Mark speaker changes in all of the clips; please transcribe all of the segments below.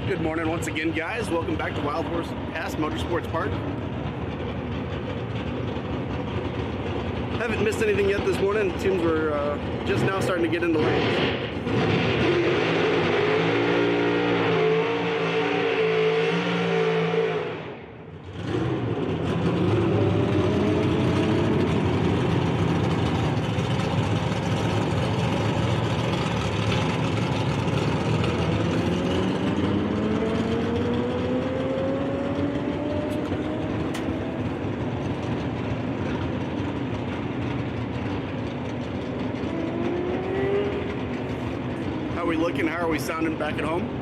Speaker 1: Good morning once again, guys. Welcome back to Wild Horse Motorsports Park. Haven't missed anything yet this morning. It seems we're just now starting to get into lanes. How are we looking? How are we sounding back at home?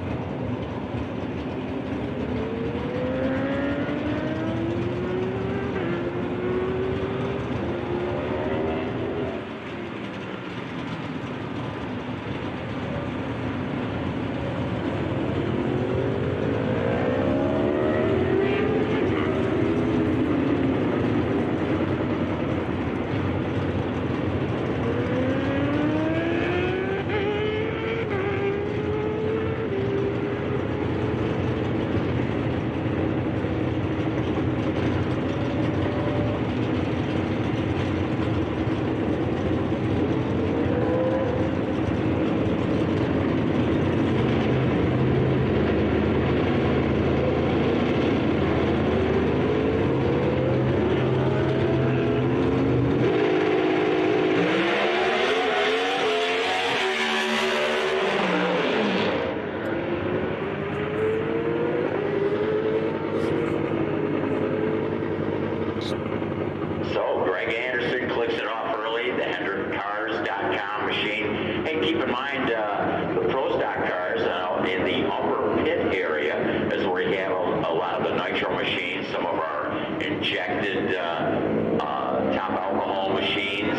Speaker 2: Keep in mind, the Pro Stock cars in the upper pit area is where you have a lot of the Nitro machines, some of our injected top alcohol machines.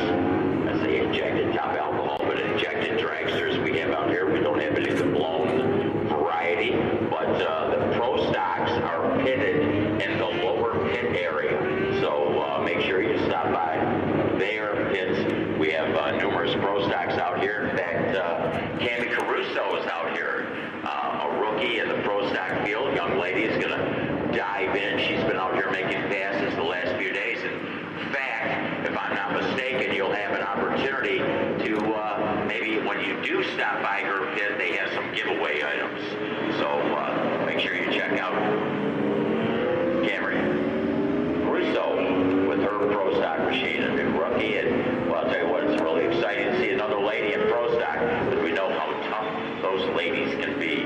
Speaker 2: I say injected top alcohol, but injected dragsters we have out here. We don't have any of the blown variety, but the Pro Stocks are pitted in the lower pit area. So make sure you stop by their pits. We have numerous Pro Stocks out here. In fact, Cammy Caruso is out here, a rookie in the Pro Stock field. Young lady is going to dive in. She's been out here making passes the last few days. In fact, if I'm not mistaken, you'll have an opportunity to maybe when you do stop by her pit, they have some giveaway items. So make sure you check out Camry Caruso with her Pro Stock machine, a new rookie. And well, I'll tell you what, it's really exciting to see another lady in Pro Stock, because we know how tough those ladies can be.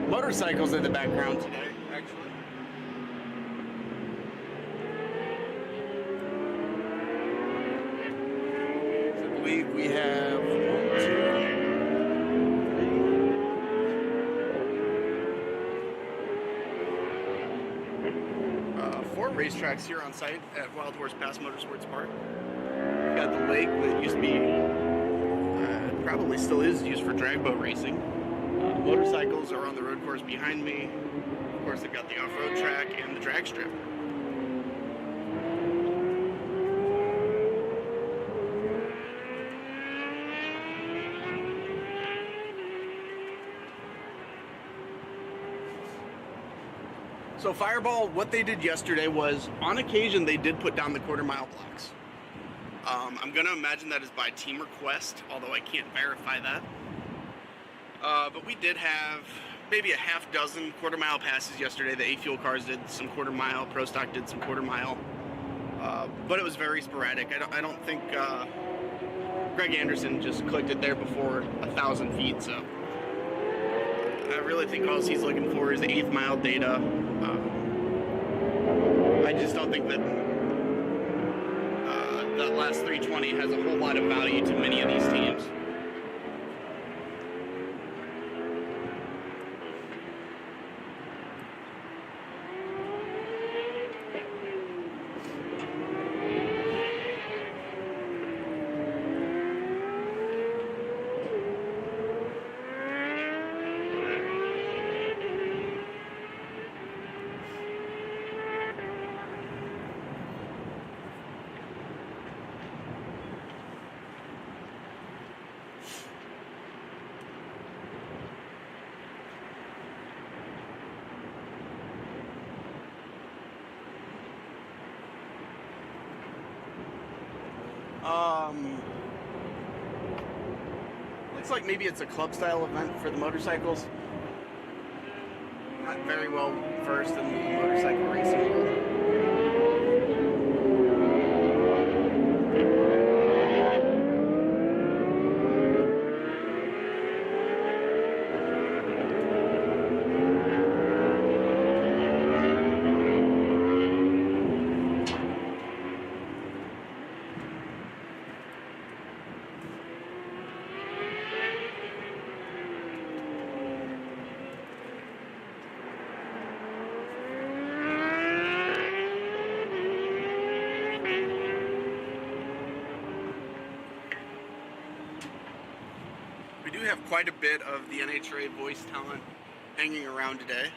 Speaker 1: Motorcycles in the background today, actually. So I believe we have 4 racetracks here on site at Wild Horse Motorsports Park. We've got the lake that used to be, probably still is, used for drag boat racing. Motorcycles are on the road course behind me. Of course, they've got the off-road track and the drag strip. So Fireball, what they did yesterday was, on occasion, they did put down the quarter-mile blocks. I'm going to imagine that is by team request, although I can't verify that. But we did have maybe a half dozen quarter-mile passes yesterday. The A-Fuel cars did some quarter-mile, Pro Stock did some quarter-mile. But it was very sporadic. I don't think Greg Anderson just clicked it there before 1,000 feet, so I really think all he's looking for is 8th mile data. I just don't think that that last 320 has a whole lot of value to many of these teams. Looks like maybe it's a club style event for the motorcycles. Not very well versed in the motorcycle racing world. We do have quite a bit of the NHRA voice talent hanging around today.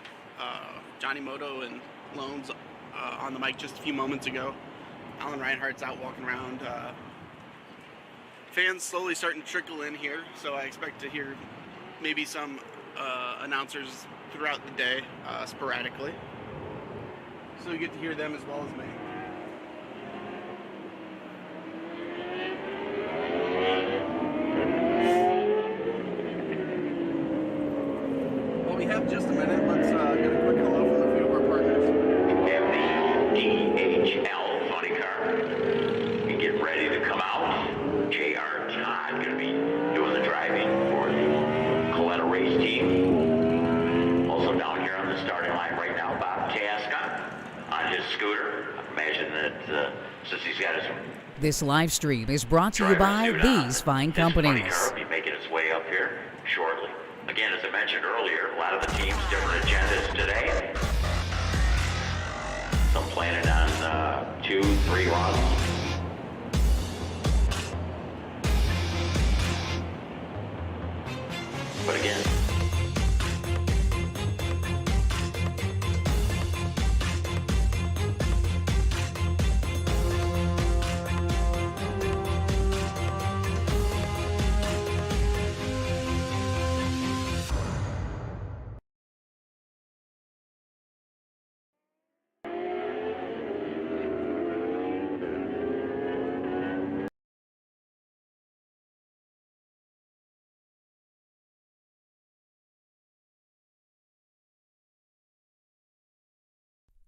Speaker 1: Johnny Moto and Loans on the mic just a few moments ago. Alan Reinhardt's out walking around. Fans slowly starting to trickle in here, so I expect to hear maybe some announcers throughout the day, sporadically. So you get to hear them as well as me. We have just a minute. Let's get a quick hello from a few of our partners.
Speaker 2: We have the DHL funny car. We get ready to come out. J.R. Todd going to be doing the driving for the Coletta race team. Also down here on the starting line right now, Bob Tasca on his scooter. I imagine that since he's got his
Speaker 3: This live stream is brought to you by these fine companies.
Speaker 2: Funny car will be making its way up here shortly. Again, as I mentioned earlier, a lot of the teams, different agendas today. Some planning on 2, 3 runs. But again,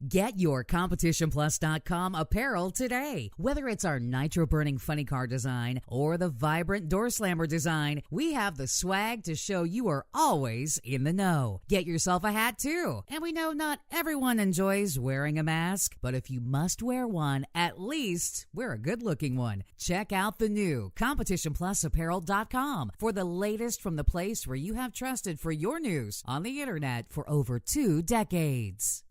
Speaker 3: Get your CompetitionPlus.com apparel today. Whether it's our nitro-burning funny car design or the vibrant door slammer design, we have the swag to show you are always in the know. Get yourself a hat too. And we know not everyone enjoys wearing a mask, but if you must wear one, at least wear a good-looking one. Check out the new CompetitionPlusApparel.com for the latest from the place where you have trusted for your news on the internet for over 2 decades.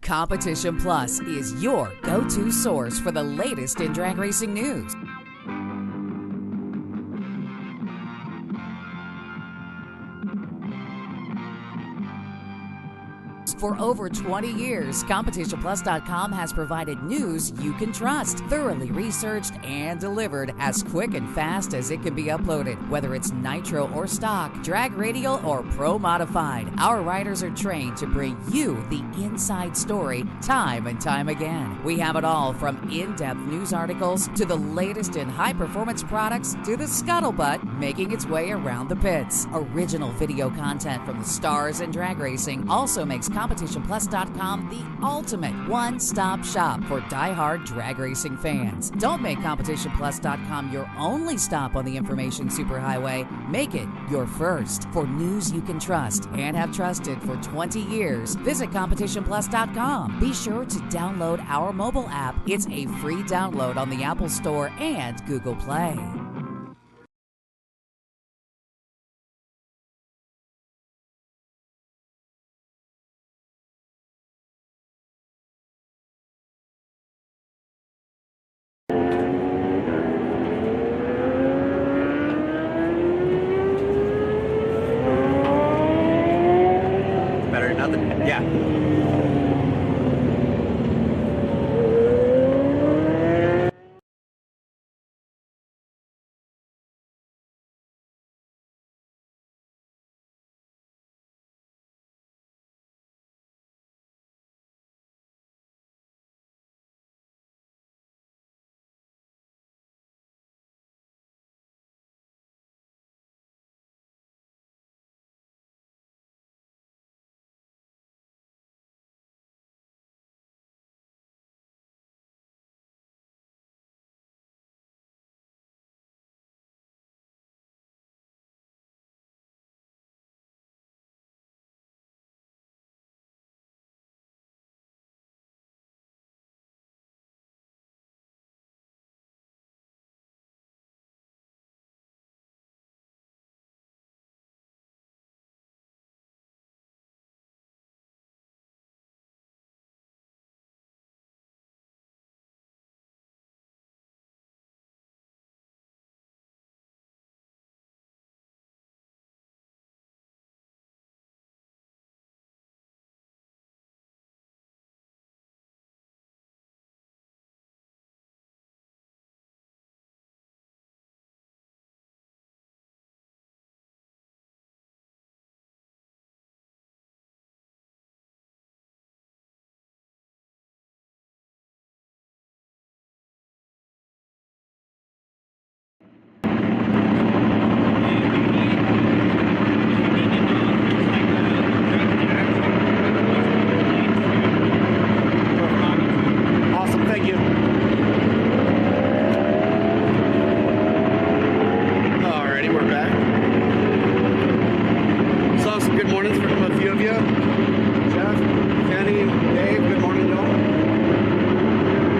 Speaker 3: Competition Plus is your go-to source for the latest in drag racing news. For over 20 years, CompetitionPlus.com has provided news you can trust, thoroughly researched and delivered as quick and fast as it can be uploaded. Whether it's Nitro or stock, drag radial or pro modified, our writers are trained to bring you the inside story time and time again. We have it all from in-depth news articles to the latest in high-performance products to the scuttlebutt making its way around the pits. Original video content from the stars in drag racing also makes Competition CompetitionPlus.com the ultimate one-stop shop for die-hard drag racing fans. Don't make CompetitionPlus.com your only stop on the information superhighway. Make it your first for news you can trust and have trusted for 20 years. Visit CompetitionPlus.com. Be sure to download our mobile app. It's a free download on the Apple Store and Google Play.
Speaker 1: Better than nothing? Yeah. Awesome, thank you. Alrighty, we're back. Saw some good mornings from a few of you. Jeff, Kenny, Dave, good morning, y'all.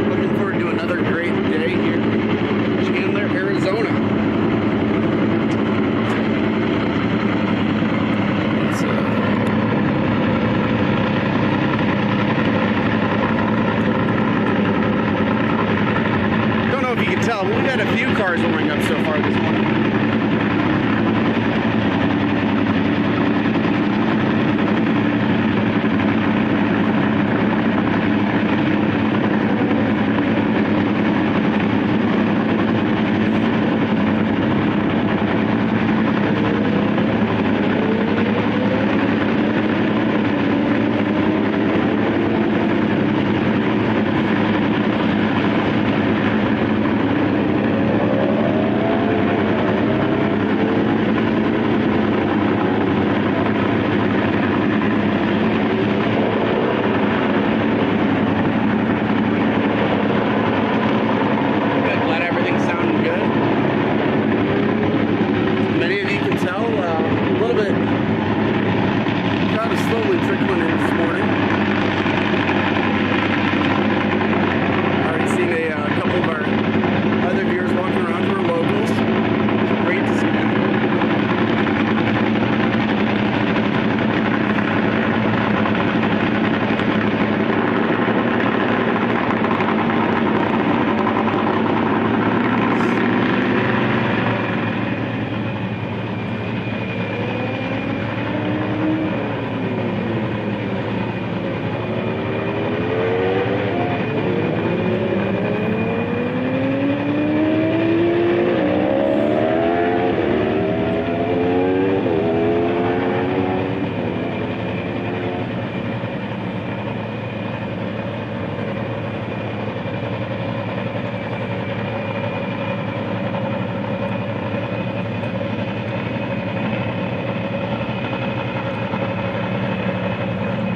Speaker 1: Looking forward to another great day here in Chandler, Arizona. Don't know if you can tell, but we've had a few cars warming up so far this morning.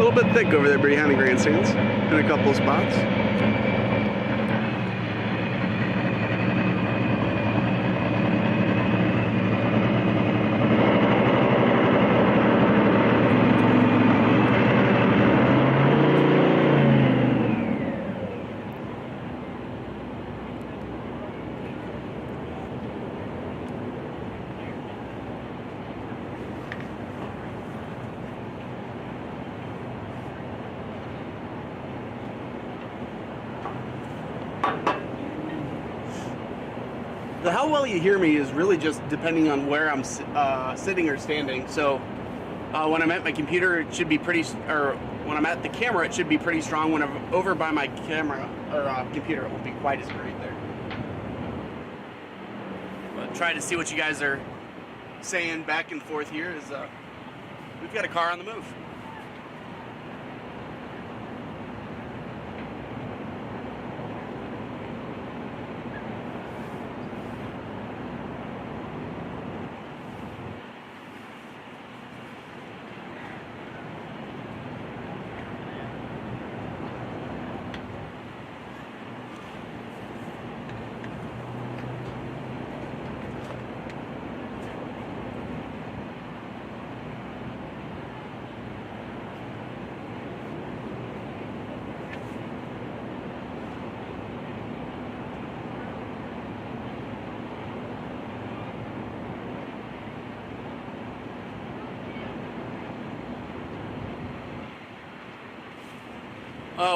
Speaker 1: A little bit thick over there behind the grandstands in a couple of spots. How well you hear me is really just depending on where I'm sitting or standing. So when I'm at my computer, it should be pretty, or when I'm at the camera, it should be pretty strong. When I'm over by my camera or computer, it won't be quite as great there. But try to see what you guys are saying back and forth here is we've got a car on the move.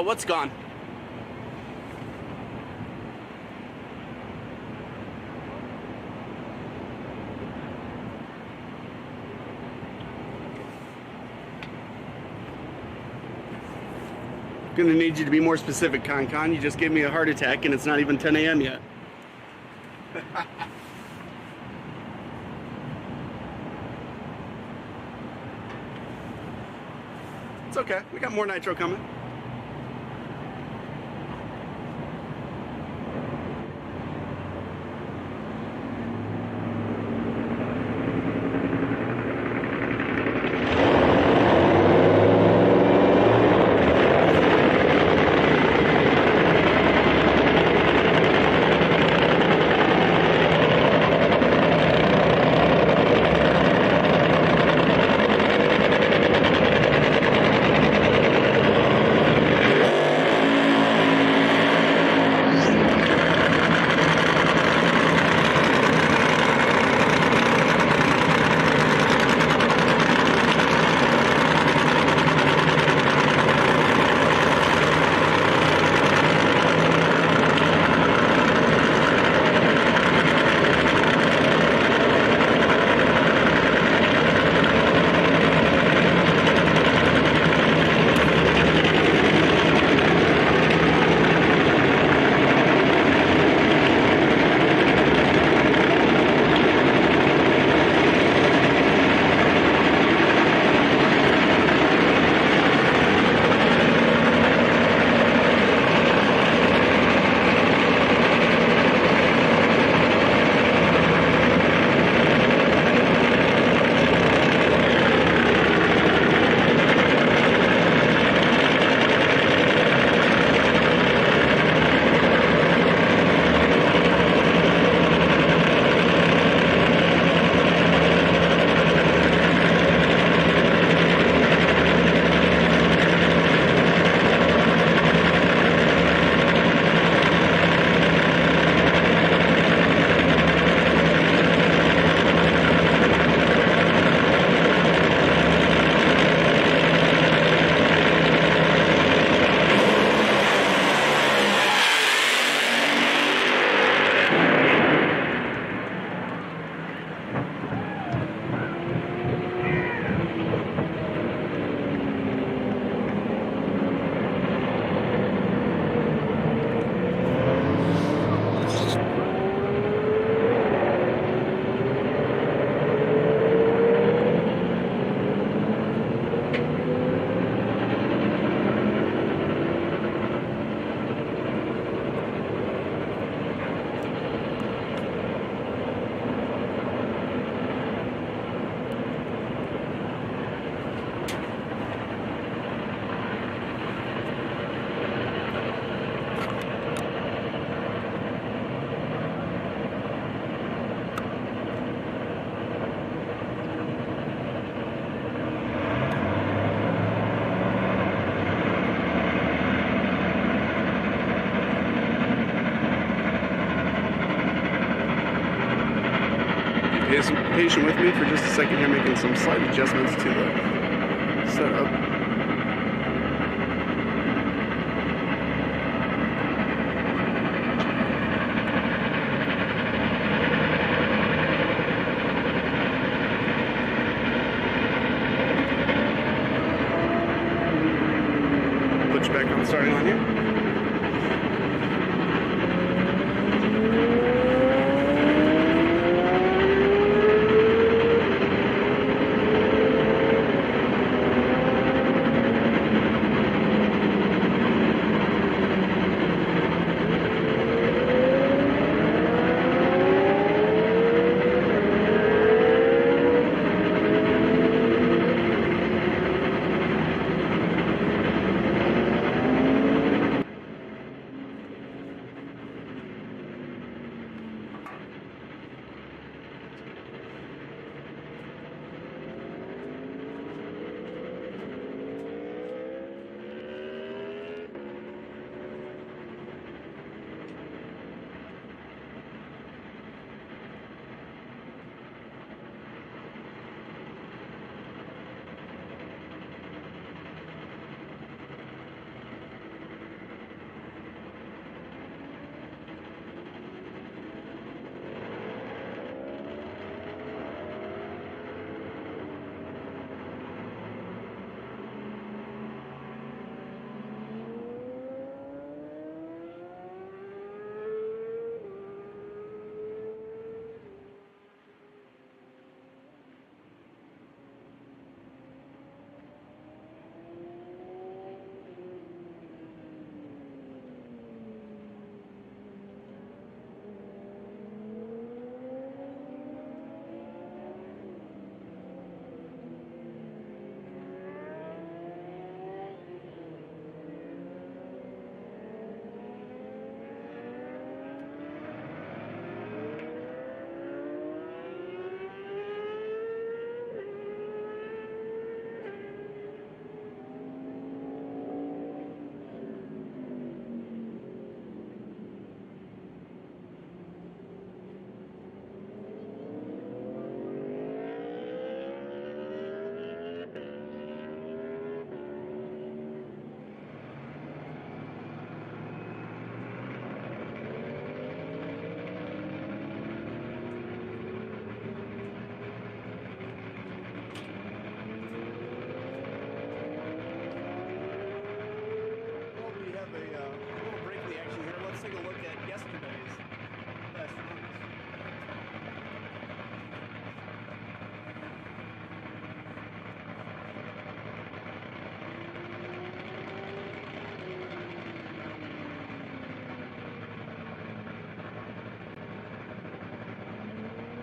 Speaker 1: What's gone? Gonna need you to be more specific, Con. You just gave me a heart attack and it's not even 10 a.m. yet. It's okay. We got more nitro coming. patient with me for just a second here, making some slight adjustments to the setup. Put you back on the starting line here.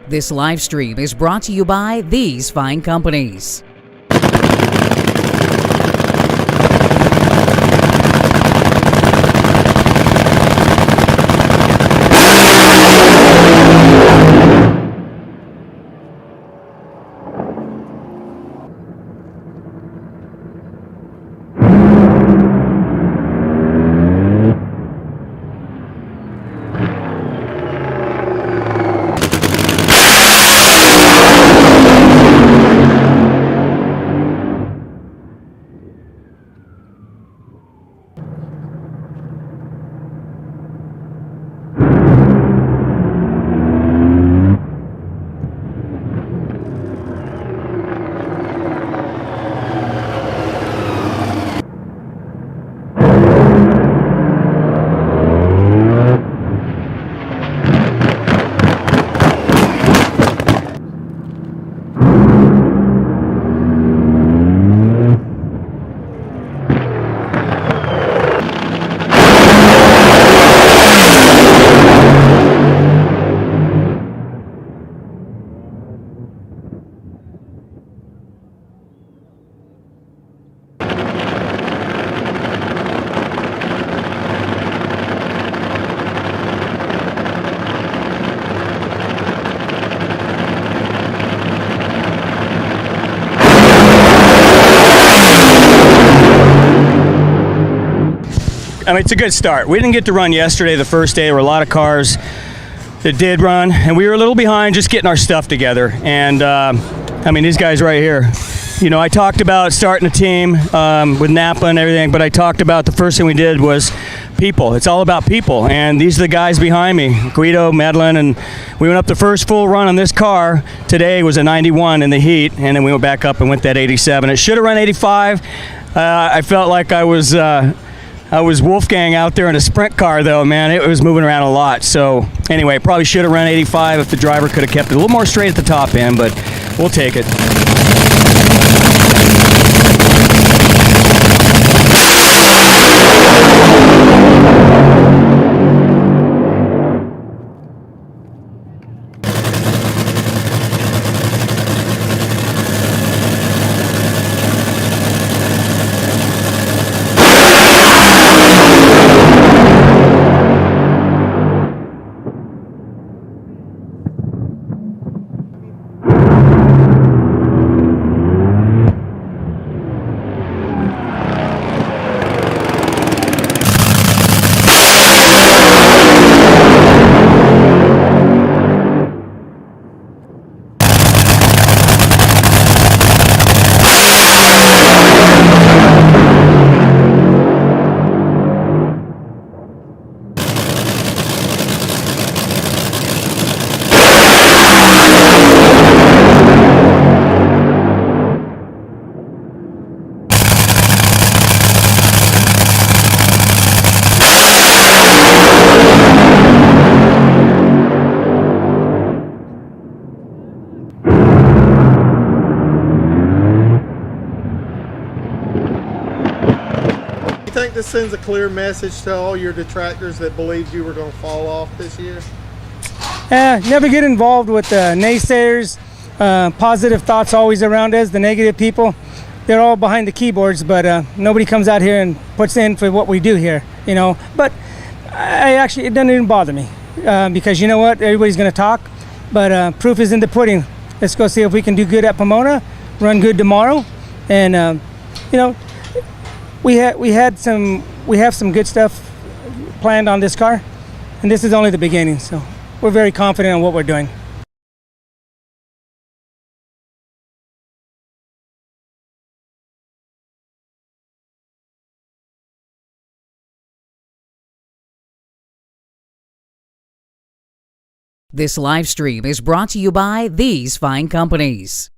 Speaker 3: This live stream is brought to you by these fine companies.
Speaker 4: I mean, it's a good start. We didn't get to run yesterday, the first day. There were a lot of cars that did run, and we were a little behind just getting our stuff together. And I mean, these guys right here, you know, I talked about starting a team with Napa and everything, but I talked about the first thing we did was people. It's all about people, and these are the guys behind me, Guido, Medlin, and we went up the first full run on this car. Today was a 91 in the heat, and then we went back up and went that 87. It should have run 85. I felt like I was Wolfgang out there in a sprint car, though, man. It was moving around a lot. So anyway, probably should have run 85 if the driver could have kept it a little more straight at the top end, but we'll take it.
Speaker 5: This sends a clear message to all your detractors that believed you were going to fall off this year?
Speaker 6: Never get involved with naysayers. Positive thoughts always around us. The negative people, they're all behind the keyboards, but nobody comes out here and puts in for what we do here, you know. But it doesn't even bother me because you know what? Everybody's going to talk, but proof is in the pudding. Let's go see if we can do good at Pomona, run good tomorrow, and you know. We have some good stuff planned on this car, and this is only the beginning, so we're very confident in what we're doing.
Speaker 3: This live stream is brought to you by these fine companies.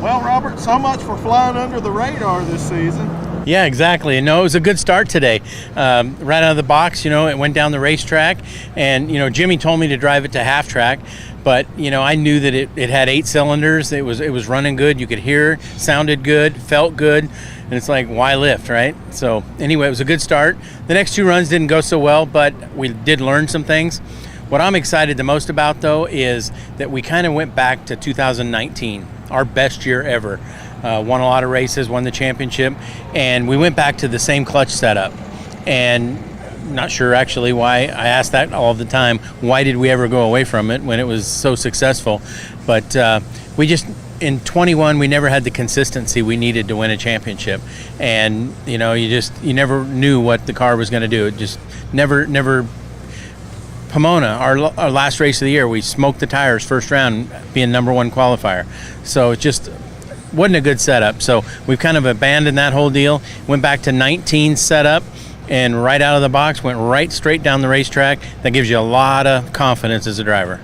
Speaker 5: Well, Robert, so much for flying under the radar this season.
Speaker 7: Yeah, exactly. No, it was a good start today. Right out of the box, you know, it went down the racetrack, and, you know, Jimmy told me to drive it to half track, but, you know, I knew that it had 8 cylinders. It was running good. You could hear, sounded good, felt good, and it's like, why lift, right? So anyway, it was a good start. The next 2 runs didn't go so well, but we did learn some things. What I'm excited the most about, though, is that we kind of went back to 2019, our best year ever. Won a lot of races, won the championship, and we went back to the same clutch setup. And not sure actually why. I ask that all the time. Why did we ever go away from it when it was so successful? But we just, in 21, we never had the consistency we needed to win a championship. And, you never knew what the car was going to do. It just never. Pomona, our last race of the year, we smoked the tires first round, being number 1 qualifier. So it just wasn't a good setup. So we've kind of abandoned that whole deal. Went back to 19 setup, and right out of the box, went right straight down the racetrack. That gives you a lot of confidence as a driver.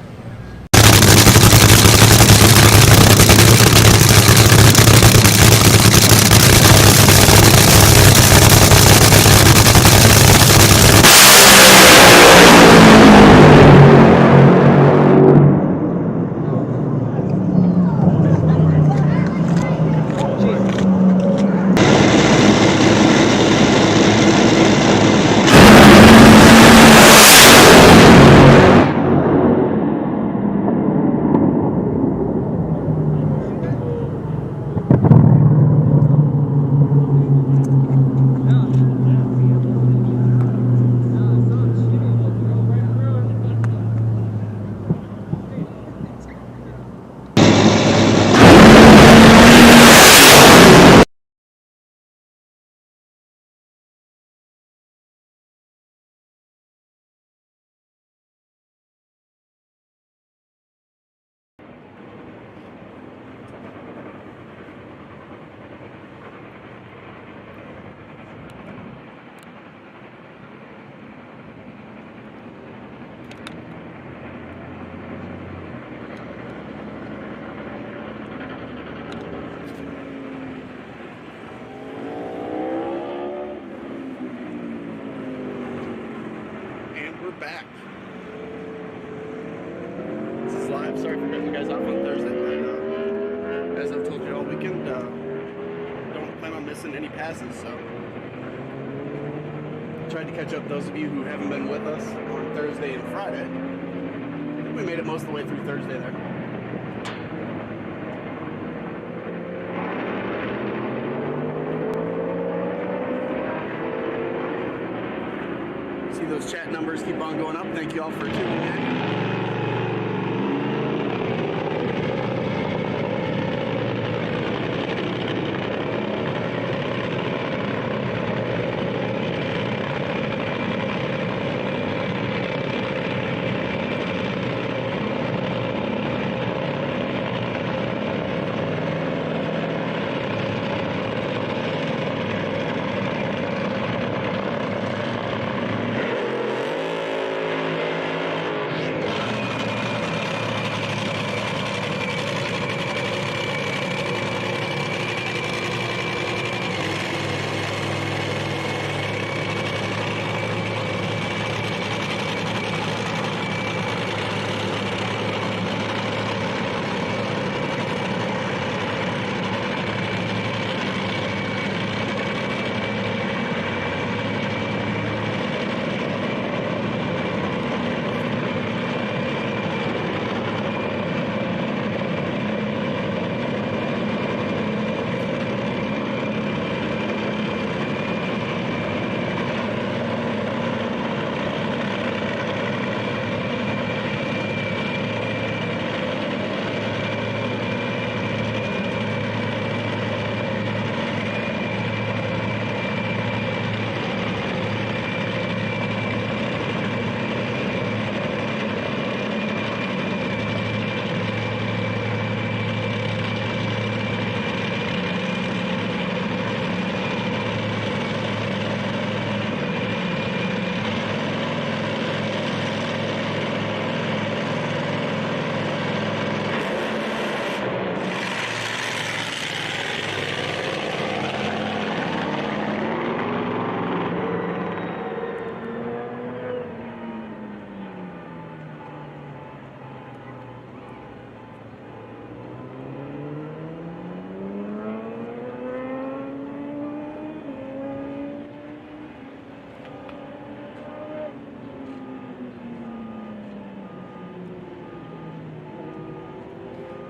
Speaker 1: Back. This is live. Sorry for cutting you guys off on Thursday, but as I've told you all weekend, don't plan on missing any passes. So tried to catch up those of you who haven't been with us on Thursday and Friday. I think we made it most of the way through Thursday there. See those chat numbers keep on going up. Thank you all for tuning in.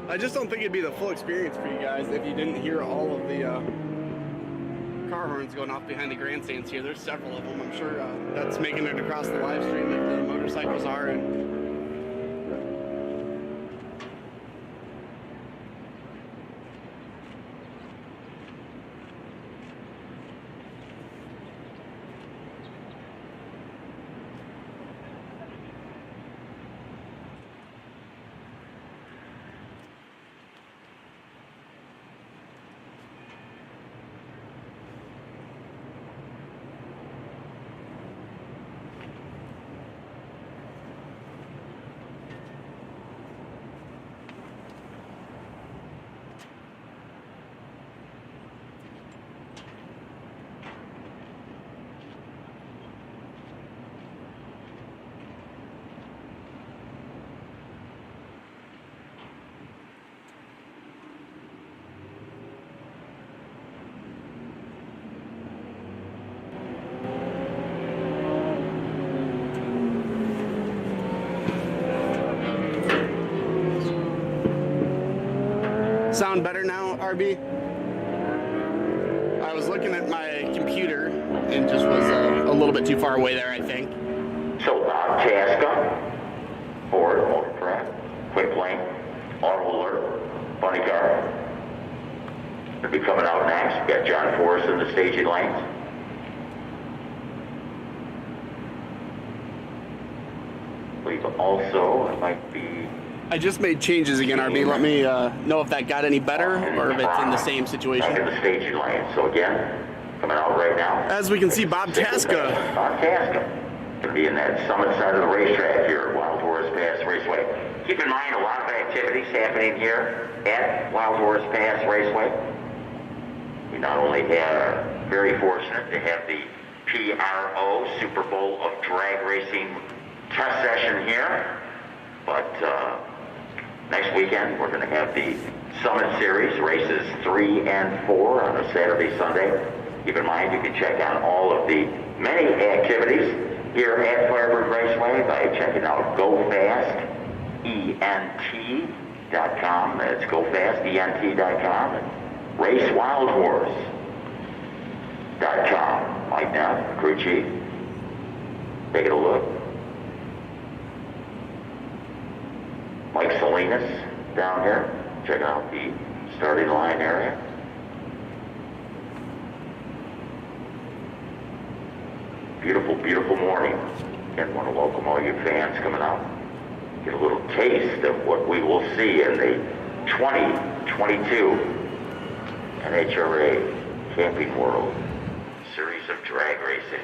Speaker 1: I just don't think it'd be the full experience for you guys if you didn't hear all of the car horns going off behind the grandstands here. There's several of them. I'm sure that's making it across the live stream if the motorcycles are. And sound better now, RB? I was looking at my computer and just was a little bit too far away there, I think.
Speaker 2: So Tasca, Ford, Motorcraft, Quick Lane, Auto Alert, Funny Car. They'll be coming out next. Got John Forrest in the staging lanes. I believe also it might be.
Speaker 1: I just made changes again, RB. Let me know if that got any better or if it's in the same situation.
Speaker 2: Back in the staging lane. So again, coming out right now.
Speaker 1: As we can see, Bob Tasca.
Speaker 2: Bob Tasca. Going to be in that summit side of the racetrack here at Wild Horse Pass Raceway. Keep in mind a lot of activities happening here at Wild Horse Pass Raceway. We not only are very fortunate to have the PRO Super Bowl of Drag Racing test session here, but next weekend we're going to have the Summit Series, races 3 and 4 on a Saturday, Sunday. Keep in mind you can check out all of the many activities here at Firebird Raceway by checking out GoFastENT.com. That's GoFastENT.com and RaceWildHorse.com. Mike Neff, crew chief, taking a look. Mike Salinas down here, checking out the starting line area. Beautiful, beautiful morning. And want to welcome all you fans coming out. Get a little taste of what we will see in the 2022 NHRA Camping World Series of Drag Racing.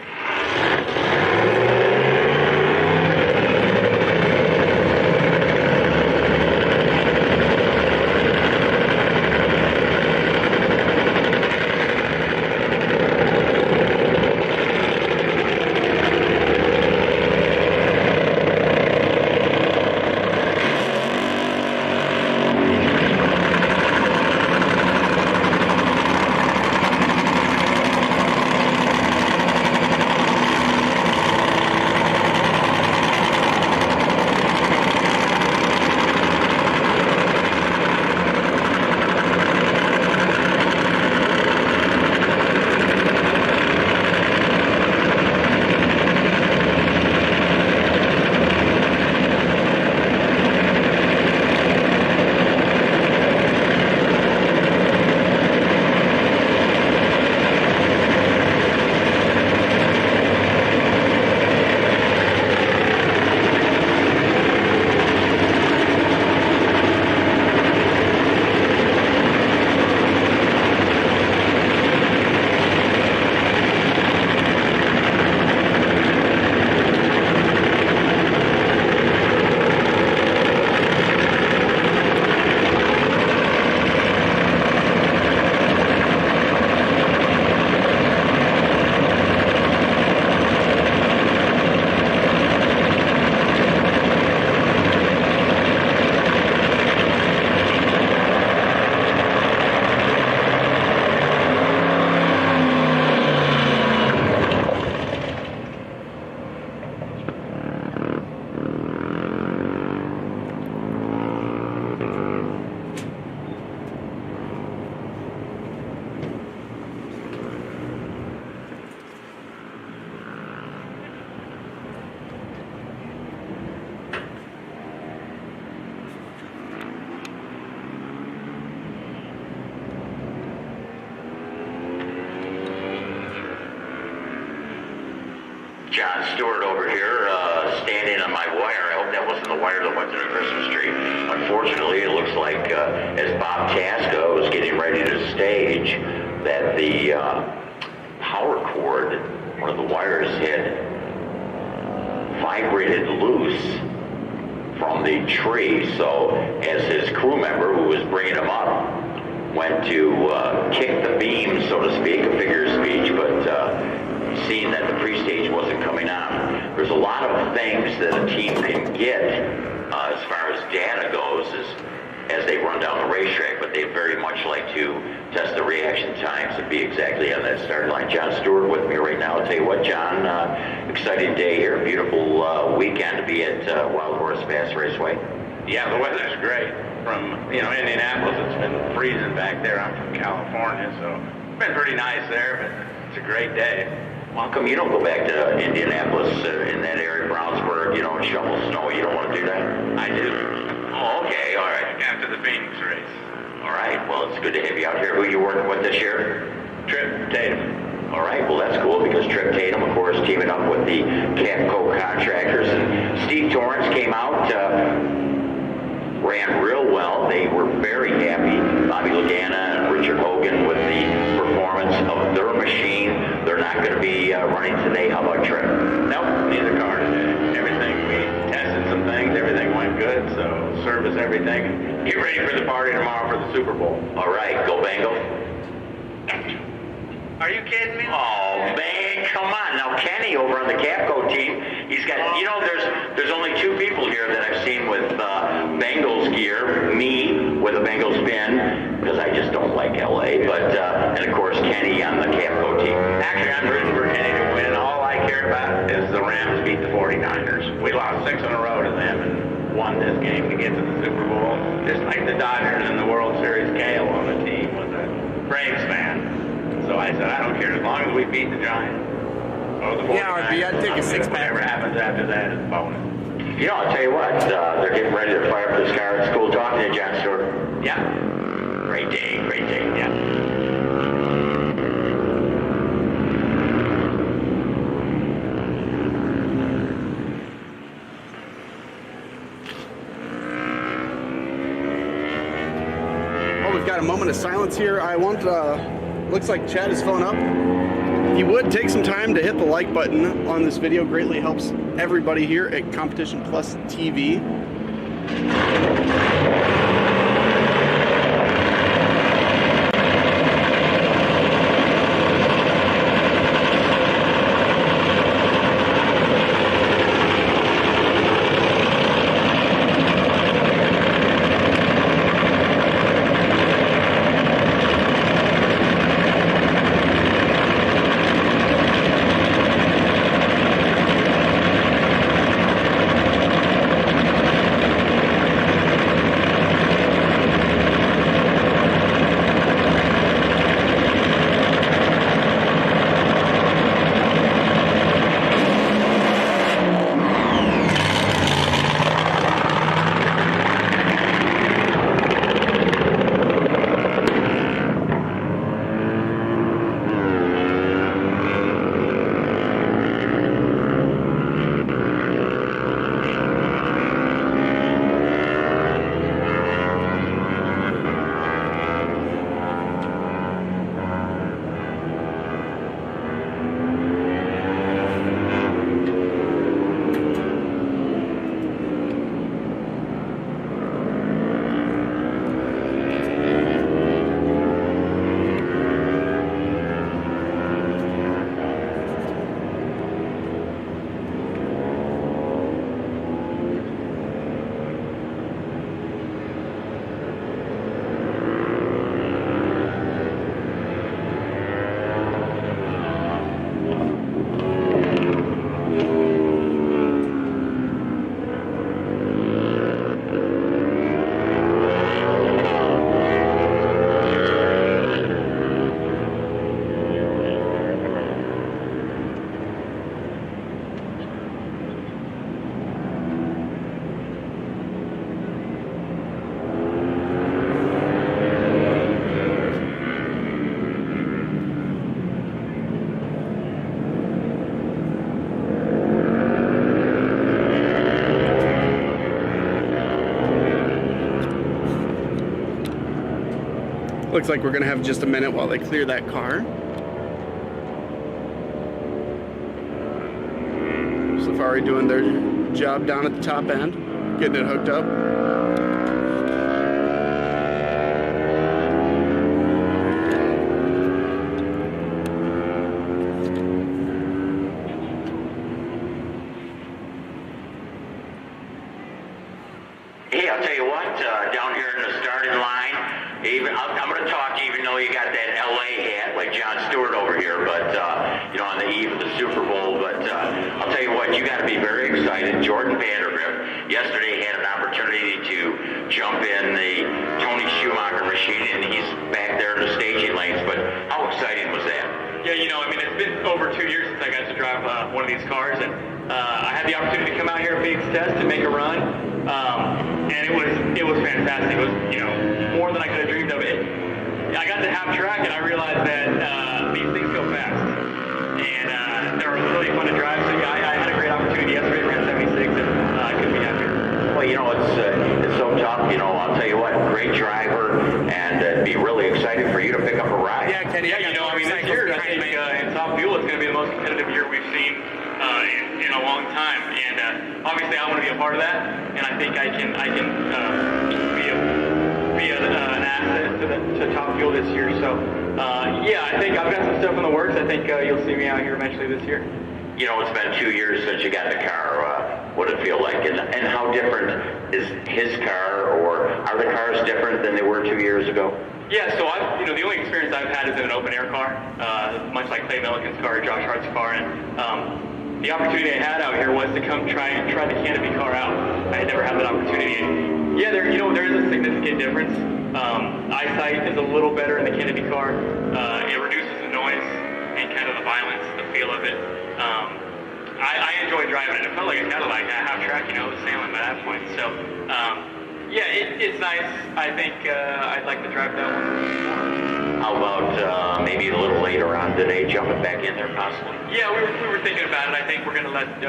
Speaker 2: John Stewart over here, standing on my wire. I hope that wasn't the wire that went to the Christmas tree. Unfortunately, it looks like as Bob Tasca was getting ready to stage, that the power cord, one of the wires, had vibrated loose from the tree. So as his crew member, who was bringing him up, went to kick the beam, so to speak, a figure of speech, but seeing that the pre-stage wasn't coming on. There's a lot of things that a team can get as far as data goes as they run down the racetrack, but they very much like to test the reaction times and be exactly on that start line. John Stewart with me right now. I'll tell you what, John, exciting day here, beautiful weekend to be at Wild Horse Fast Raceway.
Speaker 8: Yeah, the weather's great. From Indianapolis, it's been freezing back there. I'm from California, so it's been pretty nice there, but it's a great day.
Speaker 2: Well, how come you don't go back to Indianapolis in that area, Brownsburg, and shovel snow? You don't want to do that?
Speaker 8: I do.
Speaker 2: Oh, okay, all right.
Speaker 8: After the Phoenix race.
Speaker 2: All right, well, it's good to have you out here. Who are you working with this year?
Speaker 8: Trip Tatum.
Speaker 2: All right, well, that's cool because Trip Tatum, of course, teaming up with the Capco contractors. And Steve Torrance came out, ran real well. They were very happy. Bobby Lagana and Richard Hogan with the performance of their machine. They're not going to be running today. How about Trip?
Speaker 8: Nope, neither car today. Everything, we tested some things. Everything went good, so service everything. Get ready for the party tomorrow for the Super Bowl.
Speaker 2: All right, go Bengals.
Speaker 8: Are you kidding me?
Speaker 2: Oh, man, come on. Now, Kenny over on the Capco team, he's got, there's only two people here that I've seen with Bengals gear. Me with a Bengals pin, because I just don't like LA, but, and of course, Kenny on the Capco team.
Speaker 8: Actually, I'm rooting for Kenny to win. All I care about is the Rams beat the 49ers. We lost 6 in a row to them and won this game to get to the Super Bowl. Just like the Dodgers in the World Series. Kale on the team was a Braves fan. So I said, I don't care as long as we beat the Giants. Or the 49ers.
Speaker 1: Yeah, RB, I'd take a six-pack.
Speaker 8: Whatever happens after that is a bonus.
Speaker 2: I'll tell you what, they're getting ready to fire up this car. It's cool talking to you, John Stewart.
Speaker 8: Yeah.
Speaker 2: Great day, yeah.
Speaker 1: Oh, we've got a moment of silence here. I want, looks like Chad is filling up. If you would take some time to hit the like button on this video, greatly helps everybody here at Competition Plus TV. Looks like we're gonna have just a minute while they clear that car. Safari doing their job down at the top end, getting it hooked up.
Speaker 2: Hey, I'll tell you what, down here in the starting line, I'm going to talk even though you got that LA hat like Jon Stewart over here, but, on the eve of the Super Bowl, but I'll tell you what, you got to be very excited. Jordan Vandergrift yesterday had an opportunity to jump in the Tony Schumacher machine, and he's back there in the staging lanes, but how exciting was that?
Speaker 9: Yeah, it's been over 2 years since I got to drive one of these cars, and I had the opportunity to come out here at Phoenix Test and make a run, and it was fantastic. It was, more than I could have dreamed of. I got to half track, and I realized that these things go fast, and they're really fun to drive. So yeah, I had a great opportunity yesterday. Ran 76, and I couldn't be happier.
Speaker 2: Well, it's so tough. I'll tell you what, great driver, and it'd be really exciting for you to pick up a ride.
Speaker 9: Yeah, Kenny. Yeah, this year I think in Top Fuel it's going to be the most competitive year we've seen in a long time, and obviously I want to be a part of that, and I think I can be an asset to Top Fuel this year. So I think I've got some stuff in the works. I think you'll see me out here eventually this year.
Speaker 2: It's been 2 years since you got the car. What did it feel like? And how different is his car, or are the cars different than they were 2 years ago?
Speaker 9: Yeah, so the only experience I've had is in an open air car, much like Clay Millican's car or Josh Hart's car, and the opportunity I had out here was to come try the canopy car out. I had never had that opportunity, and yeah, there is a significant difference. Eyesight is a little better in the canopy car. It reduces the noise and kind of the violence, the feel of it. I enjoy driving it. It felt like a Cadillac at half track, it was sailing by that point. So, it's nice. I think I'd like to drive that one more.
Speaker 2: How about maybe a little later on today, jumping back in there possibly?
Speaker 9: Yeah, we were thinking about it. I think we're going to let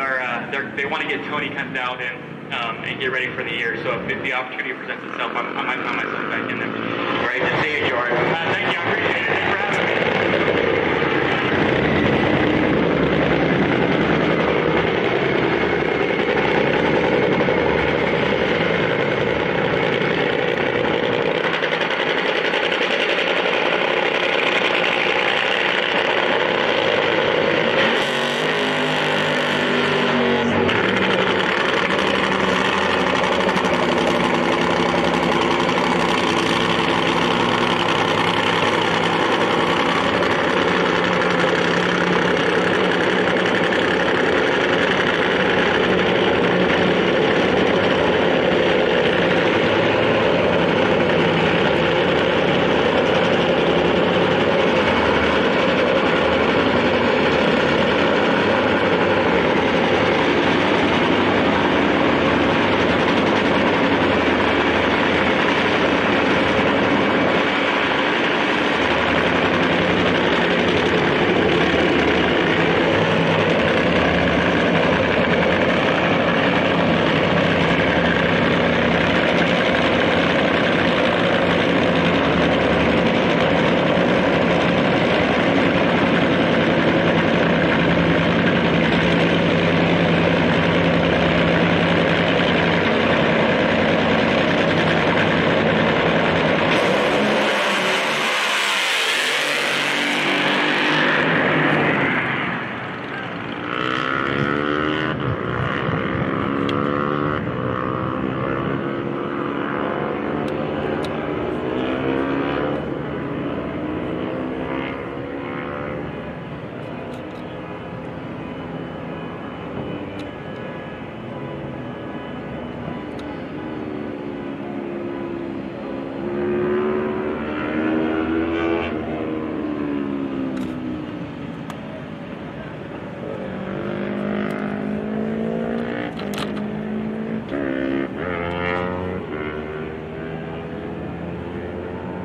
Speaker 9: they want to get Tony kind of dialed in and get ready for the year. So if the opportunity presents itself, I might find myself back in there.
Speaker 2: Great to see you, Jordan.
Speaker 9: Thank you. I appreciate it. Thanks for having me.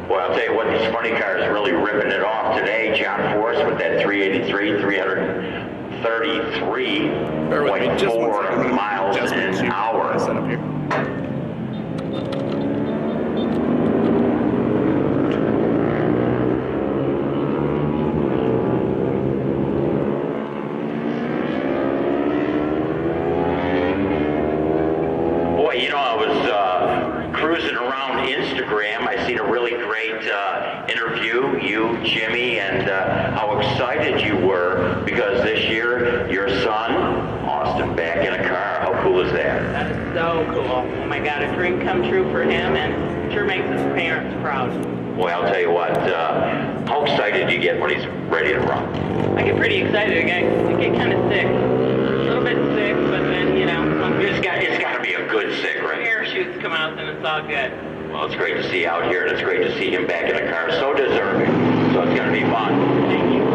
Speaker 2: I'll tell you what, these funny cars really ripping it off today. John Force with that 383, 333.4 miles an hour. Graham. I seen a really great interview, you, Jimmy, and how excited you were because this year your son, Austin, back in a car. How cool is that?
Speaker 10: That is so cool. Oh my God, a dream come true for him, and sure makes his parents proud.
Speaker 2: Well, I'll tell you what, how excited do you get when he's ready to run?
Speaker 10: I get pretty excited. I get kind of sick. A little bit sick, but then, you know.
Speaker 2: It's got to be a good sick, right?
Speaker 10: Parachutes come out, then it's all good.
Speaker 2: Well, it's great to see out here, and it's great to see him back in a car. So deserving. So it's going to be fun.
Speaker 10: Thank you.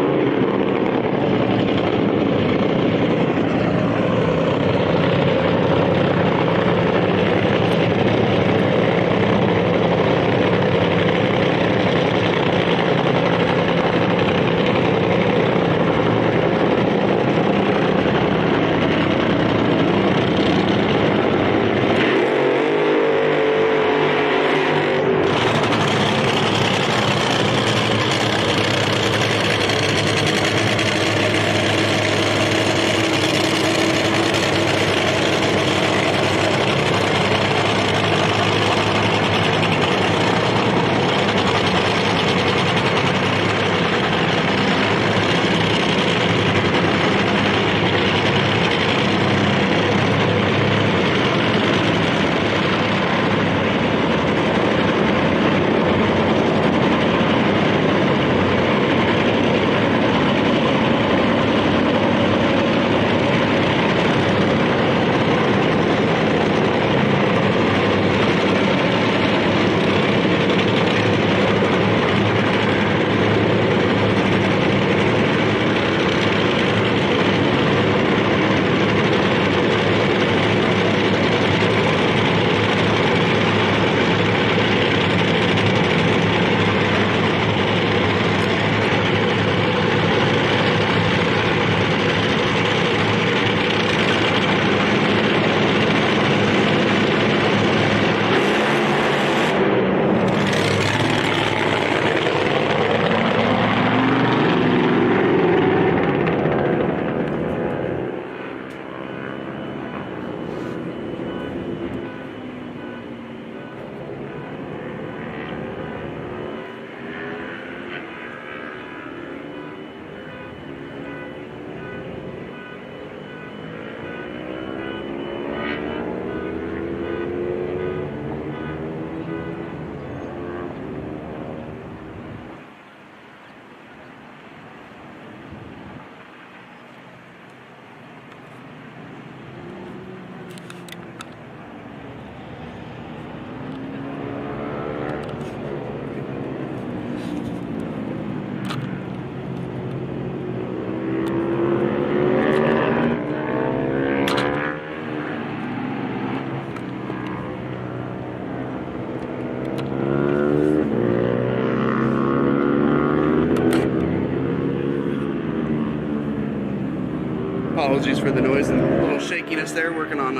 Speaker 1: Apologies for the noise and a little shakiness there, working on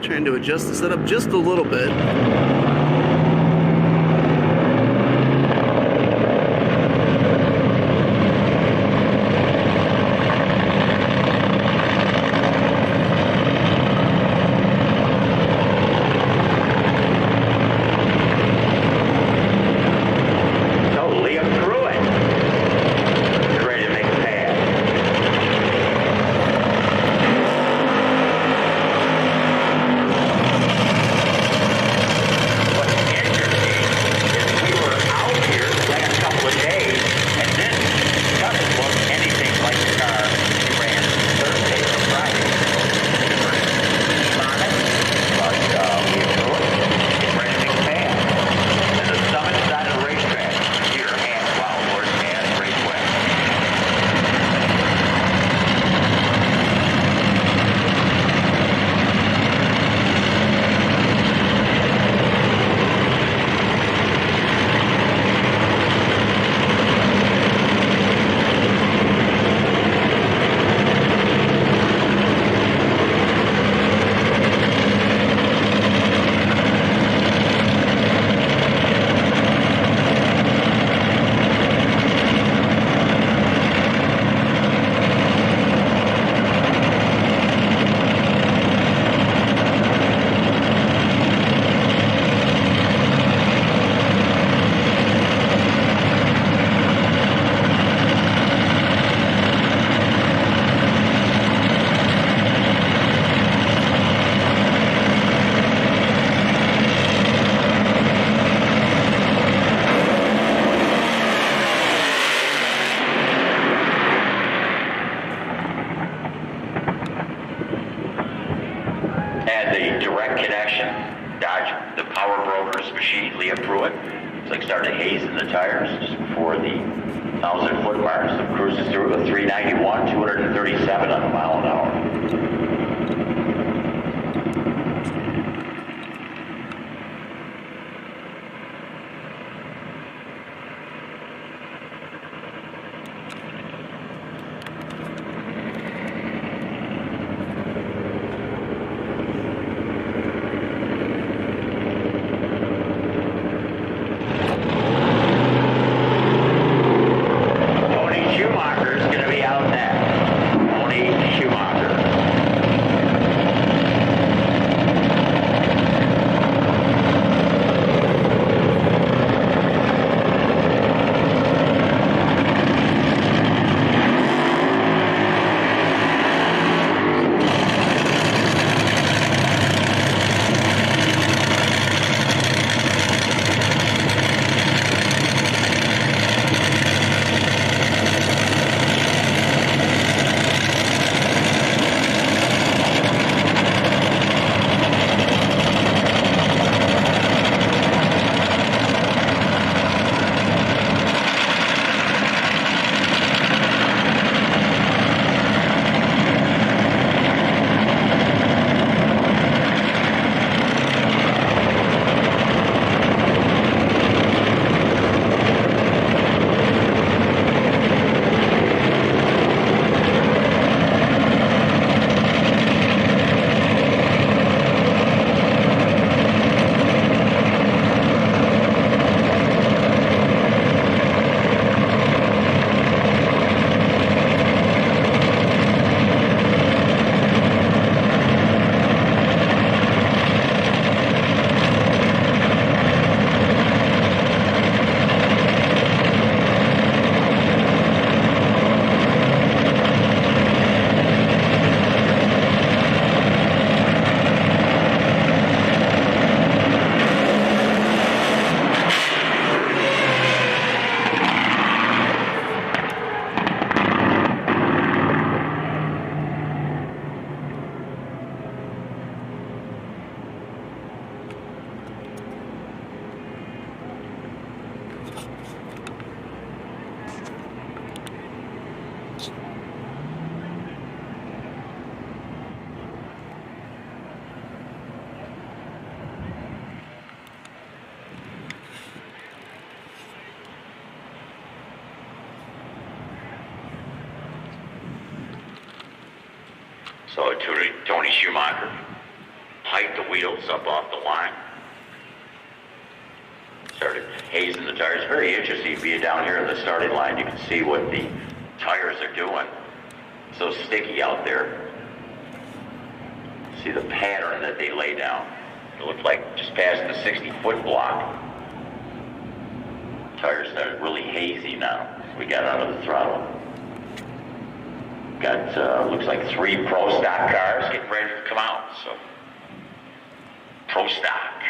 Speaker 1: trying to adjust the setup just a little bit.
Speaker 2: Dodge, the Power Brokers machine, Leah Pruitt. It's like starting to haze in the tires just before the 1,000-foot mark. So cruises through a 391, 237 on a mile an hour. So Tony Schumacher hiked the wheels up off the line. Started hazing the tires. Very interesting to be down here in the starting line. You can see what the tires are doing. So sticky out there. See the pattern that they lay down. It looked like just past the 60-foot block. Tires started really hazy now. We got out of the throttle. Got, looks like 3 pro stock cars getting ready to come out. So, pro stock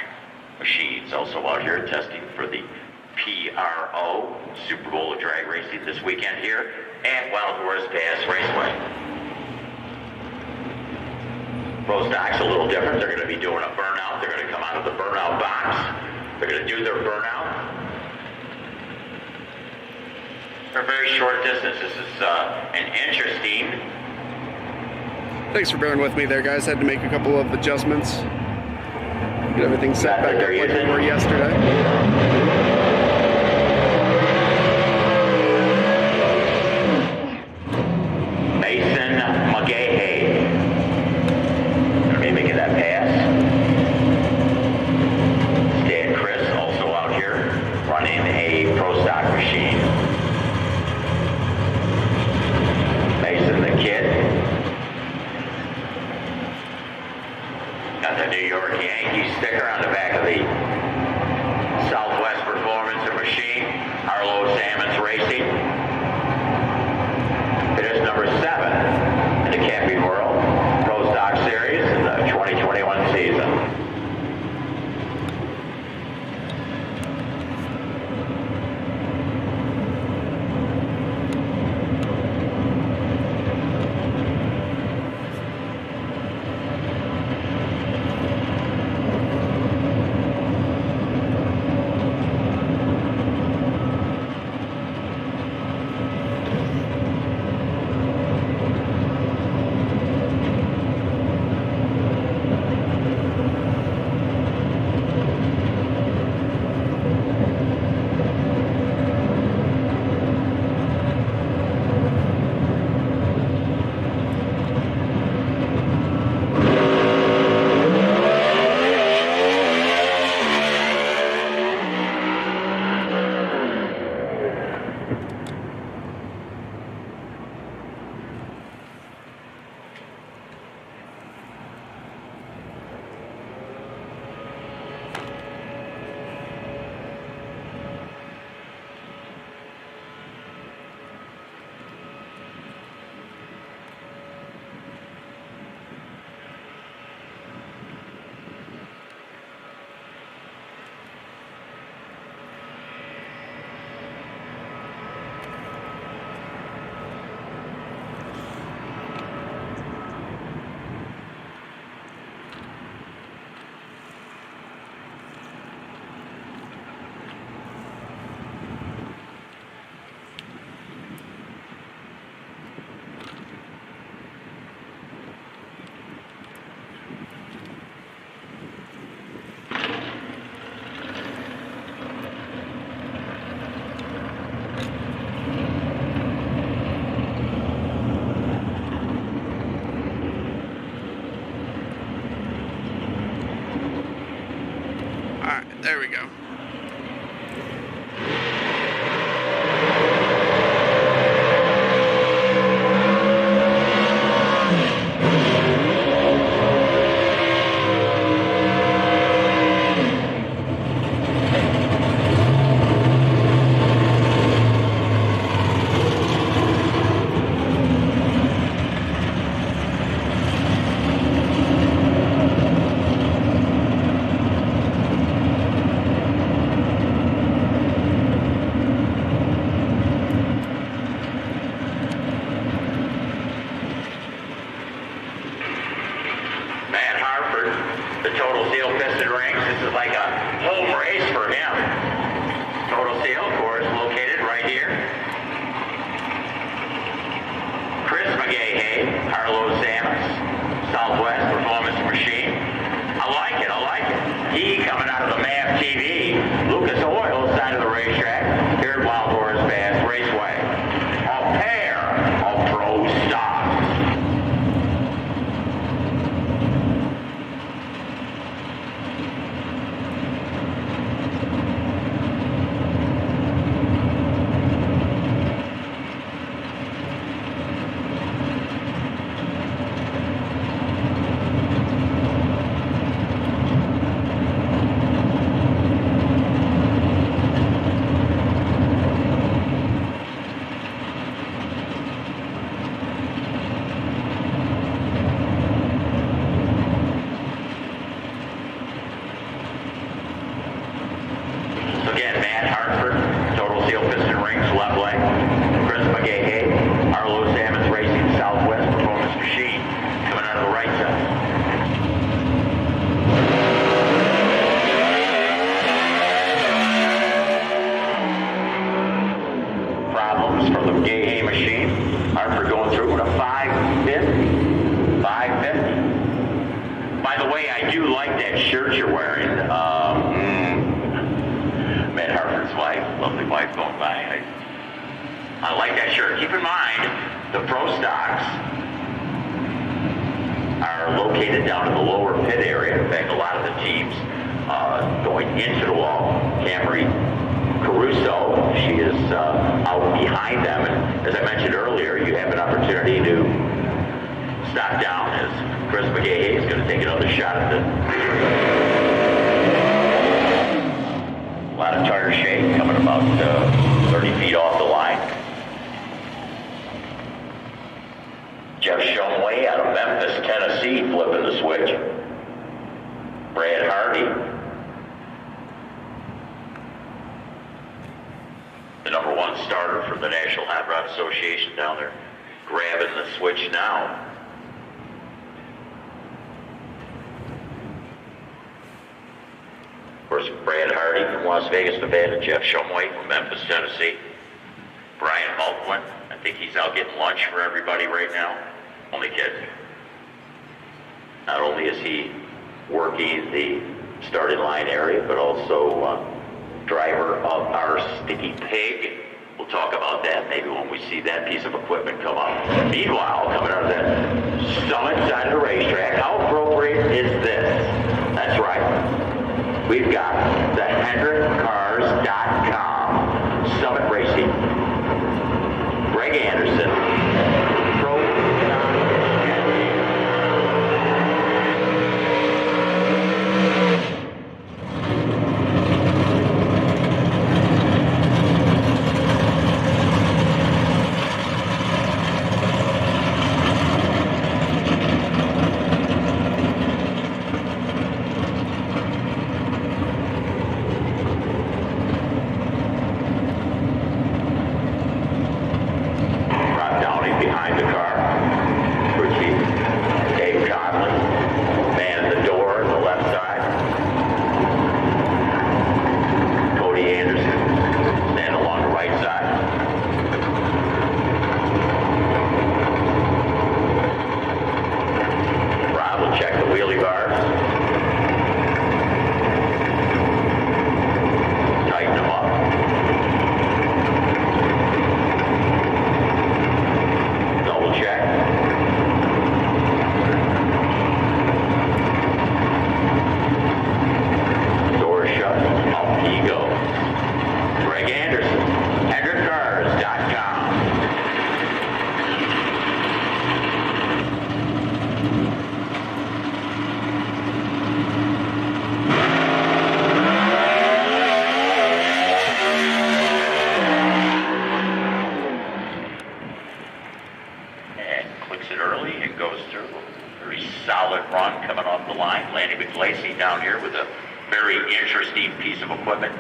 Speaker 2: machines also out here testing for the PRO, Super Bowl of Drag Racing this weekend here at Wild Horse Raceway. Pro stock's a little different. They're going to be doing a burnout. They're going to come out of the burnout box. They're going to do their burnout. For a very short distance. This is an interesting.
Speaker 1: Thanks for bearing with me there, guys. Had to make a couple of adjustments. Get everything set back up like we were yesterday.
Speaker 2: Mason McGahey. Gonna be making that pass. Stan Chris also out here running a pro stock machine. Mason the kid. Got the New York Yankees sticker on the back of the Southwest Performance and Machine, Arlo Salmons Racing. It is number 7 in the Camping World Pro Stock Series in the 2021 season.
Speaker 1: There we go.
Speaker 2: Side of the racetrack here at Wild Horse Raceway. A pair of pro stocks. I like that shirt. Keep in mind, the pro stocks are located down in the lower pit area. In fact, a lot of the teams going into the wall. Camry Caruso, she is out behind them. And as I mentioned earlier, you have an opportunity to stop down as Chris McGahey is going to take another shot at a lot of tire shake coming about 30 feet off the line. Jeff Shumway out of Memphis, Tennessee, flipping the switch. Brad Hardy, the #1 starter for the National Hot Rod Association down there, grabbing the switch now. Of course, Brad Hardy from Las Vegas, Nevada, Jeff Shumway from Memphis, Tennessee. Brian Maltquin, I think he's out getting lunch for everybody right now. Only kid. Not only is he working the starting line area, but also driver of our Sticky Pig. We'll talk about that maybe when we see that piece of equipment come up. Meanwhile, coming out of that Summit side of the racetrack, how appropriate is this? That's right. We've got the HendrickCars.com Summit Racing. Greg Anderson, pro with a very interesting piece of equipment.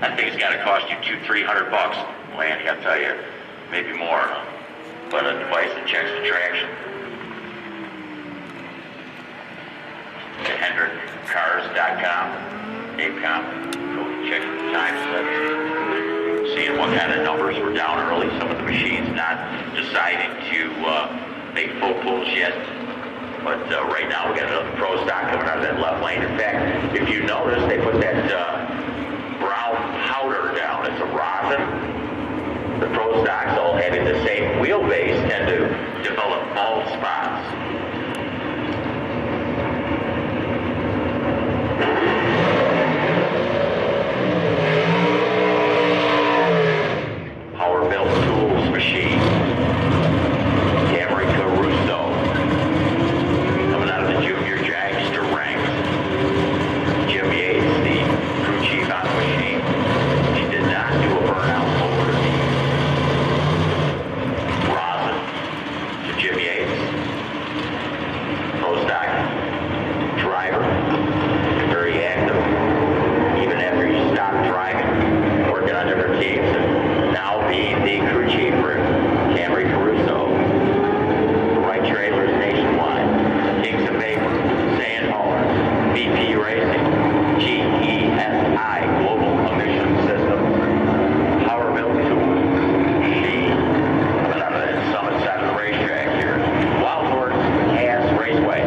Speaker 2: That thing's got to cost you $200-300. Lanny, I'll tell you, maybe more. But a device that checks the traction. At HendrickCars.com, Dave.com, go check the time slips. Seeing what kind of numbers were down early. Some of the machines not deciding to make full pulls yet. But right now we got another pro stock coming out of that left lane. In fact, if you notice, they put that brown powder down. It's a rosin. The pro stocks all having the same wheelbase tend to develop bald spots. Power Built Tools machine. Camry Caruso. Coming out of the Junior Dragster ranks. Jim Yates, the crew chief on the machine. She did not do a burnout over the rosin to Jim Yates. Pro stock driver. Very active. Even after you stop driving, working on different teams. And now being the crew chief for Camry Caruso. Right trailers nationwide. Kings of Vapor. Sandhaulers. BP Racing. GESI Global Emission Systems. Power Built Tools. She coming out of that summit side of the racetrack here. Wild Horse Raceway.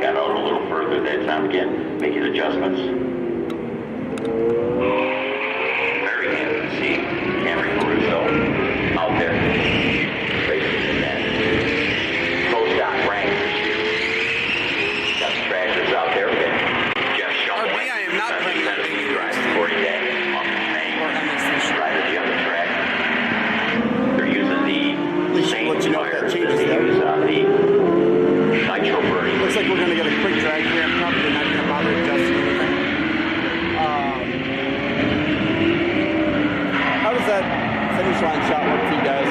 Speaker 2: Got out a little further that time again, making adjustments. Very happy to see Camry Caruso out there racing in that pro stock rank this year. Got the tractors out there. We got Jeff Shumway.
Speaker 1: I am not playing that thing either.
Speaker 2: Driving 40 day on the main right of the other track. They're using the same tires that they use on the Nitro version.
Speaker 1: Looks like we're going to get a quick drag here. I'm probably not going to bother adjusting anything. How does that finish line shot work for you guys?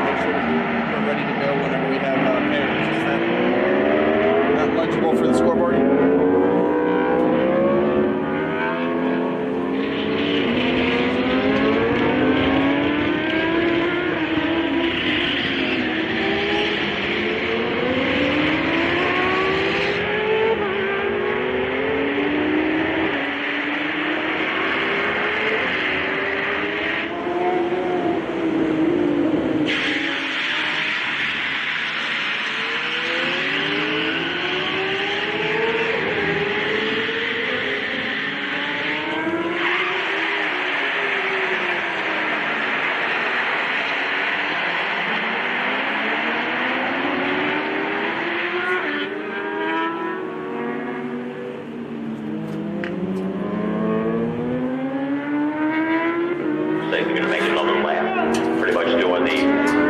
Speaker 1: Make sure we're ready to go whenever we have pairs. Is that legible for the scoreboard?
Speaker 2: going to make another lap. Pretty much doing the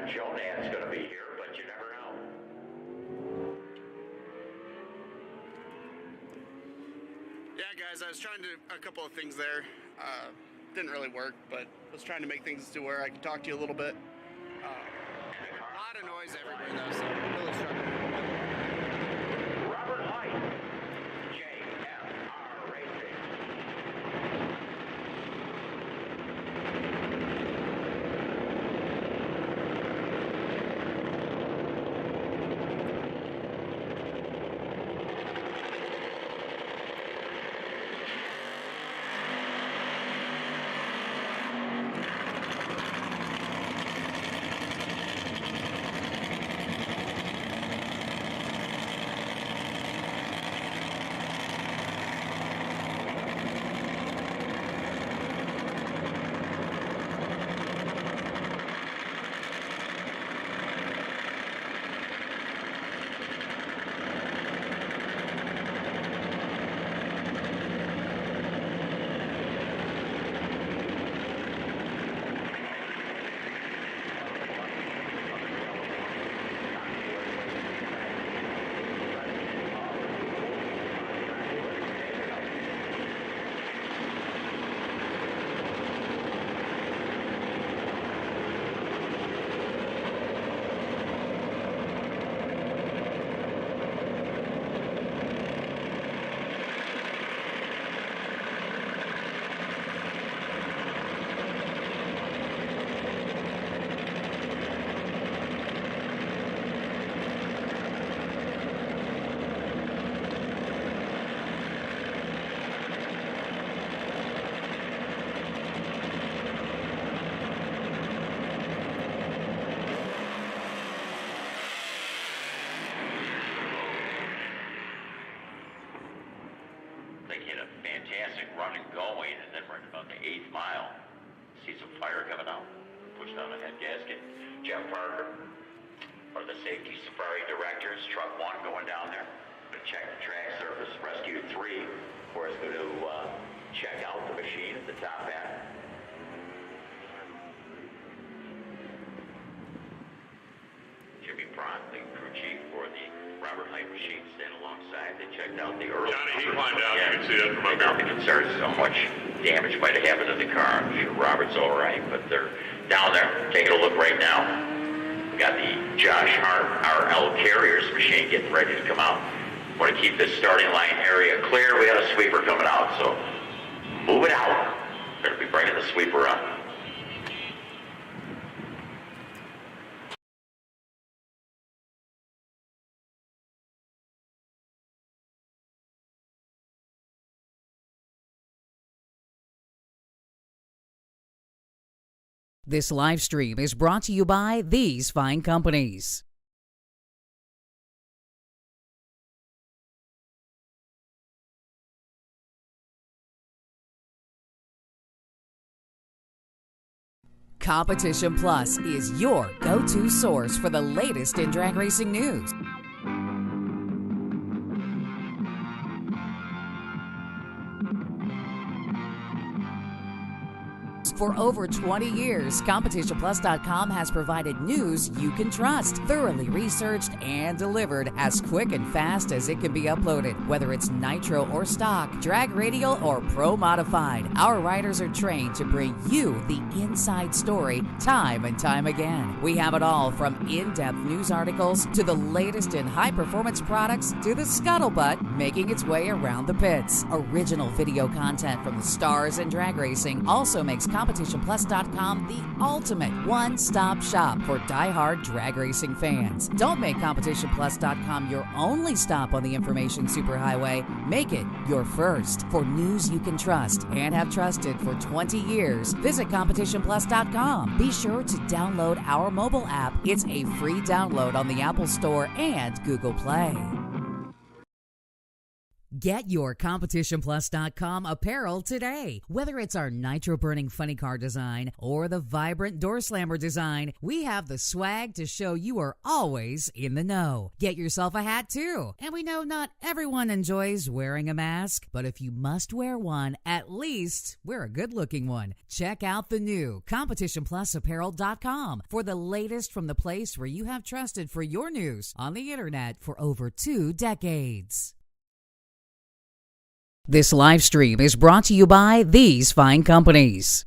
Speaker 2: Jonad's going to be here, but you never know.
Speaker 1: Yeah, guys, I was trying to a couple of things there. Didn't really work, but was trying to make things to where I could talk to you a little bit.
Speaker 2: And the car
Speaker 1: lot of noise everywhere though, so I'm really struggling.
Speaker 2: Robert Light, JFR Racing. Fantastic run and going, and then right about the 8th mile, see some fire coming out. Pushed on the head gasket. Jeff Parker, or the safety safari directors, truck 1 going down there. Going to check the track surface. Rescue 3, where it's going to check out the machine at the top end. Jimmy Pratt, the crew chief for the Robert Light machine, stand alongside. They checked out the early.
Speaker 11: Johnny, he climbed out. You can see that from up
Speaker 2: They're
Speaker 11: here.
Speaker 2: concerned so much damage might have happened to the car. I'm sure Robert's all right, but they're down there taking a look right now. We got the Josh Hart RL Carriers machine getting ready to come out. Want to keep this starting line area clear. We got a sweeper coming out, so move it out. Better be bringing the sweeper up.
Speaker 3: This live stream is brought to you by these fine companies. Competition Plus is your go-to source for the latest in drag racing news. For over 20 years, CompetitionPlus.com has provided news you can trust, thoroughly researched and delivered as quick and fast as it can be uploaded. Whether it's Nitro or stock, drag radial or pro modified, our writers are trained to bring you the inside story time and time again. We have it all from in-depth news articles to the latest in high-performance products to the scuttlebutt making its way around the pits. Original video content from the stars in drag racing also makes CompetitionPlus.com the ultimate one-stop shop for die-hard drag racing fans. Don't make CompetitionPlus.com your only stop on the information superhighway. Make it your first. For news you can trust and have trusted for 20 years, visit CompetitionPlus.com. Be sure to download our mobile app. It's a free download on the Apple Store and Google Play. Get your CompetitionPlus.com apparel today. Whether it's our nitro-burning funny car design or the vibrant door slammer design, we have the swag to show you are always in the know. Get yourself a hat too. And we know not everyone enjoys wearing a mask, but if you must wear one, at least wear a good-looking one. Check out the new CompetitionPlusApparel.com for the latest from the place where you have trusted for your news on the internet for over 2 decades. This live stream is brought to you by these fine companies.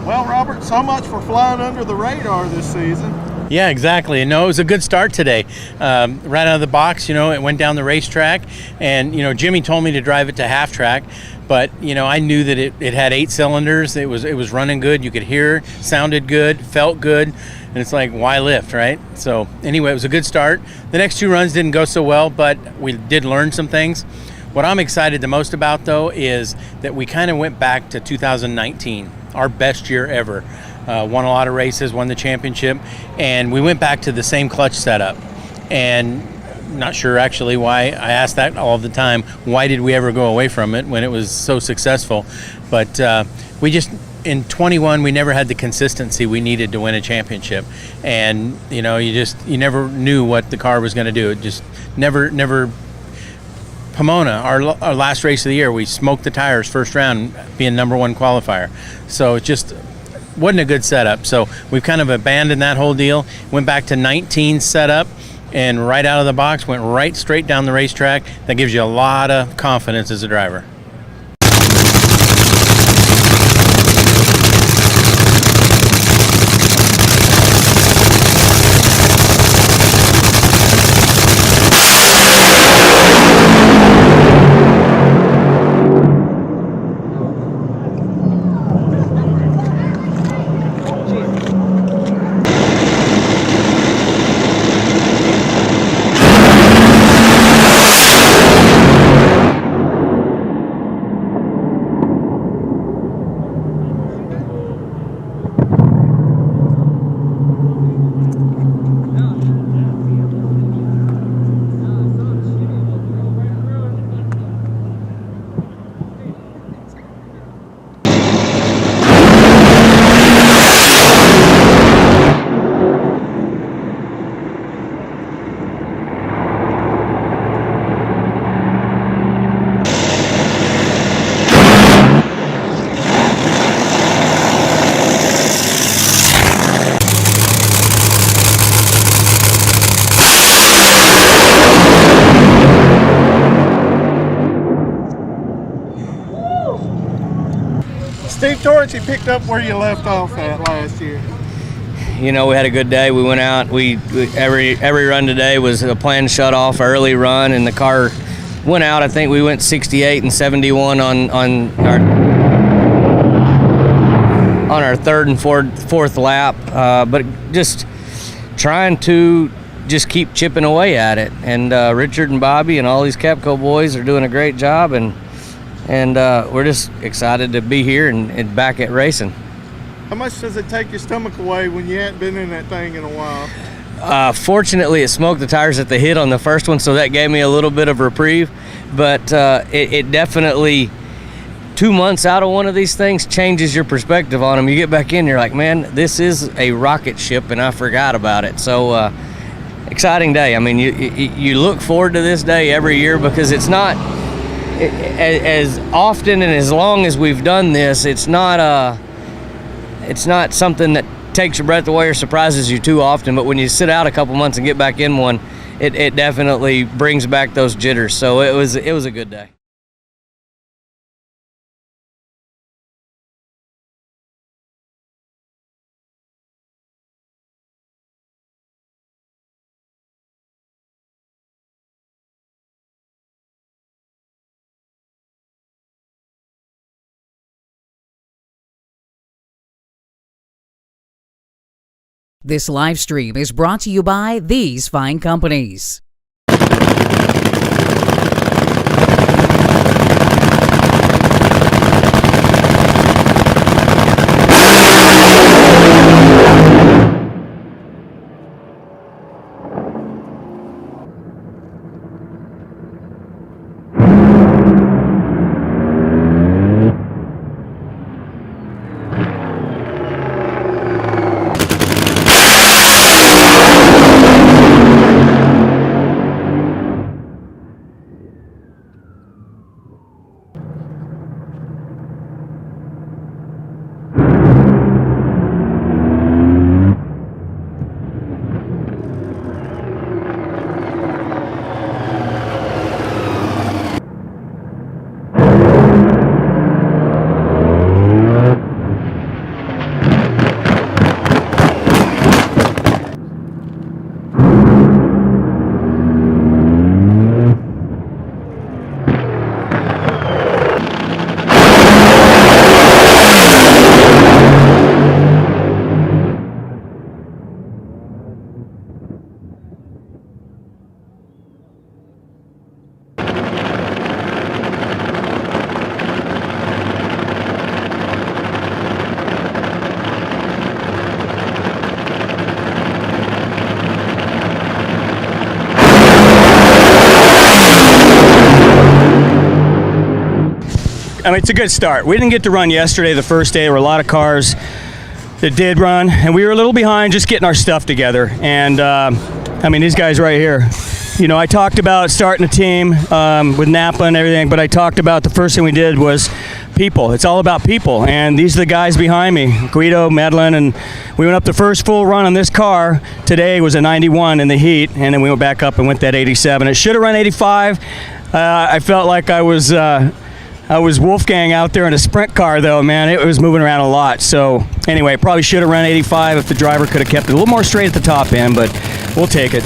Speaker 5: Well, Robert, so much for flying under the radar this season.
Speaker 7: Yeah, exactly. No, it was a good start today. Right out of the box, it went down the racetrack, and Jimmy told me to drive it to half track, but I knew that it had 8 cylinders. It was running good. You could hear, sounded good, felt good, and it's like, why lift, right? So anyway, it was a good start. The next 2 runs didn't go so well, but we did learn some things. What I'm excited the most about, though, is that we kind of went back to 2019, our best year ever. Won a lot of races, won the championship, and we went back to the same clutch setup. And not sure actually why. I ask that all the time. Why did we ever go away from it when it was so successful? But we just, in 21, we never had the consistency we needed to win a championship. And you never knew what the car was going to do. It just never. Pomona, our last race of the year, we smoked the tires first round, being #1 qualifier. So it just wasn't a good setup. So we've kind of abandoned that whole deal. Went back to 19 setup, and right out of the box, went right straight down the racetrack. That gives you a lot of confidence as a driver.
Speaker 5: Steve Torrance, you picked up where you left off at last year.
Speaker 4: We had a good day. We went out. We every run today was a planned shut off early run, and the car went out. I think we went 68 and 71 on our third and fourth lap. But just trying to just keep chipping away at it. And Richard and Bobby and all these Capco boys are doing a great job, and we're just excited to be here and back at racing.
Speaker 5: How much does it take your stomach away when you hadn't been in that thing in a while?
Speaker 4: Fortunately, it smoked the tires at the hit on the first one, so that gave me a little bit of reprieve. But it definitely, 2 months out of one of these things changes your perspective on them. You get back in, you're like, man, this is a rocket ship, and I forgot about it. So exciting day. I mean, you look forward to this day every year because it's not as often and as long as we've done this. It's not something that takes your breath away or surprises you too often, but when you sit out a couple months and get back in one, it definitely brings back those jitters. So it was a good day.
Speaker 3: This live stream is brought to you by these fine companies.
Speaker 4: I mean, it's a good start. We didn't get to run yesterday, the first day. There were a lot of cars that did run, and we were a little behind just getting our stuff together. And I mean, these guys right here. You know, I talked about starting a team with Napa and everything, but I talked about the first thing we did was people. It's all about people, and these are the guys behind me, Guido, Medlin, and we went up the first full run on this car. Today was a 91 in the heat, and then we went back up and went that 87. It should have run 85. I felt like I was Wolfgang out there in a sprint car, though, man. It was moving around a lot. So anyway, probably should have run 85 if the driver could have kept it a little more straight at the top end, but we'll take it.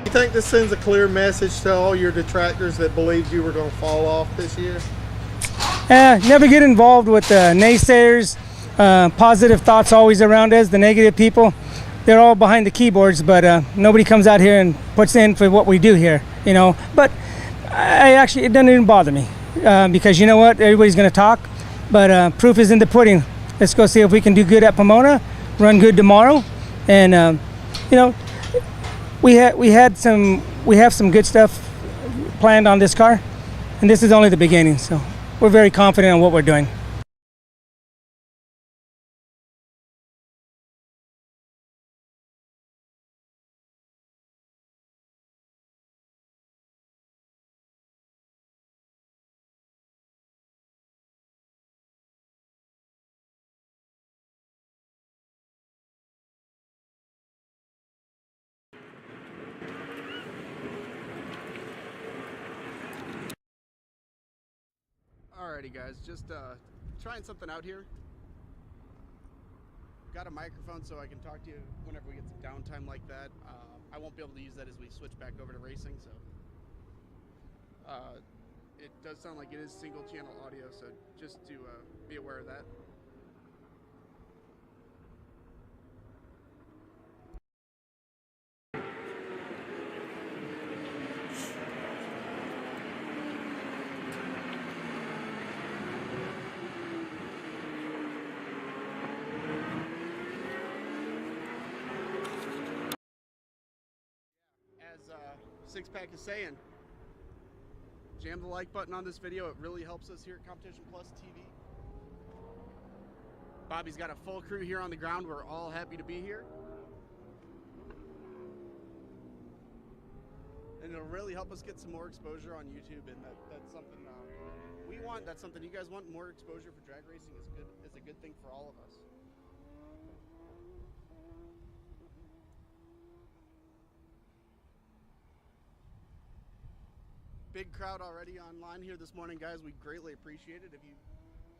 Speaker 5: You think this sends a clear message to all your detractors that believed you were going to fall off this year?
Speaker 6: Never get involved with naysayers. Positive thoughts always around us. The negative people, they're all behind the keyboards, but nobody comes out here and puts in for what we do here, you know. But it doesn't even bother me because you know what? Everybody's going to talk, but proof is in the pudding. Let's go see if we can do good at Pomona, run good tomorrow, and you know, we have some good stuff planned on this car, and this is only the beginning. So we're very confident in what we're doing.
Speaker 1: Alrighty guys, just trying something out here. Got a microphone so I can talk to you whenever we get some downtime like that. I won't be able to use that as we switch back over to racing, so it does sound like it is single channel audio, so just to be aware of that. Six Pack is saying, jam the like button on this video. It really helps us here at Competition Plus TV. Bobby's got a full crew here on the ground. We're all happy to be here. And it'll really help us get some more exposure on YouTube, and that's something we want. That's something you guys want. More exposure for drag racing is good. Is a good thing for all of us. Big crowd already online here this morning, guys. We greatly appreciate it.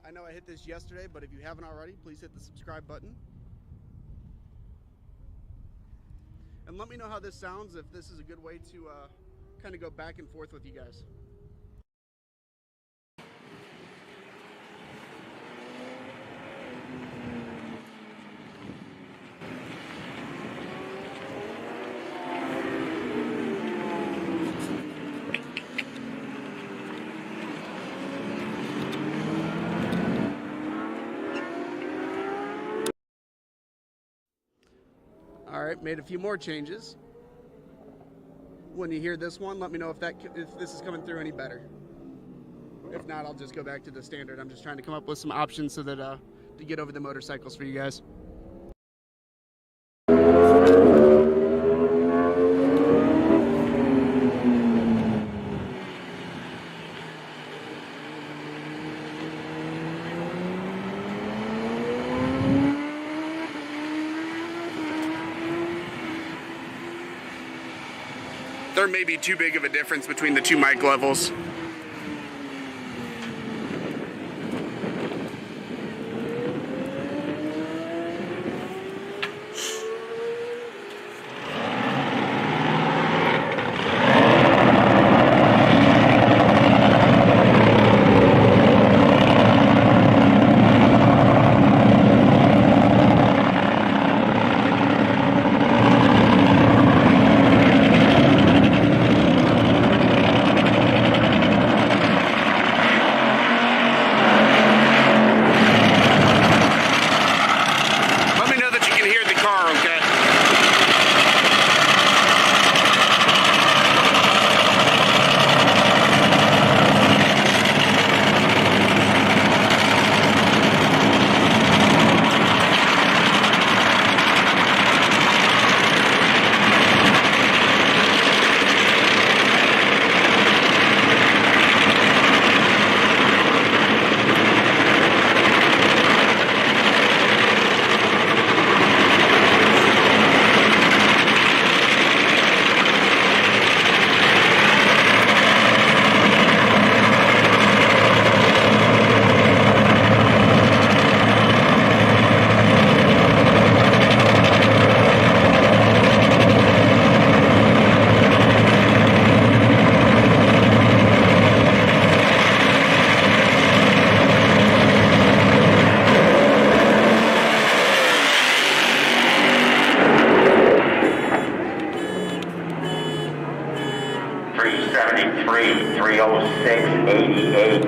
Speaker 1: I know I hit this yesterday, but if you haven't already, please hit the subscribe button. And let me know how this sounds, if this is a good way to kind of go back and forth with you guys. All right, made a few more changes. when you hear this one, let me know if this is coming through any better. If not, I'll just go back to the standard. I'm just trying to come up with some options so that to get over the motorcycles for you guys. There may be too big of a difference between the two mic levels.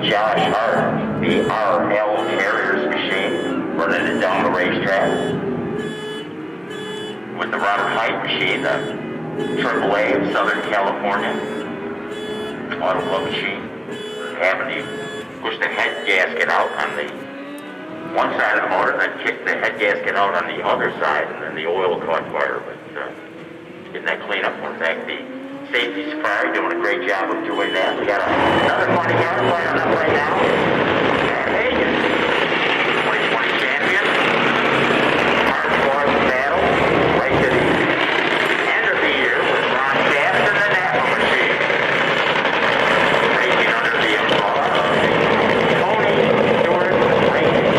Speaker 2: Josh Hart, the RL Carriers machine, running it down the racetrack. With the Robert Height machine, the AAA of Southern California Auto Club machine. Having to push the head gasket out on the one side of the motor, then kick the head gasket out on the other side, and then the oil caught fire. But getting that cleanup, in fact, the safety safari doing a great job of doing that. We got another funny car firing up right now. Hagen, 2020 champion. Hard-fought battle right to the end of the year with Ron Shaft and the Napa machine. Racing under the umbrella of the Tony Stewart Racing.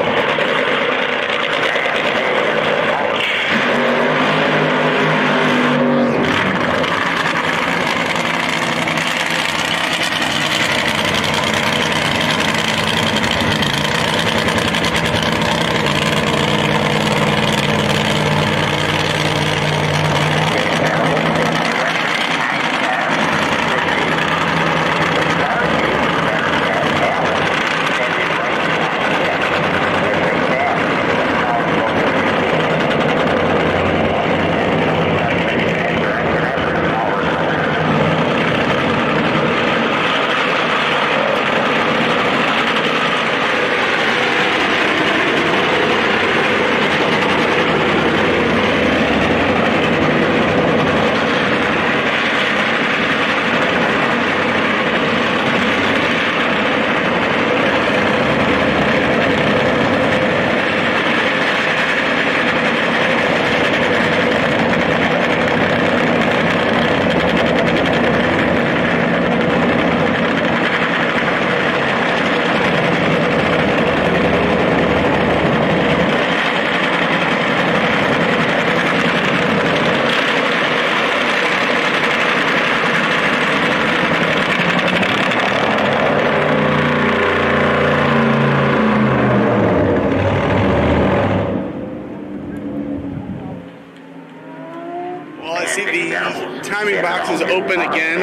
Speaker 1: Open again.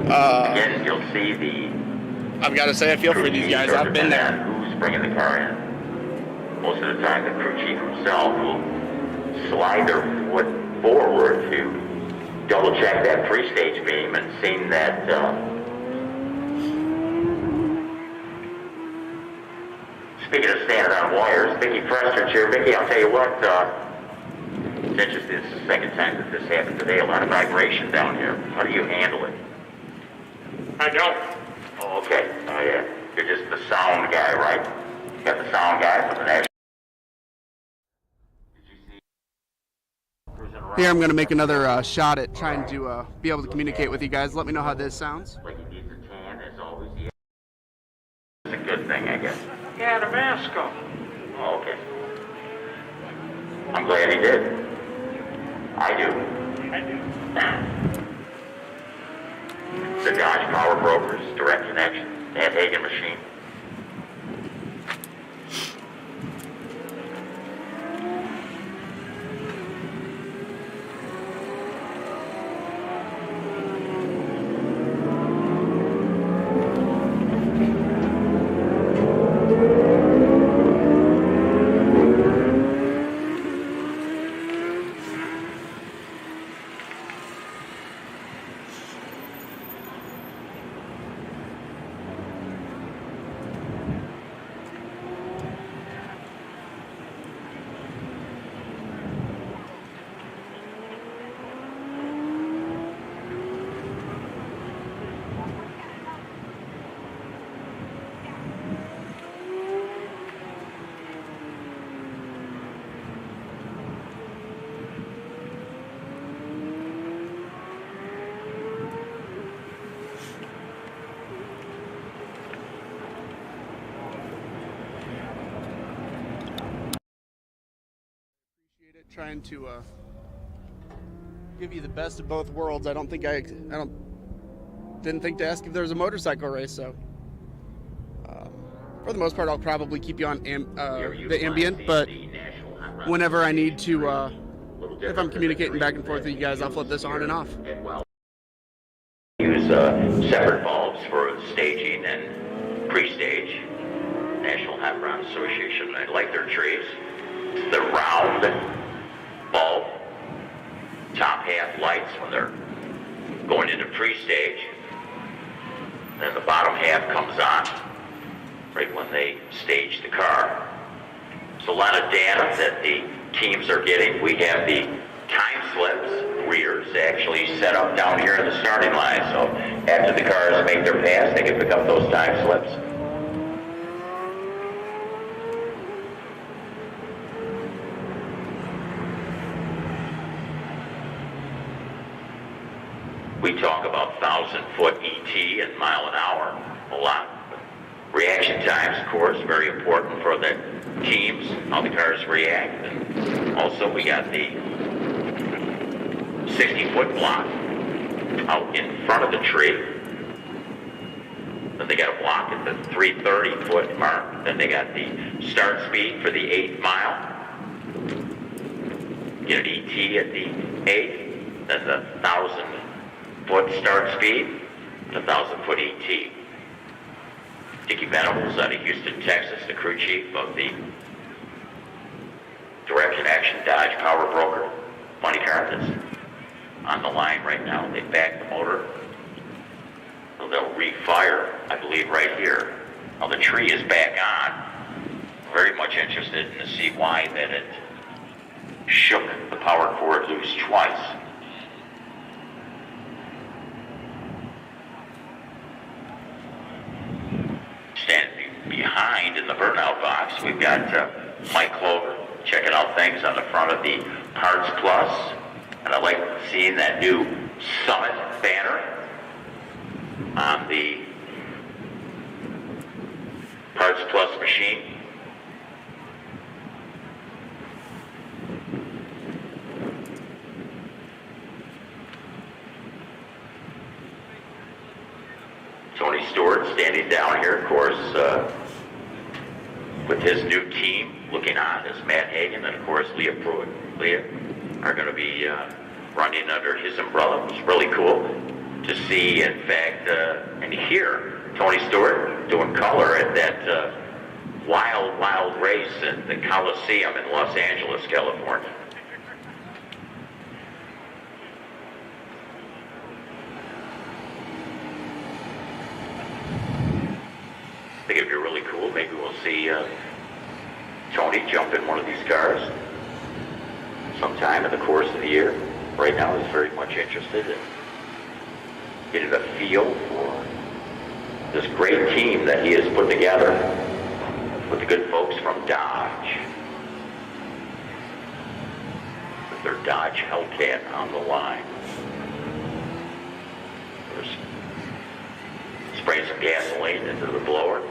Speaker 2: Again, you'll see the.
Speaker 1: I've got to say, I feel for these guys. I've been there.
Speaker 2: Who's bringing the car in? Most of the time, the crew chief himself will slide their foot forward to double-checked that pre-stage beam and seen that speaking of standing on wires, Vicky Prester's here. Vicky, I'll tell you what, it's interesting. This is the second time that this happened today. A lot of vibration down here. How do you handle it?
Speaker 8: I don't.
Speaker 2: Oh, okay. Oh, yeah. You're just the sound guy, right? You got the sound guy from the National.
Speaker 1: Here I'm going to make another shot at trying to be able to communicate with you guys. Let me know how this sounds.
Speaker 2: Like he needs a tan, as always. It's a good thing, I guess.
Speaker 8: Yeah, the mask off.
Speaker 2: Oh, okay. I'm glad he did. I do. The Dodge Power Brokers, Direct Connection, Matt Hagen machine.
Speaker 1: Trying to give you the best of both worlds. I didn't think to ask if there was a motorcycle race, so for the most part I'll probably keep you on the ambient, but whenever I need to if I'm communicating back and forth with you guys, I'll flip this on and off.
Speaker 2: Use separate bulbs for staging and pre-stage. National Hot Rod Association, I like their trees. The round bulb, top half lights when they're going into pre-stage, then the bottom half comes on right when they stage the car. It's a lot of data that the teams are getting. We have the time slips, rears actually set up down here in the starting line, so after the cars make their pass, they can pick up those time slips. We talk about 1,000-foot ET and mile an hour a lot. Reaction times, of course, very important for the teams, how the cars react. And also we got the 60-foot block out in front of the tree. Then they got a block at the 330-foot mark. Then they got the start speed for the 8th mile. Get an ET at the 8th. Then the 1,000-foot start speed, 1,000-foot ET. Dickie Venables out of Houston, Texas, the crew chief of the Direct Connection Dodge Power Broker money car that's on the line right now. They backed the motor. So they'll refire, I believe, right here. Now the tree is back on. Very much interested in to see why that it shook the power cord loose twice. Standing behind in the burnout box, we've got Mike Clover checking out things on the front of the Parts Plus. And I like seeing that new Summit banner on the Parts Plus machine. Tony Stewart standing down here, of course, with his new team looking on is Matt Hagen and, of course, Leah Pruitt. Leah are going to be running under his umbrella. It's really cool to see, in fact, and hear Tony Stewart doing color at that wild race at the Coliseum in Los Angeles, California. really cool. Maybe we'll see Tony jump in one of these cars sometime in the course of the year. Right now, he's very much interested in getting a feel for this great team that he has put together with the good folks from Dodge. With their Dodge Hellcat on the line. There's spraying some gasoline into the blower.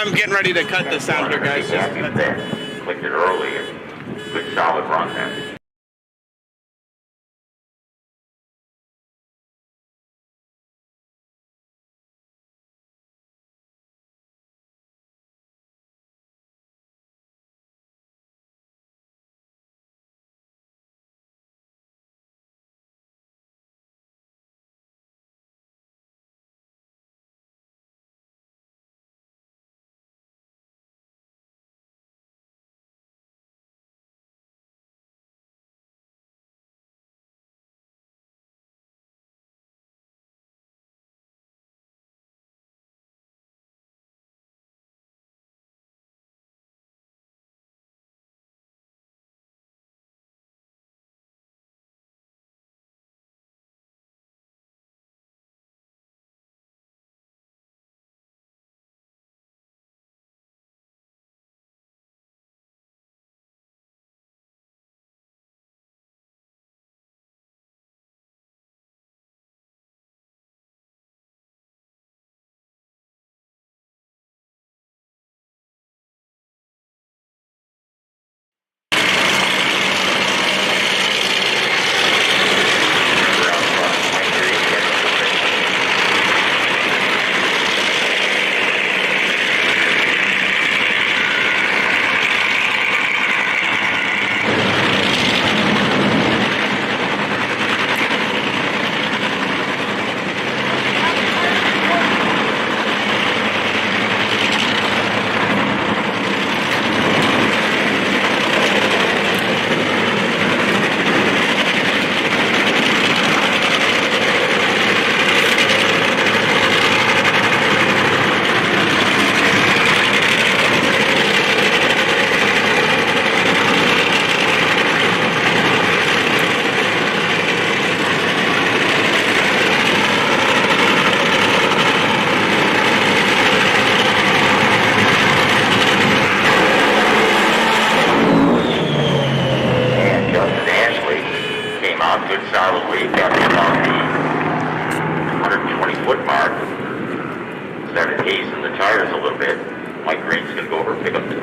Speaker 1: I'm getting ready to cut this out here, guys.
Speaker 2: Clicked it early and good solid run there.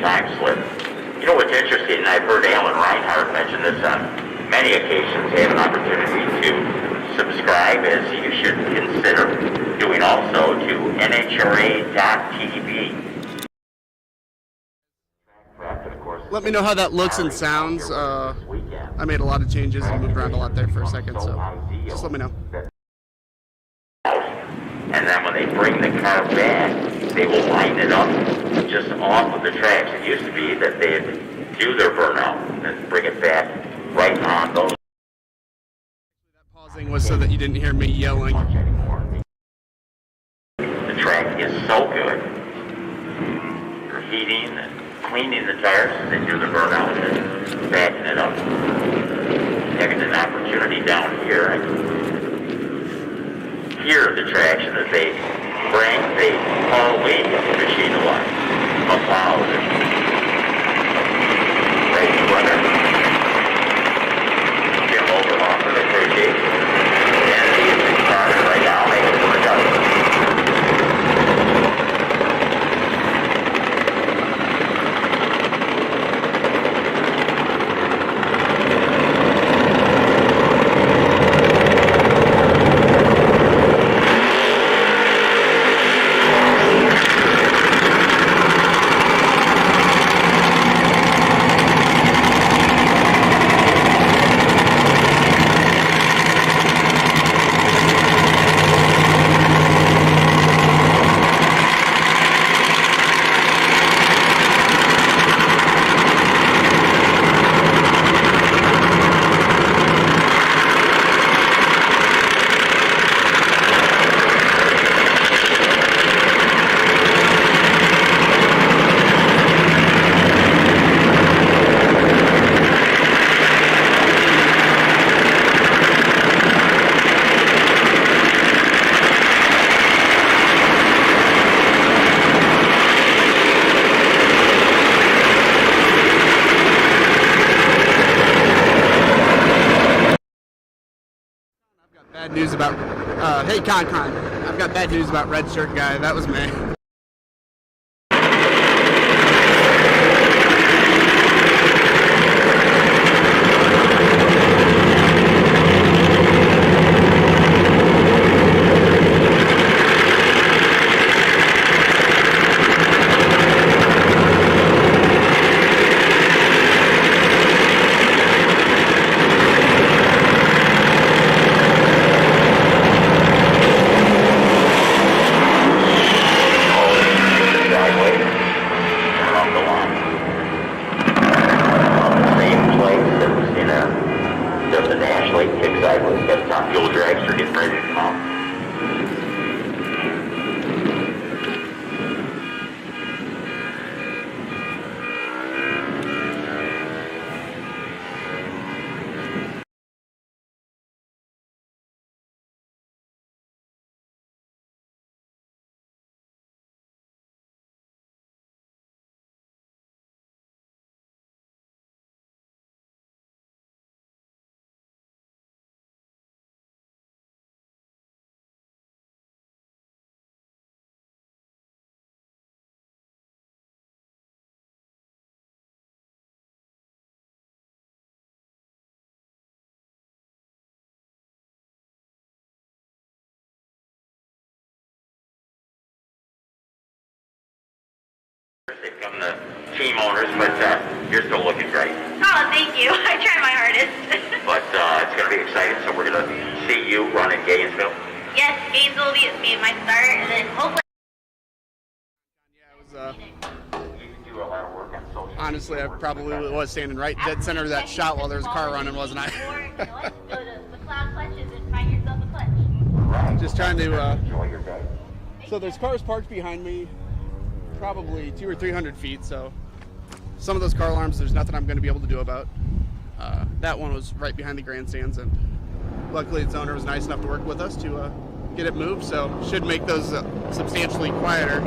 Speaker 2: time slip. You know what's interesting, and I've heard Alan Reinhardt mention this on many occasions, have an opportunity to subscribe, as you should consider doing also, to NHRA.TV.
Speaker 1: Let me know how that looks and sounds. I made a lot of changes and moved around a lot there for a second, so just let me know.
Speaker 2: And then when they bring the car back, they will line it up just off of the tracks. It used to be that they'd do their burnout and bring it back right on those.
Speaker 1: That pausing was so that you didn't hear me yelling.
Speaker 2: The track is so good. You're heating and cleaning the tires as they do the burnout and backing it up. Having an opportunity down here, I hear the traction as they bring the whole weight of the machine alive. Up loud and right runner. Jim Overhoff for the 38. And he is in front right now, making it work out.
Speaker 1: Bad news about, hey Con, I've got bad news about Red Shirt Guy. That was me. Fuel Dragster getting ready to come out. They've become the team owners, but you're still looking great.
Speaker 12: Oh, thank you. I tried my hardest.
Speaker 2: But it's going to be exciting, so we're going to see you run in Gainesville.
Speaker 12: Yes, Gainesville will be my start, and then hopefully...
Speaker 1: Yeah, it was, honestly, I probably was standing right dead center of that shot while there was a car running, wasn't I?
Speaker 12: Go to McLeod Clutches and find yourself a clutch.
Speaker 1: Just trying to, so there's cars parked behind me, probably 200 or 300 feet, so some of those car alarms there's nothing I'm going to be able to do about. That one was right behind the grandstands, and luckily its owner was nice enough to work with us to get it moved, so should make those substantially quieter.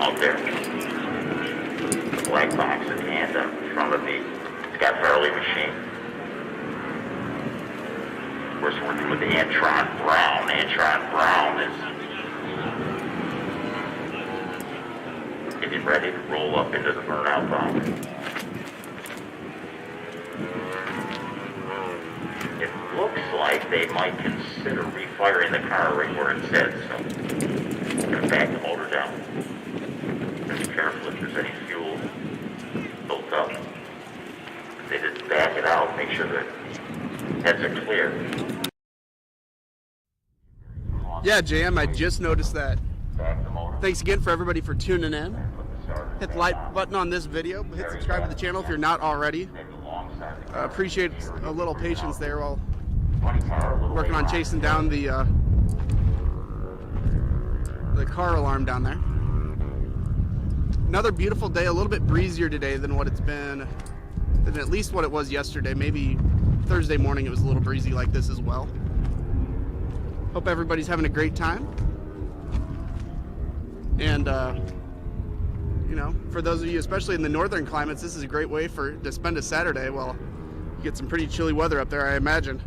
Speaker 2: out there. The black box in hand in front of the Scott Farley machine. Of course, working with the Antron Brown. Antron Brown is getting ready to roll up into the burnout box. It looks like they might consider refiring the car right where it sits, so I'm going to back the motor down. Be careful if there's any fuel built up. They just back it out, make sure the heads are clear.
Speaker 1: Yeah, JM, I just noticed that. Thanks again for everybody for tuning in. Hit the like button on this video. Hit subscribe to the channel if you're not already. Appreciate a little patience there while working on chasing down the car alarm down there. Another beautiful day, a little bit breezier today than what it's been, than at least what it was yesterday. Maybe Thursday morning it was a little breezy like this as well. Hope everybody's having a great time. And you know, for those of you, especially in the northern climates, this is a great way to spend a Saturday. Well, you get some pretty chilly weather up there, I imagine.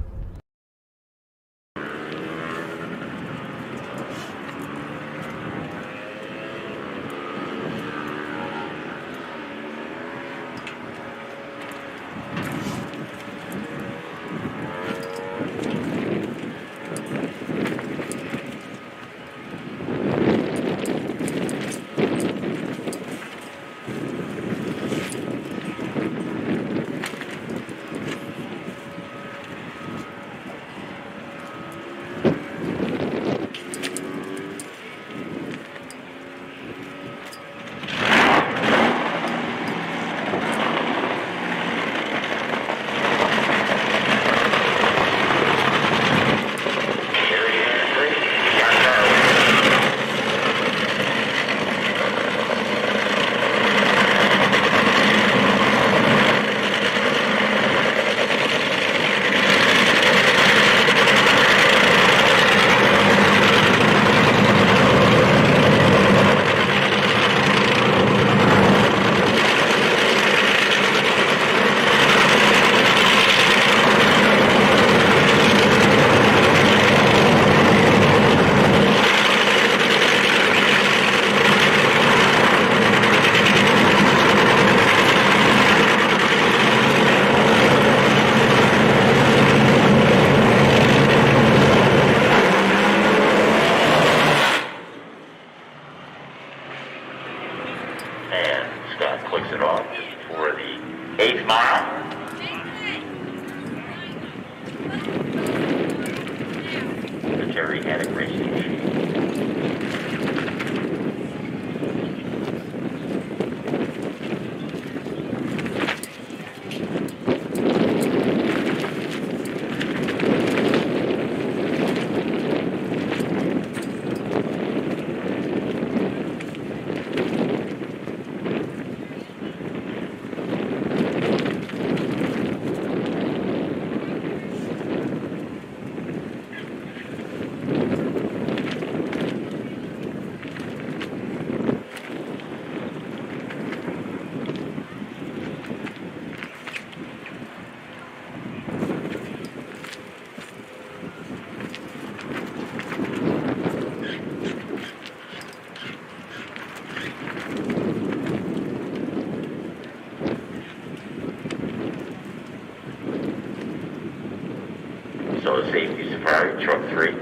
Speaker 2: So the safety safari, truck 3.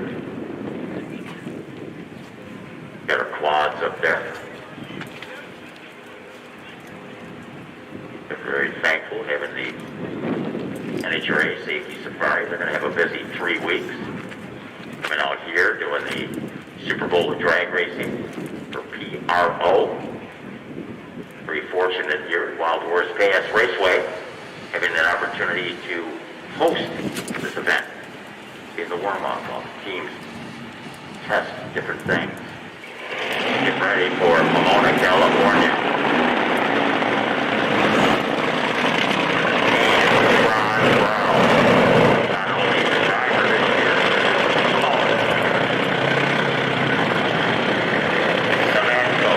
Speaker 2: Got our quads up there. We're very thankful having the NHRA safety safari. They're going to have a busy 3 weeks. Coming out here doing the Super Bowl of drag racing for PRO. Very fortunate here at Wild Horse Pass Raceway having an opportunity to host this event in the warm-up while the teams test different things. Get ready for Pomona, California. And Ron Brown, not only the driver this year, but Pomona. Samantha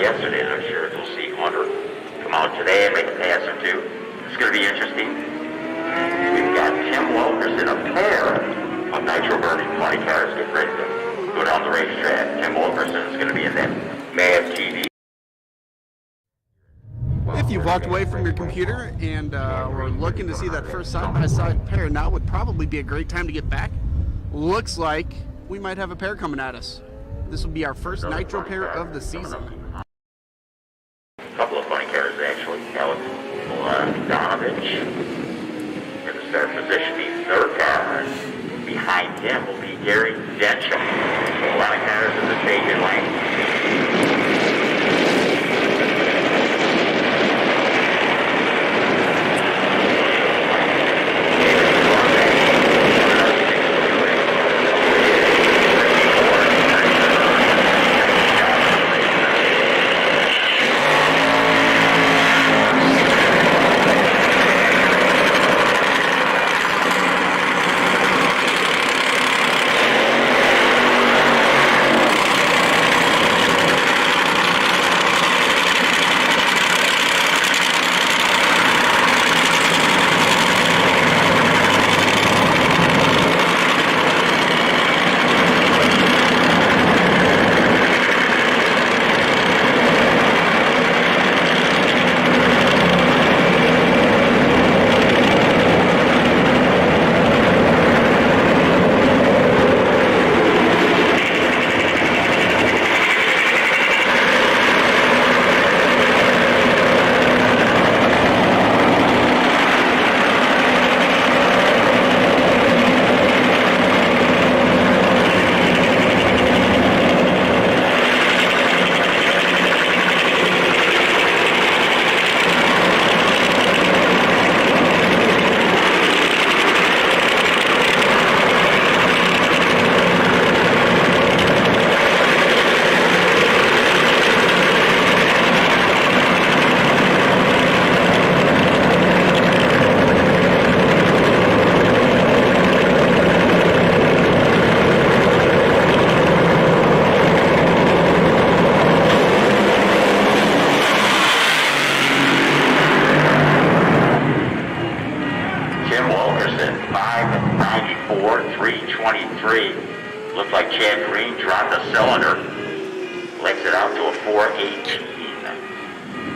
Speaker 2: yesterday, and I'm sure we'll see Hunter come out today and make a pass or two. It's going to be interesting. We've got Tim Wilkerson, a pair of Nitro burning 20 cars getting ready to go down the racetrack. Tim Wilkerson is going to be in that MAV TV.
Speaker 1: If you've walked away from your computer and were looking to see that first side-by-side pair, now would probably be a great time to get back. Looks like we might have a pair coming at us. This will be our first Nitro pair of the season.
Speaker 2: A couple of funny cars, actually. Alex Donovich in the start position, the third car. And behind him will be Gary Densham. So a lot of cars in the staging lane.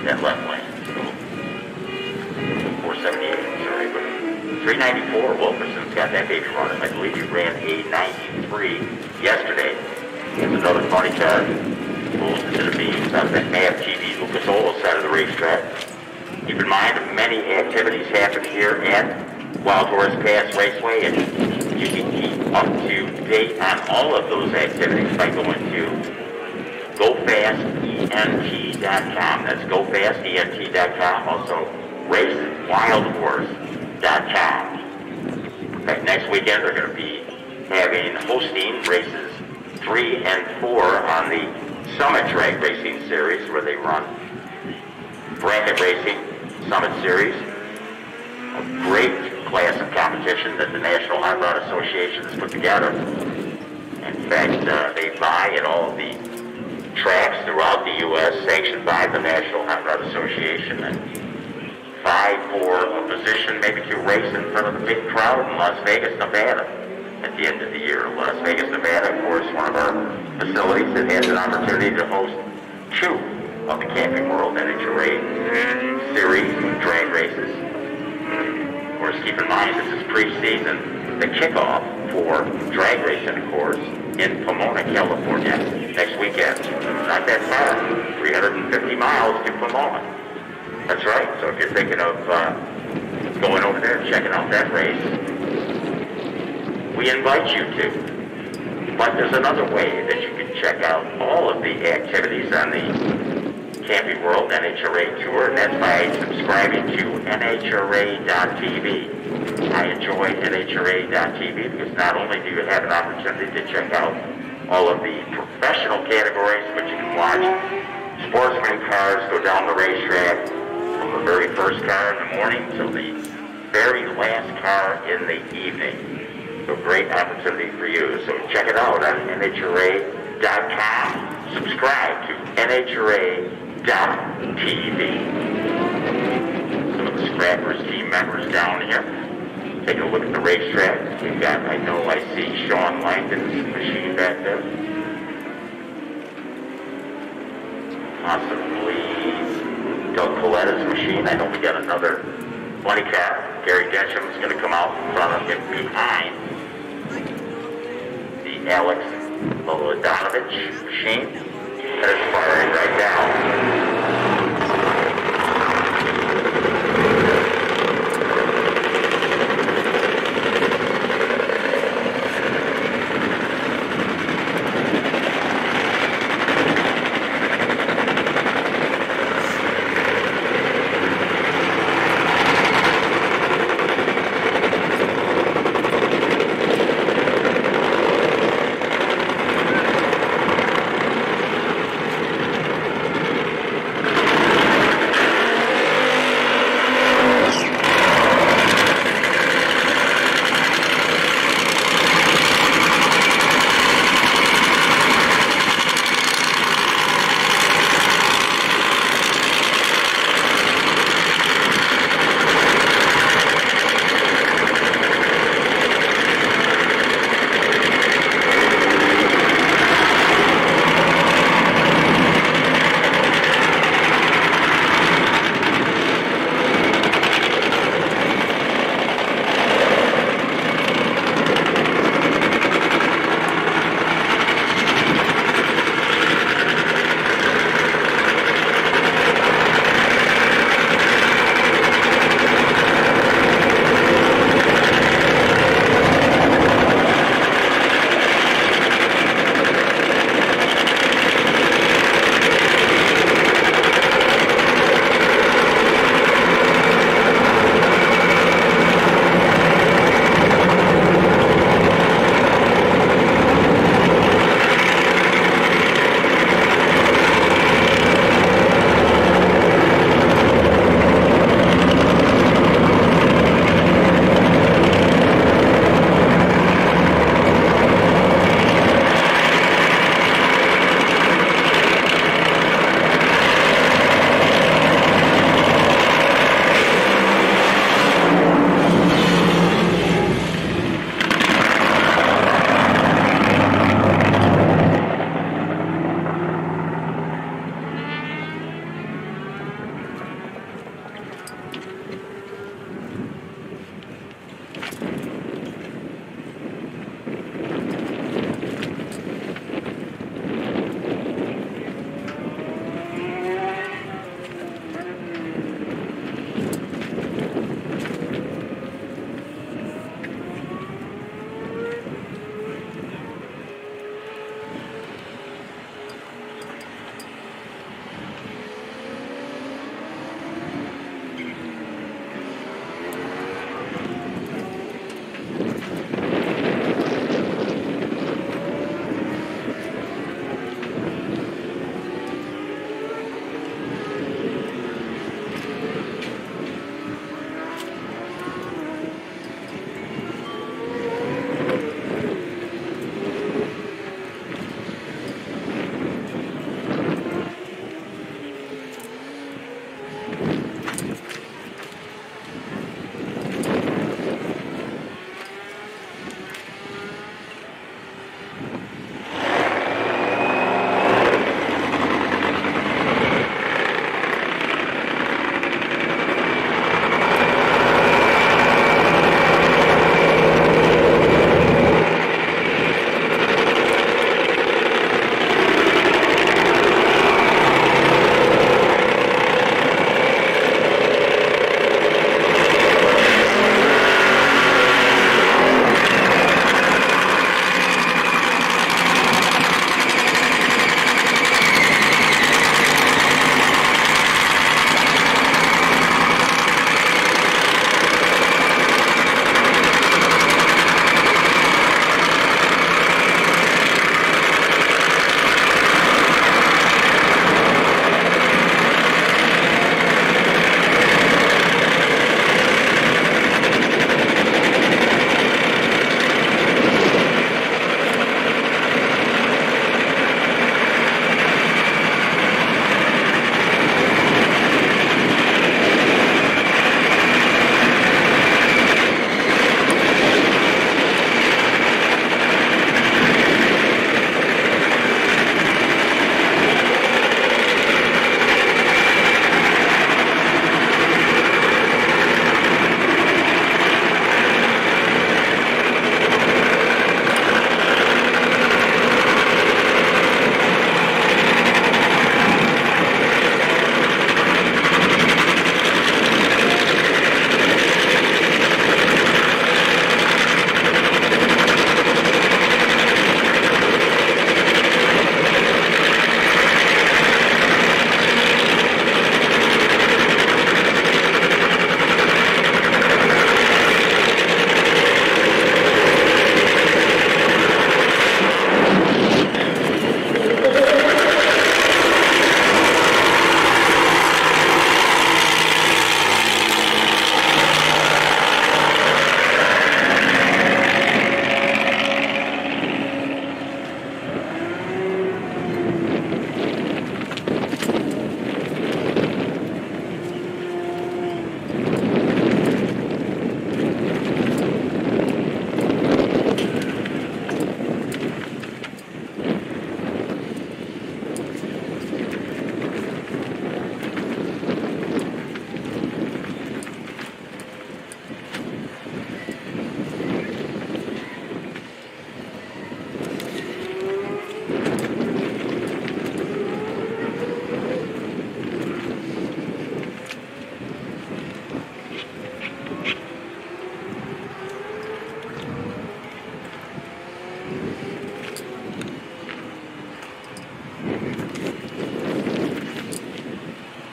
Speaker 2: That left lane. 478, sorry, but 394, Wilkerson's got that baby running. I believe he ran a 93 yesterday. Here's another funny car. Pulls into the beams out of that MAV TV Lucas Oil side of the racetrack. Keep in mind, many activities happen here at Wild Horse Pass Raceway, and you can keep up to date on all of those activities by going to GoFastENT.com. That's GoFastENT.com. Also, RaceWildHorse.com. In fact, next weekend they're going to be hosting races 3 and 4 on the Summit Drag Racing Series, where they run bracket racing, Summit Series, a great class of competition that the National Hot Rod Association has put together. In fact, they buy at all of the tracks throughout the U.S. sanctioned by the National Hot Rod Association and vie for a position maybe to race in front of the big crowd in Las Vegas, Nevada at the end of the year. Las Vegas, Nevada, of course, one of our facilities that has an opportunity to host 2 of the Camping World NHRA series drag races. Of course, keep in mind this is pre-season, the kickoff for drag racing, of course, in Pomona, California, next weekend. Not that far, 350 miles to Pomona. That's right, so if you're thinking of going over there and checking out that race, we invite you to. But there's another way that you can check out all of the activities on the Camping World NHRA Tour, and that's by subscribing to NHRA.tv. I enjoy NHRA.tv because not only do you have an opportunity to check out all of the professional categories, but you can watch sportsman cars go down the racetrack from the very first car in the morning till the very last car in the evening. So great opportunity for you. So check it out on NHRA.com. Subscribe to NHRA Scout TV. Some of the Scrappers team members down here. Take a look at the racetrack. We've got, I see Sean Langdon's machine back there. Possibly Doug Coletta's machine. I know we got another money car. Gary Denham's going to come out in front of him behind the Alex Milanovic machine. That is firing right now.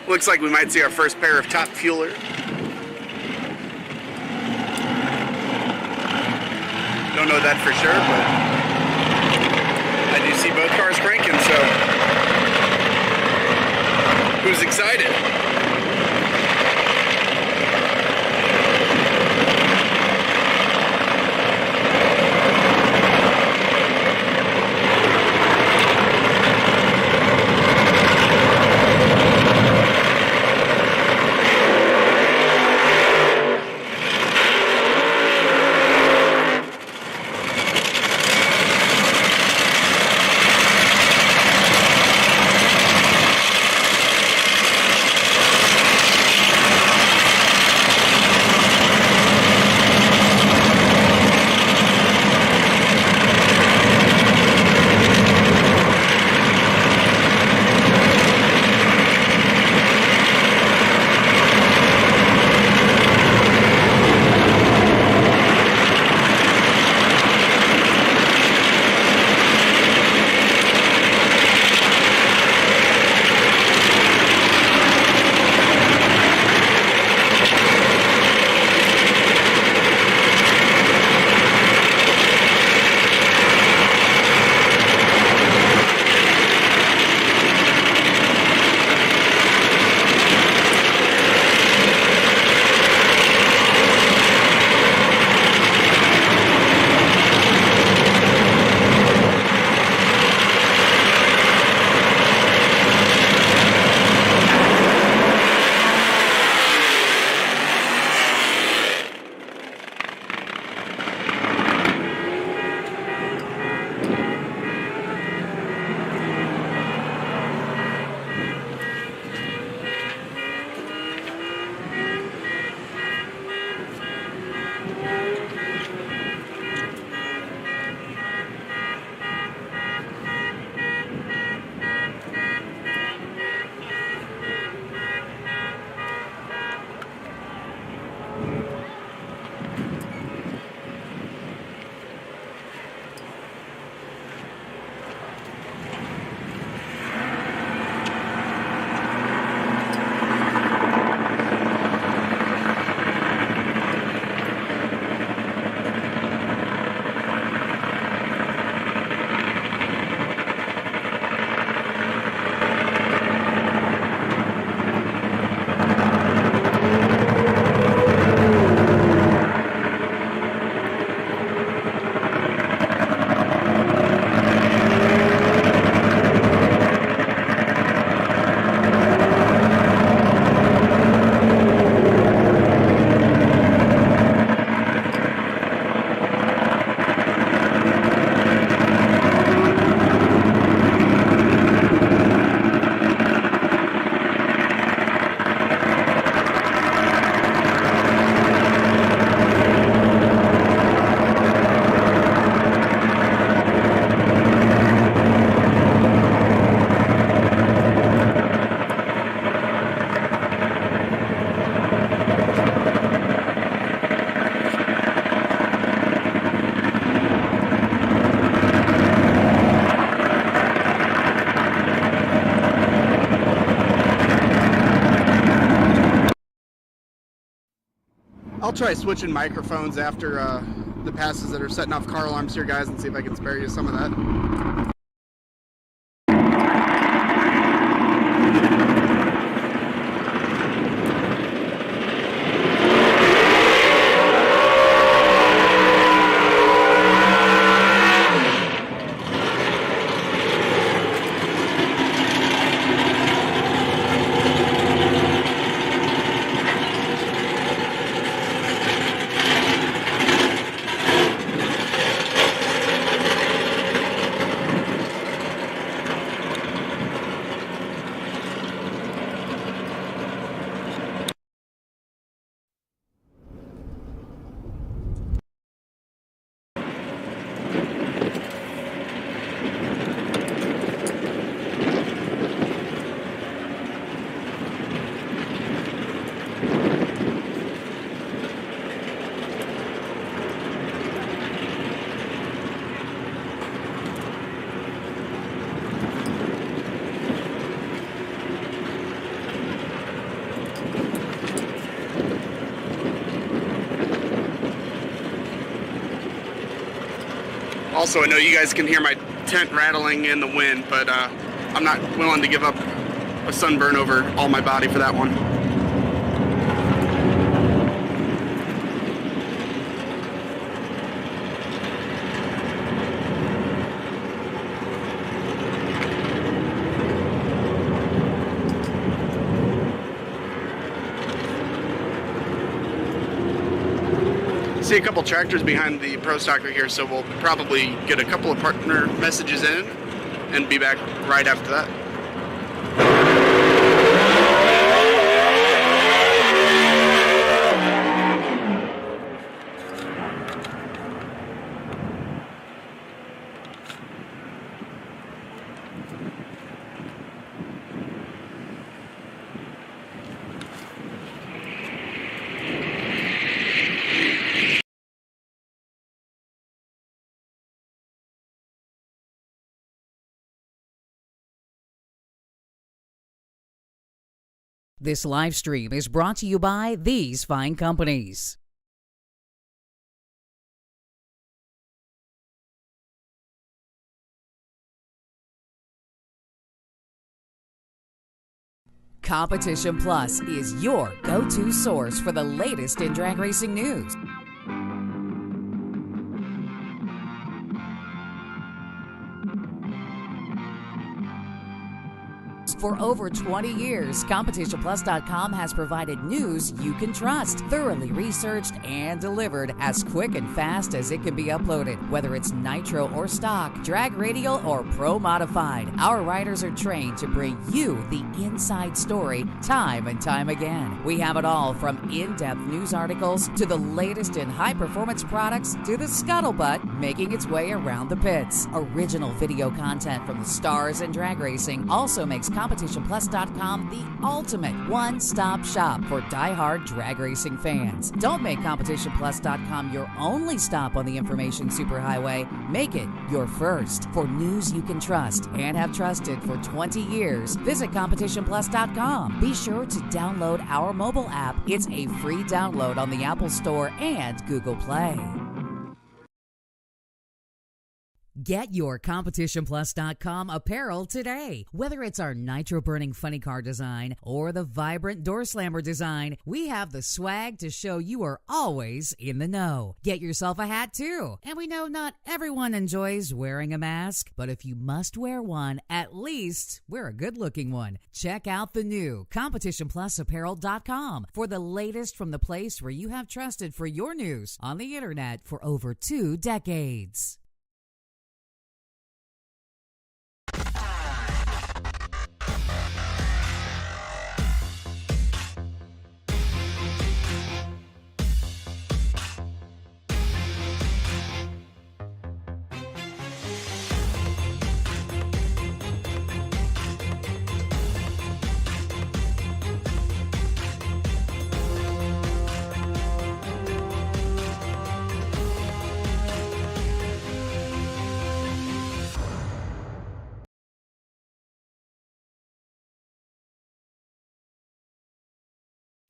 Speaker 1: Looks like we might see our first pair of top fueler. Don't know that for sure, but I do see both cars cranking, so who's excited? I'll try switching microphones after the passes that are setting off car alarms here, guys, and see if I can spare you some of that. Also, I know you guys can hear my tent rattling in the wind, but I'm not willing to give up a sunburn over all my body for that one. See a couple tractors behind the Pro Stocker here, so we'll probably get a couple of partner messages in and be back right after that.
Speaker 3: This live stream is brought to you by these fine companies. Competition Plus is your go-to source for the latest in drag racing news. For over 20 years, CompetitionPlus.com has provided news you can trust, thoroughly researched and delivered as quick and fast as it can be uploaded. Whether it's Nitro or stock, drag radial or pro modified, our writers are trained to bring you the inside story time and time again. We have it all from in-depth news articles to the latest in high-performance products to the scuttlebutt making its way around the pits. Original video content from the stars in drag racing also makes CompetitionPlus.com the ultimate one-stop shop for die-hard drag racing fans. Don't make CompetitionPlus.com your only stop on the information superhighway. Make it your first. For news you can trust and have trusted for 20 years, visit CompetitionPlus.com. Be sure to download our mobile app. It's a free download on the Apple Store and Google Play. Get your CompetitionPlus.com apparel today. Whether it's our nitro-burning funny car design or the vibrant door slammer design, we have the swag to show you are always in the know. Get yourself a hat too. And we know not everyone enjoys wearing a mask, but if you must wear one, at least wear a good-looking one. Check out the new CompetitionPlusApparel.com for the latest from the place where you have trusted for your news on the internet for over 2 decades.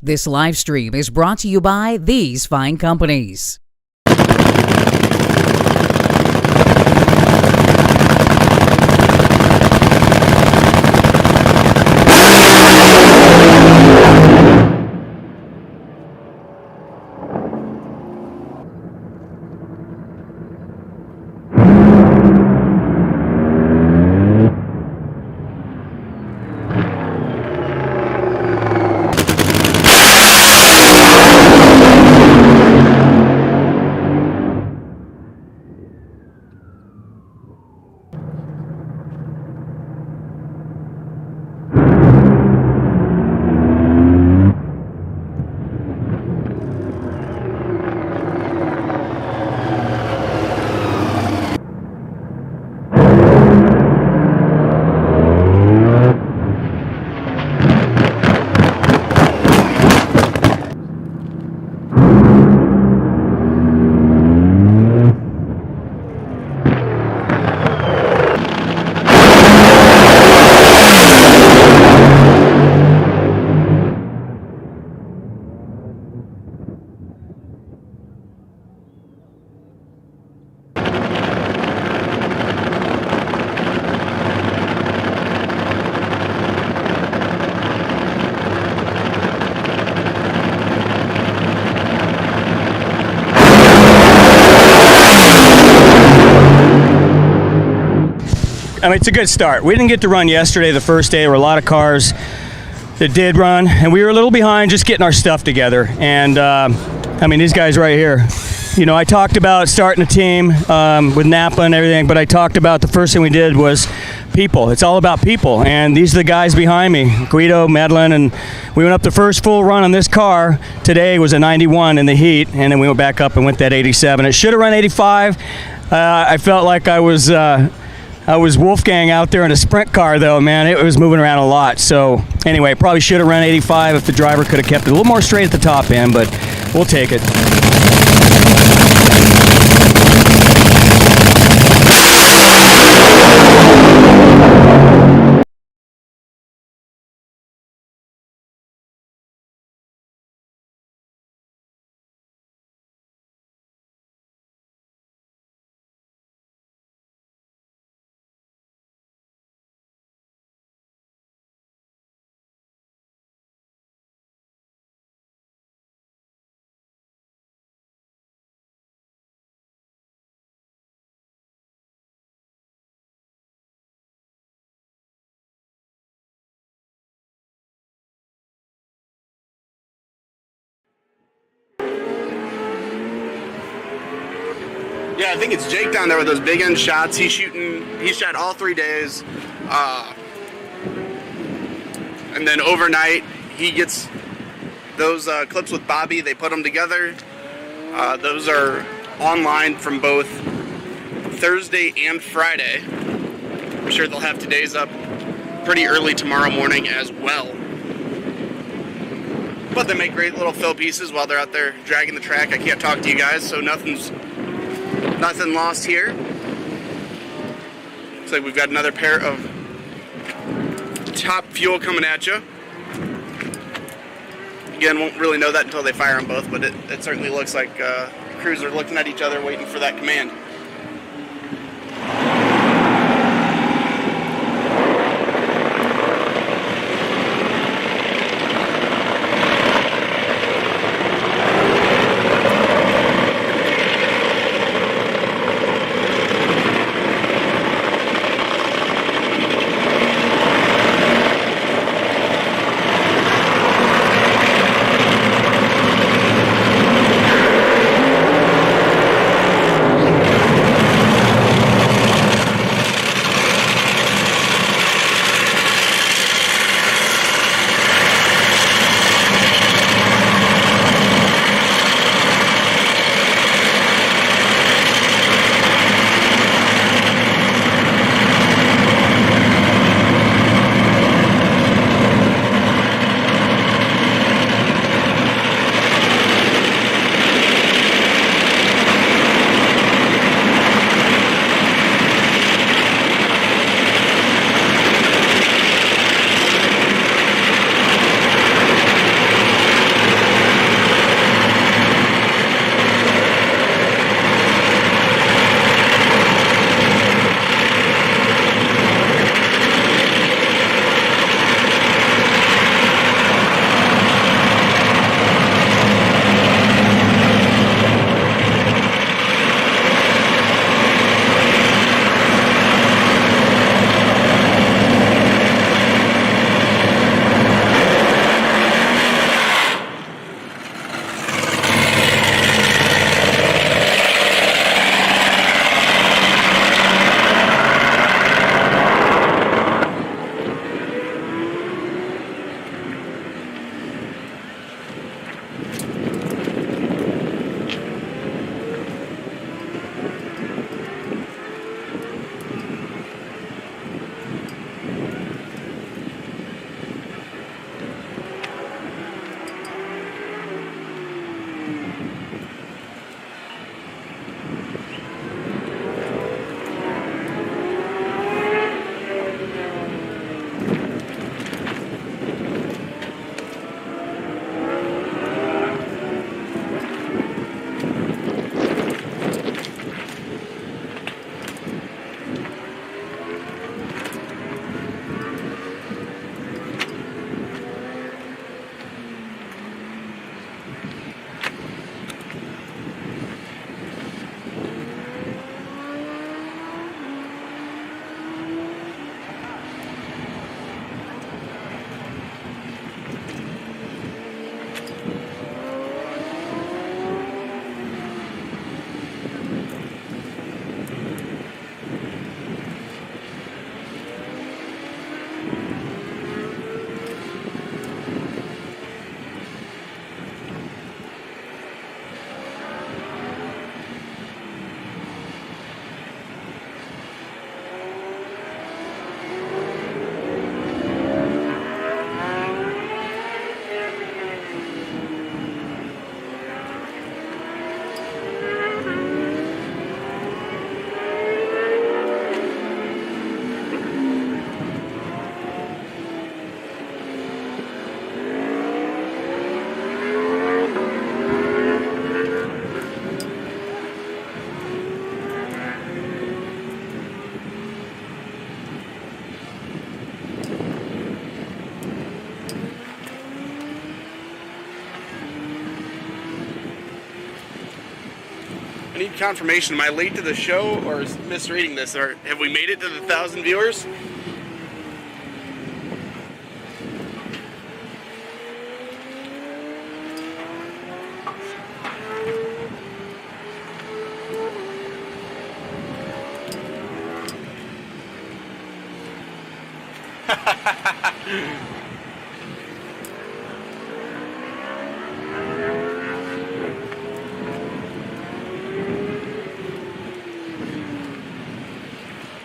Speaker 3: This live stream is brought to you by these fine companies.
Speaker 4: I mean, it's a good start. We didn't get to run yesterday, the first day. There were a lot of cars that did run, and we were a little behind just getting our stuff together. And, I mean, these guys right here. You know, I talked about starting a team with Napa and everything, but I talked about the first thing we did was people. It's all about people, and these are the guys behind me, Guido, Medlin, and we went up the first full run on this car. Today was a 91 in the heat, and then we went back up and went that 87. It should have run 85. I felt like I was Wolfgang out there in a sprint car, though, man. It was moving around a lot. So anyway, probably should have run 85 if the driver could have kept it a little more straight at the top end, but we'll take it.
Speaker 1: Yeah, I think it's Jake down there with those big end shots. He shot all 3 days. And then overnight, he gets those clips with Bobby. They put them together. Those are online from both Thursday and Friday. I'm sure they'll have today's up pretty early tomorrow morning as well. But they make great little fill pieces while they're out there dragging the track. I can't talk to you guys, so nothing lost here. Looks like we've got another pair of top fuel coming at you. Again, won't really know that until they fire them both, but it certainly looks like crews are looking at each other waiting for that command. I need confirmation. Am I late to the show or is misreading this? Or have we made it to the 1,000 viewers?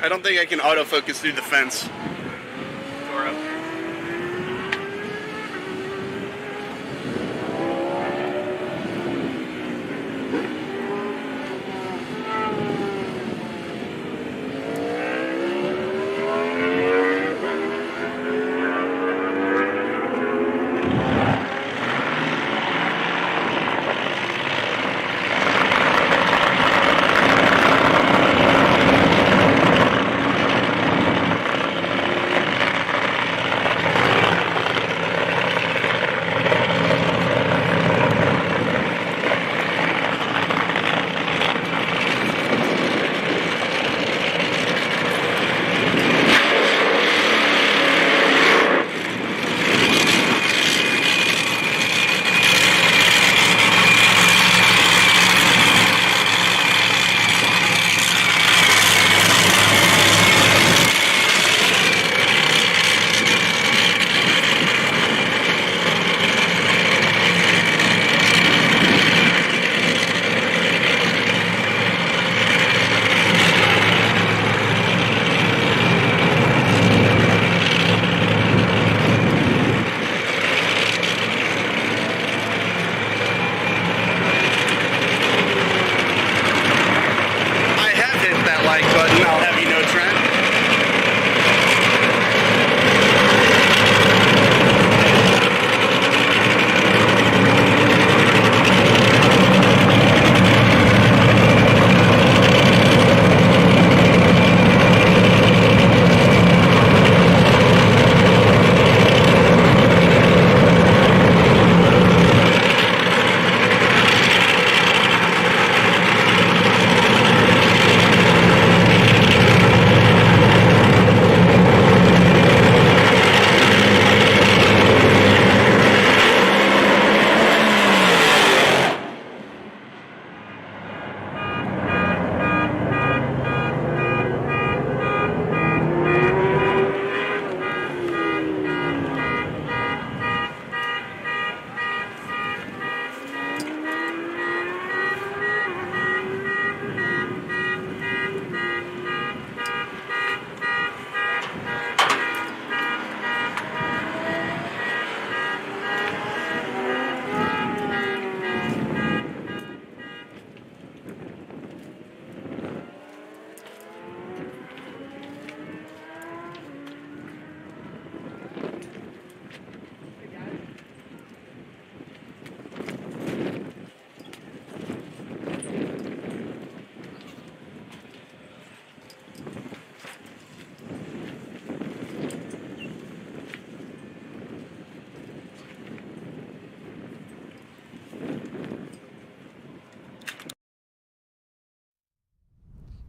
Speaker 1: I don't think I can autofocus through the fence. Dora.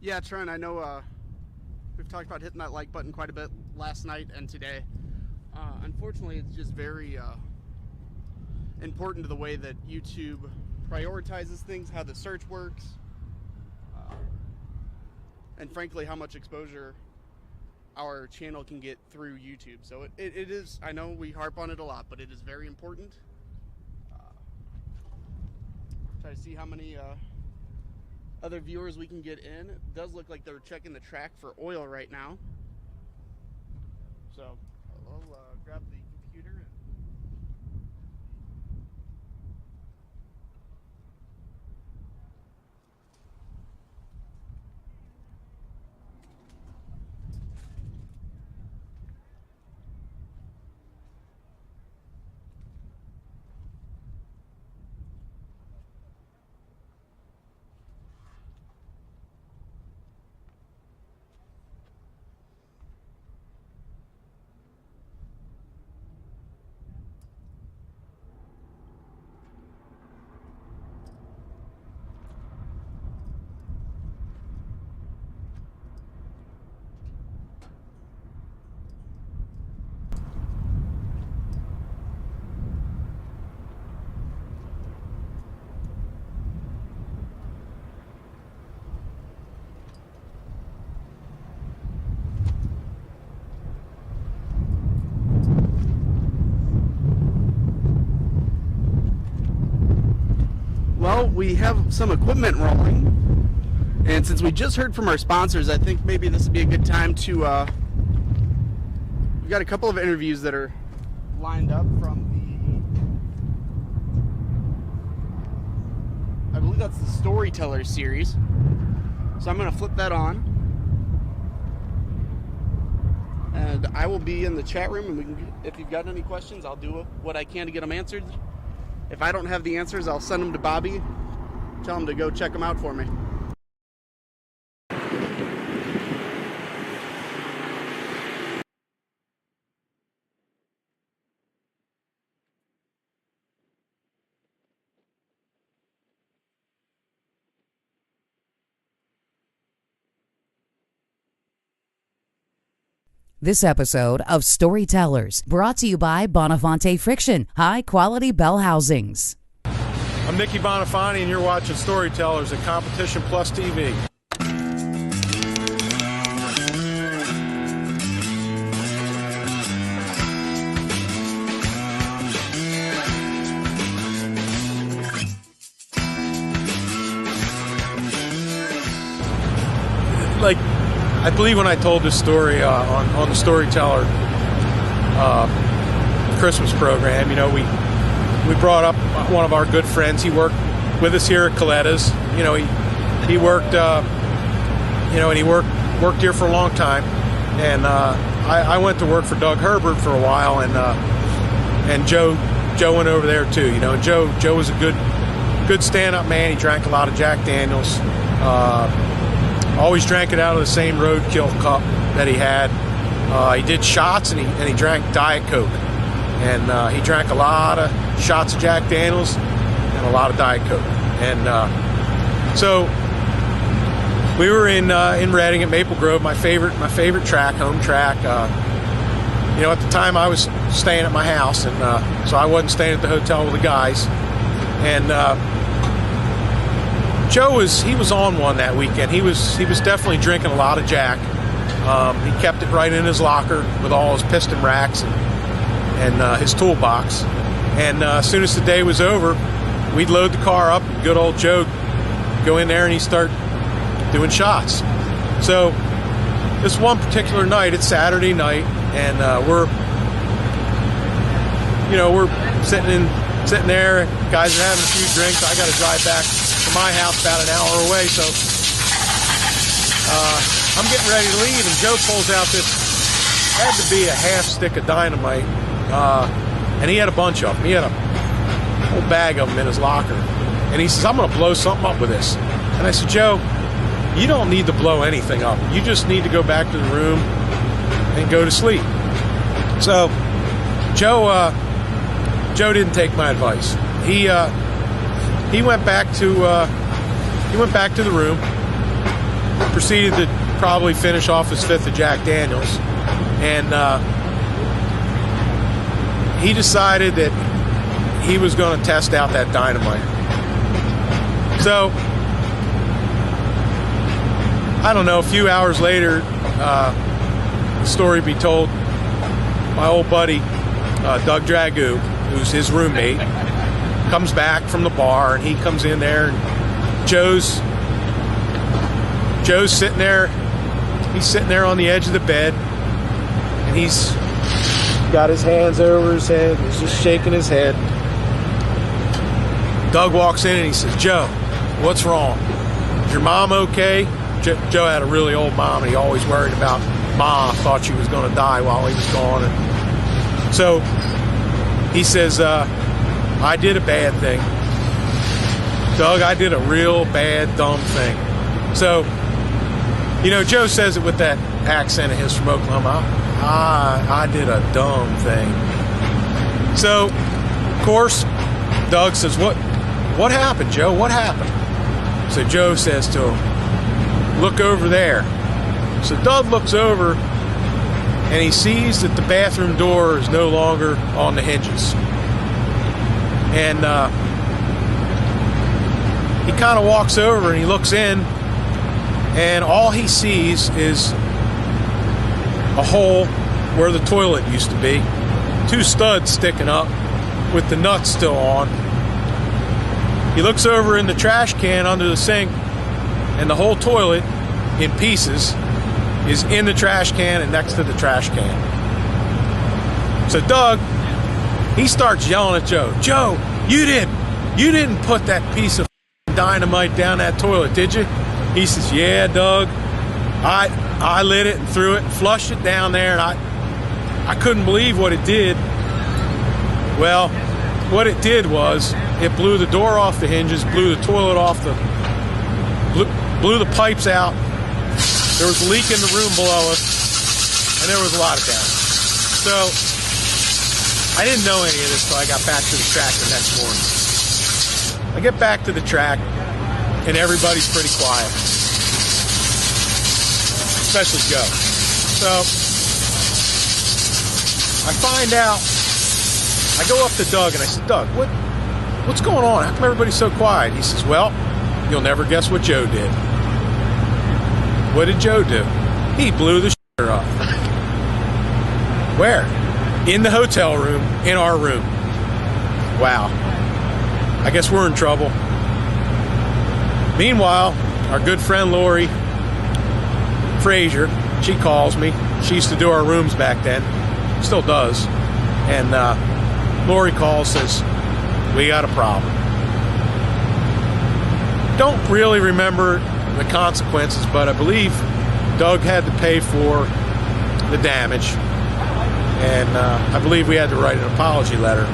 Speaker 1: Yeah, Trent, I know we've talked about hitting that like button quite a bit last night and today. Unfortunately, it's just very important to the way that YouTube prioritizes things, how the search works, and frankly, how much exposure our channel can get through YouTube. So it is, I know we harp on it a lot, but it is very important. Try to see how many other viewers we can get in. It does look like they're checking the track for oil right now. So I'll grab the computer and Well, we have some equipment rolling, and since we just heard from our sponsors, I think maybe this would be a good time to, we've got a couple of interviews that are lined up from the, I believe that's the Storyteller series. So I'm going to flip that on, and I will be in the chat room, and we can, if you've got any questions, I'll do what I can to get them answered. If I don't have the answers, I'll send them to Bobby, tell him to go check them out for me.
Speaker 3: This episode of Storytellers brought to you by Bonifonte Friction, high-quality bell housings.
Speaker 13: I'm Nicky Bonifonte, and you're watching Storytellers at Competition Plus TV. Like, I believe when I told this story on the Storyteller Christmas program, you know, we brought up one of our good friends. He worked with us here at Coletta's. You know, he worked, you know, and he worked here for a long time. And I went to work for Doug Herbert for a while, and Joe went over there too. You know, Joe was a good stand-up man. He drank a lot of Jack Daniels. Always drank it out of the same roadkill cup that he had. He did shots, and he drank Diet Coke. And he drank a lot of shots of Jack Daniels and a lot of Diet Coke. And so we were in Reading at Maple Grove, my favorite track, home track. You know, at the time I was staying at my house, and so I wasn't staying at the hotel with the guys. And Joe was on one that weekend. He was definitely drinking a lot of Jack. He kept it right in his locker with all his piston racks and his toolbox. And as soon as the day was over, we'd load the car up, and good old Joe go in there and he'd start doing shots. So this one particular night, it's Saturday night, and we're sitting there, guys are having a few drinks. I got to drive back to my house about an hour away, so I'm getting ready to leave, and Joe pulls out this, had to be a half stick of dynamite, and he had a bunch of them. He had a whole bag of them in his locker, and he says, I'm going to blow something up with this. And I said, Joe, you don't need to blow anything up. You just need to go back to the room and go to sleep. So Joe didn't take my advice. He went back to the room, proceeded to probably finish off his fifth of Jack Daniels, and he decided that he was going to test out that dynamite. So I don't know, a few hours later, the story be told, my old buddy Doug Dragoo, who's his roommate, comes back from the bar, and he comes in there, and Joe's sitting there. He's sitting there on the edge of the bed, and he's got his hands over his head. He's just shaking his head. Doug walks in and he says, Joe, what's wrong? Is your mom okay? Joe had a really old mom, and he always worried about Ma. Thought she was going to die while he was gone. And so he says, I did a bad thing. Doug, I did a real bad, dumb thing. So, you know, Joe says it with that accent of his from Oklahoma. I did a dumb thing. So, of course, Doug says, what happened, Joe? What happened? So Joe says to him, look over there. So Doug looks over, and he sees that the bathroom door is no longer on the hinges. And he kind of walks over and he looks in, and all he sees is a hole where the toilet used to be, two studs sticking up with the nuts still on. He looks over in the trash can under the sink, and the whole toilet in pieces is in the trash can and next to the trash can. So Doug, he starts yelling at Joe. Joe, you didn't put that piece of dynamite down that toilet, did you? He says, yeah, Doug, I lit it and threw it and flushed it down there, and I couldn't believe what it did. Well, what it did was it blew the door off the hinges, blew the toilet off blew the pipes out. There was a leak in the room below us, and there was a lot of damage. So I didn't know any of this until I got back to the track the next morning. I get back to the track, and everybody's pretty quiet, especially Joe. So I find out, I go up to Doug, and I said, Doug, what's going on? How come everybody's so quiet? He says, well, you'll never guess what Joe did. What did Joe do? He blew the shitter up. Where? In the hotel room, in our room. Wow. I guess we're in trouble. Meanwhile, our good friend Lori Frazier, she calls me. She used to do our rooms back then. Still does. And Lori calls, says, we got a problem. Don't really remember the consequences, but I believe Doug had to pay for the damage, and I believe we had to write an apology letter,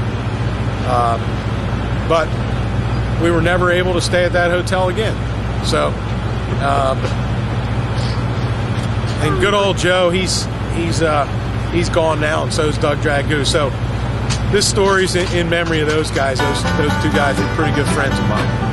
Speaker 13: but we were never able to stay at that hotel again. So and good old Joe, he's gone now, and so is Doug Dragoo. So this story's in memory of those guys. Those two guys are pretty good friends of mine.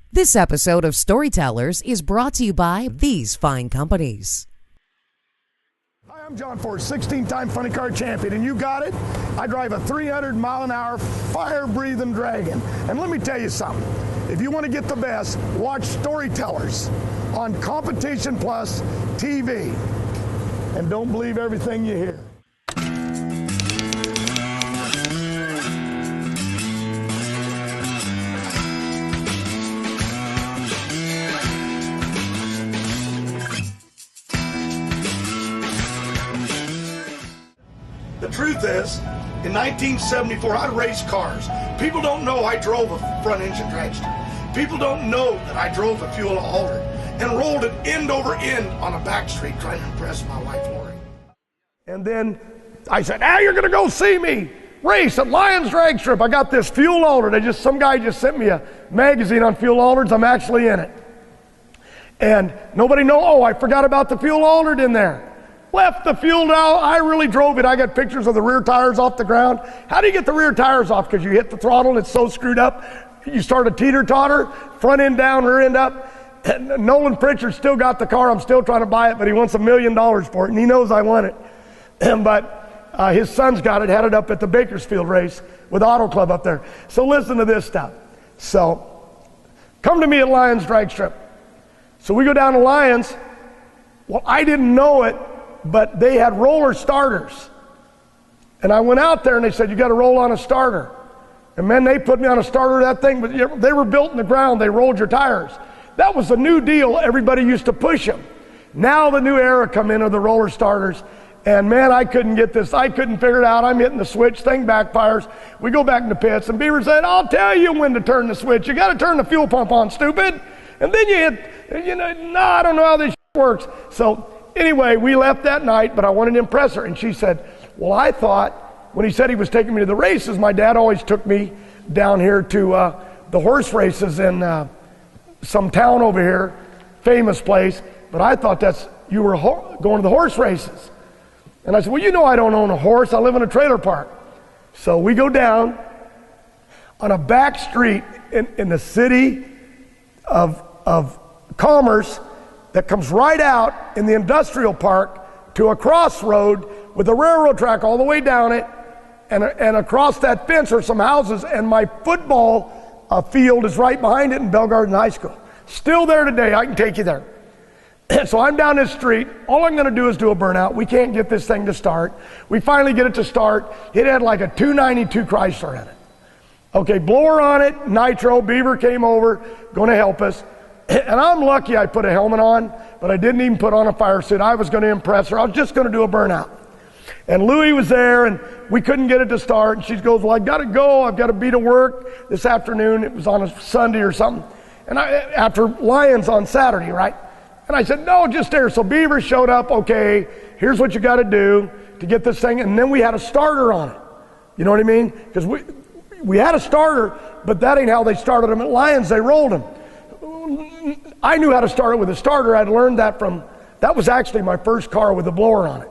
Speaker 3: This episode of Storytellers is brought to you by these fine companies.
Speaker 14: Hi, I'm John Ford, 16-time funny car champion, and you got it. I drive a 300-mile-an-hour fire-breathing Dragon. And let me tell you something. If you want to get the best, watch Storytellers on Competition Plus TV. And don't believe everything you hear. The truth is, in 1974, I raced cars. People don't know I drove a front-engine dragster. People don't know that I drove a Fuel Dragster and rolled it end over end on a back street trying to impress my wife, Lori. And then I said, now you're going to go see me race at Lions Drag Strip. I got this Fuel Dragster. Some guy just sent me a magazine on Fuel Dragsters. I'm actually in it. And nobody know, oh, I forgot about the Fuel Dragster in there. Left the fuel out. I really drove it. I got pictures of the rear tires off the ground. How do you get the rear tires off? Because you hit the throttle and it's so screwed up. You start a teeter-totter, front end down, rear end up. And Nolan Pritchard still got the car. I'm still trying to buy it, but he wants $1 million for it, and he knows I want it. But his son's got it, had it up at the Bakersfield race with Auto Club up there. So listen to this stuff. So come to me at Lions Drag Strip. So we go down to Lions. Well, I didn't know it, but they had roller starters. And I went out there and they said, you got to roll on a starter. And man, they put me on a starter, that thing, but they were built in the ground. They rolled your tires. That was a new deal. Everybody used to push them. Now the new era come in of the roller starters. And man, I couldn't get this. I couldn't figure it out. I'm hitting the switch, thing backfires. We go back in the pits and Beaver said, I'll tell you when to turn the switch. You got to turn the fuel pump on, stupid. And then you hit, I don't know how this works. So anyway, we left that night, but I wanted to impress her. And she said, well, I thought when he said he was taking me to the races, my dad always took me down here to the horse races in some town over here, famous place, but I thought you were going to the horse races. And I said, well, you know I don't own a horse. I live in a trailer park. So we go down on a back street in the city of Commerce that comes right out in the industrial park to a crossroad with a railroad track all the way down it, and across that fence are some houses, and my football field is right behind it in Bell Garden High School. Still there today. I can take you there. So I'm down this street. All I'm going to do is do a burnout. We can't get this thing to start. We finally get it to start. It had like a 292 Chrysler in it. Okay, blower on it, Nitro. Beaver came over, going to help us. And I'm lucky I put a helmet on, but I didn't even put on a fire suit. I was going to impress her. I was just going to do a burnout. And Louie was there, and we couldn't get it to start. And she goes, well, I got to go. I've got to be to work this afternoon. It was on a Sunday or something. And after Lions on Saturday, right? And I said, no, just there. So Beaver showed up. Okay, here's what you got to do to get this thing. And then we had a starter on it. You know what I mean? Because we had a starter, but that ain't how they started them at Lions. They rolled them. I knew how to start it with a starter. I'd learned that that was actually my first car with a blower on it.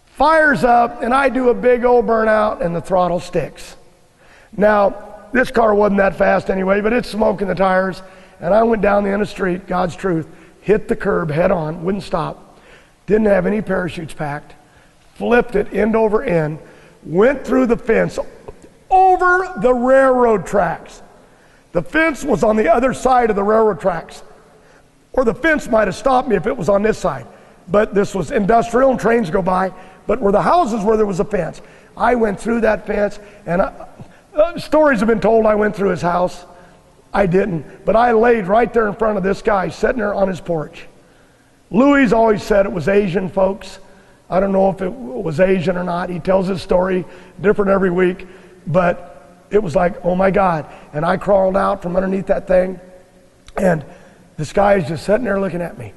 Speaker 14: Fires up, and I do a big old burnout, and the throttle sticks. Now, this car wasn't that fast anyway, but it's smoking the tires, and I went down the end of the street, God's truth, hit the curb head on, wouldn't stop, didn't have any parachutes packed, flipped it end over end, went through the fence, over the railroad tracks. The fence was on the other side of the railroad tracks. Or the fence might have stopped me if it was on this side. But this was industrial and trains go by. But where the houses were, there was a fence. I went through that fence, and stories have been told I went through his house. I didn't. But I laid right there in front of this guy sitting there on his porch. Louis always said it was Asian folks. I don't know if it was Asian or not. He tells his story different every week. But it was like, oh my God. And I crawled out from underneath that thing, and this guy is just sitting there looking at me.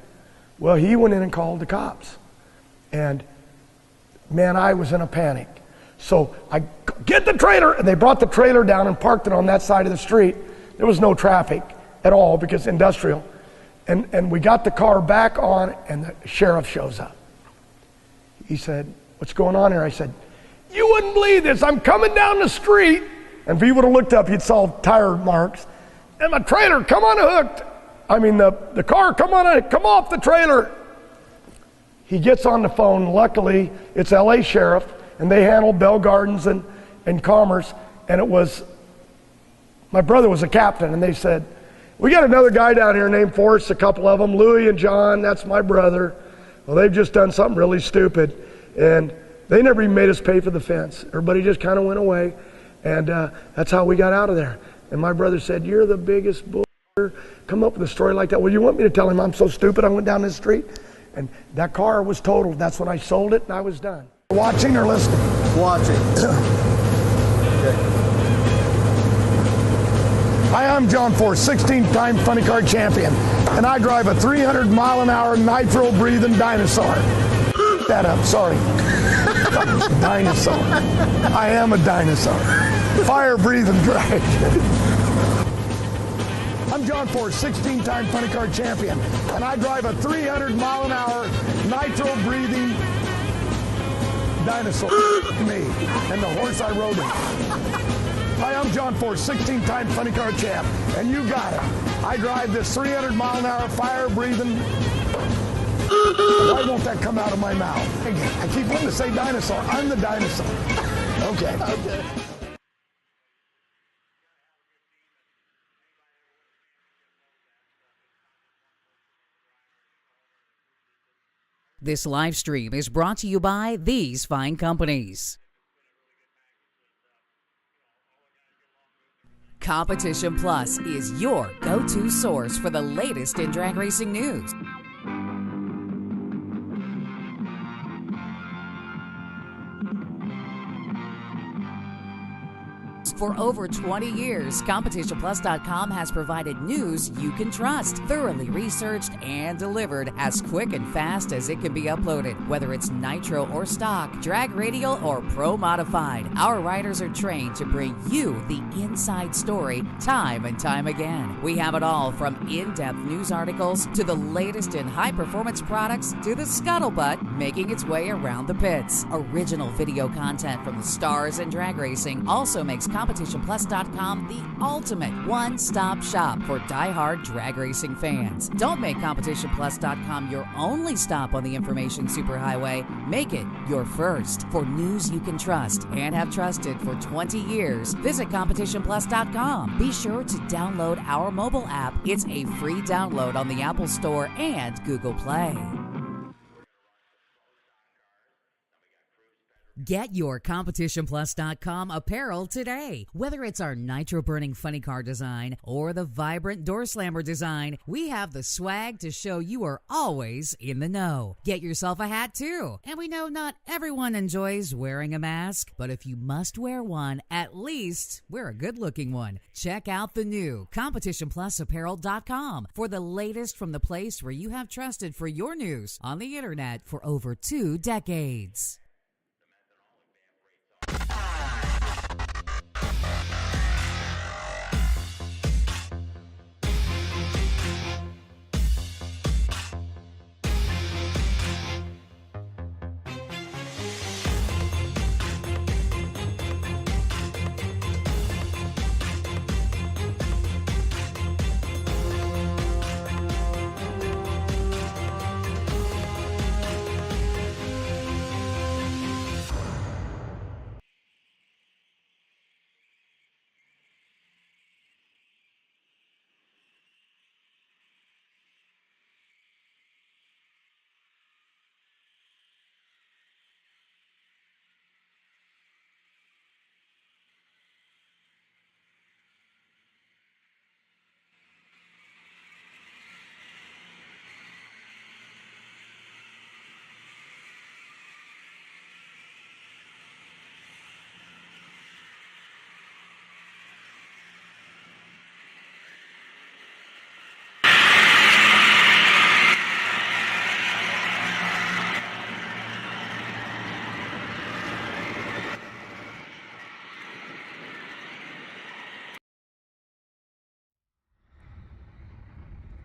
Speaker 14: Well, he went in and called the cops. And man, I was in a panic. So I get the trailer, and they brought the trailer down and parked it on that side of the street. There was no traffic at all because industrial. And we got the car back on, and the sheriff shows up. He said, what's going on here? I said, you wouldn't believe this. I'm coming down the street. And if he would have looked up, he'd saw tire marks. And my trailer come unhooked. I mean, the car come off the trailer. He gets on the phone. Luckily, it's LA Sheriff, and they handled Bell Gardens and Commerce. And it was, my brother was a captain, and they said, we got another guy down here named Forrest, a couple of them, Louie and John, that's my brother. Well, they've just done something really stupid. And they never even made us pay for the fence. Everybody just kind of went away. And that's how we got out of there. And my brother said, you're the biggest bull. Come up with a story like that. Well, you want me to tell him I'm so stupid I went down this street? And that car was totaled. That's when I sold it, and I was done. Watching or listening? Watching. Okay. Hi, I'm John Force, 16-time funny car champion. And I drive a 300-mile-an-hour nitro-breathing dinosaur. That up, sorry. Dinosaur. I am a dinosaur. Fire-breathing dragon. I'm John Force, 16-time funny car champion, and I drive a 300-mile-an-hour nitro-breathing dinosaur. Me and the horse I rode in. Hi, I'm John Force, 16-time funny car champ, and you got it. I drive this 300-mile-an-hour fire-breathing. Why won't that come out of my mouth? I keep wanting to say dinosaur. I'm the dinosaur. Okay.
Speaker 3: This live stream is brought to you by these fine companies. Competition Plus is your go-to source for the latest in drag racing news. For over 20 years, CompetitionPlus.com has provided news you can trust, thoroughly researched and delivered as quick and fast as it can be uploaded. Whether it's Nitro or stock, drag radial or pro modified, our writers are trained to bring you the inside story time and time again. We have it all from in-depth news articles to the latest in high-performance products to the scuttlebutt making its way around the pits. Original video content from the stars and drag racing also makes CompetitionPlus.com the ultimate one-stop shop for die-hard drag racing fans. Don't make CompetitionPlus.com your only stop on the information superhighway. Make it your first. For news you can trust and have trusted for 20 years, visit CompetitionPlus.com. Be sure to download our mobile app. It's a free download on the Apple Store and Google Play. Get your CompetitionPlus.com apparel today. Whether it's our nitro-burning funny car design or the vibrant door slammer design, we have the swag to show you are always in the know. Get yourself a hat too. And we know not everyone enjoys wearing a mask, but if you must wear one, at least wear a good-looking one. Check out the new CompetitionPlusApparel.com for the latest from the place where you have trusted for your news on the internet for over 2 decades.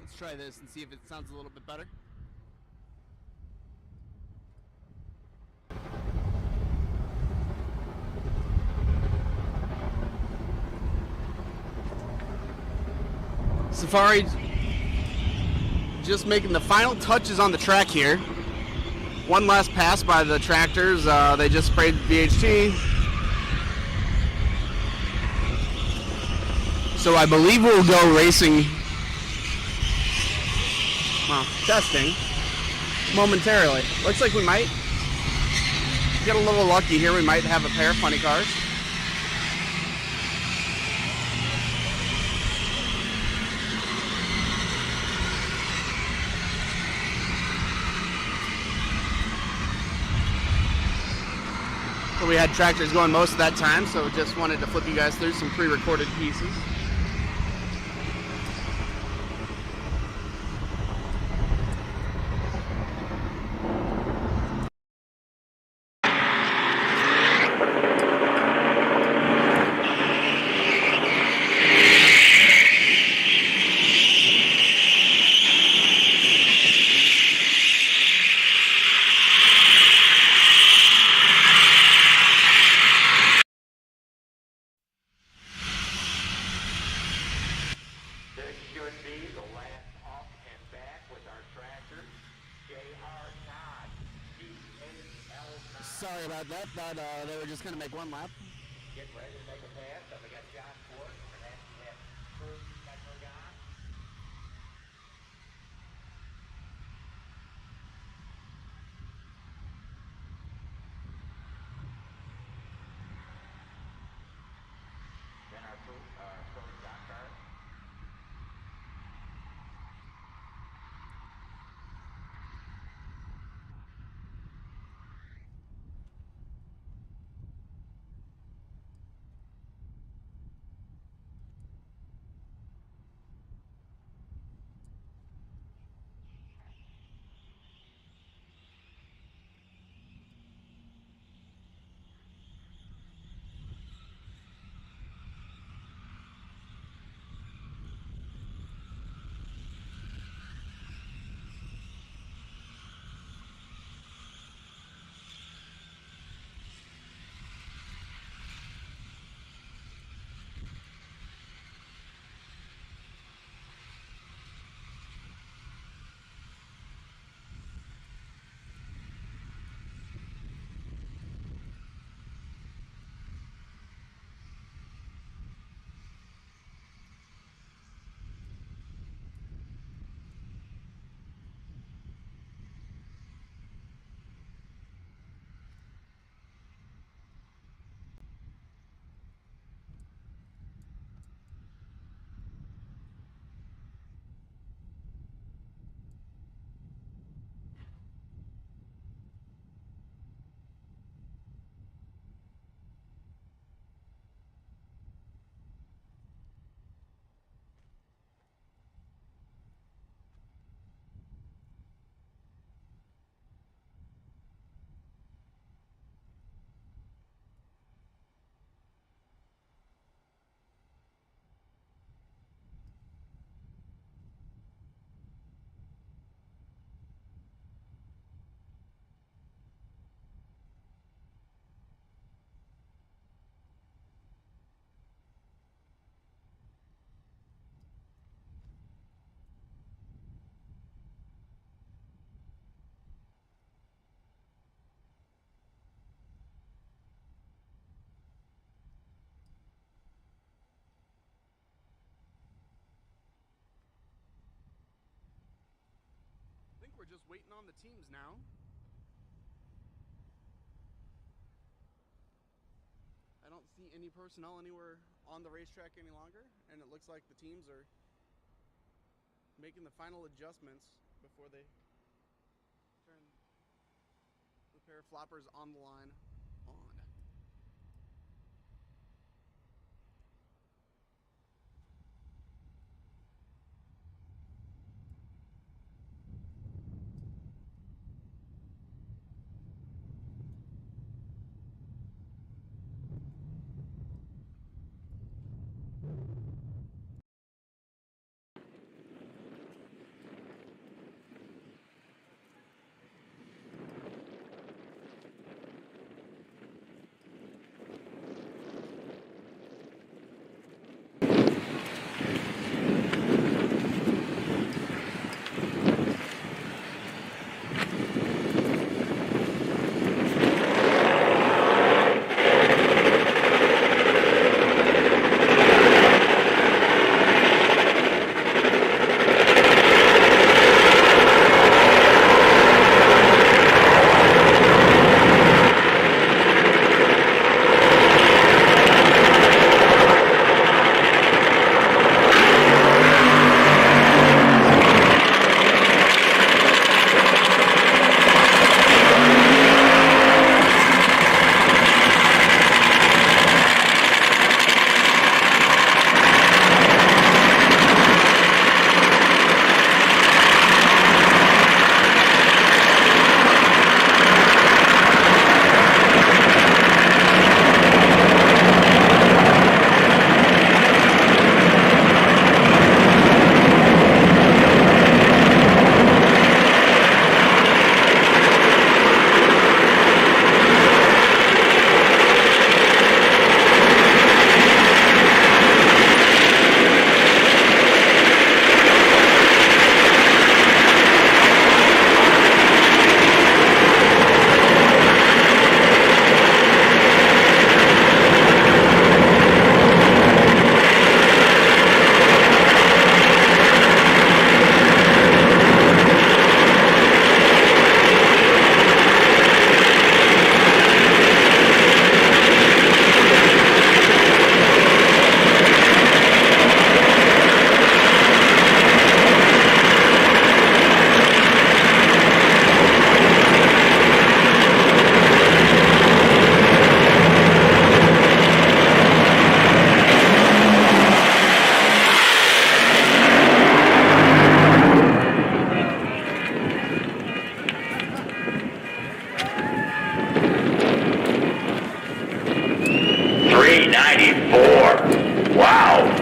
Speaker 1: Let's try this and see if it sounds a little bit better. Safari just making the final touches on the track here. One last pass by the tractors. They just sprayed VHT. So I believe we'll go racing. Well, testing momentarily. Looks like we might get a little lucky here. We might have a pair of funny cars. So we had tractors going most of that time, so just wanted to flip you guys through some pre-recorded pieces. Sorry about that, but they were just going to make one lap.
Speaker 2: Getting ready to make a pass. So we got John Ford, and then we have Cruz Metrogon. Then our pro stock cars.
Speaker 1: just waiting on the teams now. I don't see any personnel anywhere on the racetrack any longer, and it looks like the teams are making the final adjustments before they turn the pair of floppers on the line on.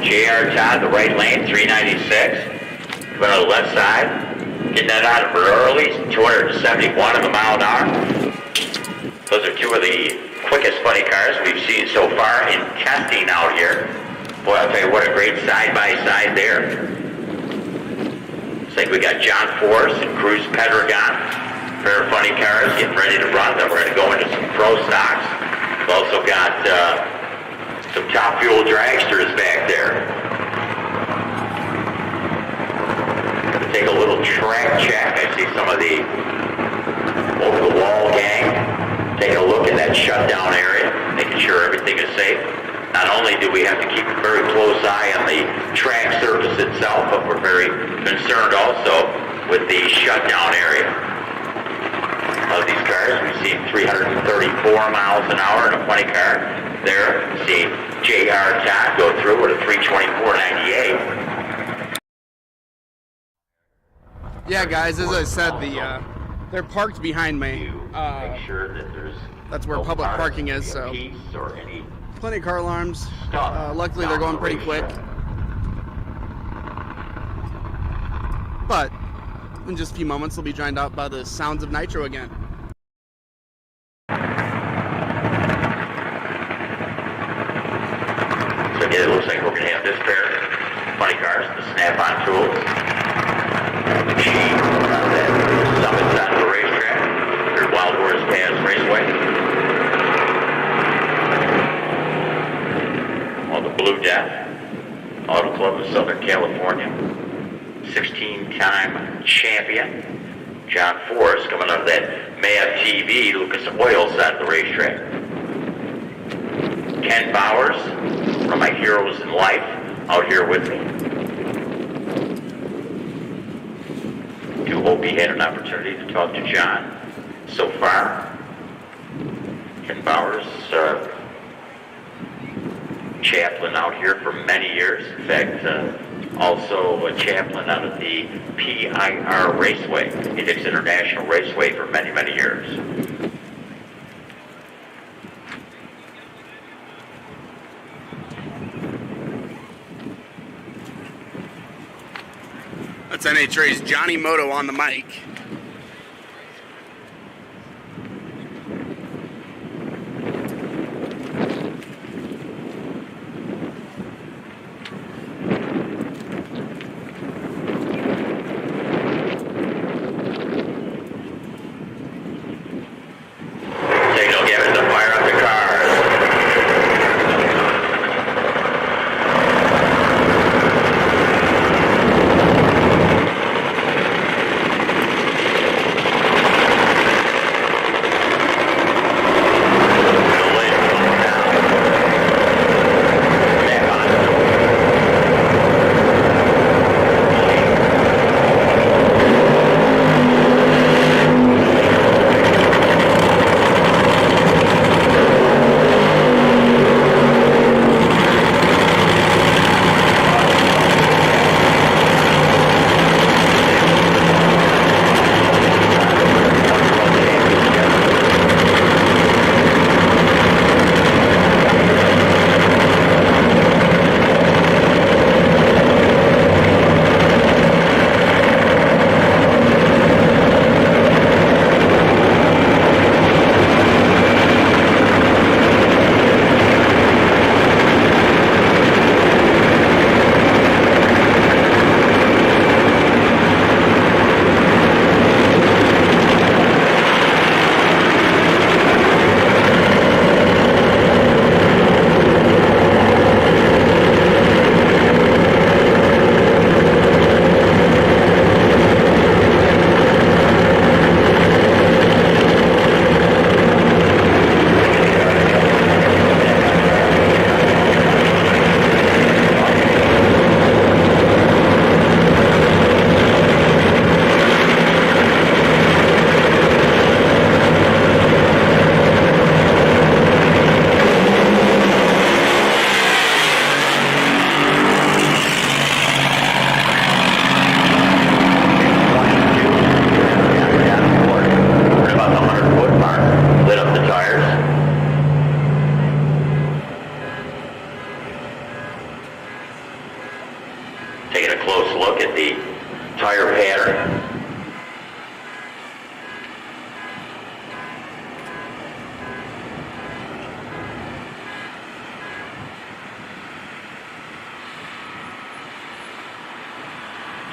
Speaker 2: JR Todd, the right lane, 396. Coming on the left side. Getting that out of early, 271 in the mile an hour. Those are two of the quickest funny cars we've seen so far in testing out here. Boy, I'll tell you what a great side-by-side there. Looks like we got John Force and Cruz Pedregon. Pair of funny cars getting ready to run. Then we're going to go into some pro stocks. We've also got some top Fuel Dragsters back there. Gonna take a little track check. I see some of the over-the-wall gang taking a look at that shutdown area, making sure everything is safe. Not only do we have to keep a very close eye on the track surface itself, but we're very concerned also with the shutdown area of these cars. We've seen 334 miles an hour in a funny car. There, see JR Todd go through with a 324.98.
Speaker 1: Yeah, guys, as I said, they're parked behind me.
Speaker 2: Make sure that
Speaker 1: that's where public parking is, so plenty of car alarms. Luckily, they're going pretty quick. But in just a few moments, they'll be joined out by the sounds of Nitro again.
Speaker 2: So again, it looks like we're going to have this pair of funny cars, the snap-on tools, machine, that summit side of the racetrack, here at Wild Horse Raceway. Well, the Blue Death Auto Club of Southern California, 16-time champion, John Forrest coming out of that MAV TV, Lucas Oil side of the racetrack. Ken Bowers, one of my heroes in life, out here with me. Do hope he had an opportunity to talk to John so far. Ken Bowers, chaplain out here for many years. In fact, also a chaplain out of the PIR Raceway, Phoenix International Raceway, for many, many years.
Speaker 1: That's NHRA's Johnny Moto on the mic.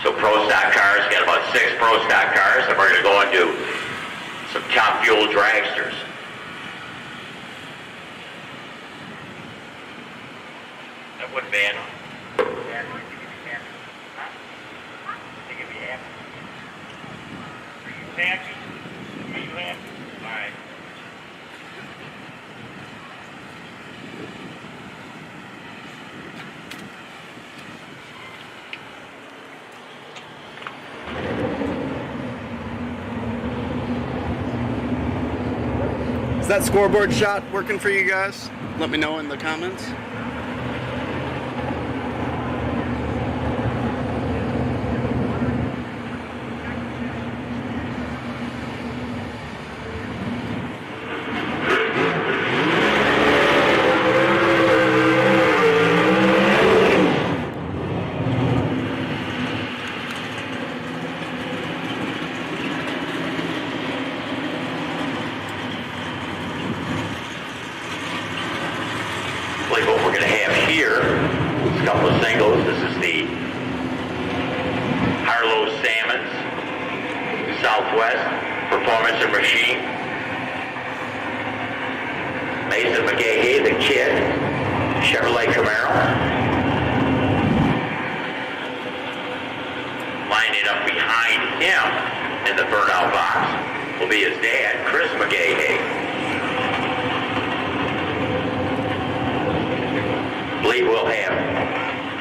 Speaker 2: So pro stock cars, got about 6 pro stock cars, and we're going to go into some top fuel dragsters. That would ban. Are you happy? Are you happy? All right.
Speaker 1: Is that scoreboard shot working for you guys? Let me know in the comments.
Speaker 2: What we're going to have here is a couple of singles. This is the Harlow Salmons Southwest Performance and Machine. Mason McGahey, the Kid, Chevrolet Camaro. Lining up behind him in the burnout box will be his dad, Chris McGahey. I believe we'll have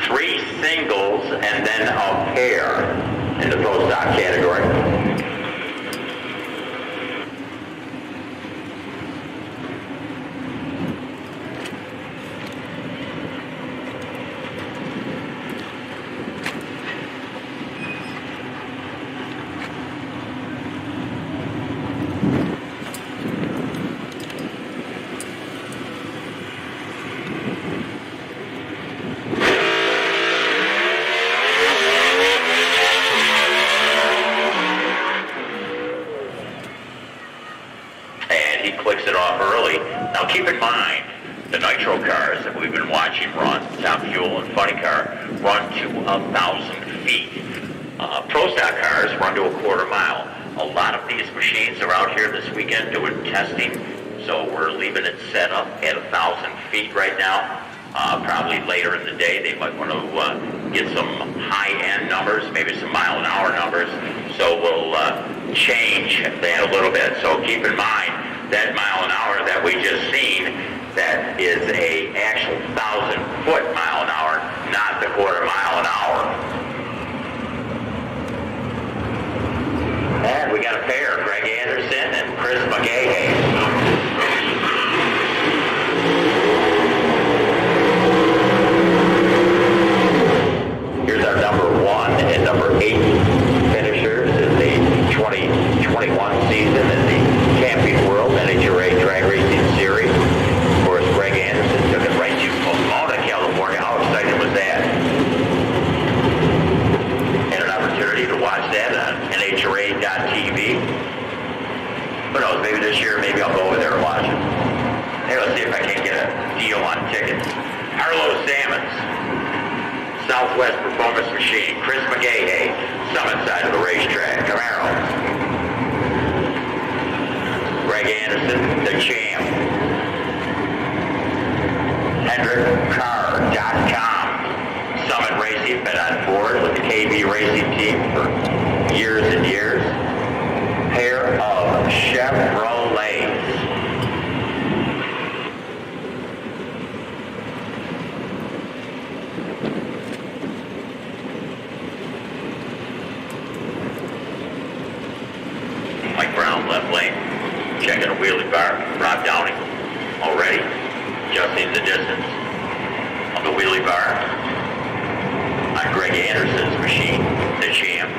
Speaker 2: 3 singles and then a pair in the pro stock category. Clicks it off early. Now keep in mind, the Nitro cars that we've been watching run, Top Fuel and Funny Car, run to 1,000 feet. Pro stock cars run to a quarter mile. A lot of these machines are out here this weekend doing testing, so we're leaving it set up at 1,000 feet right now. Probably later in the day they might want to get some high-end numbers, maybe some mile-an-hour numbers, so we'll change that a little bit. So keep in mind, that mile an hour that we just seen, that is a actual 1,000-foot mile an hour, not the quarter mile an hour. And we got a pair, Greg Anderson and Chris McGahey. Here's our number 1 and number 8 finishers in the 2021 season in the Camping World NHRA Drag Racing Series. Of course, Greg Anderson took it right to Pomona, California. How exciting was that? Had an opportunity to watch that on NHRA.tv. Who knows, maybe this year, maybe I'll go over there and watch it. Hey, let's see if I can't get a deal on tickets. Arlo Salmons, Southwest Performance Machine, Chris McGahey, Summit side of the racetrack, Camaro. Greg Anderson, the champ. HendrickCar.com. Summit Racing, been on board with the KB Racing team for years and years. Pair of Chevrolets. Mike Brown, left lane. Checking a wheelie bar. Rob Downey already adjusting the distance of the wheelie bar on Greg Anderson's machine, the champ.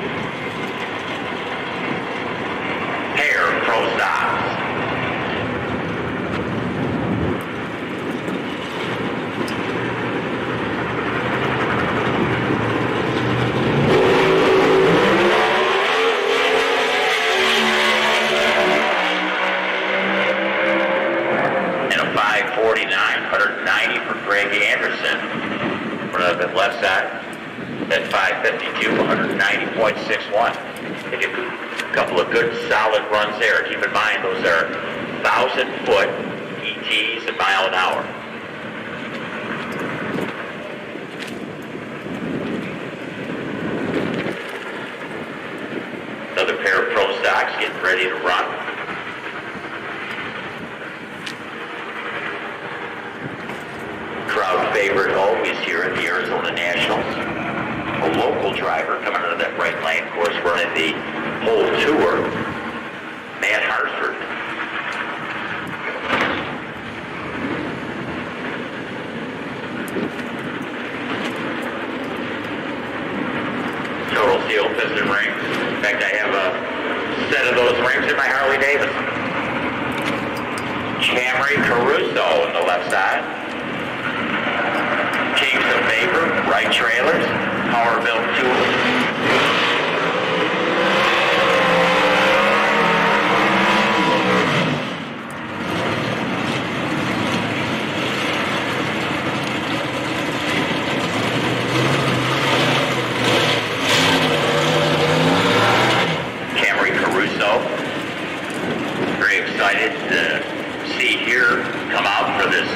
Speaker 2: Pair of pro stocks. Greg Anderson for the left side at 552, 190.61. Take a couple of good solid runs there. Keep in mind those are 1,000-foot ETs a mile an hour. Another pair of pro stocks getting ready to run. Crowd favorite always here at the Arizona Nationals. A local driver coming out of that right lane, of course, running the whole tour, Matt Hartford. Total steel piston rings. In fact, I have a set of those rings in my Harley Davidson. Camry Caruso on the left side. Kings of Vapor, right trailers, power built tools. Camry Caruso, very excited to see here come out for this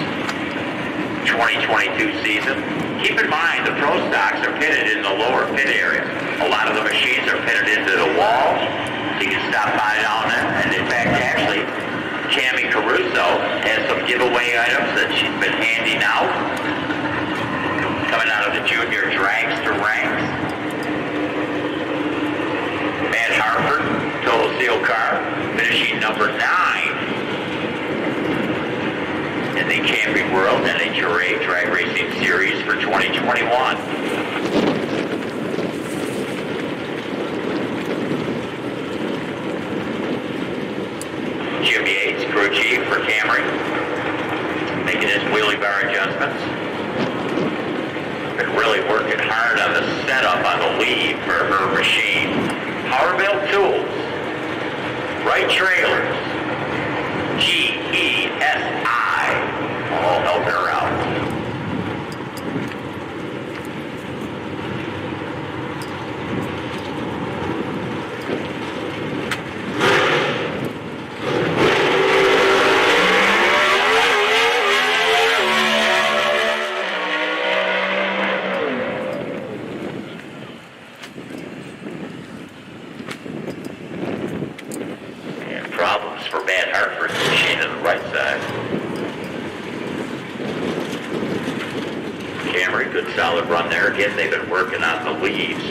Speaker 2: 2022 season. Keep in mind the pro stocks are pitted in the lower pit area. A lot of the machines are pitted into the wall to stop by down there. And in fact, actually, Cammy Caruso has some giveaway items that she's been handing out. Coming out of the junior dragster ranks. Matt Hartford, Total Seal car, finishing number 9 in the Camping World NHRA Drag Racing Series for 2021. Jim Yates, crew chief for Camry, making his wheelie bar adjustments. Been really working hard on the setup on the lead for her machine. Powerbill Tools, Right Trailers, GESI, all helping her out. Problems for Matt Hartford's machine on the right side. Camry, good solid run there. Again, they've been working on the leads.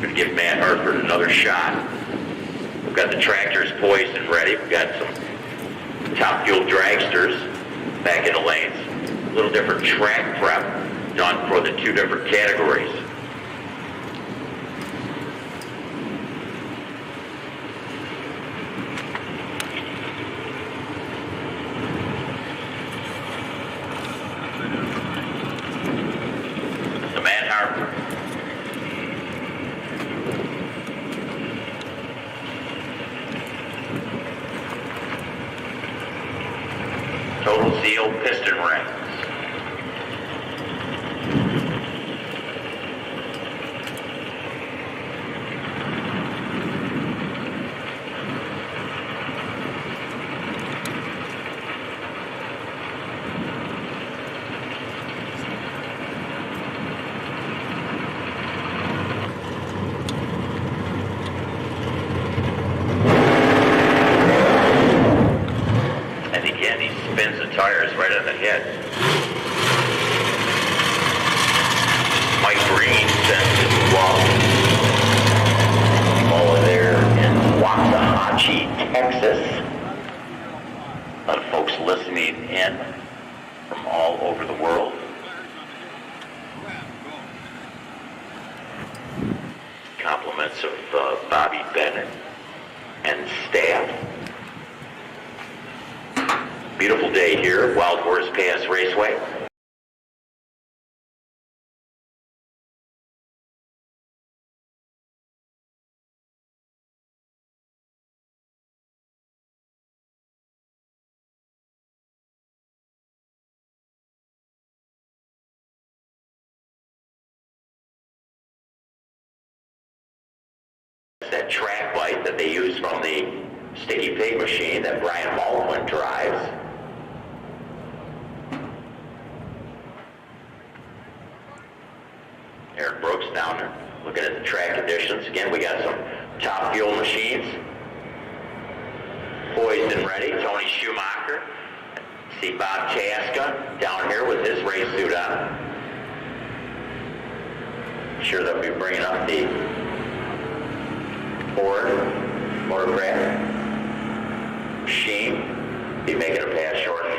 Speaker 2: Gonna give Matt Hartford another shot. We've got the tractors poised and ready. We've got some top fuel dragsters back in the lanes. A little different track prep done for the 2 different categories. Total Seal piston rings. Spins the tires right on the head. Mike Green sends his love. Over there in Waxahachie, Texas. A lot of folks listening in from all over the world. Compliments of Bobby Bennett and staff. Beautiful day here at Wild Horse Pass Raceway. That track light that they use from the Sticky Pig machine that Brian Baldwin drives. Eric Brooks down there looking at the track conditions. Again, we got some top fuel machines poised and ready. Tony Schumacher. See Bob Chaska down here with his race suit on. I'm sure they'll be bringing up the Ford Motorcraft machine. Be making a pass shortly.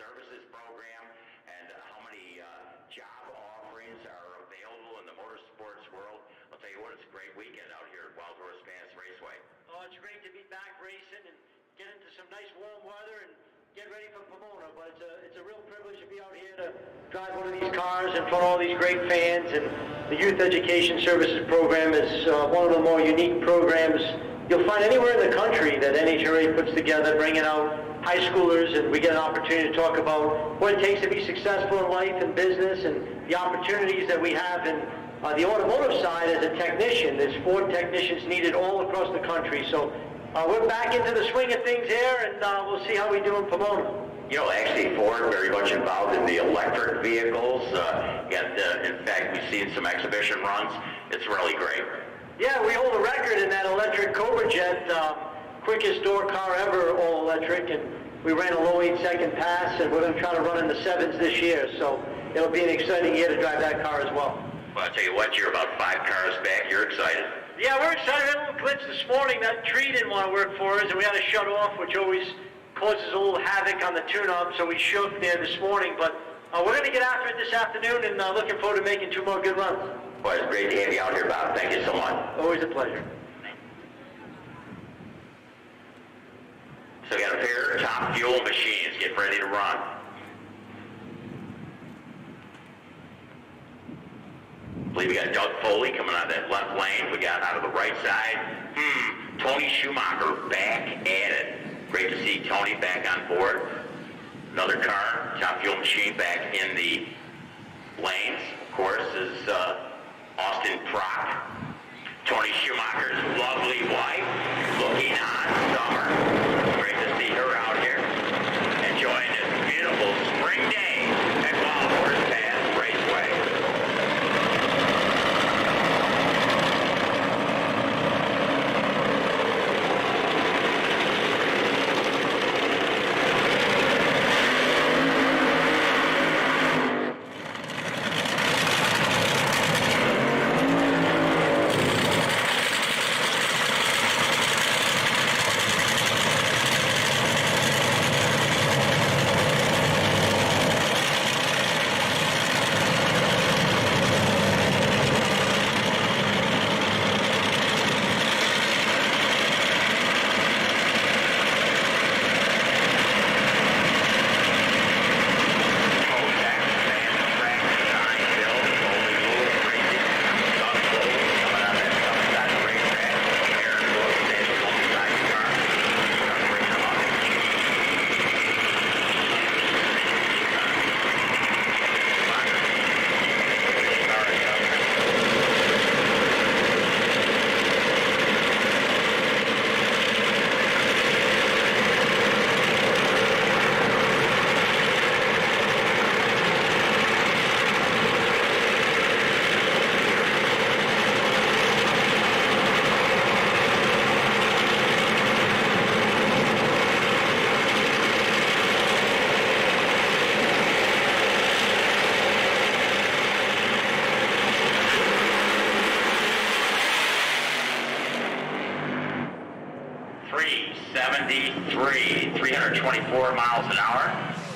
Speaker 2: services program and how many job offerings are available in the motorsports world. I'll tell you what, it's a great weekend out here at Wild Horse Raceway.
Speaker 15: Oh, it's great to be back racing and get into some nice warm weather and get ready for Pomona, but it's a real privilege to be out here to drive one of these cars in front of all these great fans, and the Youth Education Services Program is one of the more unique programs you'll find anywhere in the country that NHRA puts together, bringing out high schoolers, and we get an opportunity to talk about what it takes to be successful in life and business and the opportunities that we have in the automotive side as a technician. There's Ford technicians needed all across the country, so we're back into the swing of things here, and we'll see how we do in Pomona.
Speaker 2: You know, actually, Ford very much involved in the electric vehicles. In fact, we've seen some exhibition runs. It's really great.
Speaker 15: Yeah, we hold a record in that electric Cobra Jet, quickest door car ever, all electric, and we ran a low 8-second pass, and we're going to try to run in the 7s this year, so it'll be an exciting year to drive that car as well.
Speaker 2: Well, I'll tell you what, you're about 5 cars back. You're excited.
Speaker 15: Yeah, we're excited. We had a little glitch this morning. That tree didn't want to work for us, and we had to shut off, which always causes a little havoc on the tune-up, so we shook there this morning. But we're going to get after it this afternoon, and looking forward to making 2 more good runs.
Speaker 2: Well, it's great to have you out here, Bob. Thank you so much.
Speaker 15: Always a pleasure.
Speaker 2: So we got a pair of Top Fuel machines. Get ready to run. I believe we got Doug Foley coming out of that left lane. We got out of the right side. Tony Schumacher back at it. Great to see Tony back on board. Another car, Top Fuel machine back in the lanes. Of course, is Austin Prock. Tony Schumacher's lovely wife, looking on summer. Great to see her out here enjoying this beautiful spring day at Wild Horse Raceway.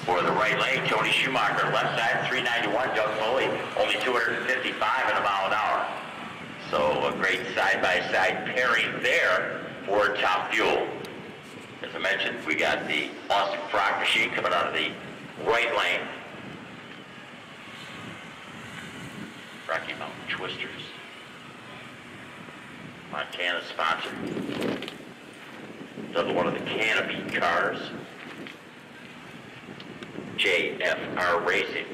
Speaker 2: For the right leg, Tony Schumacher. Left side, 391. Doug Foley, only 255 at a mile an hour. So a great side-by-side pairing there for Top Fuel. As I mentioned, we got the Austin Prock machine coming out of the right lane. Rocky Mountain Twisters. Montana sponsor. Another one of the Canopy cars. JFR Racing.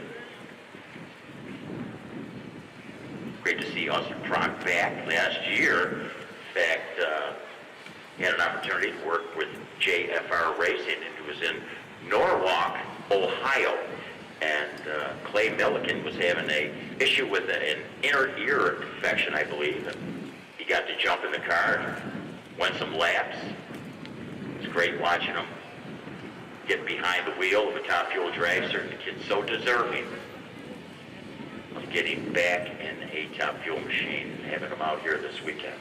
Speaker 2: Great to see Austin Prock back last year. In fact, he had an opportunity to work with JFR Racing, and he was in Norwalk, Ohio. And Clay Milliken was having an issue with an inner ear infection, I believe. And he got to jump in the car, went some laps. It was great watching him get behind the wheel of a Top Fuel dragster, and the kid's so deserving of getting back in a Top Fuel machine and having him out here this weekend.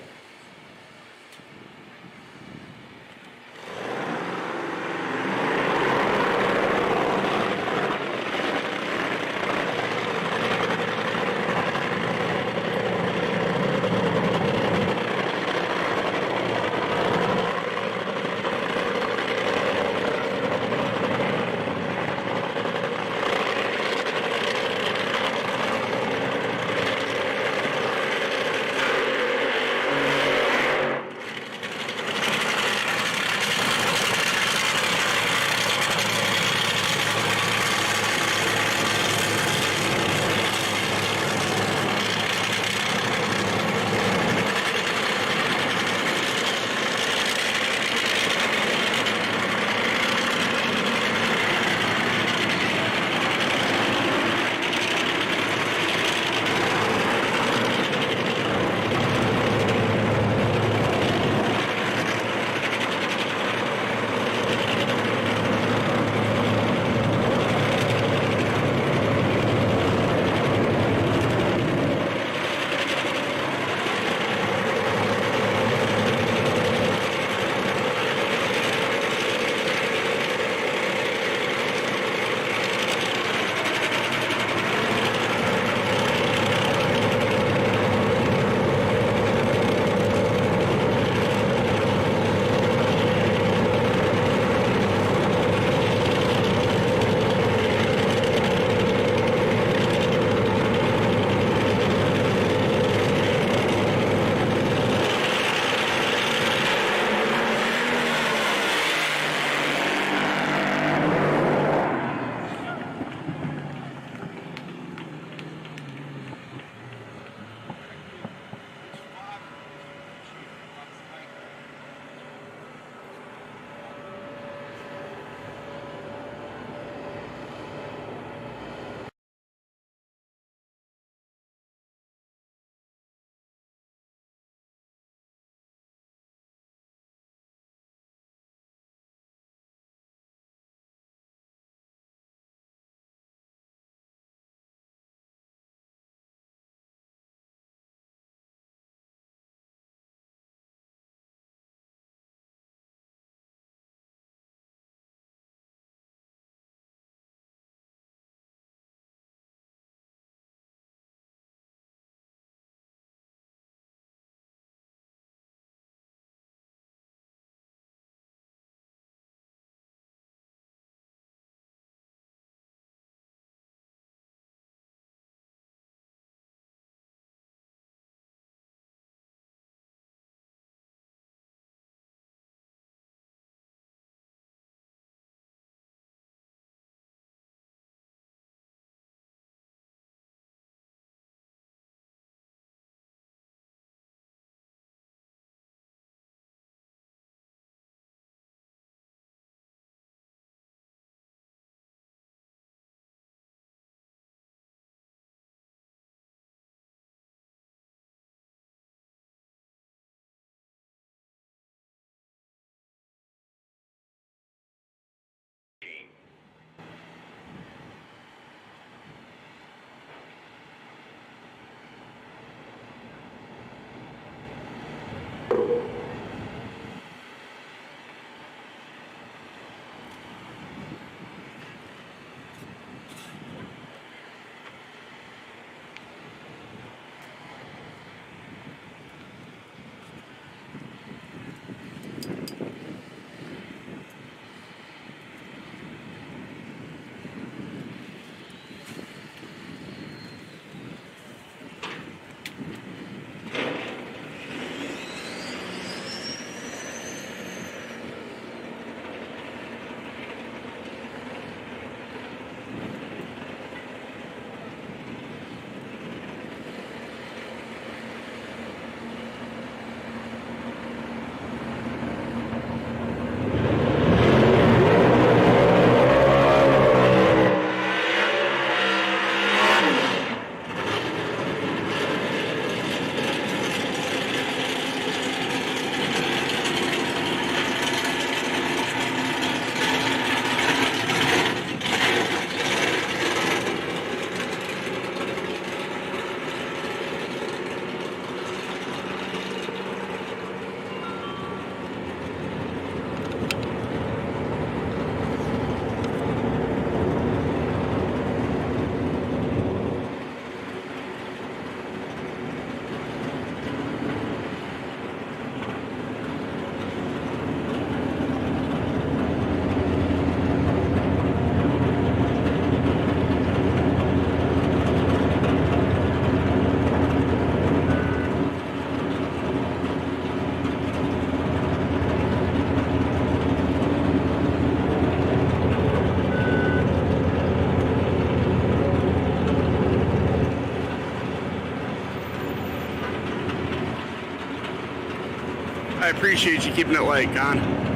Speaker 1: I appreciate you keeping it light, Con.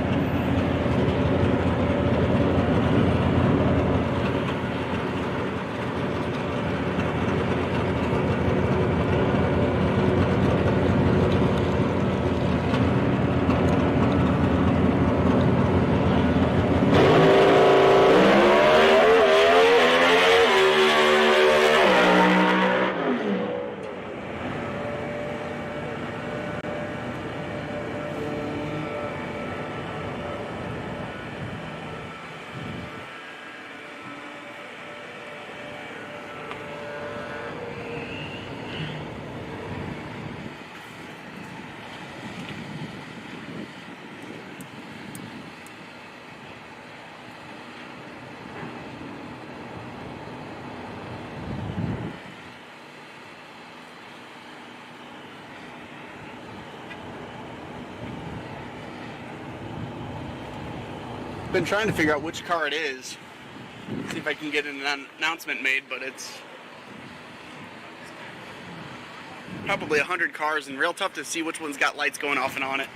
Speaker 1: Been trying to figure out which car it is. See if I can get an announcement made, but it's probably 100 cars and real tough to see which one's got lights going off and on it.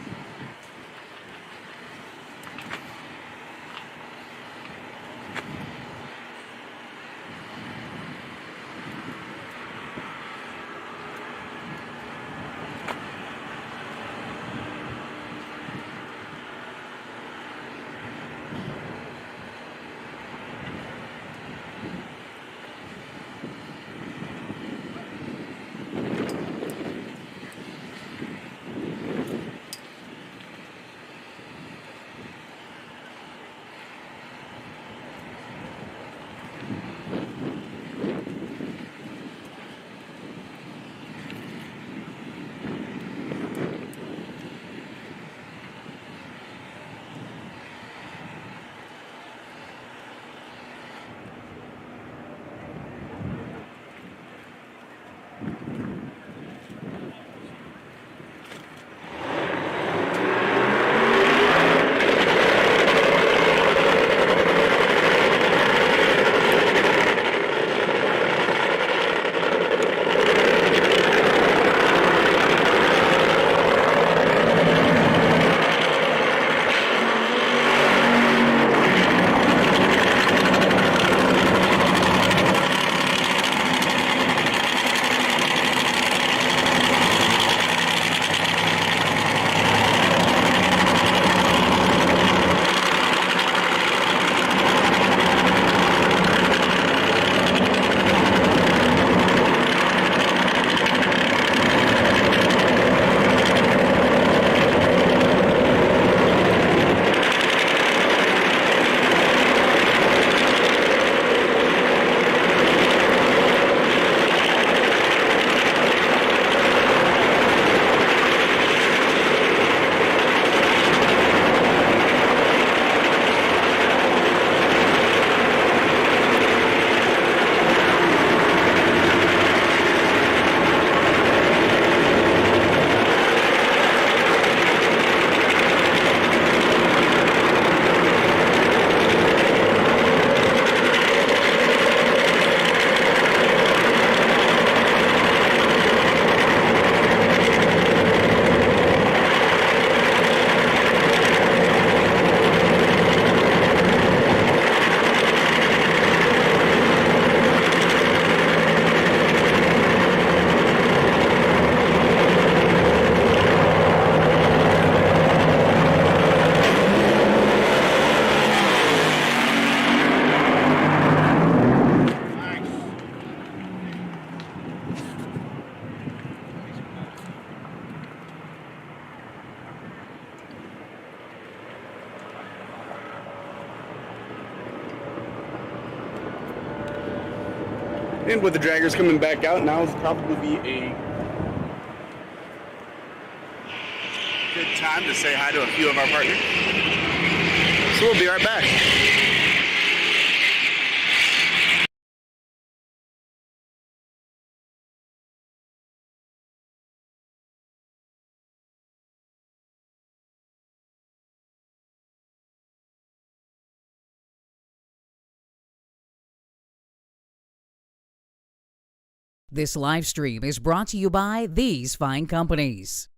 Speaker 1: And with the draggers coming back out, now is probably be a good time to say hi to a few of our partners. So we'll be right back.
Speaker 3: This live stream is brought to you by these fine companies.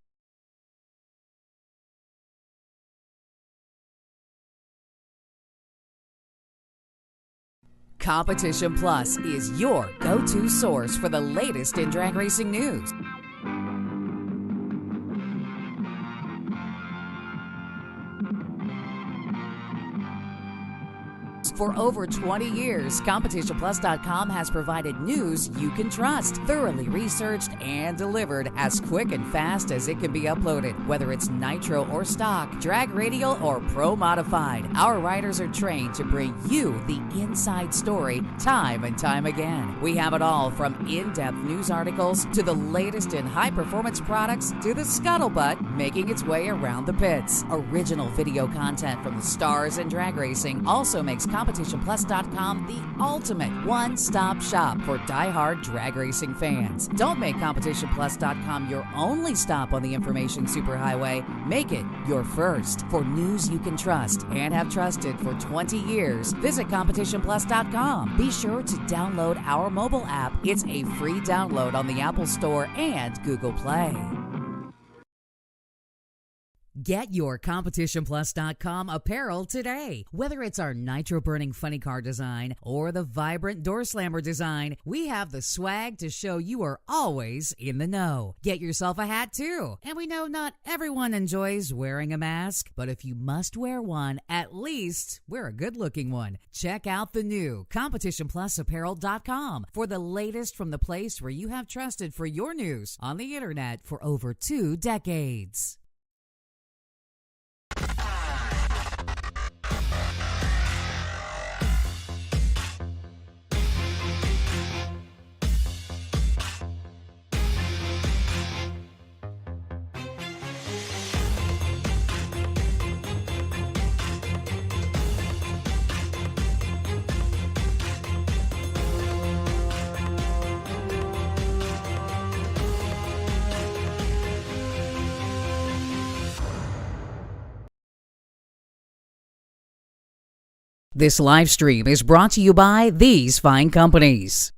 Speaker 3: Competition Plus is your go-to source for the latest in drag racing news. For over 20 years, CompetitionPlus.com has provided news you can trust, thoroughly researched and delivered as quick and fast as it can be uploaded. Whether it's Nitro or stock, drag radial or pro modified, our writers are trained to bring you the inside story time and time again. We have it all from in-depth news articles to the latest in high-performance products to the scuttlebutt making its way around the pits. Original video content from the stars in drag racing also makes CompetitionPlus.com the ultimate one-stop shop for die-hard drag racing fans. Don't make CompetitionPlus.com your only stop on the information superhighway. Make it your first. For news you can trust and have trusted for 20 years, visit CompetitionPlus.com. Be sure to download our mobile app. It's a free download on the Apple Store and Google Play. Get your CompetitionPlus.com apparel today. Whether it's our nitro-burning funny car design or the vibrant door slammer design, we have the swag to show you are always in the know. Get yourself a hat too. And we know not everyone enjoys wearing a mask, but if you must wear one, at least wear a good-looking one. Check out the new CompetitionPlusApparel.com for the latest from the place where you have trusted for your news on the internet for over 2 decades. This live stream is brought to you by these fine companies.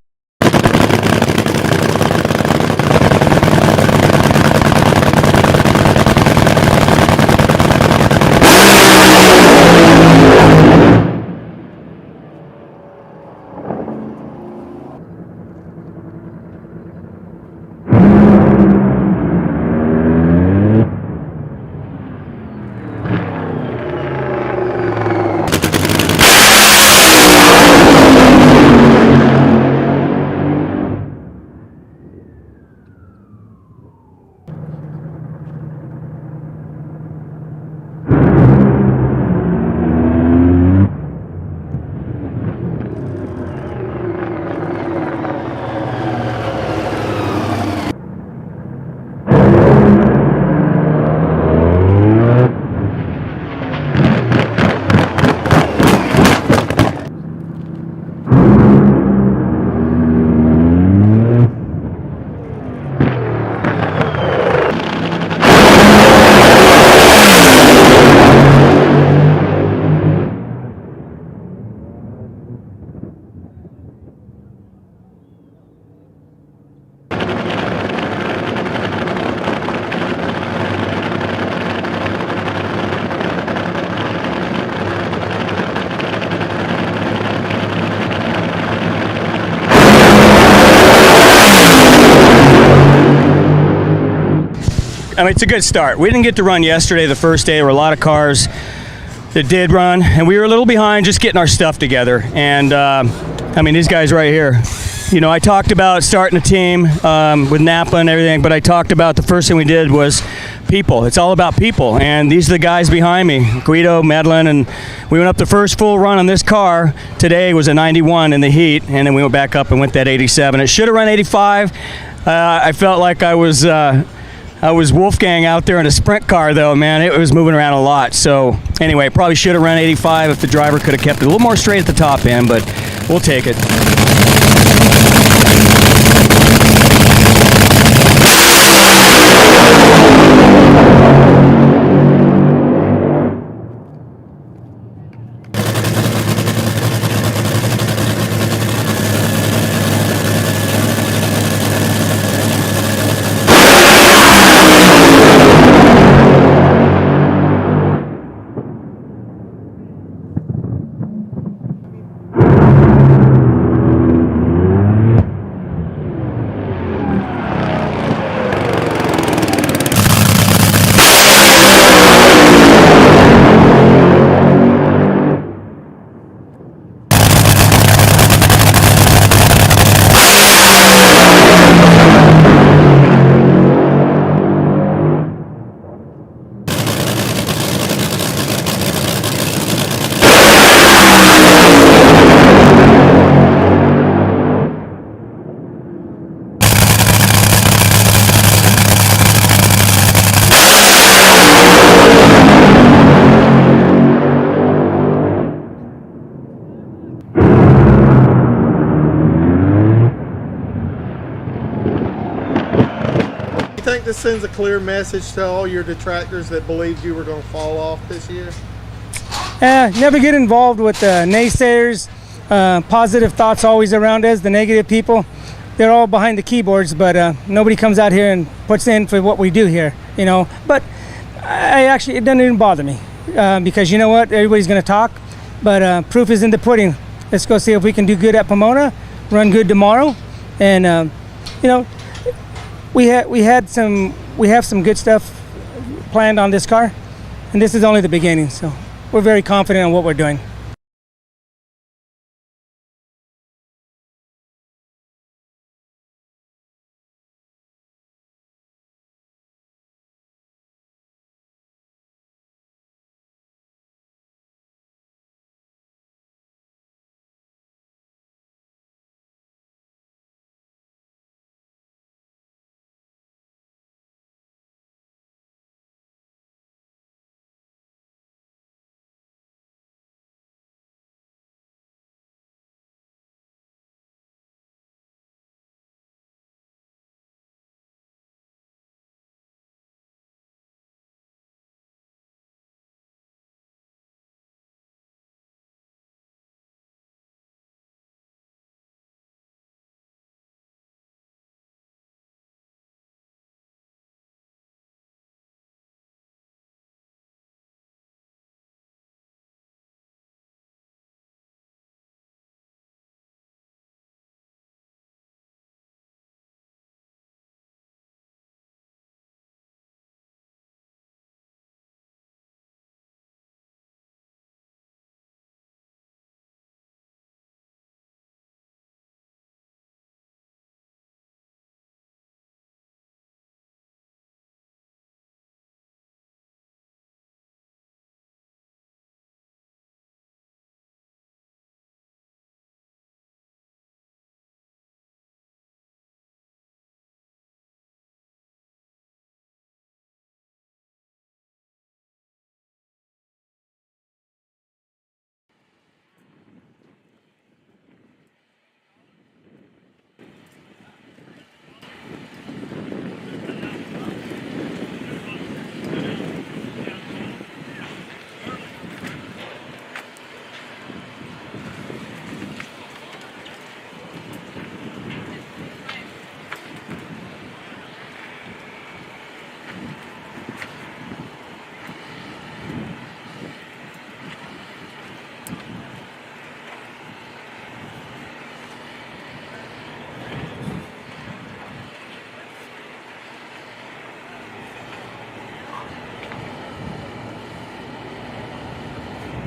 Speaker 4: I mean, it's a good start. We didn't get to run yesterday, the first day. There were a lot of cars that did run, and we were a little behind just getting our stuff together. And, I mean, these guys right here, You know, I talked about starting a team with Napa and everything, but I talked about the first thing we did was people. It's all about people, and these are the guys behind me, Guido, Medlin, and we went up the first full run on this car. Today was a 91 in the heat, and then we went back up and went that 87. It should have run 85. I felt like I was Wolfgang out there in a sprint car, though, man. It was moving around a lot. So anyway, probably should have run 85 if the driver could have kept it a little more straight at the top end, but we'll take it.
Speaker 5: You think this sends a clear message to all your detractors that believed you were going to fall off this year?
Speaker 6: Never get involved with naysayers. Positive thoughts always around us. The negative people, they're all behind the keyboards, but nobody comes out here and puts in for what we do here, you know. But it doesn't even bother me because you know what? Everybody's going to talk, but proof is in the pudding. Let's go see if we can do good at Pomona, run good tomorrow, and you know, we have some good stuff planned on this car, and this is only the beginning. So we're very confident in what we're doing.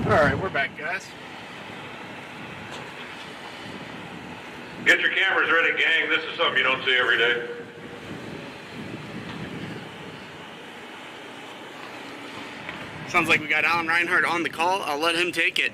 Speaker 1: All right, we're back, guys.
Speaker 11: Get your cameras ready, gang. This is something you don't see every day.
Speaker 1: Sounds like we got Alan Reinhardt on the call. I'll let him take it.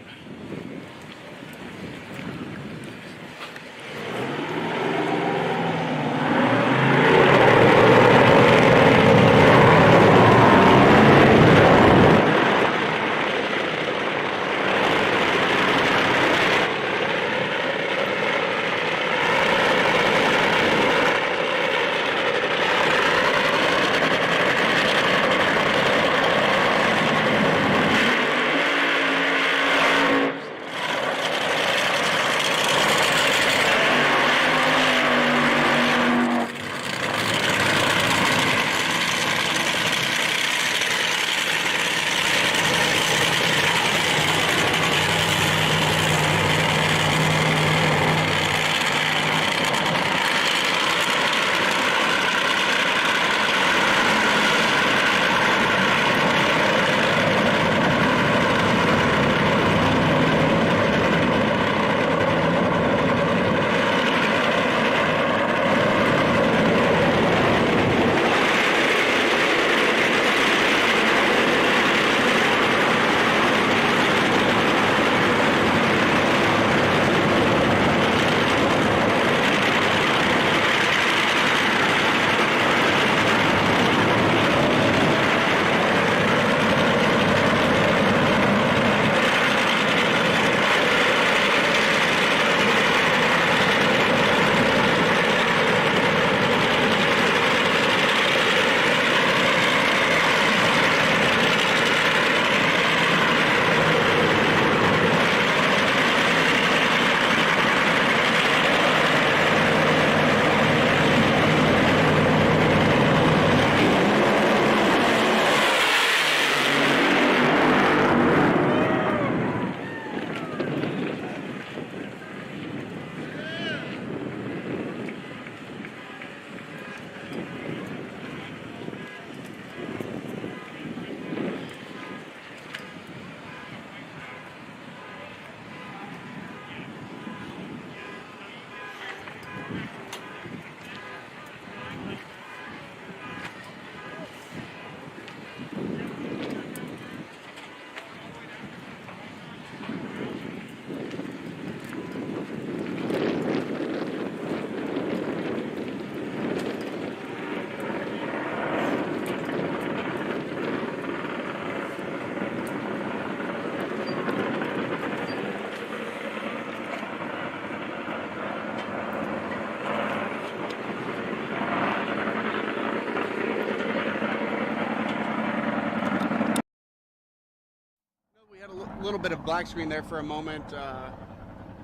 Speaker 1: Little bit of black screen there for a moment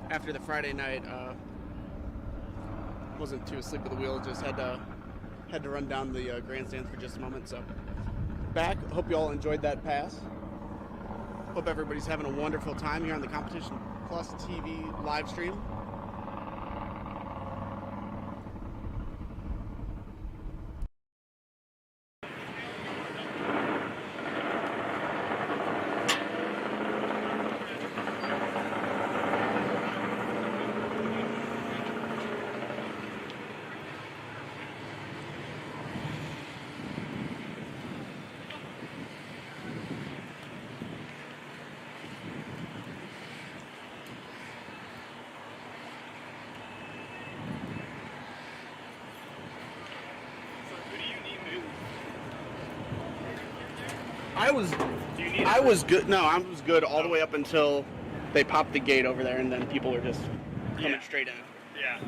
Speaker 1: after the Friday night. Wasn't too asleep at the wheel, just had to run down the grandstands for just a moment. So back. Hope you all enjoyed that pass. Hope everybody's having a wonderful time here on the Competition Plus TV live stream. I was good. No, I was good all the way up until they popped the gate over there, and then people were just coming straight in.
Speaker 16: Yeah.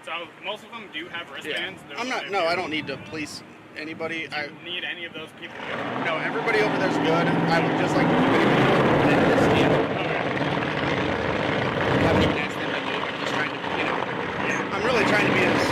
Speaker 16: So most of them do have wristbands.
Speaker 1: Yeah. I'm not. No, I don't need to police anybody.
Speaker 16: Do you need any of those people?
Speaker 1: No, everybody over there's good. I would just like to keep it stand. I haven't even asked them to move. I'm just trying to, I'm really trying to be as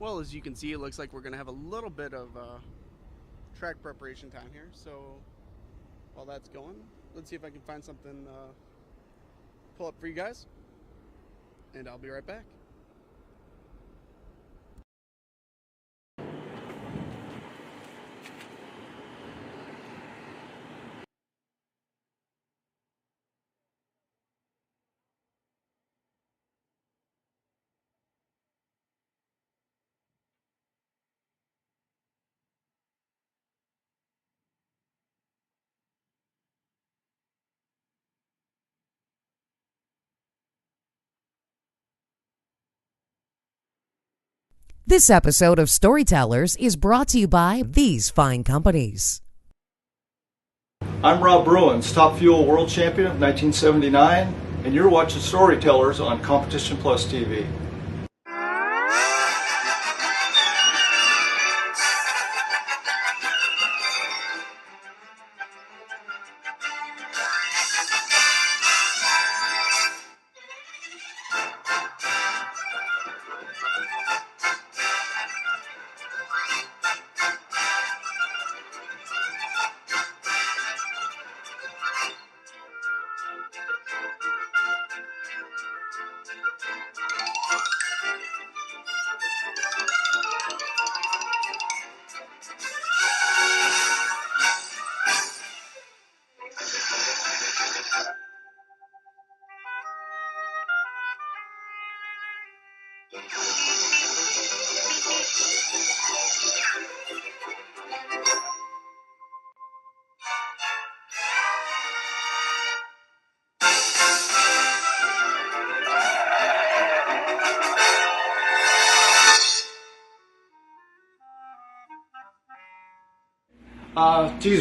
Speaker 1: Well, as you can see, it looks like we're going to have a little bit of track preparation time here. So while that's going, let's see if I can find something pull up for you guys. And I'll be right back.
Speaker 3: This episode of Storytellers is brought to you by these fine companies.
Speaker 17: I'm Rob Bruins, Top Fuel World Champion of 1979, and you're watching Storytellers on Competition Plus TV.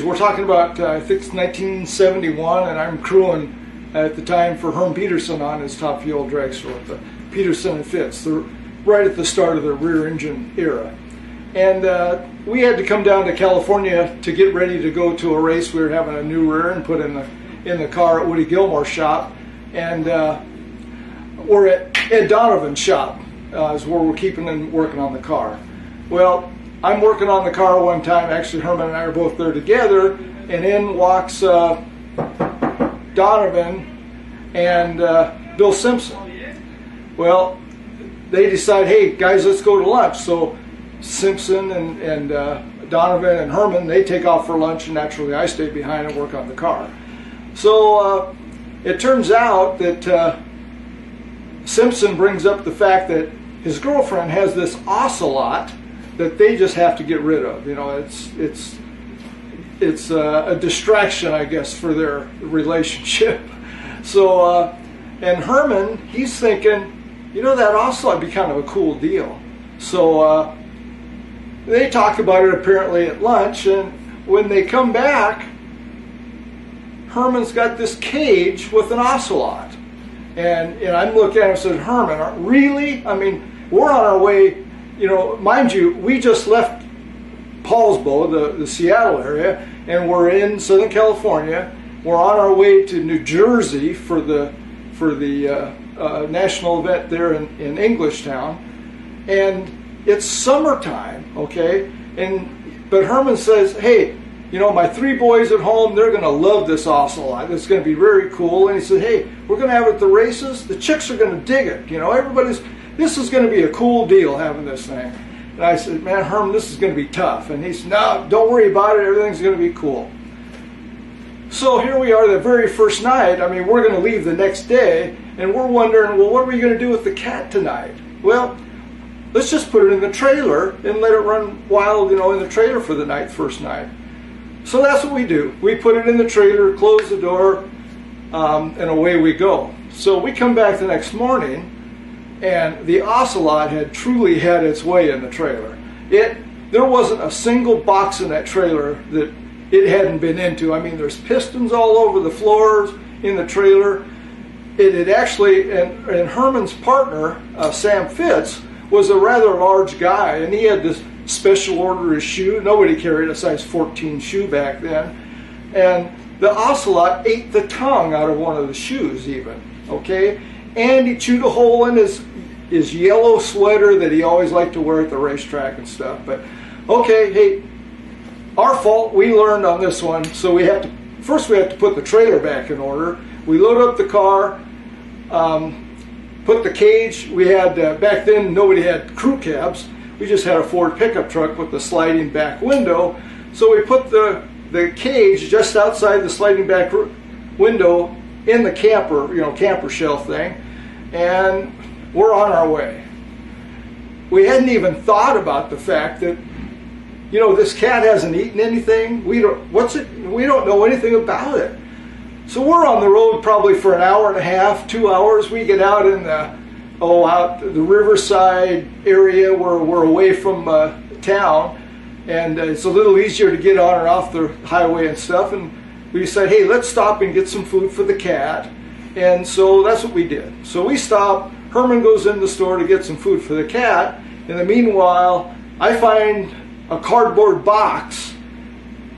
Speaker 17: We're talking about, I think it's 1971, and I'm crewing at the time for Herm Peterson on his Top Fuel Dragster with the Peterson and Fitz. They're right at the start of the rear engine era. And we had to come down to California to get ready to go to a race. We were having a new rear end put in the car at Woody Gilmore's shop. And we're at Ed Donovan's shop is where we're keeping and working on the car. Well, I'm working on the car one time. Actually, Herman and I are both there together, and in walks Donovan and Bill Simpson. Well, they decide, hey, guys, let's go to lunch. So Simpson and Donovan and Herman, they take off for lunch, and naturally I stay behind and work on the car. So it turns out that Simpson brings up the fact that his girlfriend has this ocelot that they just have to get rid of. You know, it's a distraction, I guess, for their relationship. So, and Herman, he's thinking, you know, that ocelot would be kind of a cool deal. So they talk about it apparently at lunch, and when they come back, Herman's got this cage with an ocelot. And I'm looking at him and said, Herman, really? I mean, we're on our way. You know, mind you, we just left Paulsbo, the Seattle area, and we're in Southern California. We're on our way to New Jersey for the national event there in Englishtown, and it's summertime, okay? But Herman says, hey, you know, my 3 boys at home, they're going to love this ocelot. It's going to be very cool. And he said, hey, we're going to have it at the races. The chicks are going to dig it. You know, this is going to be a cool deal having this thing. And I said, man, Herman, this is going to be tough. And he said, no, don't worry about it. Everything's going to be cool. So here we are the very first night. I mean, we're going to leave the next day, and we're wondering, well, what are we going to do with the cat tonight? Well, let's just put it in the trailer and let it run wild, you know, in the trailer for the night, first night. So that's what we do. We put it in the trailer, close the door, and away we go. So we come back the next morning, and the ocelot had truly had its way in the trailer. There wasn't a single box in that trailer that it hadn't been into. I mean, there's pistons all over the floors in the trailer. It had actually, and Herman's partner, Sam Fitz, was a rather large guy, and he had this special order shoe. Nobody carried a size 14 shoe back then. And the ocelot ate the tongue out of one of the shoes even, okay? And he chewed a hole in his his yellow sweater that he always liked to wear at the racetrack and stuff. But okay, hey, our fault. We learned on this one, so we have to put the trailer back in order. We load up the car, put the cage. We had back then nobody had crew cabs. We just had a Ford pickup truck with the sliding back window. So we put the cage just outside the sliding back window in the camper, camper shell thing, and we're on our way. We hadn't even thought about the fact that, this cat hasn't eaten anything. We don't know anything about it. So we're on the road probably for an hour and a half, 2 hours. We get out in out the riverside area where we're away from town, and it's a little easier to get on or off the highway and stuff. And we said, hey, let's stop and get some food for the cat. And so that's what we did. So we stopped. Herman goes in the store to get some food for the cat. In the meanwhile, I find a cardboard box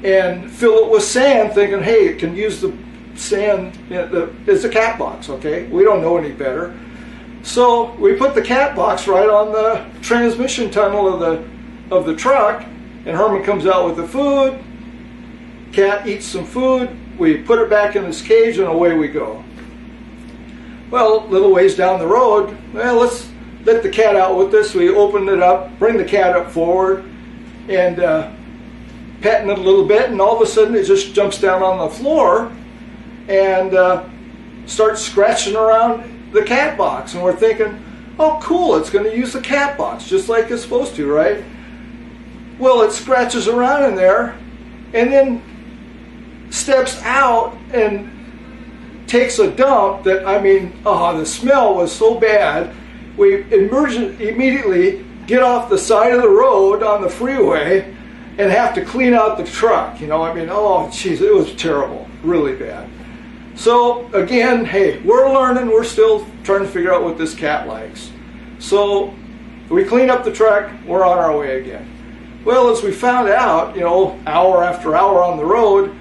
Speaker 17: and fill it with sand, thinking, hey, it can use the sand. It's a cat box, okay? We don't know any better. So we put the cat box right on the transmission tunnel of the truck, and Herman comes out with the food. Cat eats some food. We put it back in his cage, and away we go. Well, a little ways down the road, let's let the cat out with this. We open it up, bring the cat up forward, and petting it a little bit, and all of a sudden it just jumps down on the floor and starts scratching around the cat box. And we're thinking, oh cool, it's going to use the cat box just like it's supposed to, right? Well, it scratches around in there and then steps out and takes a dump that, the smell was so bad. We immediately get off the side of the road on the freeway and have to clean out the truck. Oh geez, it was terrible, really bad. So again, hey, we're learning. We're still trying to figure out what this cat likes. So we clean up the truck. We're on our way again. Well, as we found out, hour after hour on the road,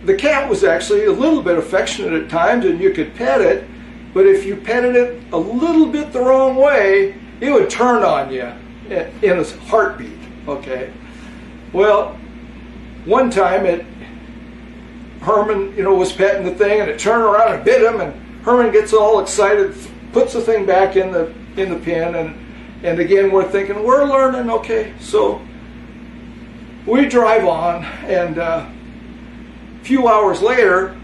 Speaker 17: the cat was actually a little bit affectionate at times, and you could pet it. But if you petted it a little bit the wrong way, it would turn on you in a heartbeat. Okay. Well, one time Herman, was petting the thing, and it turned around and bit him, and Herman gets all excited, puts the thing back in the pen, and again we're thinking, we're learning, okay. So we drive on, and a few hours later,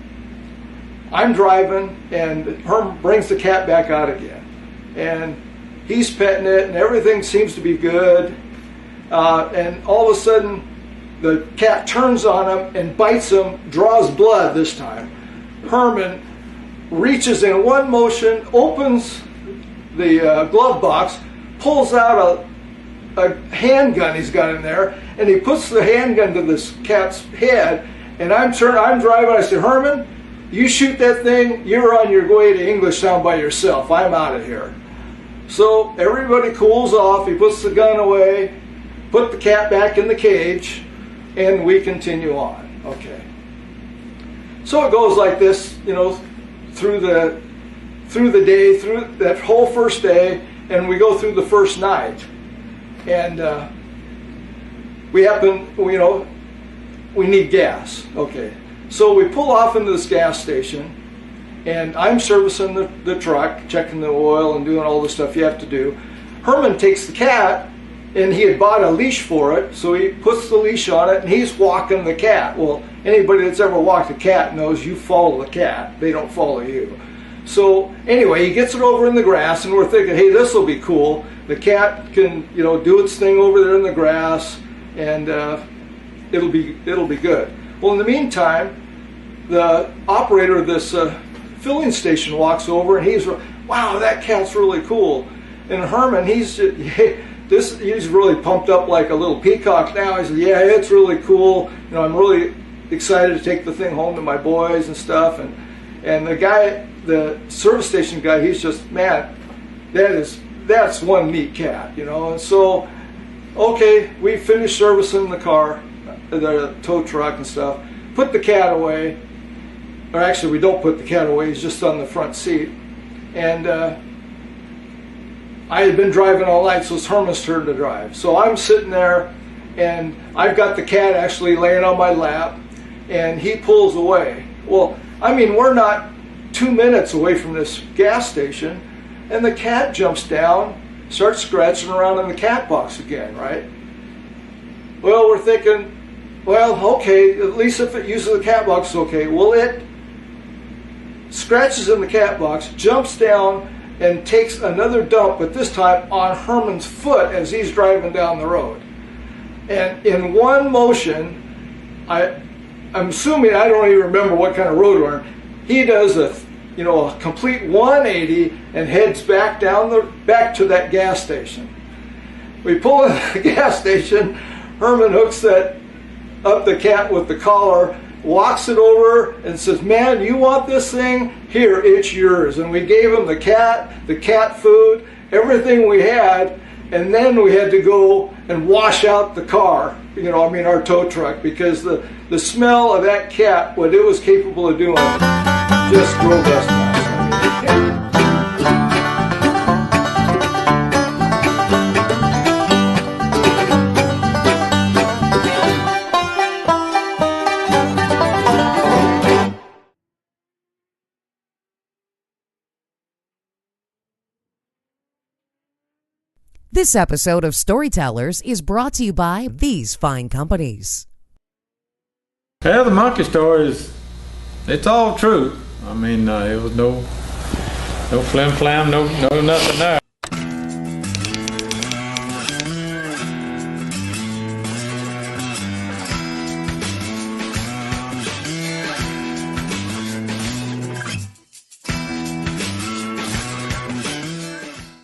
Speaker 17: I'm driving, and Herman brings the cat back out again, and he's petting it, and everything seems to be good, and all of a sudden the cat turns on him and bites him, draws blood this time. Herman reaches in one motion, opens the glove box, pulls out a handgun he's got in there, and he puts the handgun to this cat's head. And I'm driving. I said, Herman, you shoot that thing, you're on your way to Englishtown by yourself. I'm out of here. So everybody cools off. He puts the gun away, put the cat back in the cage, and we continue on. Okay. So it goes like this, through the day, through that whole first day, and we go through the first night. And we need gas. Okay. So we pull off into this gas station, and I'm servicing the truck, checking the oil and doing all the stuff you have to do. Herman takes the cat, and he had bought a leash for it, so he puts the leash on it, and he's walking the cat. Well, anybody that's ever walked a cat knows you follow the cat. They don't follow you. So anyway, he gets it over in the grass, and we're thinking, hey, this will be cool. The cat can, do its thing over there in the grass, and it'll be good. Well, in the meantime, the operator of this filling station walks over, and he's, wow, that cat's really cool. And Herman, he's really pumped up like a little peacock now. He said, yeah, it's really cool. I'm really excited to take the thing home to my boys and stuff. And the guy, the service station guy, he's just, man, that's one neat cat, And so, okay, we finished servicing the car, the tow truck and stuff. Put the cat away. Or actually, we don't put the cat away. He's just on the front seat. And I had been driving all night, so it's Herman's turn to drive. So I'm sitting there, and I've got the cat actually laying on my lap, and he pulls away. Well, I mean, we're not 2 minutes away from this gas station, and the cat jumps down, starts scratching around in the cat box again, right? Well, we're thinking, well, okay, at least if it uses the cat box, okay. Well, it scratches in the cat box, jumps down, and takes another dump, but this time on Herman's foot as he's driving down the road. And in one motion, I'm assuming, I don't even remember what kind of road we're on, he does a complete 180 and heads back back to that gas station. We pull in the gas station, Herman hooks up the cat with the collar, walks it over and says, man, you want this thing? Here, it's yours. And we gave him the cat food, everything we had, and then we had to go and wash out the car, our tow truck, because the smell of that cat, what it was capable of doing, just drove us nuts.
Speaker 3: This episode of Storytellers is brought to you by these fine companies.
Speaker 18: Yeah, the monkey story it's all true. I mean, it was no flim flam, no nothing there.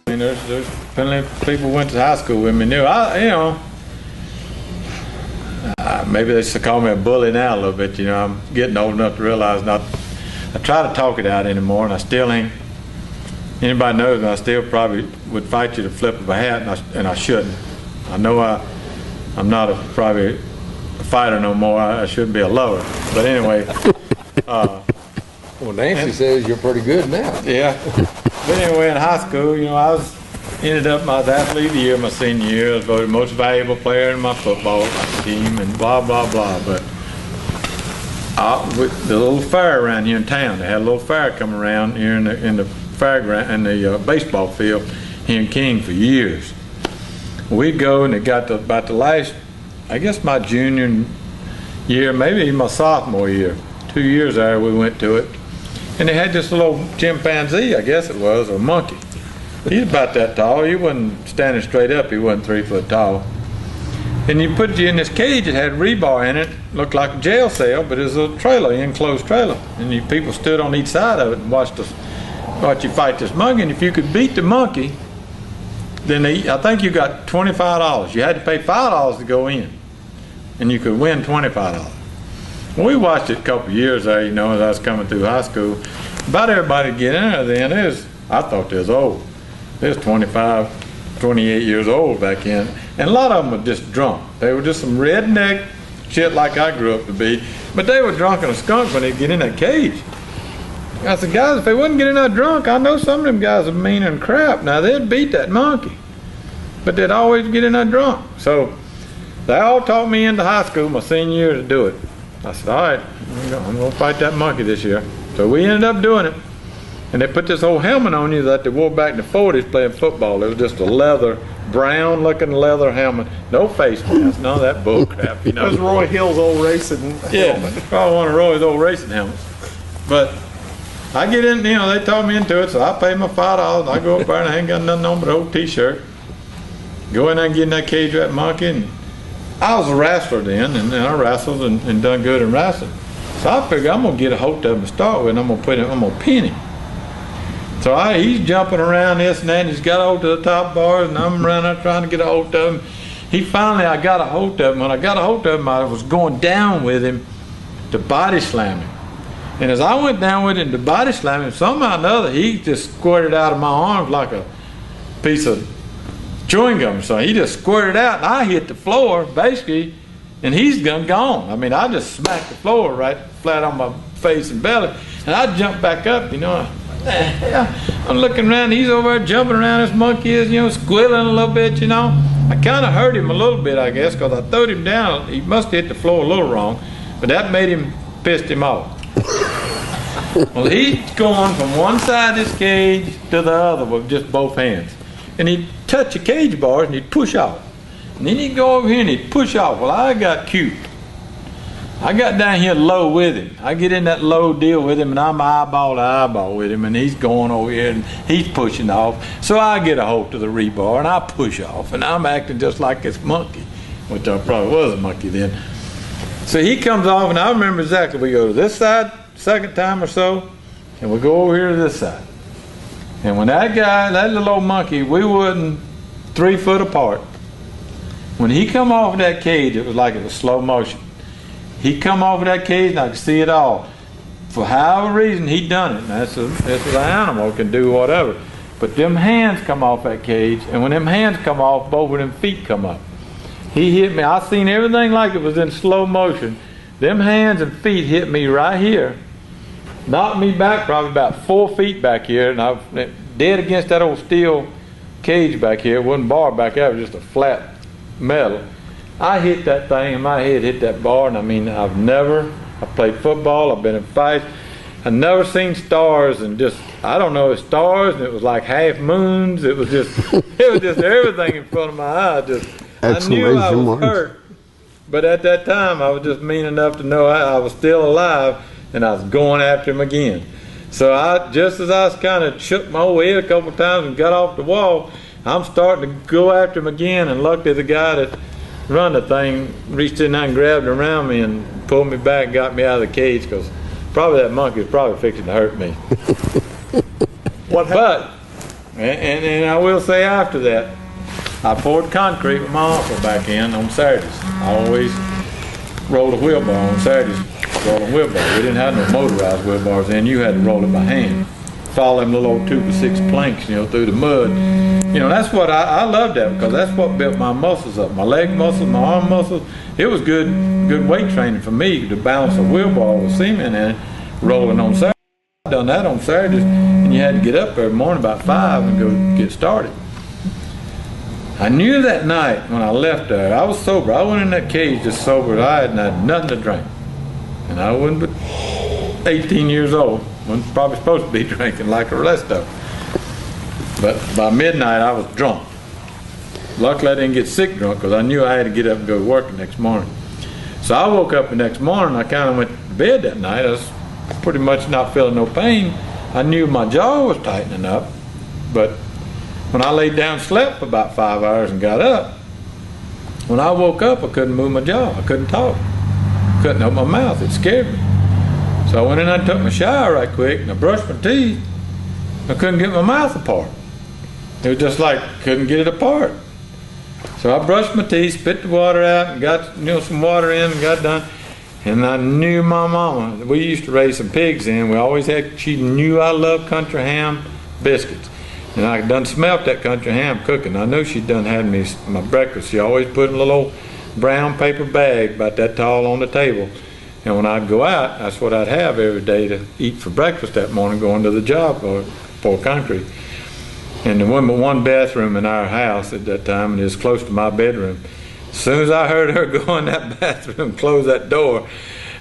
Speaker 18: I mean, there's plenty of people went to high school with me. Maybe they should call me a bully now a little bit. I'm getting old enough to realize I try to talk it out anymore, and I still ain't. Anybody knows me, I still probably would fight you to flip of a hat, and I shouldn't. I know I'm not probably a fighter no more. I shouldn't be a lover. But anyway.
Speaker 19: Well, Nancy says you're pretty good now.
Speaker 18: Yeah. But anyway, in high school, I was athlete of the year my senior year. I was voted most valuable player in my football team, and blah blah blah. But with the little fair around here in town, they had a little fair come around here in the fairground in the baseball field here in King for years. We'd go, and it got to about the last, I guess my junior year, maybe even my sophomore year. 2 years there, we went to it. And they had this little chimpanzee, I guess it was, or monkey. He's about that tall. He wasn't standing straight up. He wasn't 3 foot tall. And you put you in this cage. It had rebar in it. Looked like a jail cell, but it was a trailer, enclosed trailer. And people stood on each side of it and watched you fight this monkey. And if you could beat the monkey, then I think you got $25. You had to pay $5 to go in, and you could win $25. We watched it a couple of years there, as I was coming through high school. About everybody get in there then, I thought they was old. They was 25, 28 years old back then. And a lot of them were just drunk. They were just some redneck shit like I grew up to be. But they were drunk and a skunk when they get in that cage. I said, guys, if they wouldn't get in there drunk, I know some of them guys are mean and crap. Now, they'd beat that monkey. But they'd always get in there drunk. So they all taught me into high school my senior year to do it. I said, all right, I'm going to fight that monkey this year. So we ended up doing it. And they put this old helmet on you that they wore back in the 40s playing football. It was just a leather, brown-looking leather helmet. No face mask, none of that bull crap.
Speaker 5: That was Roy Hill's old racing helmet.
Speaker 18: Probably one of Roy's old racing helmets. But I get in, they taught me into it, so I pay my $5. I go up there and I ain't got nothing on but an old T-shirt. Go in there and get in that cage rat monkey. And I was a wrestler then, and I wrestled and done good in wrestling. So I figured I'm gonna get a hold of him to start with, and I'm gonna pin him. So he's jumping around this and that, and he's got a hold of the top bars, and I'm around there trying to get a hold of him. I got a hold of him. When I got a hold of him, I was going down with him to body slam him. And as I went down with him to body slam him, somehow or another, he just squirted out of my arms like a piece of chewing gum. So he just squirted out, and I hit the floor, basically, and he's gone. I mean, I just smacked the floor right flat on my face and belly, and I jumped back up, the hell? I'm looking around, he's over there jumping around, this monkey is, you know, squealing a little bit, you know. I kind of hurt him a little bit, I guess, because I throwed him down. He must have hit the floor a little wrong, but that made him, pissed him off. Well, he's going from one side of this cage to the other with just both hands. And he'd touch the cage bars and he'd push off. And then he'd go over here and he'd push off. Well, I got cute. I got down here low with him. I get in that low deal with him, and I'm eyeball to eyeball with him, and he's going over here and he's pushing off. So I get a hold to the rebar and I push off, and I'm acting just like this monkey, which I probably was a monkey then. So he comes off, and I remember exactly. We go to this side, second time or so, and we go over here to this side. And when that guy, that little old monkey, we wasn't 3 foot apart. When he come off of that cage, it was like it was slow motion. He come off of that cage and I could see it all. For however reason he done it. That's an animal, can do whatever. But them hands come off that cage, and when them hands come off, both of them feet come up. He hit me. I seen everything like it was in slow motion. Them hands and feet hit me right here. Knocked me back probably about 4 feet back here, and I was dead against that old steel cage back here. It wasn't bar back there, it was just a flat metal. I hit that thing and my head hit that bar, and I mean, I played football, I've been in fights, I've never seen stars, and just, I don't know, stars, and it was like half moons, it was just everything in front of my eyes. I knew I was hurt, but at that time I was just mean enough to know I was still alive, and I was going after him again. So just as I was kind of shook my old head a couple of times and got off the wall, I'm starting to go after him again, and luckily the guy that run the thing reached in there and grabbed around me and pulled me back and got me out of the cage, because probably that monkey was probably fixing to hurt me. But I will say after that, I poured concrete with my uncle back in on Saturdays. I always rolled a wheelbar on Saturdays, rolling wheelbar. We didn't have no motorized wheelbars then. You had to roll it by hand. Follow them little old 2x6 planks, you know, through the mud. You know, that's what I loved that, because that's what built my muscles up, my leg muscles, my arm muscles. It was good weight training for me to balance a wheelbar with cement in it, rolling on Saturdays. I done that on Saturdays, and you had to get up every morning about 5 and go get started. I knew that night when I left there, I was sober. I went in that cage just sober. I hadn't had nothing to drink, and I wasn't but 18 years old. Wasn't probably supposed to be drinking like the rest of them. But by midnight, I was drunk. Luckily, I didn't get sick drunk, because I knew I had to get up and go to work the next morning. So I woke up the next morning, I kind of went to bed that night. I was pretty much not feeling no pain. I knew my jaw was tightening up, but when I laid down and slept for about 5 hours and got up, when I woke up, I couldn't move my jaw. I couldn't talk. Couldn't open my mouth. It scared me. So I went in and took my shower right quick, and I brushed my teeth. I couldn't get my mouth apart. It was just like, couldn't get it apart. So I brushed my teeth, spit the water out, and got some water in, and got done. And I knew my mama. We used to raise some pigs in. We always had. She knew I loved country ham biscuits, and I done smelt that country ham cooking. I knew she'd done had me my breakfast. She always put in a little old brown paper bag about that tall on the table. And when I'd go out, that's what I'd have every day to eat for breakfast that morning, going to the job for concrete. And there wasn't but one bathroom in our house at that time, and it was close to my bedroom. As soon as I heard her go in that bathroom, close that door,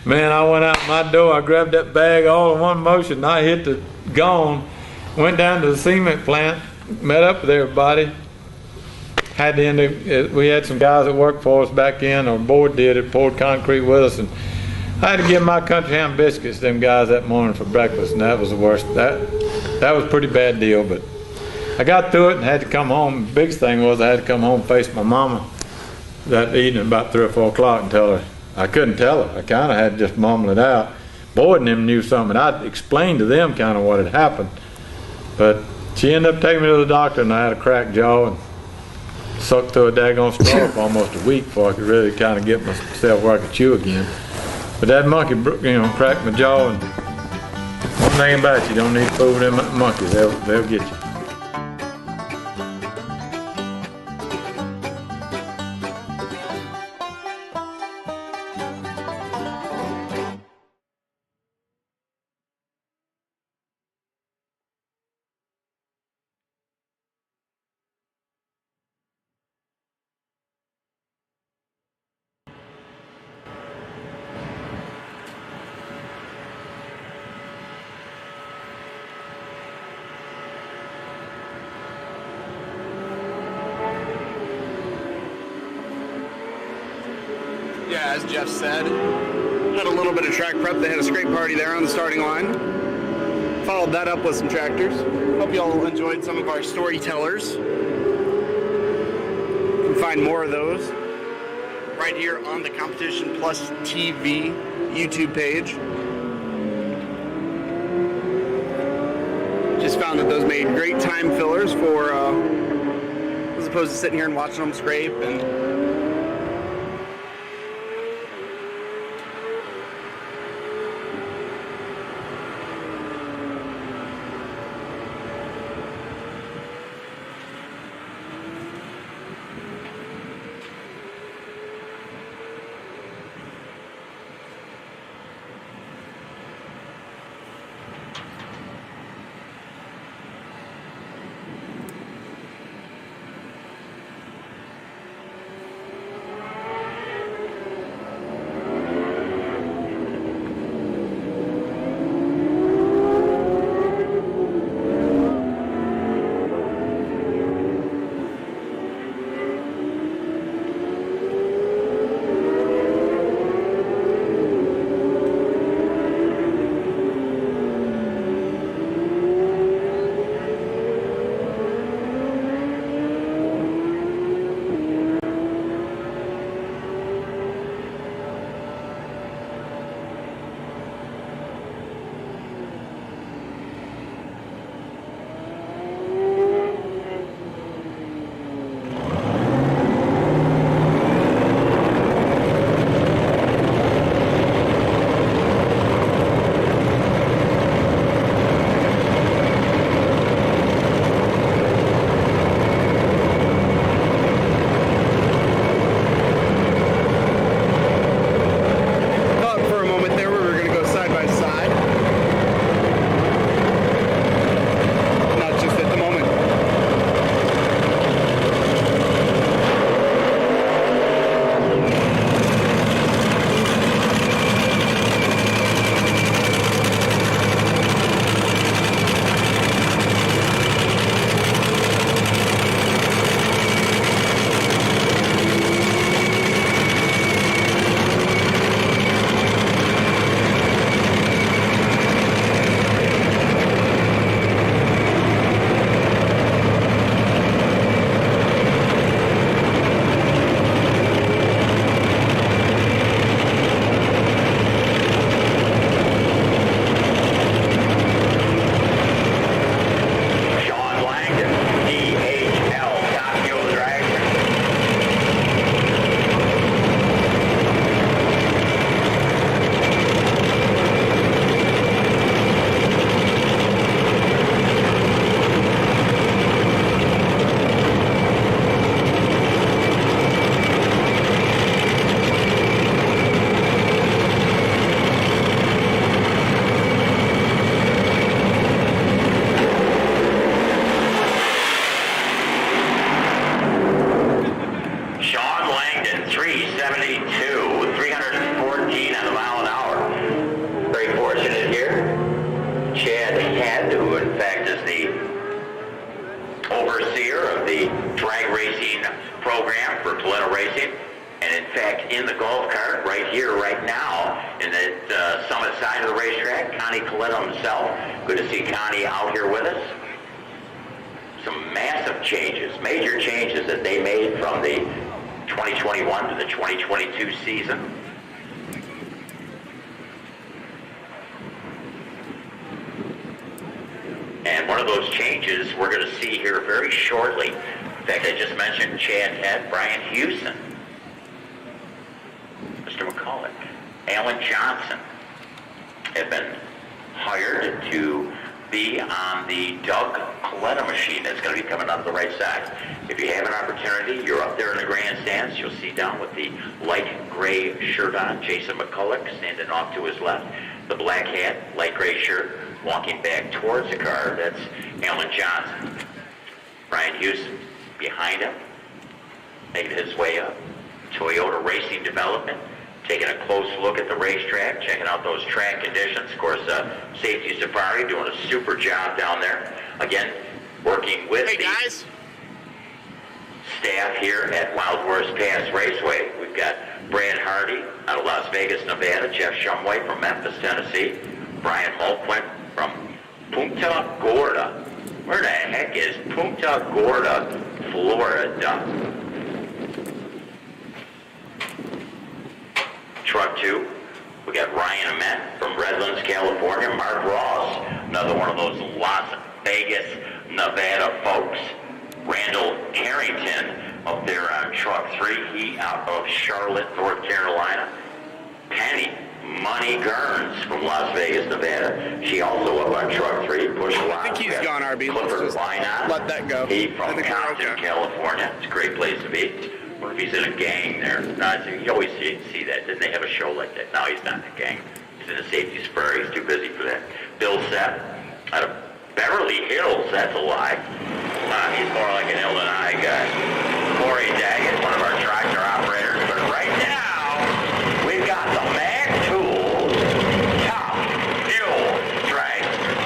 Speaker 18: man, I went out my door, I grabbed that bag all in one motion, I hit the gone, went down to the cement plant, met up with everybody. We had some guys that worked for us back in, our board did it, poured concrete with us, and I had to give my country ham biscuits to them guys that morning for breakfast, and that was the worst. That was a pretty bad deal, but I got through it and had to come home. The biggest thing was I had to come home and face my mama that evening about 3 or 4 o'clock and tell her. I couldn't tell her. I kind of had to just mumble it out. Boyd and them knew something. I'd explained to them kind of what had happened, but she ended up taking me to the doctor, and I had a cracked jaw and sucked through a daggone straw for almost a week before I could really kind of get myself where I could chew again. But that monkey, cracked my jaw, and one thing about it, you don't need to fool with them monkeys. They'll get you.
Speaker 1: Yeah, as Jeff said, had a little bit of track prep. They had a scrape party there on the starting line. Followed that up with some tractors. Hope you all enjoyed some of our storytellers. You can find more of those right here on the Competition Plus TV YouTube page. Just found that those made great time fillers for as opposed to sitting here and watching them scrape and
Speaker 2: major changes that they made from the 2021 to the 2022 season. And one of those changes we're going to see here very shortly. In fact, I just mentioned Chad Head, Brian Houston, Mr. McCulloch, Alan Johnson have been hired to be on the Doug Coletta machine that's going to be coming out of the right side. If you have an opportunity, you're up there in the grandstands. You'll see down with the light gray shirt on, Jason McCulloch standing off to his left. The black hat, light gray shirt, walking back towards the car. That's Alan Johnson. Brian Houston behind him, making his way up. Toyota Racing Development, taking a close look at the racetrack, checking out those track conditions. Of course, Safety Safari doing a super job down there. Again, working with the staff here at Wild Horse Pass Raceway. We've got Brad Hardy out of Las Vegas, Nevada. Jeff Shumway from Memphis, Tennessee. Brian Holquist from Punta Gorda. Where the heck is Punta Gorda, Florida? Truck 2, we got Ryan Ament from Redlands, California. Mark Ross, another one of those Las Vegas, Nevada folks. Randall Carrington up there on Truck 3, he out of Charlotte, North Carolina. Penny Money Gurns from Las Vegas, Nevada. She also up on Truck 3. Push a lot.
Speaker 1: I think he's gone, RB. Let's just let that go.
Speaker 2: He from Compton, California. It's a great place to be. Or if he's in a gang there. You always see that. Didn't they have a show like that? No, he's not in a gang. He's in a safety spur. He's too busy for that. Bill Sepp out of Beverly Hills. That's a lie. He's more like an Illinois guy. Corey Daggett, one of our tractor operators. But right now, we've got the Mag Tools Top Fuel Dragsters.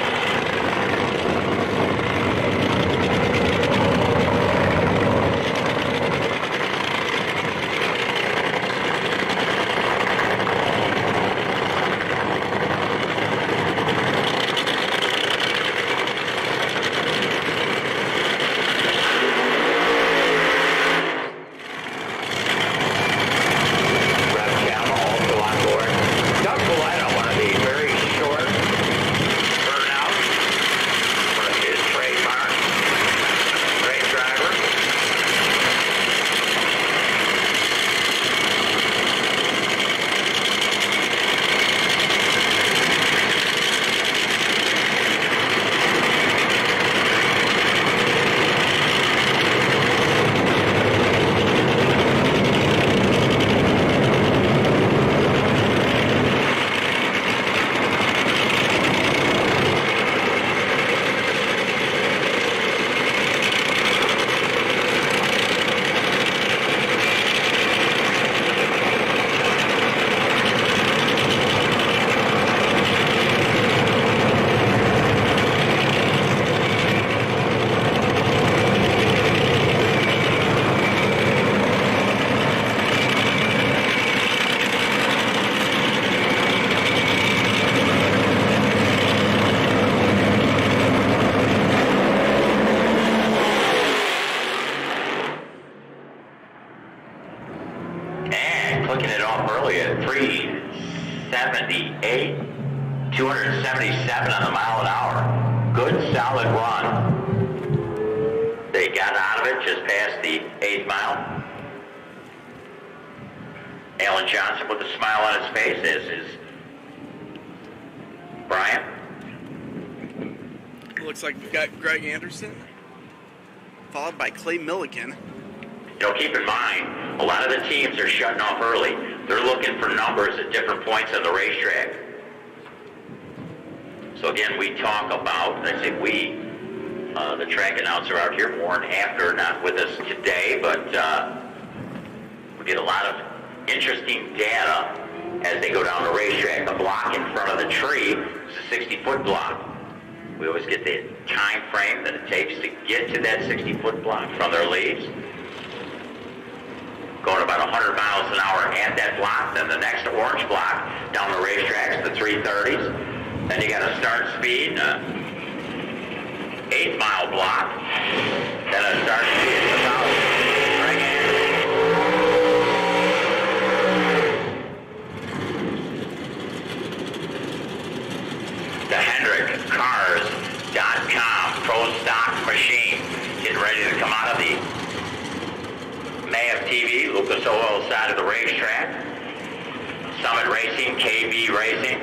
Speaker 2: Clicking it off early at 378, 277 on the mile an hour. Good solid run. They got out of it just past the 8th mile. Alan Johnson with a smile on his face, as is Brian.
Speaker 1: Looks like we've got Greg Anderson, followed by Clay Milliken.
Speaker 2: Keep in mind, a lot of the teams are shutting off early. They're looking for numbers at different points on the racetrack. So again, we talk about, I say we, the track announcer out here, Warren Hafner, not with us today, but we get a lot of interesting data as they go down the racetrack. The block in front of the tree is a 60-foot block. We always get the time frame that it takes to get to that 60-foot block from their leads. Going about 100 miles an hour at that block. Then the next orange block down the racetracks, the 330s. Then you got a start speed, 8-mile block. Then a start speed about Greg Anderson. The HendrickCars.com Pro Stock Machine getting ready to come out of the MAF TV, Lucas Oil side of the racetrack. Summit Racing, KB Racing.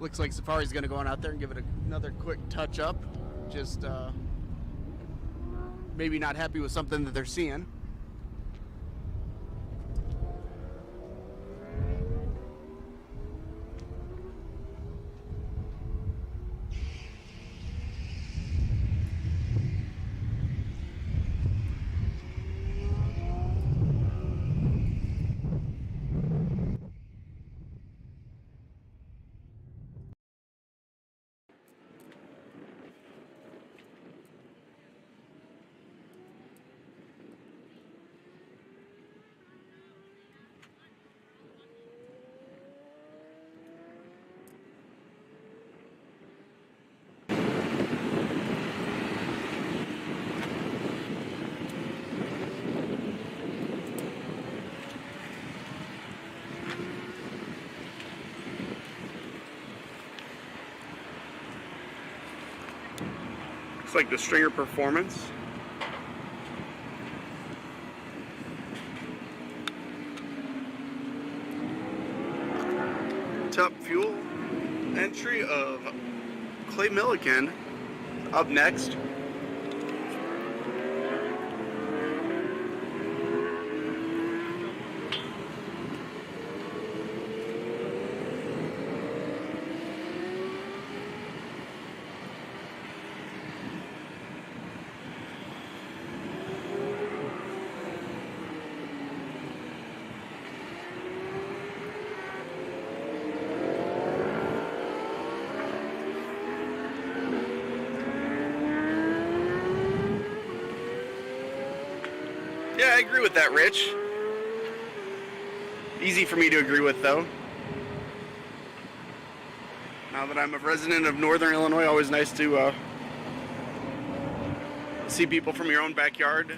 Speaker 1: Looks like Safari's going to go on out there and give it another quick touch up. Just maybe not happy with something that they're seeing. Looks like the Stringer Performance. Top fuel entry of Clay Milliken up next. Yeah, I agree with that, Rich. Easy for me to agree with, though. Now that I'm a resident of Northern Illinois, always nice to see people from your own backyard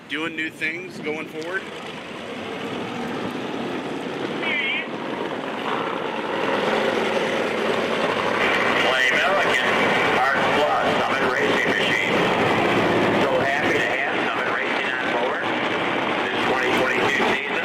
Speaker 1: doing new things, going forward.
Speaker 2: Clay Milliken, Art Plus Summit Racing Machine. So happy to have Summit Racing on board this 2022 season.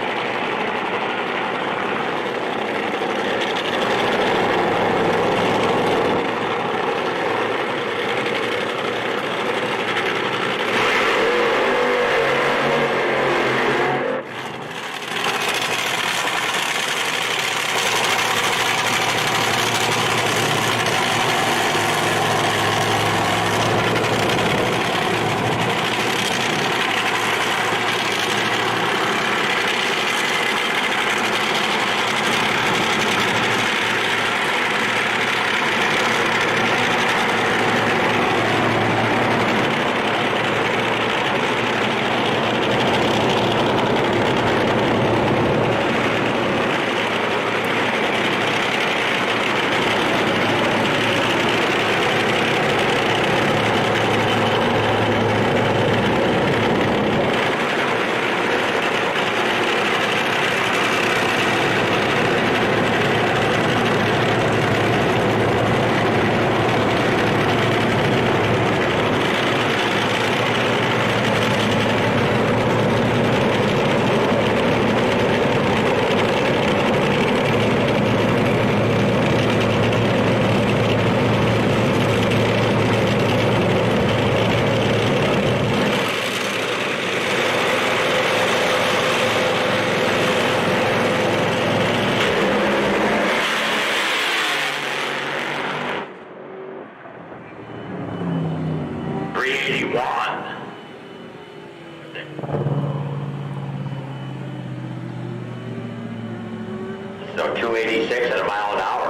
Speaker 2: So 286 at a mile an hour.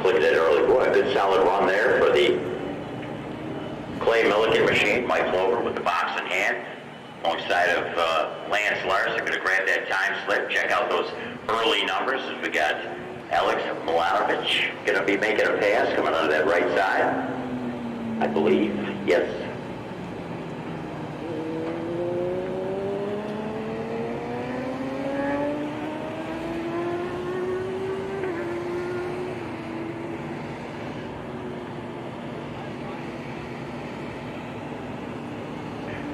Speaker 2: Clicked it early. Boy, a good solid run there for the Clay Milliken machine. Mike Clover with the box in hand, alongside of Lance Larson. Going to grab that time slip. Check out those early numbers. As we got Alex Milanovic going to be making a pass coming out of that right side, I believe. Yes.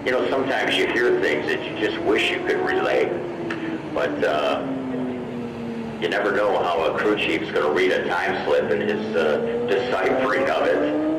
Speaker 2: You know, sometimes you hear things that you just wish you could relay, but you never know how a crew chief's going to read a time slip and his deciphering of it.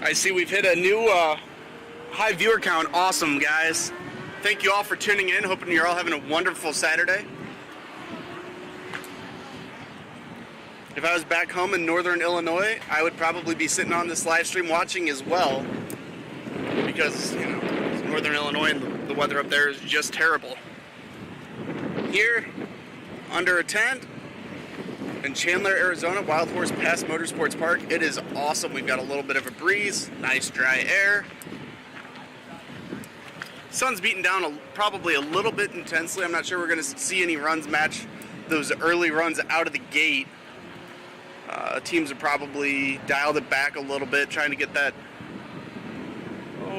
Speaker 1: I see we've hit a new high viewer count. Awesome, guys. Thank you all for tuning in. Hoping you're all having a wonderful Saturday. If I was back home in northern Illinois, I would probably be sitting on this live stream watching as well, because, you know, it's northern Illinois and the weather up there is just terrible. Here, under a tent, in Chandler, Arizona, Wild Horse Motorsports Park. It is awesome. We've got a little bit of a breeze, nice dry air. Sun's beating down probably a little bit intensely. I'm not sure we're going to see any runs match those early runs out of the gate. Teams have probably dialed it back a little bit, trying to get that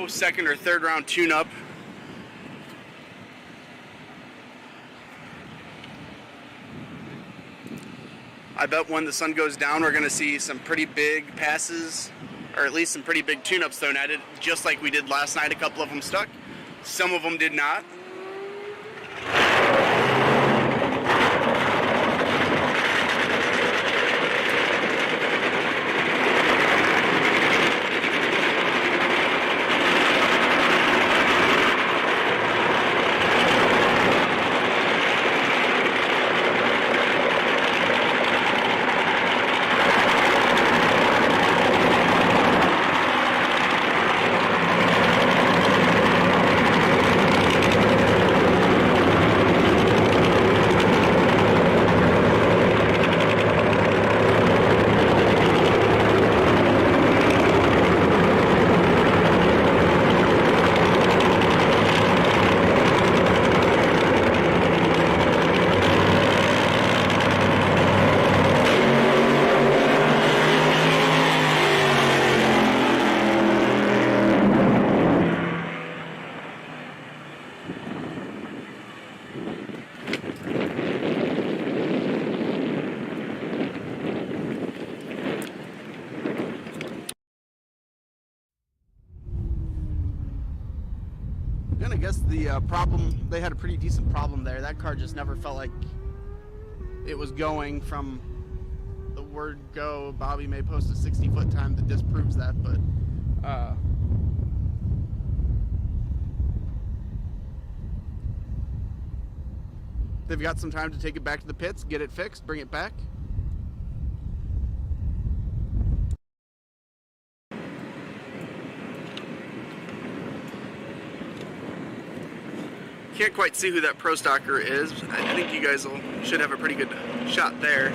Speaker 1: second or third round tune-up. I bet when the sun goes down, we're going to see some pretty big passes, or at least some pretty big tune-ups thrown at it, just like we did last night. A couple of them stuck. Some of them did not. gonna guess the problem, they had a pretty decent problem there. That car just never felt like it was going from the word go. Bobby may post a 60-foot time that disproves that, but they've got some time to take it back to the pits, get it fixed, bring it back. Can't quite see who that pro stocker is. I think you guys should have a pretty good shot there.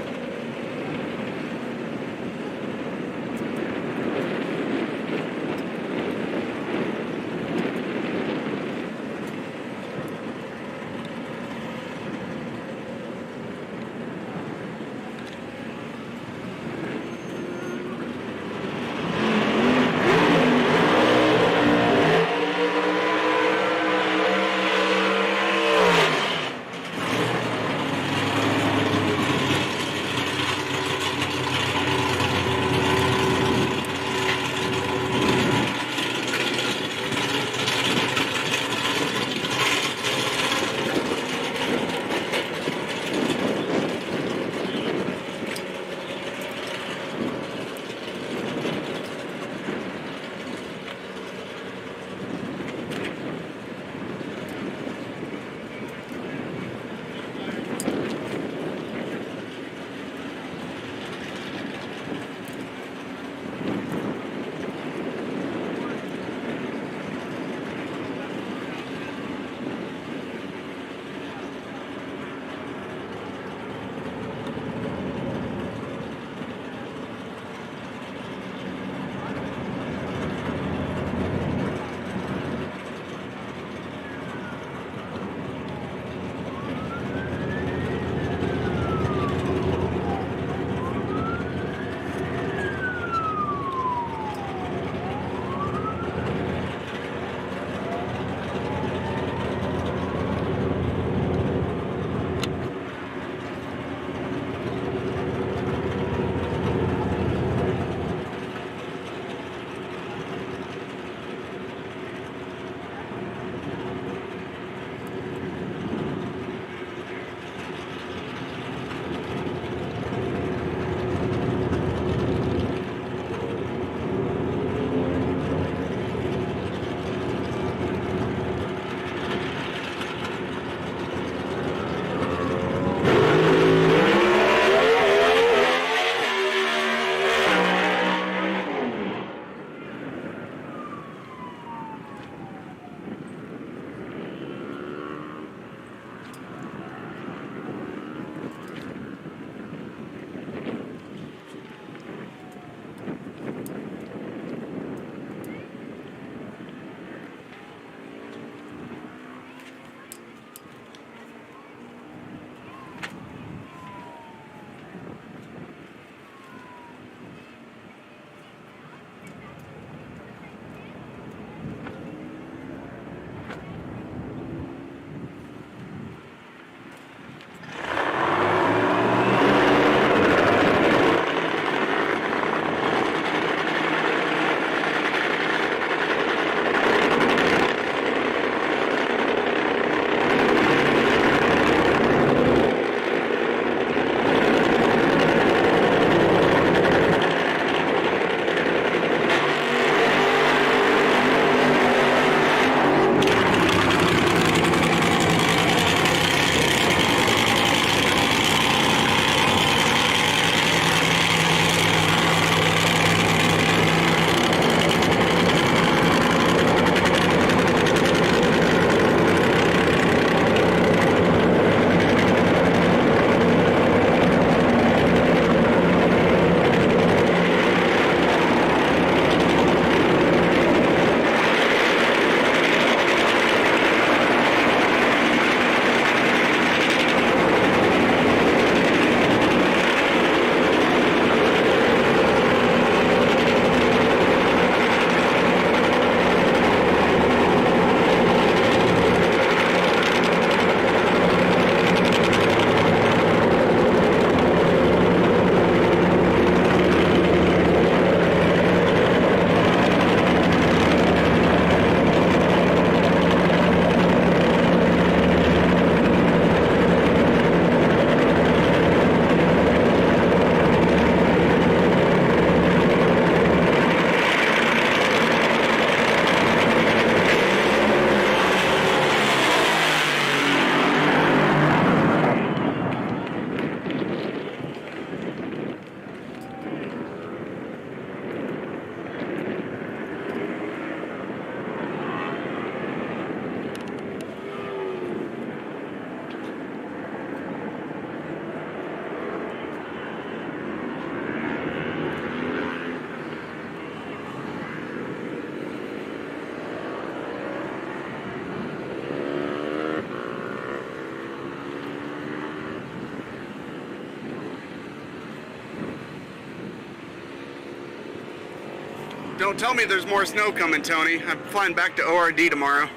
Speaker 1: Don't tell me there's more snow coming, Tony. I'm flying back to ORD tomorrow.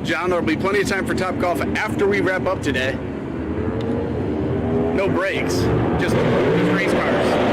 Speaker 1: John, there'll be plenty of time for Top Golf after we wrap up today. No breaks, just race cars.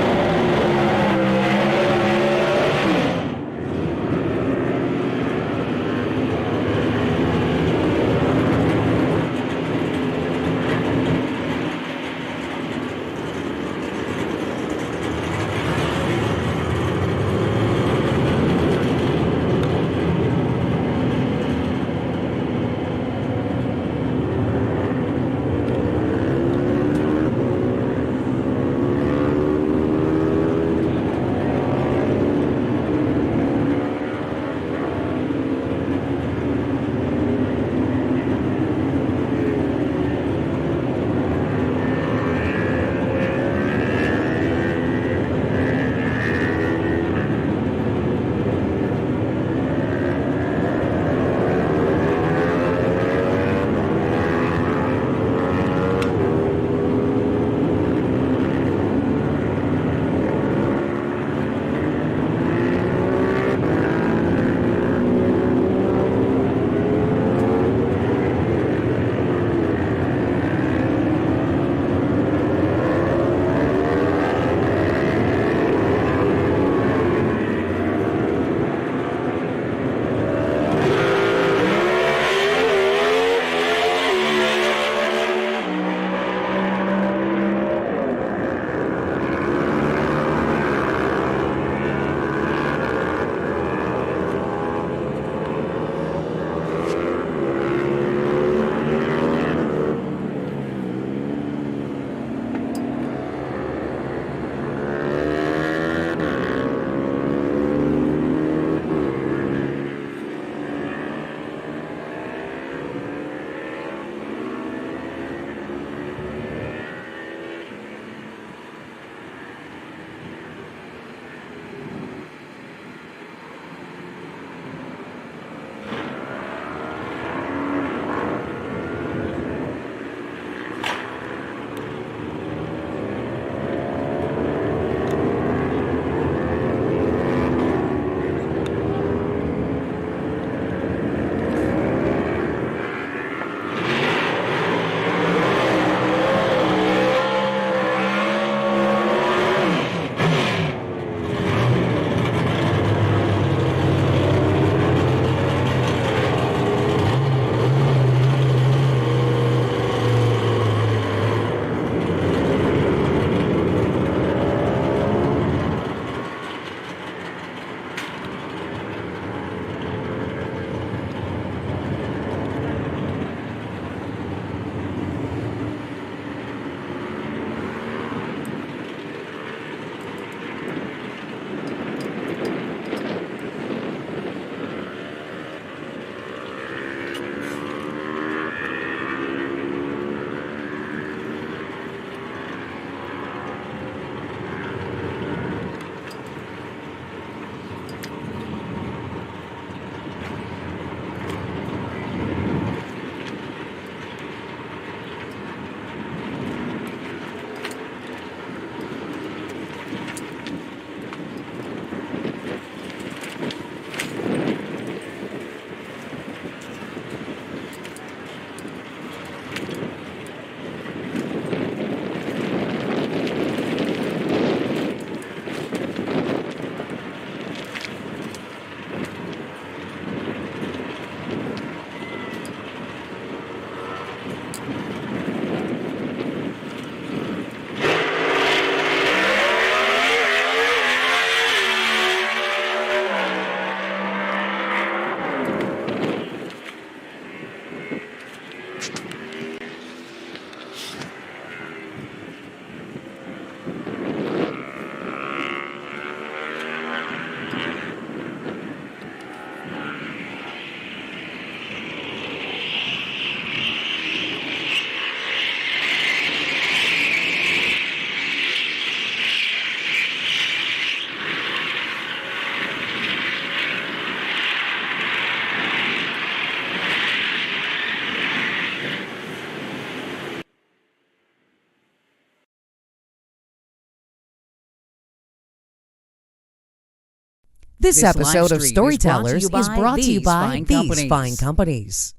Speaker 3: This episode of Storytellers is brought to you by these fine companies.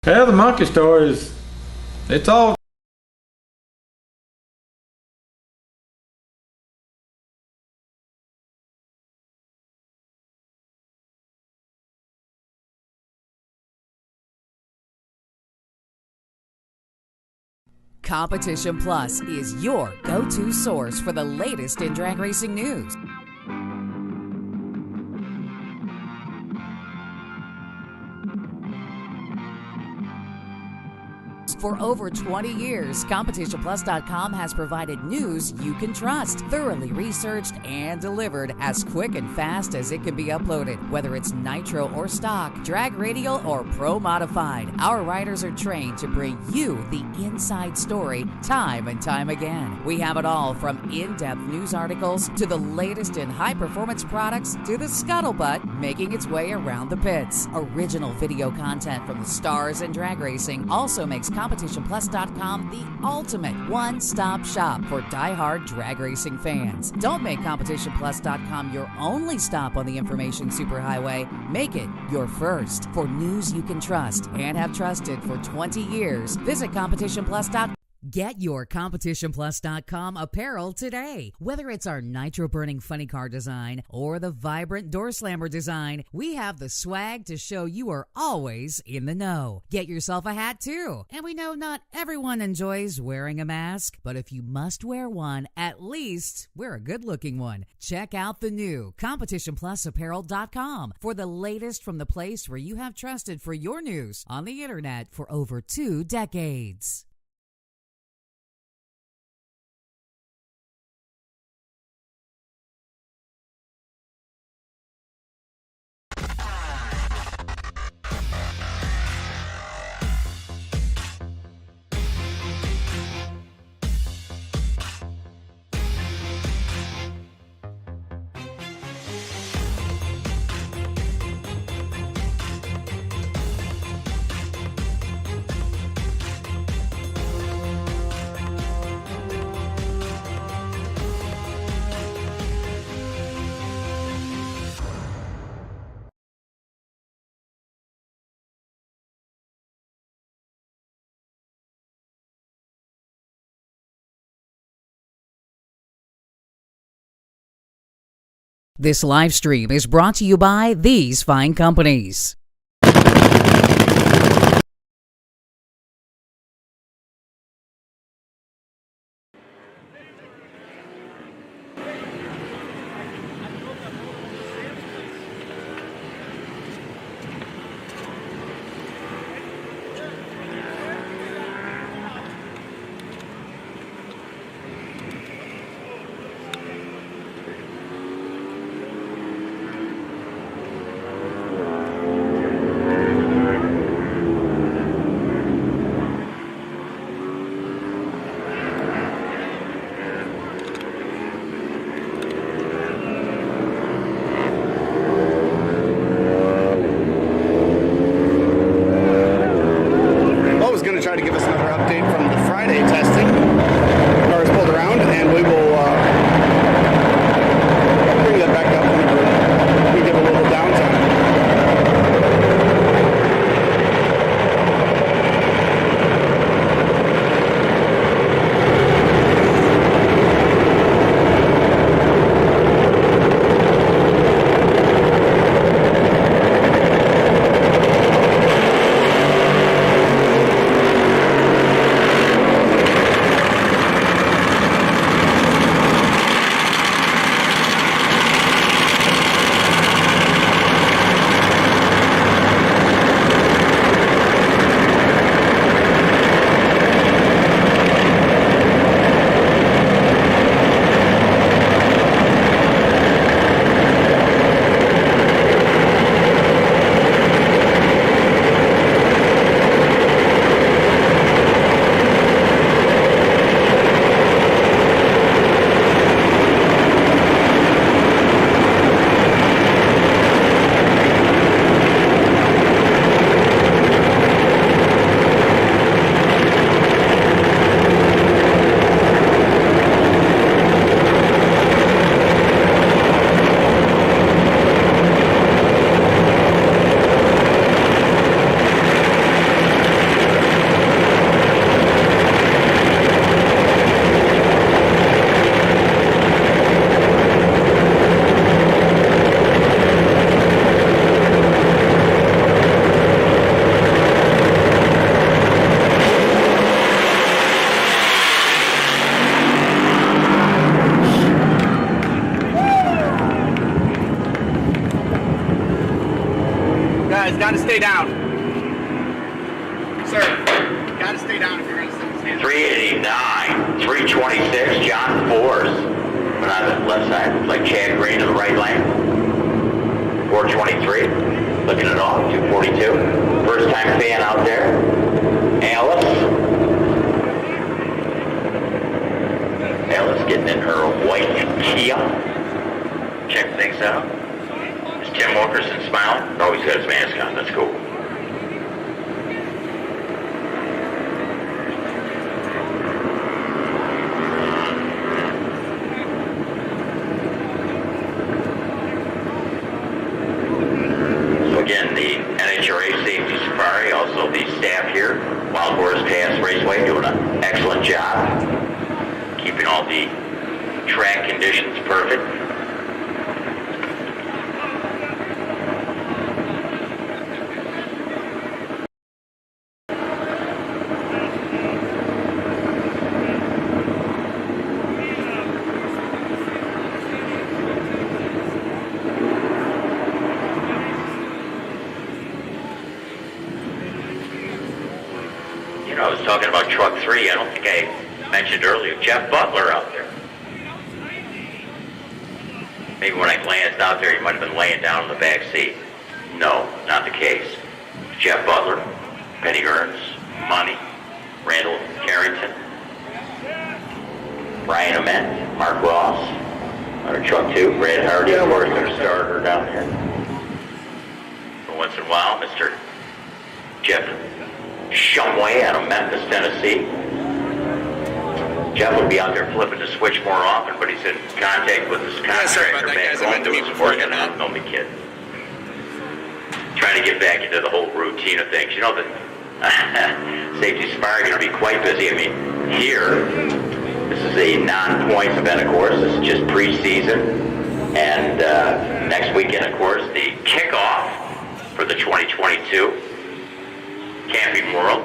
Speaker 18: Yeah, the monkey stories, it's all.
Speaker 3: Competition Plus is your go-to source for the latest in drag racing news. For over 20 years, CompetitionPlus.com has provided news you can trust, thoroughly researched and delivered as quick and fast as it can be uploaded. Whether it's Nitro or stock, drag radial or pro modified, our writers are trained to bring you the inside story time and time again. We have it all from in-depth news articles to the latest in high-performance products to the scuttlebutt making its way around the pits. Original video content from the stars in drag racing also makes CompetitionPlus.com the ultimate one-stop shop for die-hard drag racing fans. Don't make CompetitionPlus.com your only stop on the information superhighway. Make it your first. For news you can trust and have trusted for 20 years, visit CompetitionPlus.com. Get your CompetitionPlus.com apparel today. Whether it's our nitro-burning funny car design or the vibrant door slammer design, we have the swag to show you are always in the know. Get yourself a hat too. And we know not everyone enjoys wearing a mask, but if you must wear one, at least wear a good-looking one. Check out the new CompetitionPlusApparel.com for the latest from the place where you have trusted for your news on the internet for over 2 decades. This live stream is brought to you by these fine companies.
Speaker 1: Try to give us another update from the Friday testing. The cars pulled around, and we will bring that back up when we give a little downtime. Sir, gotta stay down if you're gonna send this hand.
Speaker 2: 389, 326, John Force. But on the left side, looks like Chad Green to the right lane. 423, looking it off, 242. First time fan out there. Alice getting in her white Kia. Check things out. Is Tim Wilkerson smiling? Oh, he's got his mask on, that's cool. Again, the NHRA Safety Safari, also the staff here, Wild Horse Pass Raceway, doing an excellent job, keeping all the track conditions perfect. I was talking about Truck 3. I don't think I mentioned earlier. Jeff Butler out there. Maybe when I glanced out there, he might have been laying down in the back seat. No, not the case. Jeff Butler, Penny Ernst, Money, Randall Carrington, Brian Ament, Mark Ross, under Truck 2, Brad Hardy, of course, their starter down there. But once in a while, Mr. Jeff Shumway out of Memphis, Tennessee. Jeff would be out there flipping the switch more often, but he's in contact with his contractor back home doing some work on that. Don't be kidding. Trying to get back into the whole routine of things. You know, the Safety Safari is going to be quite busy. I mean, here, this is a non-points event, of course. This is just preseason. And next weekend, of course, the kickoff for the 2022 Camping World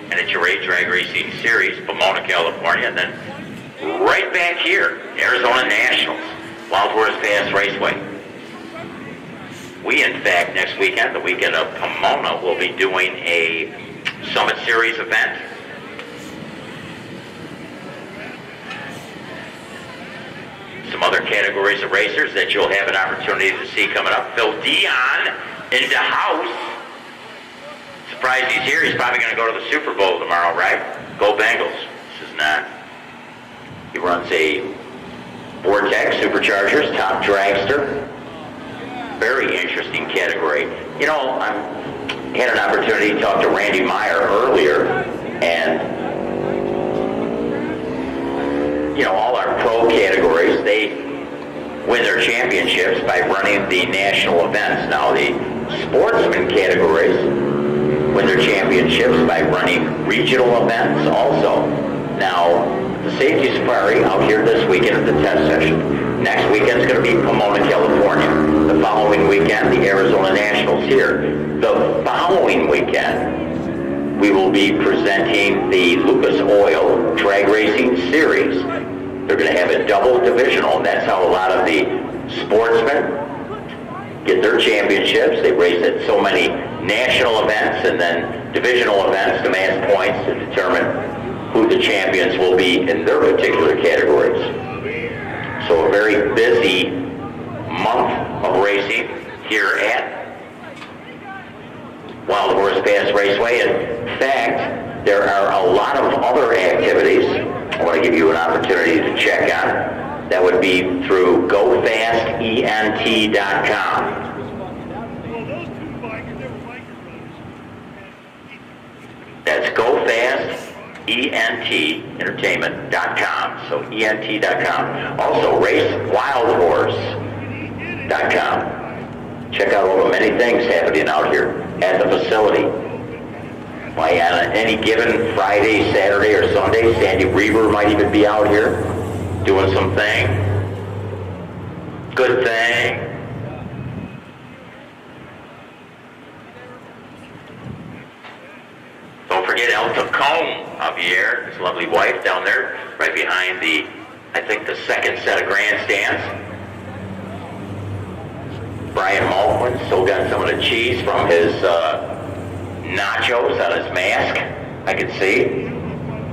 Speaker 2: NHRA Drag Racing Series, Pomona, California, and then right back here, Arizona Nationals, Wild Horse Pass Raceway. We, in fact, next weekend, the weekend of Pomona, will be doing a Summit Series event. Some other categories of racers that you'll have an opportunity to see coming up. Phil Dion in the house. Surprised he's here. He's probably going to go to the Super Bowl tomorrow, right? Go Bengals. This is not. He runs a Vortex Superchargers, top dragster. Very interesting category. You know, I had an opportunity to talk to Randy Meyer earlier, and, you know, all our pro categories, they win their championships by running the national events. Now, the sportsman categories win their championships by running regional events also. Now, the Safety Safari out here this weekend at the test session. Next weekend's going to be Pomona, California. The following weekend, the Arizona Nationals here. The following weekend, we will be presenting the Lucas Oil Drag Racing Series. They're going to have a double divisional, and that's how a lot of the sportsmen get their championships. They race at so many national events and then divisional events to mass points to determine who the champions will be in their particular categories. So a very busy month of racing here at Wild Horse Pass Raceway. In fact, there are a lot of other activities I want to give you an opportunity to check on. That would be through GoFastENT.com. That's GoFastENT.com. So ENT.com. Also RaceWildHorse.com. Check out all the many things happening out here at the facility. Why, on any given Friday, Saturday, or Sunday, Sandy Reaver might even be out here doing something. Good thing. Don't forget El Tacome Javier, his lovely wife down there, right behind the, I think, the second set of grandstands. Brian Malquin still got some of the cheese from his nachos on his mask, I could see.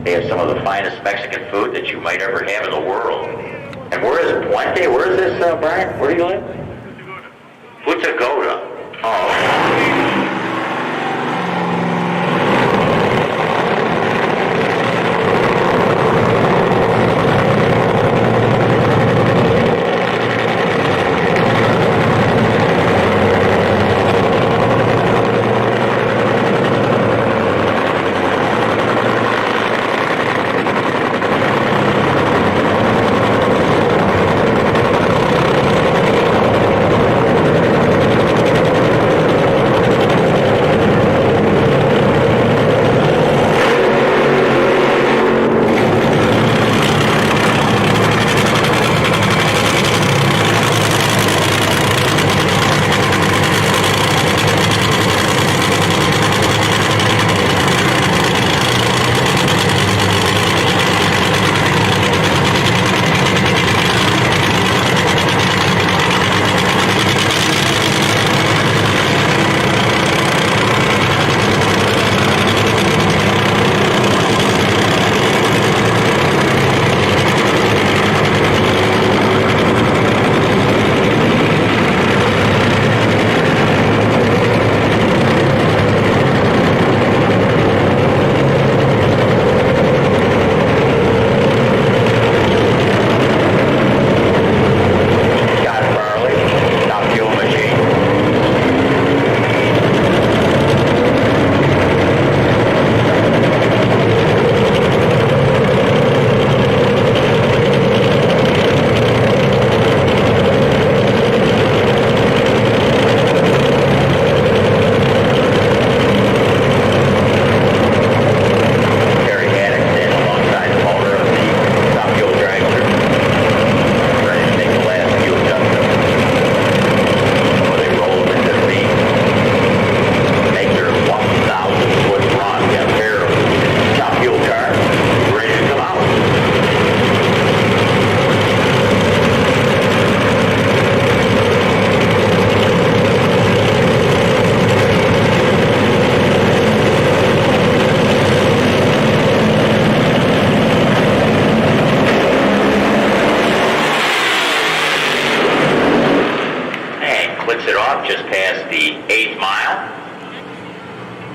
Speaker 2: They have some of the finest Mexican food that you might ever have in the world. And where is Puente? Where is this, Brian? Where do you live? Punta Gorda. Oh. Just past the 8th mile.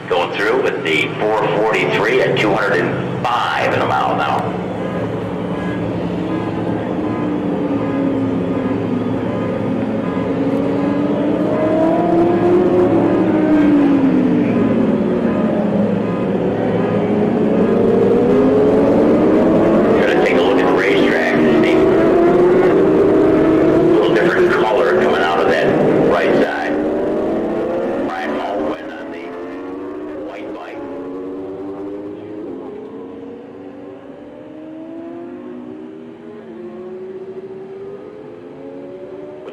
Speaker 2: Going through with the 443 at 205 in a mile an hour.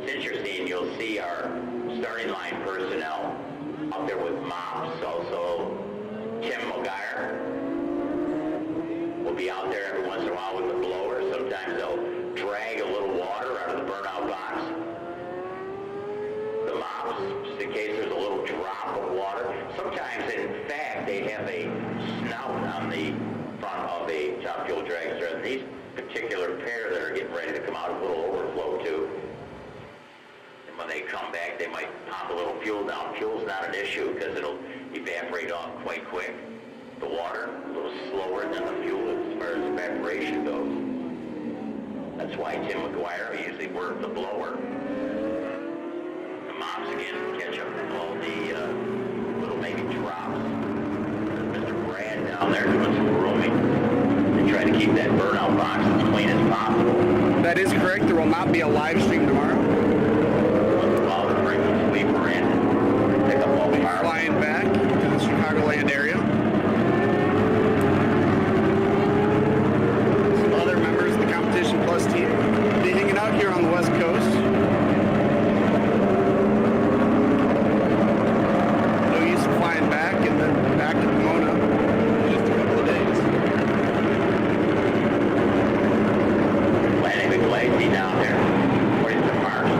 Speaker 2: Interesting, you'll see our starting line personnel up there with mops. Also, Tim McGuire will be out there every once in a while with the blower. Sometimes they'll drag a little water out of the burnout box. The mops, just in case there's a little drop of water. Sometimes, in fact, they have a snout on the front of a top fuel dragster. And these particular pair that are getting ready to come out, a little overflow too. When they come back, they might pop a little fuel down. Fuel's not an issue because it'll evaporate off quite quick. The water, a little slower than the fuel as far as evaporation goes. That's why Tim McGuire usually works the blower. The mops again catch up all the little maybe drops. Mr. Brad down there doing some grooming. They try to keep that burnout box as clean as possible.
Speaker 1: That is correct. There will not be a live stream tomorrow. Flying back to the Chicagoland area. Some other members of the Competition Plus team will be hanging out here on the West Coast. No use of flying back and then back to Pomona in just a couple of days.
Speaker 2: Landing McGlazy down there. Where's the marks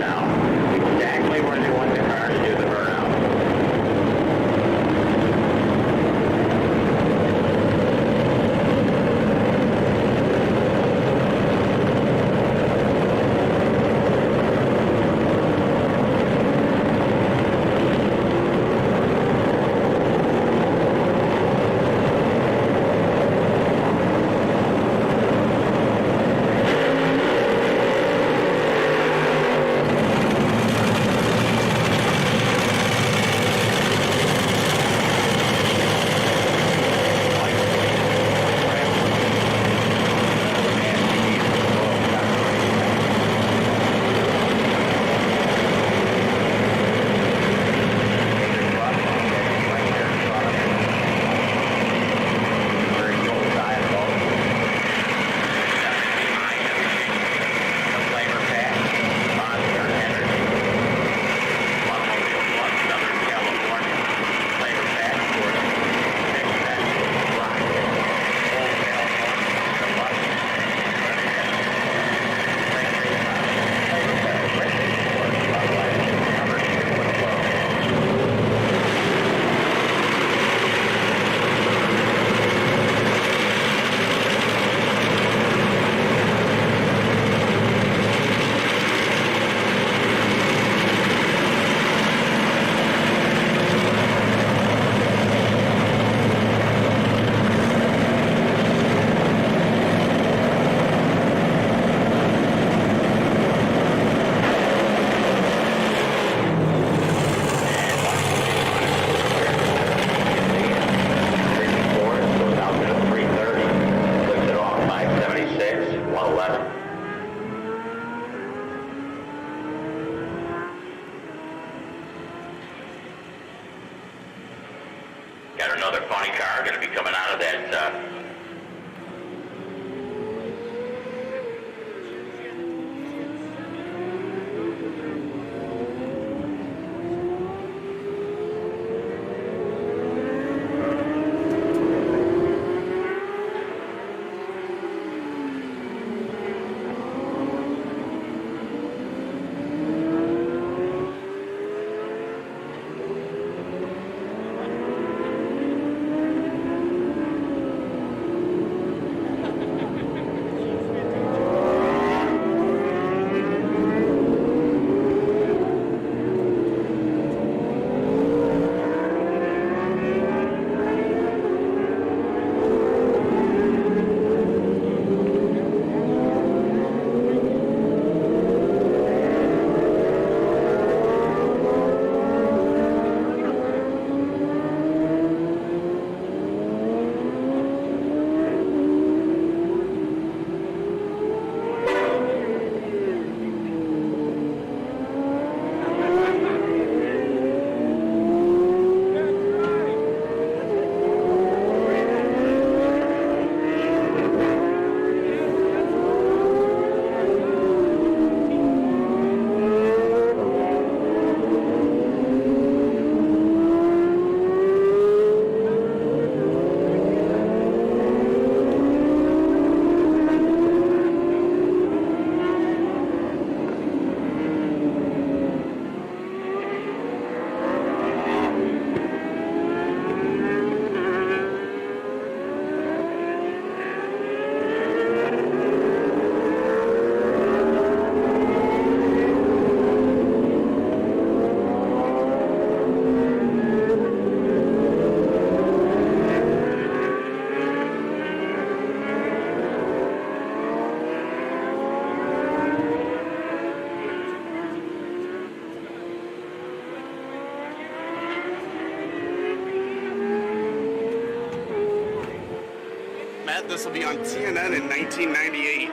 Speaker 1: Matt, this will be on TNN in 1998.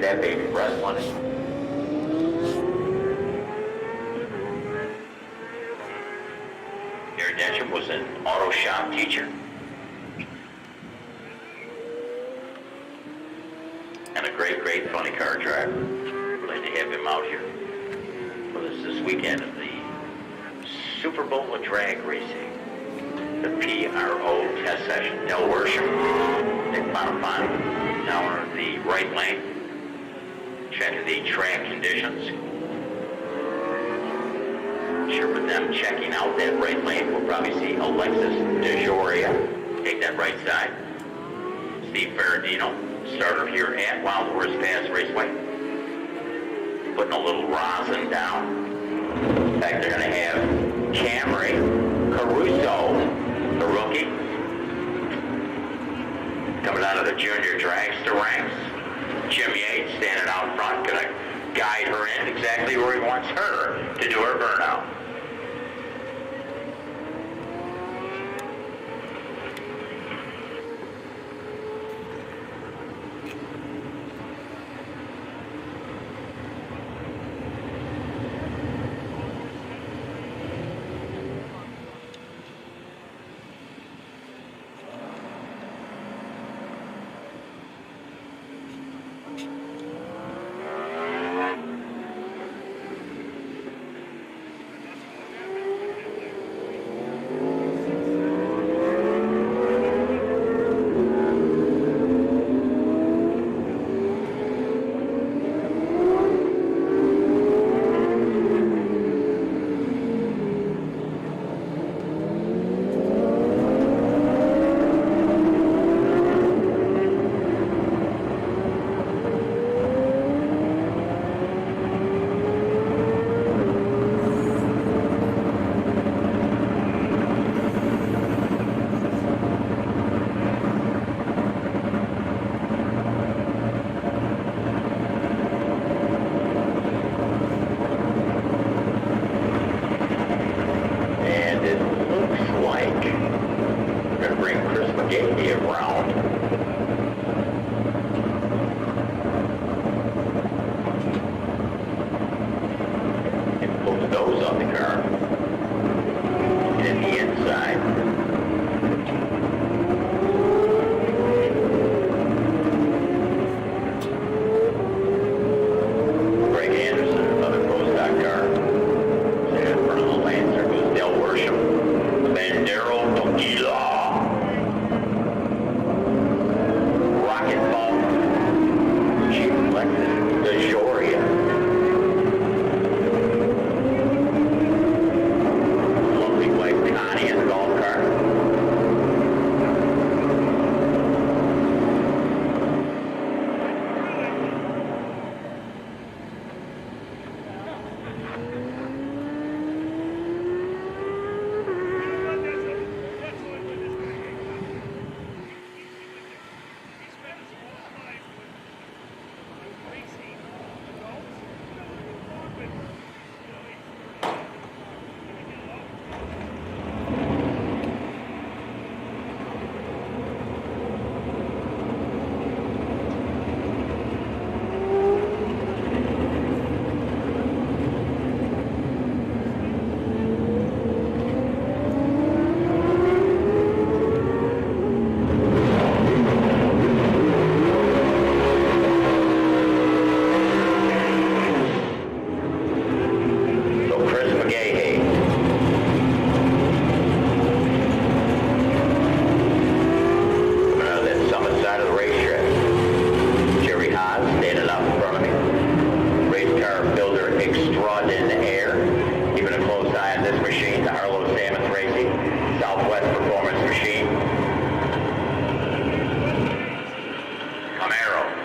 Speaker 2: That baby breath one. Gary Densham was an auto shop teacher. And a great, great funny car driver. Glad to have him out here with us this weekend at the Super Bowl of drag racing. The PRO test session. Del Worsham, Nick Bonifant, now in the right lane. Checking the track conditions. Sure, with them checking out that right lane, we'll probably see Alexis DeJoria take that right side. Steve Ferradino, starter here at Wild Horse Pass Raceway. Putting a little rosin down. In fact, they're going to have Camry Caruso, the rookie, coming out of the junior dragster ranks. Jim Yates standing out front, going to guide her in exactly where he wants her to do her burnout. Camaro.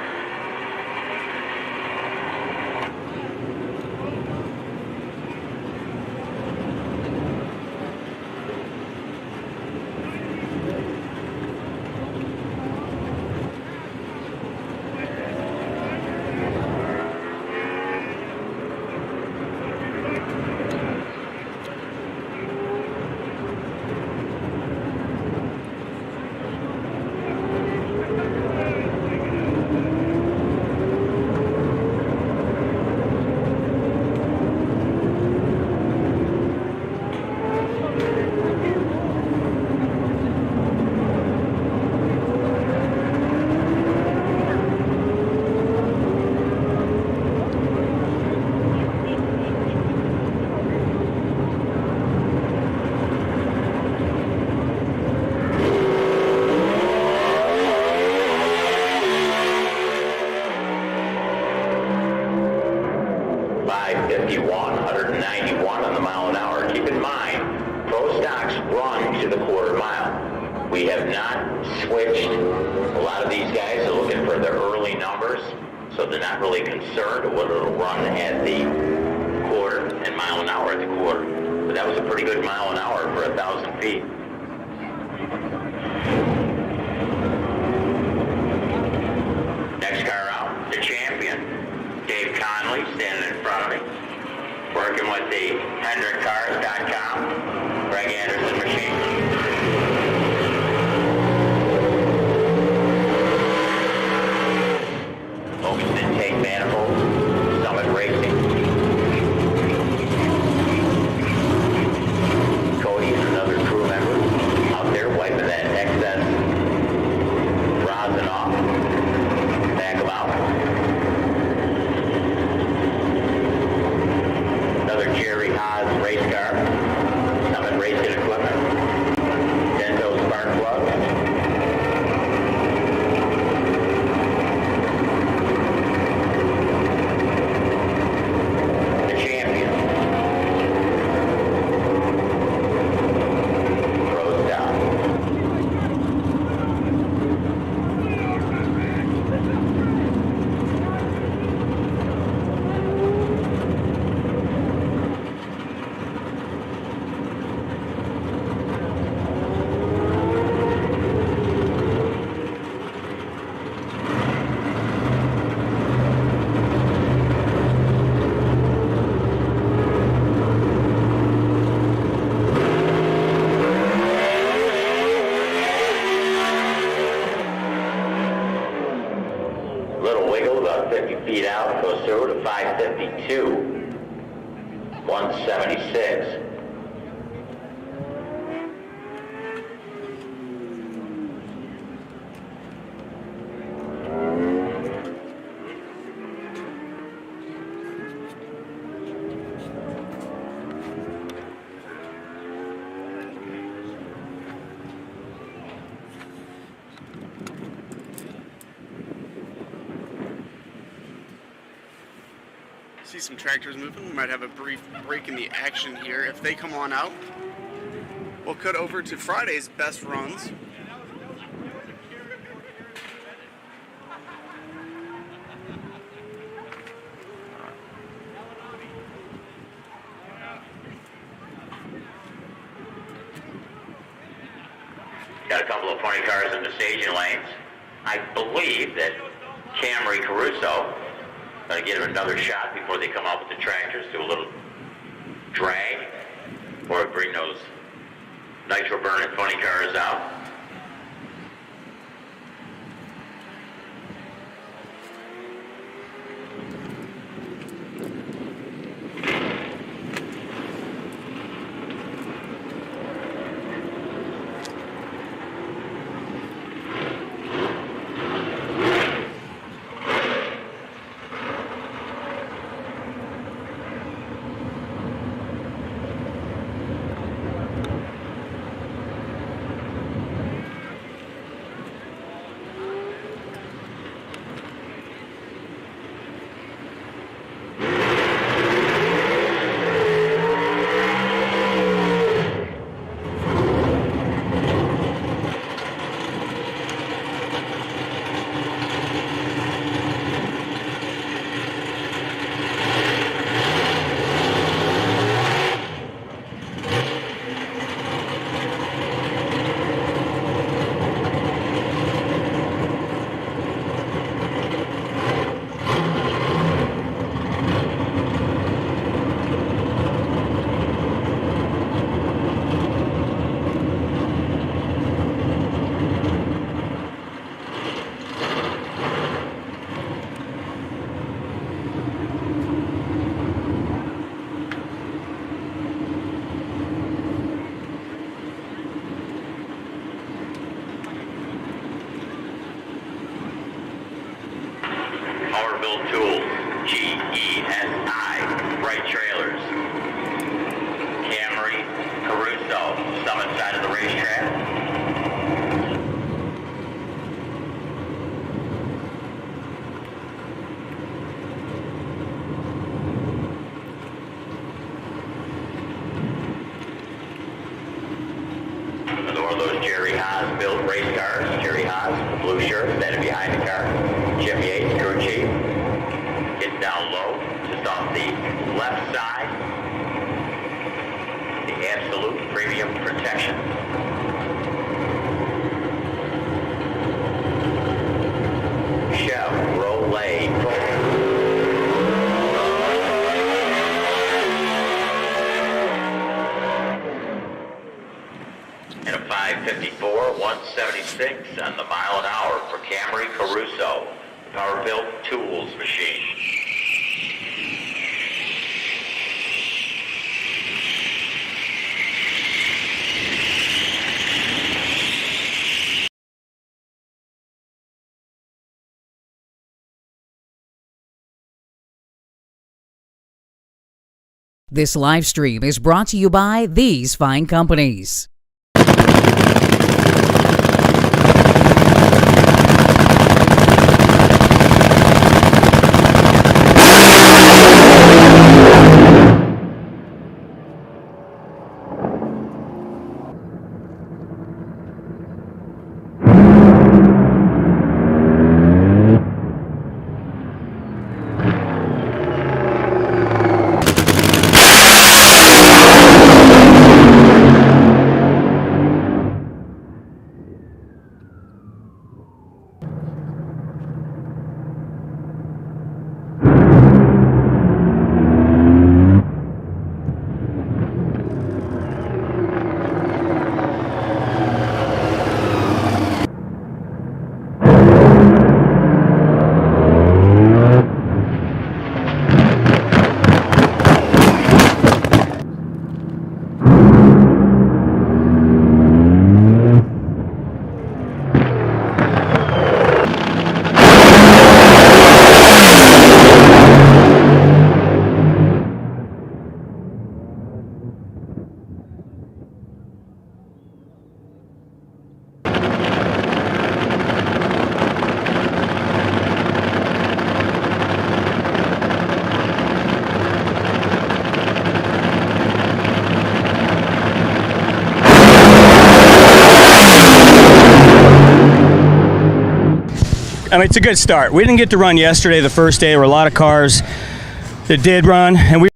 Speaker 2: through to 552, 176.
Speaker 1: See some tractors moving. We might have a brief break in the action here. If they come on out, we'll cut over to Friday's best runs.
Speaker 2: Got a couple of funny cars in the staging lanes. I believe that Camry Caruso going to get him another shot before they come out with the tractors, do a little drag, or bring those nitro burning funny cars out. Power Build Tools, GESI, Bright Trailers, Camry, Caruso, Summit side of the racetrack. Jerry Haas built race cars. Jerry Haas, the blue shirt, standing behind the car. Jim Yates, crew chief. Getting down low, just off the left side. The absolute premium protection. Chevrolet. And a 554, 176 on the mile an hour for Camry Caruso, Power Built Tools machine.
Speaker 3: This live stream is brought to you by these fine companies.
Speaker 4: I mean, it's a good start. We didn't get to run yesterday, the first day. There were a lot of cars that did run, and we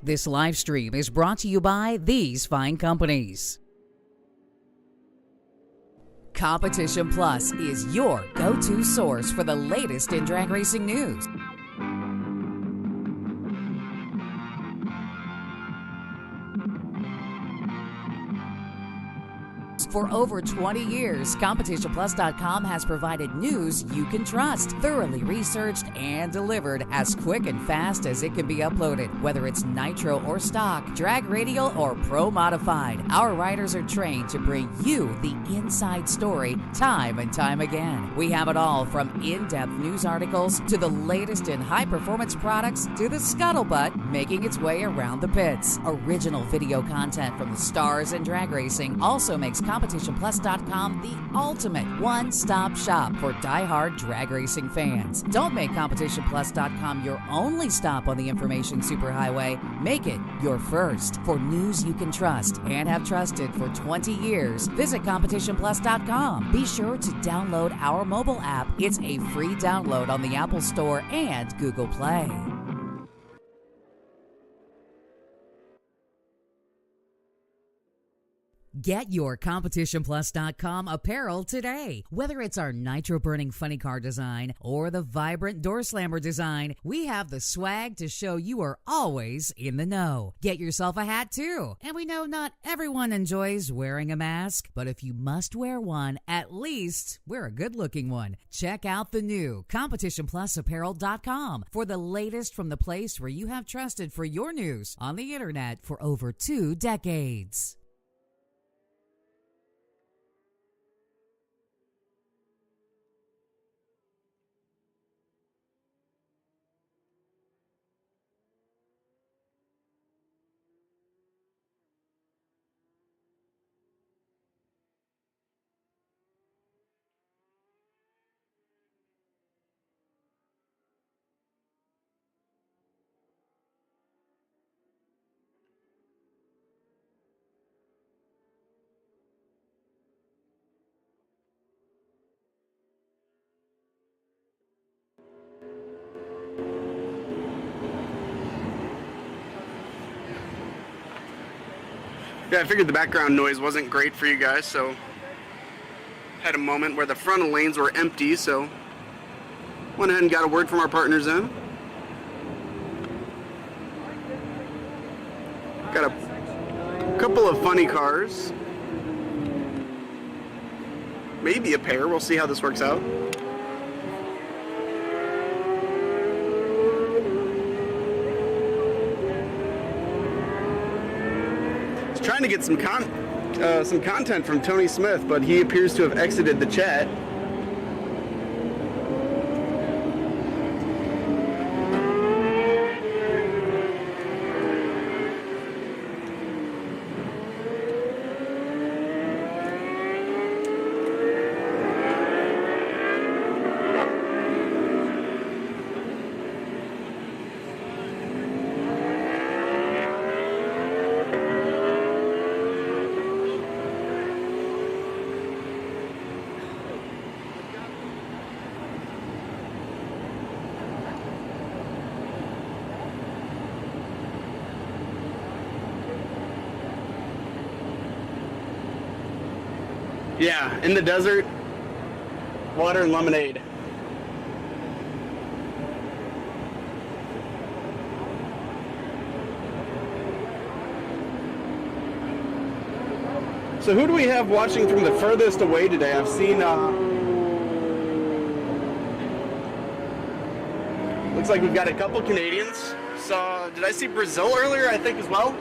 Speaker 3: This live stream is brought to you by these fine companies. Competition Plus is your go-to source for the latest in drag racing news. For over 20 years, CompetitionPlus.com has provided news you can trust, thoroughly researched and delivered as quick and fast as it can be uploaded. Whether it's Nitro or stock, drag radial or pro modified, our writers are trained to bring you the inside story time and time again. We have it all from in-depth news articles to the latest in high-performance products to the scuttlebutt making its way around the pits. Original video content from the stars in drag racing also makes CompetitionPlus.com the ultimate one-stop shop for die-hard drag racing fans. Don't make CompetitionPlus.com your only stop on the information superhighway. Make it your first. For news you can trust and have trusted for 20 years, visit CompetitionPlus.com. Be sure to download our mobile app. It's a free download on the Apple Store and Google Play. Get your CompetitionPlus.com apparel today. Whether it's our nitro-burning funny car design or the vibrant door slammer design, we have the swag to show you are always in the know. Get yourself a hat too. And we know not everyone enjoys wearing a mask, but if you must wear one, at least wear a good-looking one. Check out the new CompetitionPlusApparel.com for the latest from the place where you have trusted for your news on the internet for over 2 decades.
Speaker 1: Yeah, I figured the background noise wasn't great for you guys, so had a moment where the frontal lanes were empty, so went ahead and got a word from our partners in. Got a couple of funny cars. Maybe a pair, we'll see how this works out. Trying to get some content from Tony Smith, but he appears to have exited the chat. Yeah, in the desert, water and lemonade. So who do we have watching from the furthest away today? I've seen, looks like we've got a couple Canadians. So, did I see Brazil earlier, I think, as well?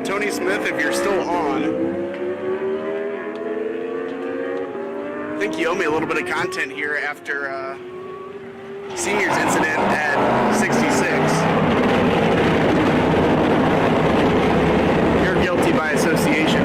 Speaker 1: Tony Smith, if you're still on, I think you owe me a little bit of content here after Senior's incident at 66. You're guilty by association.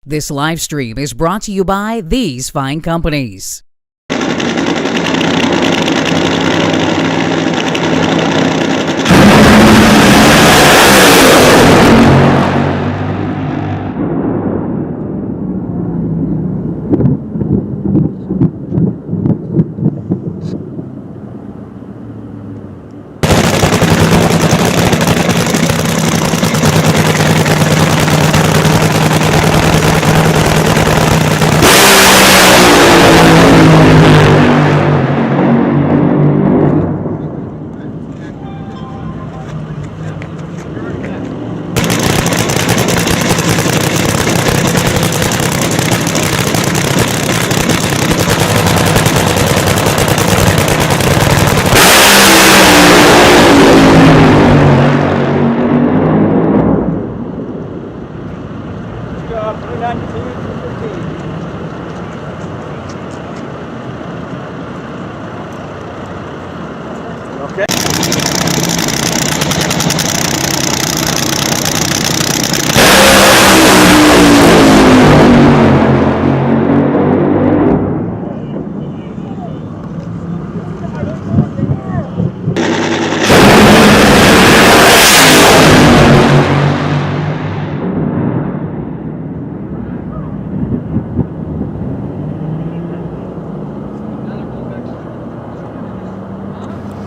Speaker 3: This live stream is brought to you by these fine companies.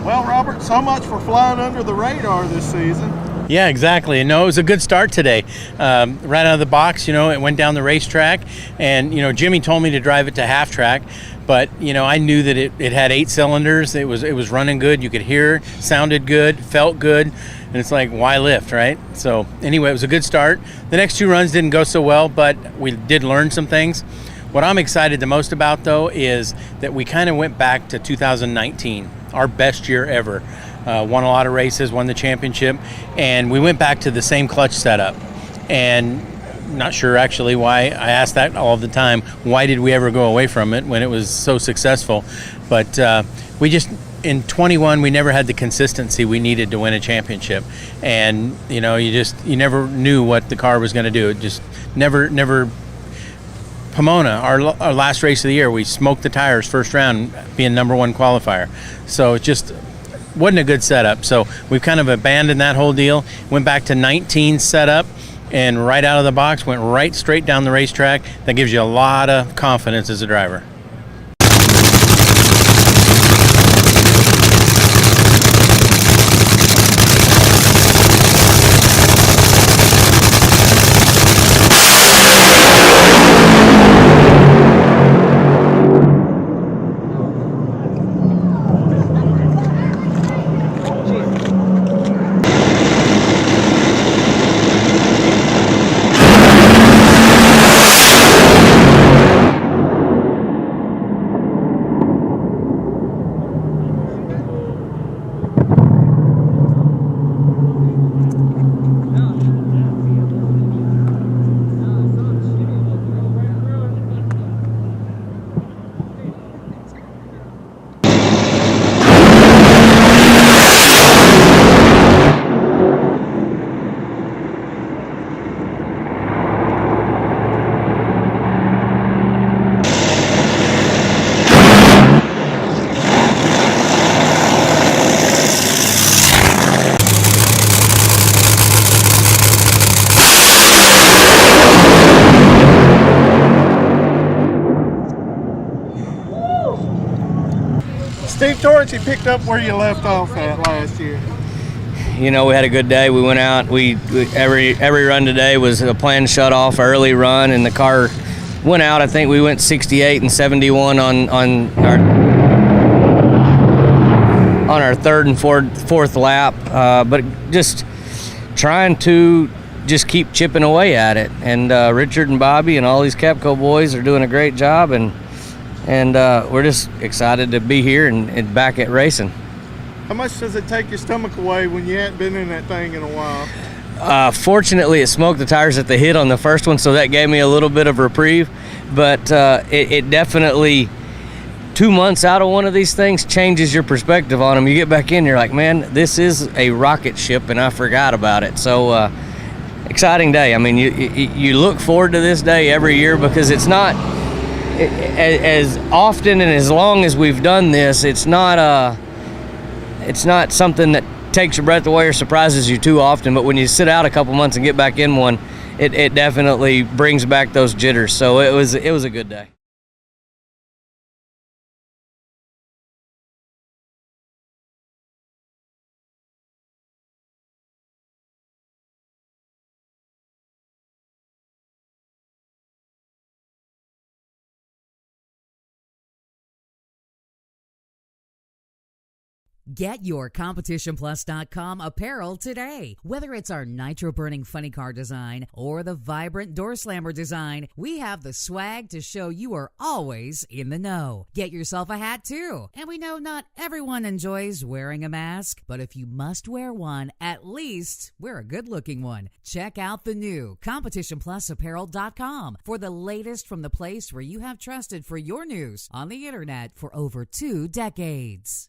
Speaker 5: Well, Robert, so much for flying under the radar this season.
Speaker 7: Yeah, exactly. No, it was a good start today. Right out of the box, it went down the racetrack, and Jimmy told me to drive it to half track, but I knew that it had 8 cylinders. It was running good. You could hear it, sounded good, felt good, and it's like, why lift, right? So anyway, it was a good start. The next 2 runs didn't go so well, but we did learn some things. What I'm excited the most about, though, is that we kind of went back to 2019, our best year ever. Won a lot of races, won the championship, and we went back to the same clutch setup. And not sure actually why. I ask that all the time. Why did we ever go away from it when it was so successful? But we just, in 21, we never had the consistency we needed to win a championship. And you never knew what the car was going to do. It just never. Pomona, our last race of the year, we smoked the tires first round, being #1 qualifier. So it just wasn't a good setup. So we've kind of abandoned that whole deal. Went back to 19 setup, and right out of the box, went right straight down the racetrack. That gives you a lot of confidence as a driver.
Speaker 5: Steve Torrance, you picked up where you left off at last year.
Speaker 4: We had a good day. We went out. We every run today was a planned shut off early run, and the car went out. I think we went 68 and 71 on our third and fourth lap, but just trying to just keep chipping away at it. And Richard and Bobby and all these Capco boys are doing a great job, and we're just excited to be here and back at racing.
Speaker 5: How much does it take your stomach away when you hadn't been in that thing in a while?
Speaker 4: Fortunately, it smoked the tires at the hit on the first one, so that gave me a little bit of reprieve. But it definitely, 2 months out of one of these things changes your perspective on them. You get back in, you're like, man, this is a rocket ship, and I forgot about it. So
Speaker 20: exciting day. I mean, you look forward to this day every year because it's not as often and as long as we've done this. It's not something that takes your breath away or surprises you too often. But when you sit out a couple months and get back in one, it definitely brings back those jitters. So it was a good day.
Speaker 3: Get your CompetitionPlus.com apparel today. Whether it's our nitro-burning funny car design or the vibrant door slammer design, we have the swag to show you are always in the know. Get yourself a hat too. And we know not everyone enjoys wearing a mask, but if you must wear one, at least wear a good-looking one. Check out the new CompetitionPlusApparel.com for the latest from the place where you have trusted for your news on the internet for over 2 decades.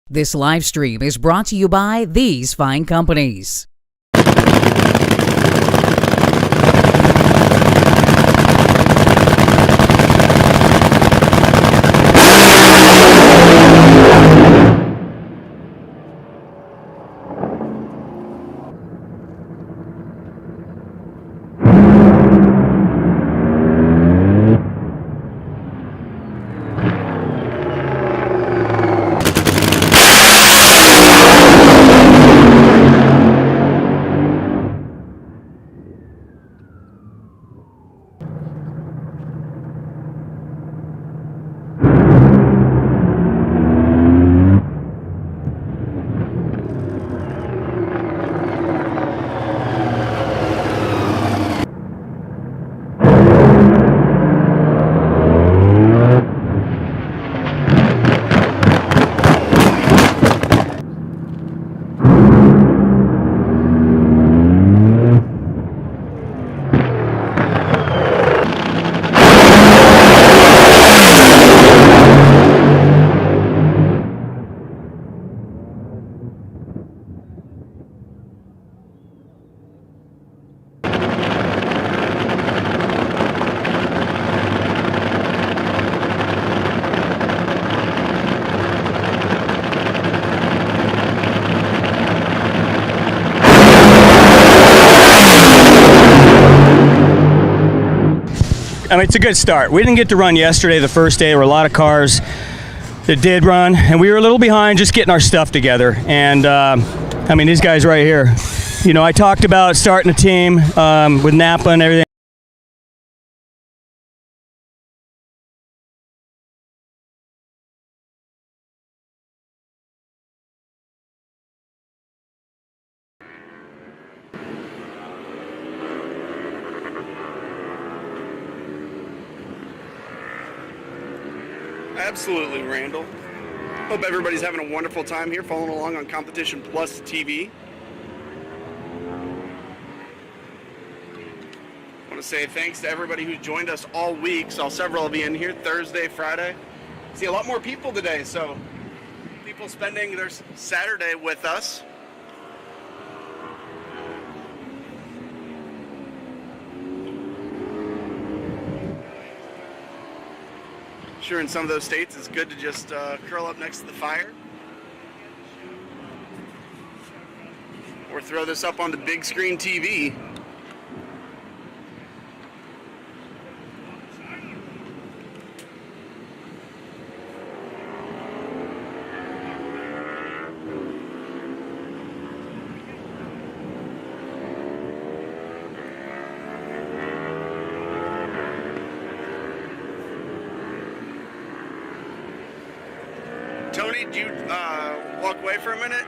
Speaker 3: This live stream is brought to you by these fine companies.
Speaker 4: I mean, it's a good start. We didn't get to run yesterday, the first day. There were a lot of cars that did run, and we were a little behind just getting our stuff together. And, I mean, these guys right here, you know, I talked about starting a team with Napa and everything.
Speaker 1: Absolutely, Randall. Hope everybody's having a wonderful time here following along on Competition Plus TV. I want to say thanks to everybody who joined us all week. Saw several of you in here Thursday, Friday. See a lot more people today, so people spending their Saturday with us. Sure, in some of those states it's good to just curl up next to the fire or throw this up on the big screen TV. Tony, do you walk away for a minute?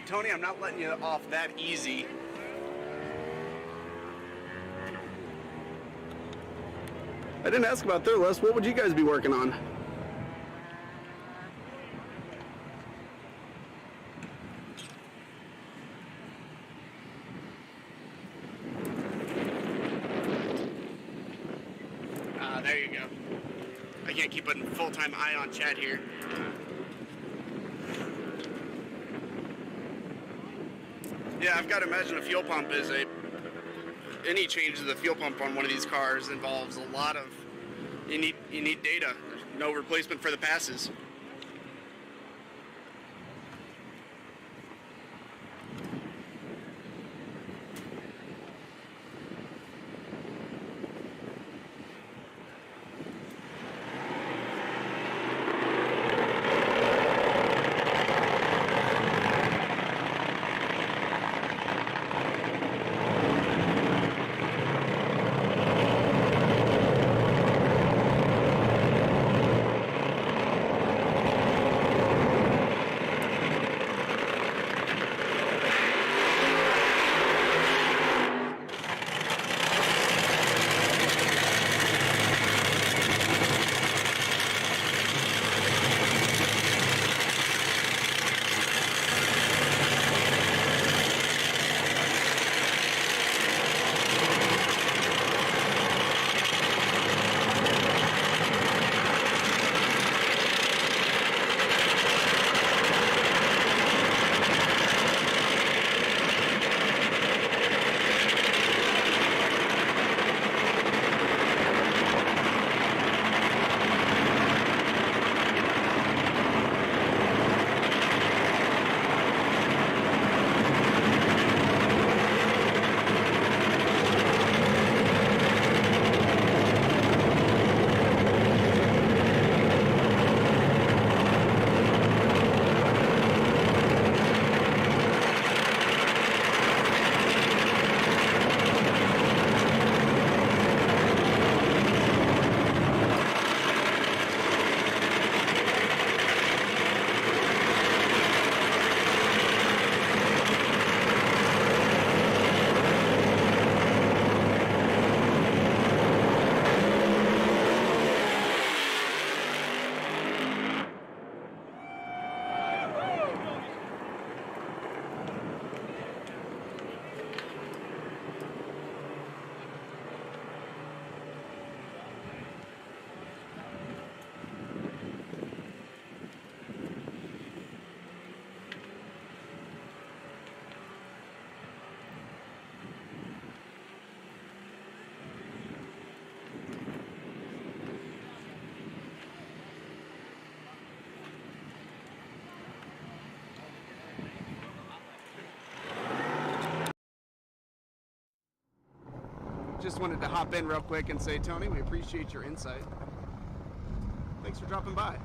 Speaker 1: Tony, I'm not letting you off that easy. I didn't ask about their list. What would you guys be working on? There you go. I can't keep a full-time eye on chat here. Yeah, I've got to imagine a fuel pump is any change to the fuel pump on one of these cars involves a lot of, you need data. There's no replacement for the passes. Just wanted to hop in real quick and say, Tony, we appreciate your insight. Thanks for dropping by.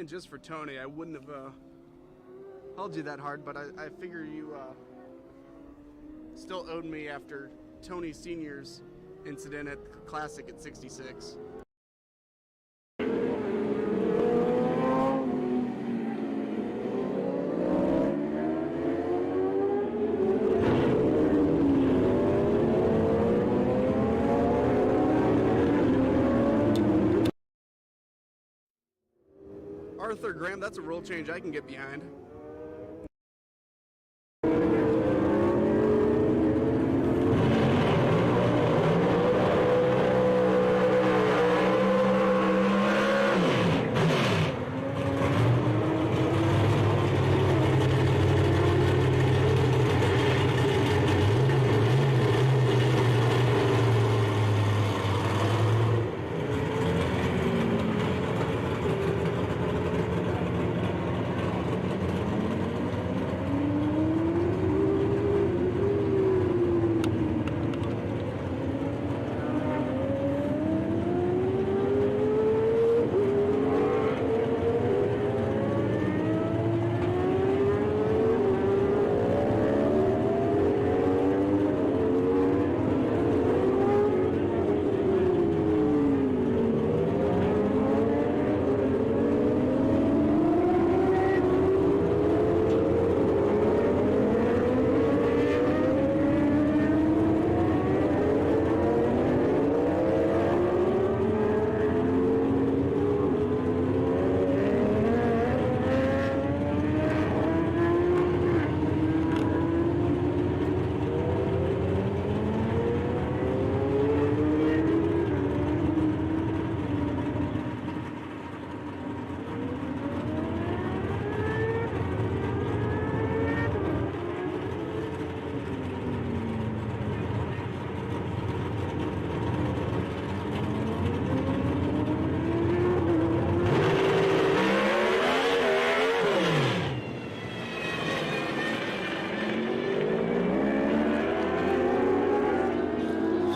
Speaker 1: And just for Tony, I wouldn't have held you that hard, but I figure you still owed me after Tony Sr.'s incident at the Classic at 66. Arthur Graham, that's a rule change I can get behind.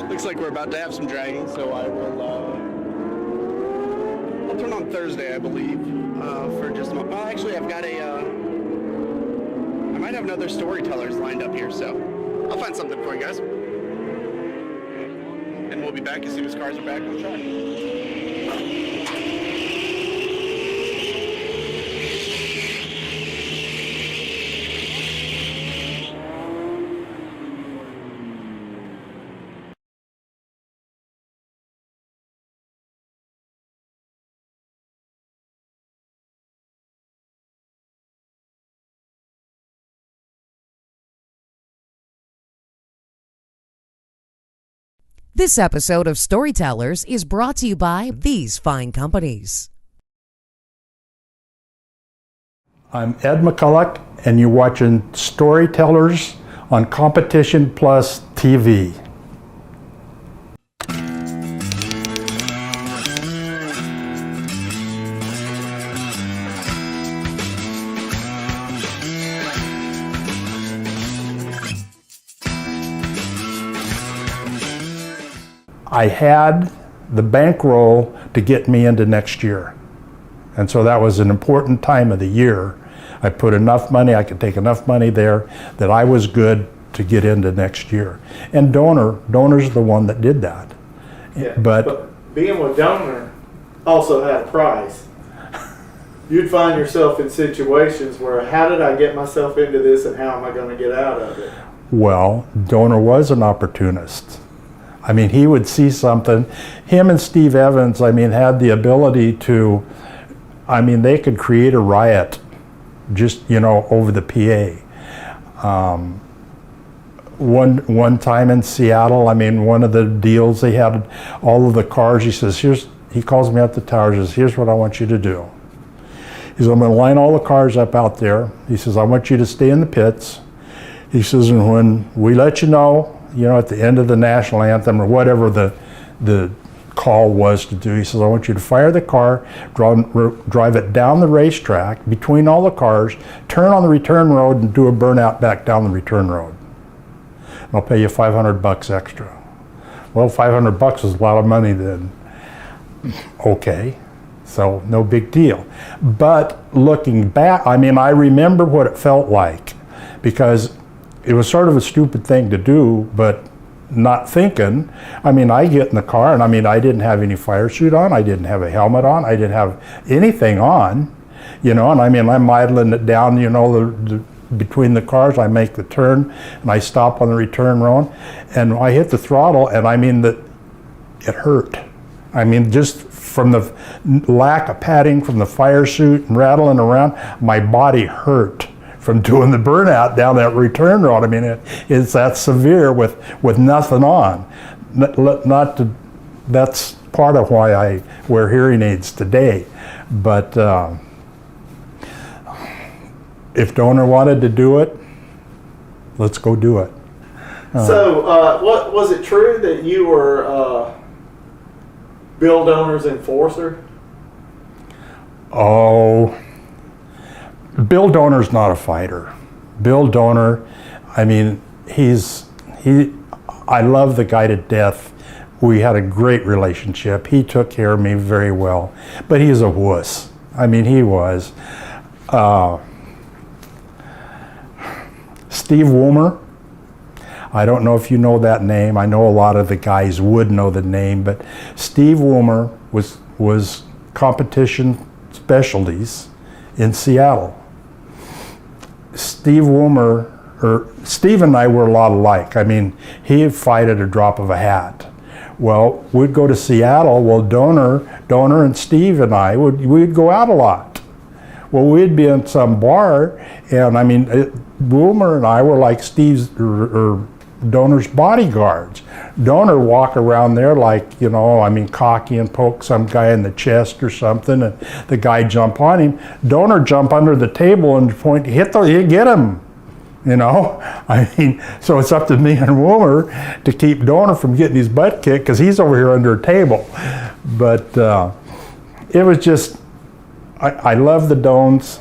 Speaker 1: Looks like we're about to have some dragging, so I will. I'll turn on Thursday, I believe, for just a moment. Well, actually, I've got I might have another storytellers lined up here, so I'll find something for you guys. And we'll be back as soon as cars are back on track.
Speaker 3: This episode of Storytellers is brought to you by these fine companies.
Speaker 21: I'm Ed McCulloch, and you're watching Storytellers on Competition Plus TV. I had the bankroll to get me into next year. And so that was an important time of the year. I put enough money, I could take enough money there that I was good to get into next year. And Donor's the one that did that.
Speaker 5: Yeah,
Speaker 21: but
Speaker 5: being with Donor also had a price. You'd find yourself in situations where, how did I get myself into this and how am I going to get out of it?
Speaker 21: Well, Donor was an opportunist. I mean, he would see something. Him and Steve Evans, I mean, had the ability to, I mean, they could create a riot just, you know, over the PA. One time in Seattle, I mean, one of the deals, they had all of the cars. He says, he calls me up the tower, he says, here's what I want you to do. He says, I'm going to line all the cars up out there. He says, I want you to stay in the pits. He says, and when we let you know, at the end of the national anthem or whatever the call was to do, he says, I want you to fire the car, drive it down the racetrack between all the cars, turn on the return road and do a burnout back down the return road. And I'll pay you $500 extra. Well, $500 is a lot of money then. Okay. So no big deal. But looking back, I mean, I remember what it felt like, because it was sort of a stupid thing to do, but not thinking. I mean, I get in the car, and I mean, I didn't have any fire suit on, I didn't have a helmet on, I didn't have anything on, you know, and I mean, I'm idling it down, you know, between the cars. I make the turn, and I stop on the return road, and I hit the throttle, and I mean, it hurt. I mean, just from the lack of padding from the fire suit and rattling around, my body hurt from doing the burnout down that return road. I mean, it's that severe with nothing on. That's part of why I wear hearing aids today. But if Donor wanted to do it, let's go do it.
Speaker 5: So, what was it true that you were Bill Donor's enforcer?
Speaker 21: Oh, Bill Donor's not a fighter. Bill Donor, I mean, I love the guy to death. We had a great relationship. He took care of me very well, but he's a wuss. I mean, he was. Steve Woomer, I don't know if you know that name. I know a lot of the guys would know the name, but Steve Woomer was competition specialties in Seattle. Steve and I were a lot alike. I mean, he'd fight at a drop of a hat. Well, we'd go to Seattle. Well, Donor and Steve and I we'd go out a lot. Well, we'd be in some bar, and I mean, Woomer and I were like Steve's or Donor's bodyguards. Donor walk around there like, you know, I mean, cocky and poke some guy in the chest or something, and the guy jump on him. Donor jump under the table and get him, you know. I mean, so it's up to me and Woomer to keep Donor from getting his butt kicked, because he's over here under a table. But it was just, I love the Dones,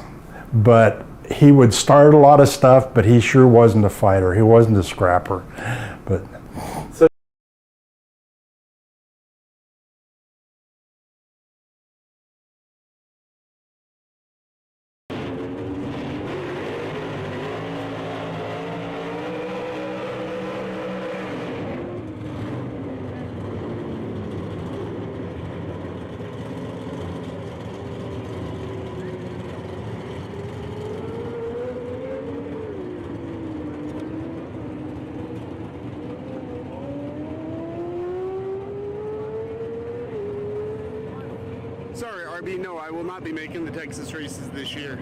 Speaker 21: but he would start a lot of stuff, but he sure wasn't a fighter. He wasn't a scrapper. But
Speaker 5: so
Speaker 1: Sorry, RB, no, I will not be making the Texas races this year.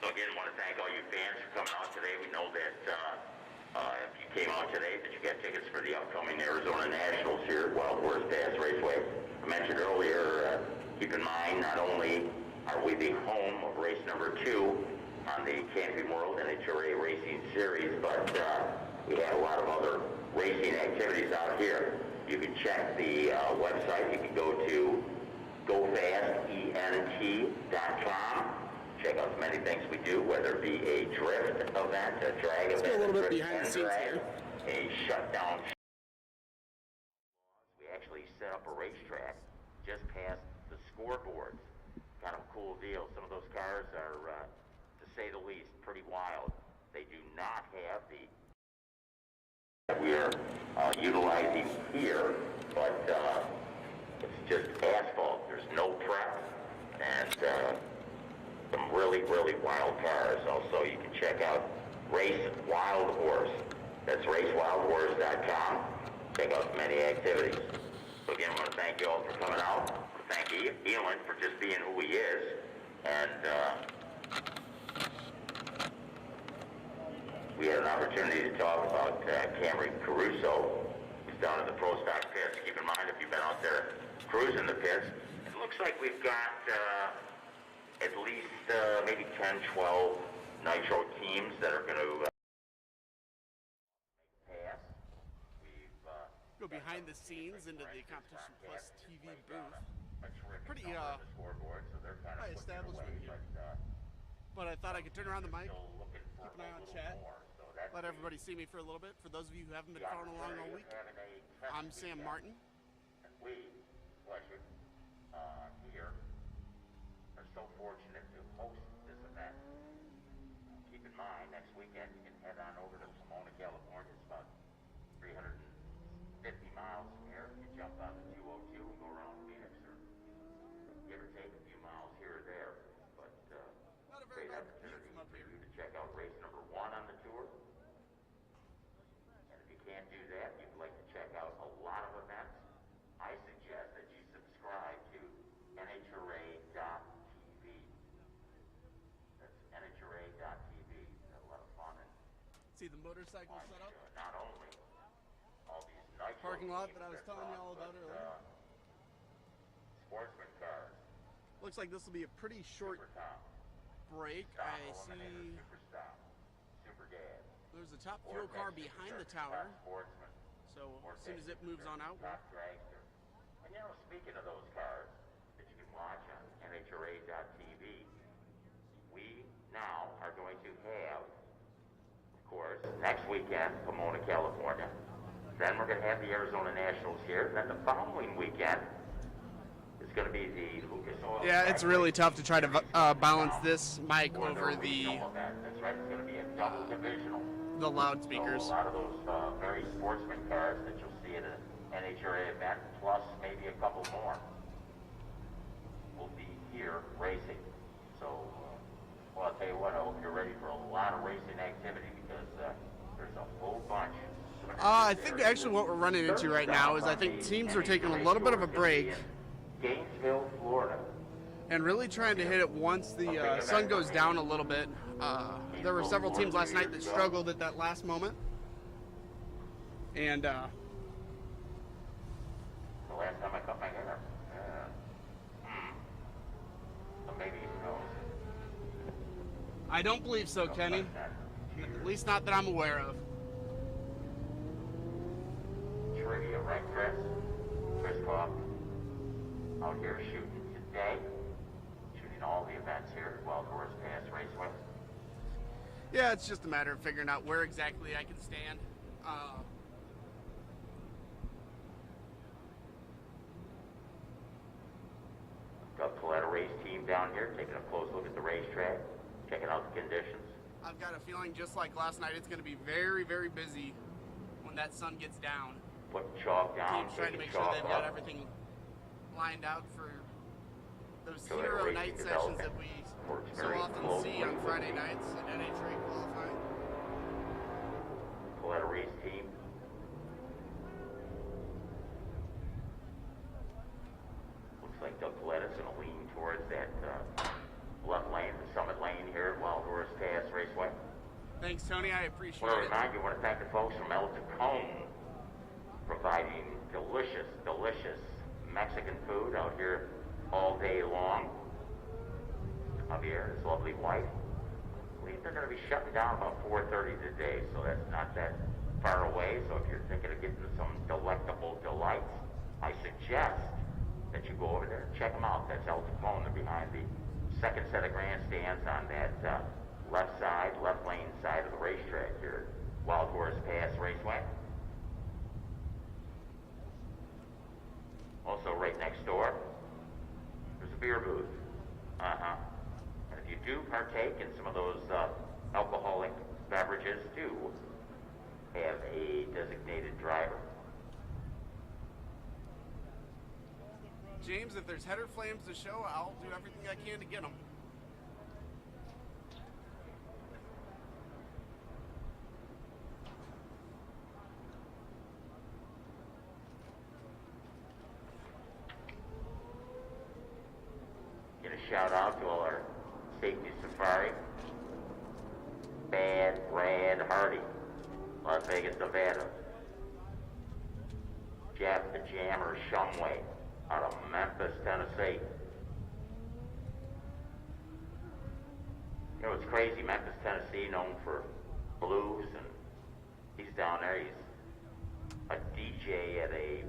Speaker 2: Again, want to thank all you fans for coming out today. We know that if you came out today, that you got tickets for the upcoming Arizona Nationals here at Wild Horse Raceway. I mentioned earlier, keep in mind, not only are we the home of race number 2 on the Camping World NHRA Racing Series, but we have a lot of other racing activities out here. You can check the website. You can go to gofastent.com. Check out many things we do, whether it be a drift event, a drag
Speaker 1: Let's
Speaker 2: event,
Speaker 1: go a little bit
Speaker 2: drift
Speaker 1: behind the
Speaker 2: and
Speaker 1: scenes
Speaker 2: drag,
Speaker 1: here.
Speaker 2: a shutdown. We actually set up a racetrack just past the scoreboards. Kind of a cool deal. Some of those cars are, to say the least, pretty wild. They do not have the we're utilizing here, but it's just asphalt. There's no prep, and some really, really wild cars. Also, you can check out Race Wild Horse. That's racewildhorse.com. Check out many activities. So again, I want to thank you all for coming out. I want to thank Elon for just being who he is, and we had an opportunity to talk about Cameron Caruso, who's down in the Pro Stock pits. Keep in mind, if you've been out there cruising the pits, it looks like we've got at least maybe 10, 12 Nitro teams that are going to pass.
Speaker 1: Go behind the scenes into the Competition Plus TV booth. Pretty high establishment here. But I thought I could turn around the mic, keep an eye on chat, let everybody see me for a little bit. For those of you who haven't been following along all week, I'm Sam Martin.
Speaker 2: We, pleasure, here are so fortunate to host this event. Keep in mind, next weekend you can head on over to Pomona, California. It's about 350 miles from here. You jump on the 202 and go around Phoenix, or give or take a few miles here or there. But great opportunity for you to check out race number 1 on the tour. And if you can't do that, you'd like to check out a lot of events, I suggest that you subscribe to NHRA.tv. That's NHRA.tv. A lot of fun. And
Speaker 1: see the motorcycle setup?
Speaker 2: Not only all these Nitro
Speaker 1: parking lot that I was telling you all about earlier.
Speaker 2: Sportsman cars.
Speaker 1: Looks like this will be a pretty short break. I see there's a top fuel car behind the tower. So as soon as it moves on out.
Speaker 2: And you know, speaking of those cars that you can watch on NHRA.tv, we now are going to have, of course, next weekend, Pomona, California. Then we're going to have the Arizona Nationals here. Then the following weekend is going to be the Lucas Oil.
Speaker 1: Yeah, it's really tough to try to balance this mic over the.
Speaker 2: That's right. It's going to be a double divisional.
Speaker 1: The loudspeakers.
Speaker 2: So a lot of those very sportsman cars that you'll see at an NHRA event, plus maybe a couple more, will be here racing. So, well, I'll tell you what, I hope you're ready for a lot of racing activity, because there's a whole bunch.
Speaker 1: I think actually what we're running into right now is I think teams are taking a little bit of a break.
Speaker 2: Gainesville, Florida.
Speaker 1: And really trying to hit it once the sun goes down a little bit. There were several teams last night that struggled at that last moment. And
Speaker 2: the last time I cut my hair, so maybe who knows?
Speaker 1: I don't believe so, Kenny. At least not that I'm aware of.
Speaker 2: Trivia, right, Chris? Chris Koff out here shooting today. Shooting all the events here at Wild Horse Pass Raceway.
Speaker 1: Yeah, it's just a matter of figuring out where exactly I can stand.
Speaker 2: Got Coletta race team down here taking a close look at the racetrack, checking out the conditions.
Speaker 1: I've got a feeling just like last night, it's going to be very, very busy when that sun gets down.
Speaker 2: Put chalk down,
Speaker 1: teams trying to make sure they've got everything lined out for those hero night sessions that we so often see on Friday nights at NHRA qualifying.
Speaker 2: Coletta race team. Looks like Doug Coletta's going to lean towards that left lane, the summit lane here at Wild Horse Pass Raceway.
Speaker 1: Thanks, Tony. I appreciate
Speaker 2: it. I
Speaker 1: it.
Speaker 2: want to thank the folks from El Tacon, providing delicious, delicious Mexican food out here all day long. Javier, his lovely wife. I believe they're going to be shutting down about 4:30 today, so that's not that far away. NHRA, so if you're thinking of getting some delectable delights, I suggest that you go over there and check them out. That's El Capone. They're behind the second set of grandstands on that left lane side of the racetrack here at Wild Horse Pass Raceway. Also right next door, there's a beer booth. And if you do partake in some of those alcoholic beverages, do have a designated driver.
Speaker 1: James, if there's header flames to show, I'll do everything I can to get them.
Speaker 2: Get a shout out to all our safety safari. Brad Hardy, Las Vegas, Nevada. Jeff the Jammer Shumway out of Memphis, Tennessee. You know, it's crazy. Memphis, Tennessee, known for blues, and he's down there. He's a DJ at a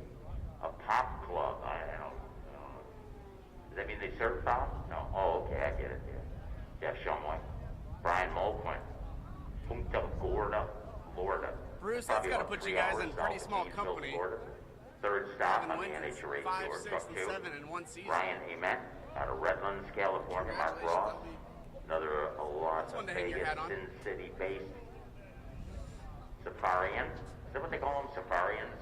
Speaker 2: pop club. I don't know. Does that mean they serve pop? No. Oh, okay, I get it. Yeah. Jeff Shumway, Brian Mulquin, Punta Gorda, Florida.
Speaker 1: Bruce, that's got to put you guys in pretty small company.
Speaker 2: Florida. Third stop on the NHRA
Speaker 1: 5,
Speaker 2: Tour
Speaker 1: 6,
Speaker 2: Truck
Speaker 1: and
Speaker 2: 2.
Speaker 1: 7 in one season.
Speaker 2: Brian Ament out of Redlands, California. Mark Ross. Another Las Vegas, Sin City-based Safarian. Is that what they call them, Safarians?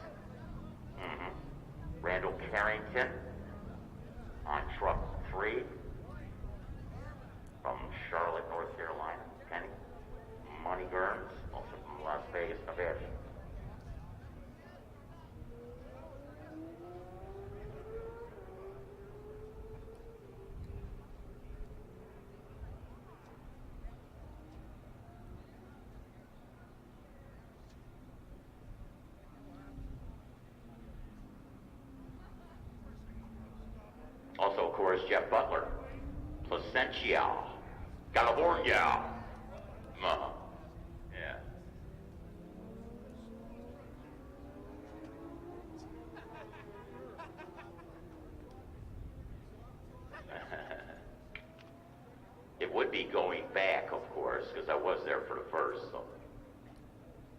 Speaker 2: Randall Carrington on Truck 3 from Charlotte, North Carolina. Kenny Money Germs, also from Las Vegas, Nevada. Also, of course, Jeff Butler, Placentia, California. Yeah. It would be going back, of course, because I was there for the first. So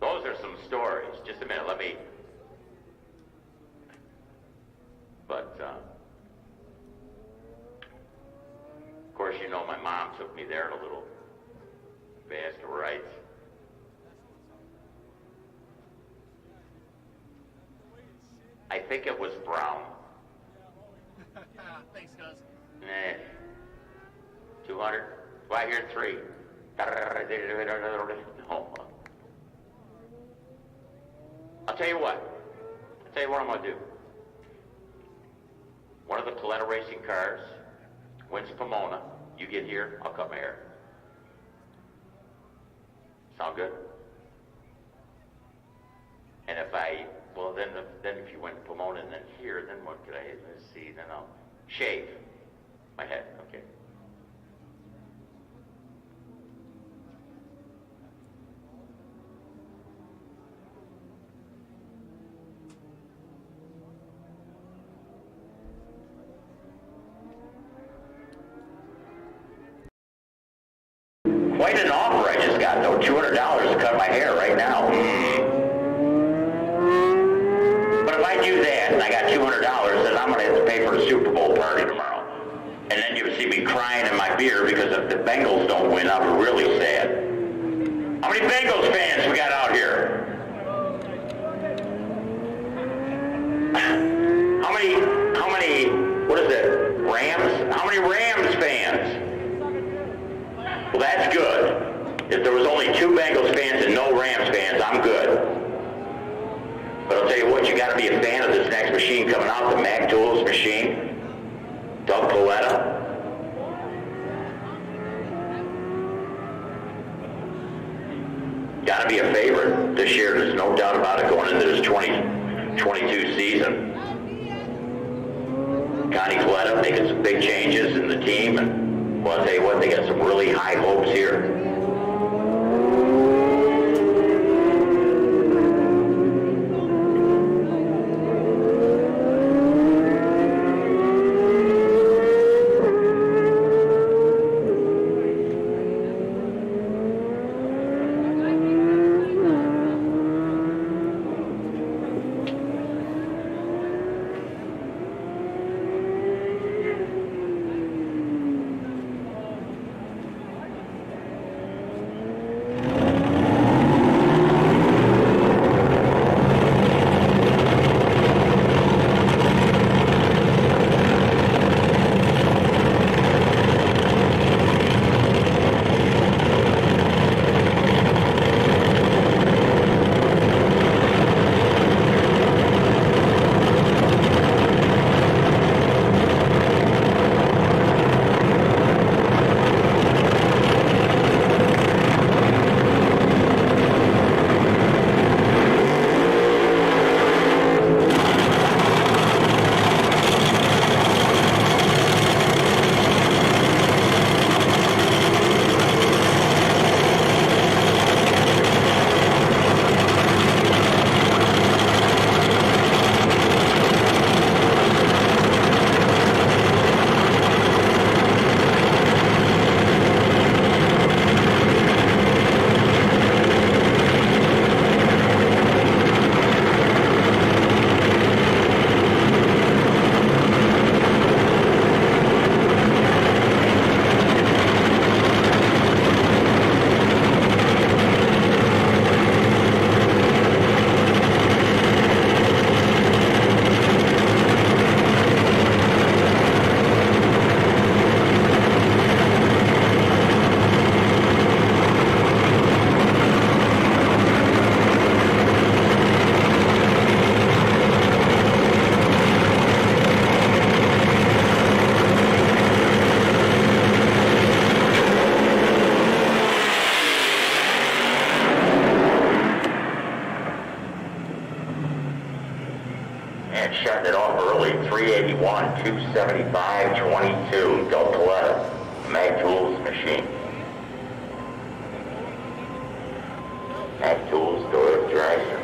Speaker 2: those are some stories. Just a minute, let me. But. Of course, you know my mom took me there in a little basket of rights. I think it was brown.
Speaker 1: Thanks, guys.
Speaker 2: 200. Well, I hear 3. No. I'll tell you what I'm going to do. One of the Coletta racing cars wins Pomona. You get here, I'll cut my hair. Sound good? And if then if you went Pomona and then here, then what could I see? Then I'll shave my head. Okay. Quite an offer I just got, though. $200 to cut my hair right now. But if I do that and I got $200, then I'm going to have to pay for the Super Bowl party tomorrow. And then you see me crying in my beer because if the Bengals don't win, I'll be really sad. How many Bengals fans we got out here? How many, what is it, Rams? How many Rams fans? Well, that's good. If there was only 2 Bengals fans and no Rams fans, I'm good. But I'll tell you what, you got to be a fan of this next machine coming out, the Mac Tools machine. Doug Coletta. Got to be a favorite this year. There's no doubt about it going into this 2022 season. Connie Coletta making some big changes in the team, and well, I'll tell you what, they got some really high hopes here. And shutting it off early, 381, 275, 22, Del Coletta, Mag Tools machine. Mag Tools, Fuel Dragsters.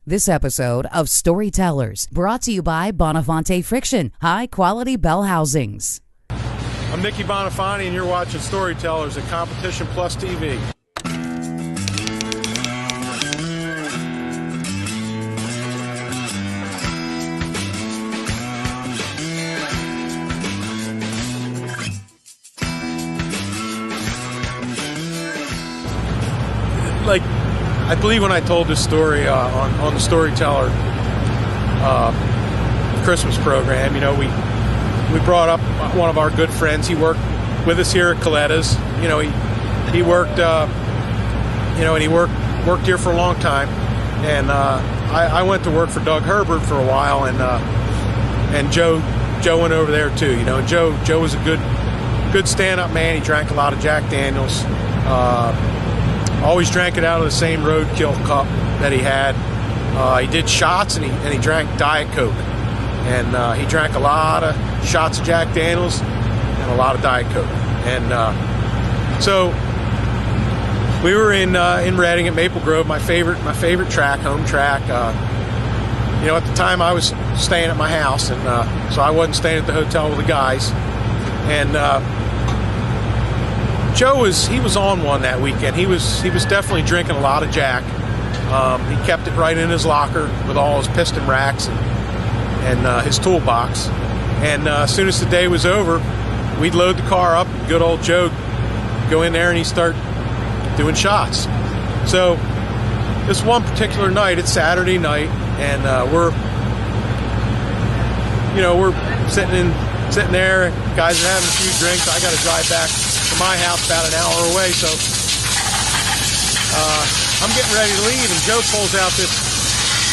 Speaker 3: This episode of Storytellers brought to you by Bonifonte Friction, high-quality bell housings.
Speaker 13: I'm Nicky Bonifonte, and you're watching Storytellers at Competition Plus TV. Like, I believe when I told this story on the Storyteller Christmas program, you know, we brought up one of our good friends. He worked with us here at Coletta's. You know, he worked, you know, and he worked here for a long time. And I went to work for Doug Herbert for a while, and Joe went over there too. You know, Joe was a good stand-up man. He drank a lot of Jack Daniels. Always drank it out of the same roadkill cup that he had. He did shots, and he drank Diet Coke. And he drank a lot of shots of Jack Daniels and a lot of Diet Coke. And so we were in Reading at Maple Grove, my favorite track, home track. You know, at the time I was staying at my house, and so I wasn't staying at the hotel with the guys. And Joe was on one that weekend. He was definitely drinking a lot of Jack. He kept it right in his locker with all his piston racks and his toolbox. And as soon as the day was over, we'd load the car up. Good old Joe go in there and he'd start doing shots. So this one particular night, it's Saturday night, and we're sitting there. Guys are having a few drinks. I got to drive back to my house about an hour away, so I'm getting ready to leave, and Joe pulls out this,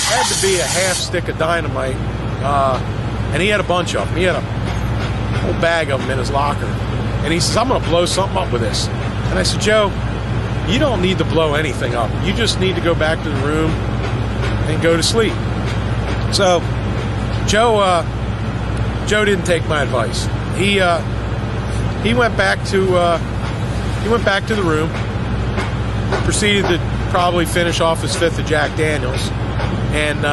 Speaker 13: had to be a half stick of dynamite, and he had a bunch of them. He had a whole bag of them in his locker, and he says, I'm going to blow something up with this. And I said, Joe, you don't need to blow anything up. You just need to go back to the room and go to sleep. So Joe didn't take my advice. He went back to the room, proceeded to probably finish off his fifth of Jack Daniels, and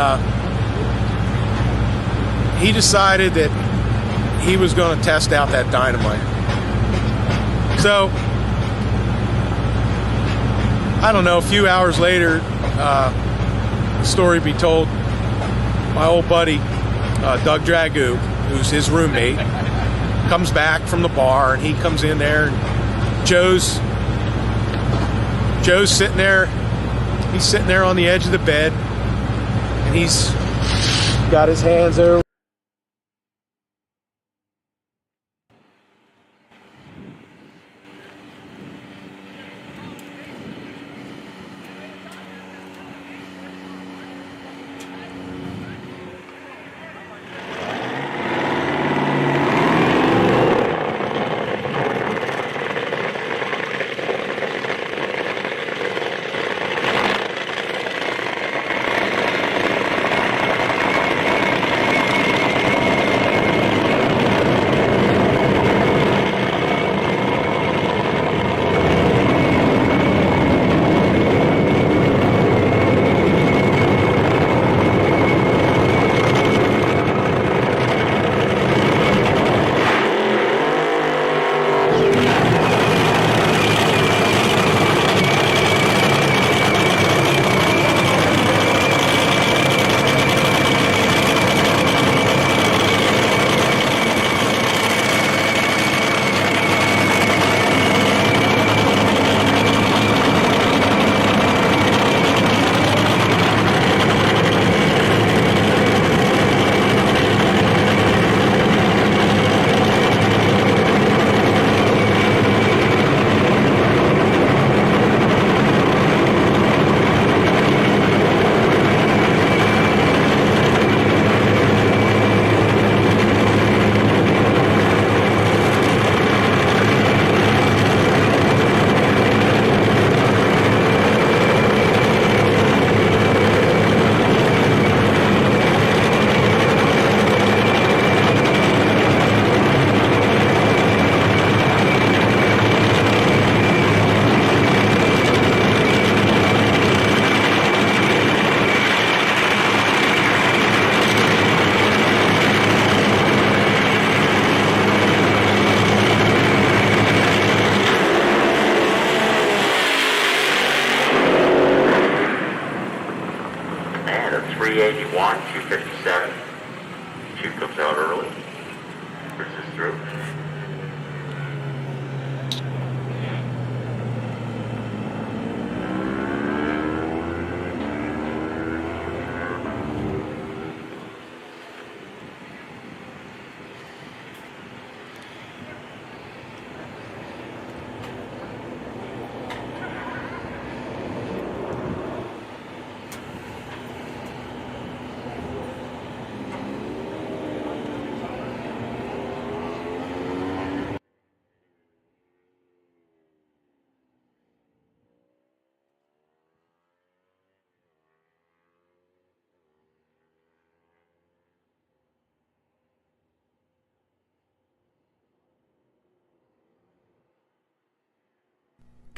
Speaker 13: he decided that he was going to test out that dynamite. So I don't know, a few hours later, the story be told, my old buddy Doug Dragoo, who's his roommate, comes back from the bar, and he comes in there, and Joe's sitting there. He's sitting there on the edge of the bed, and he's got his hands over.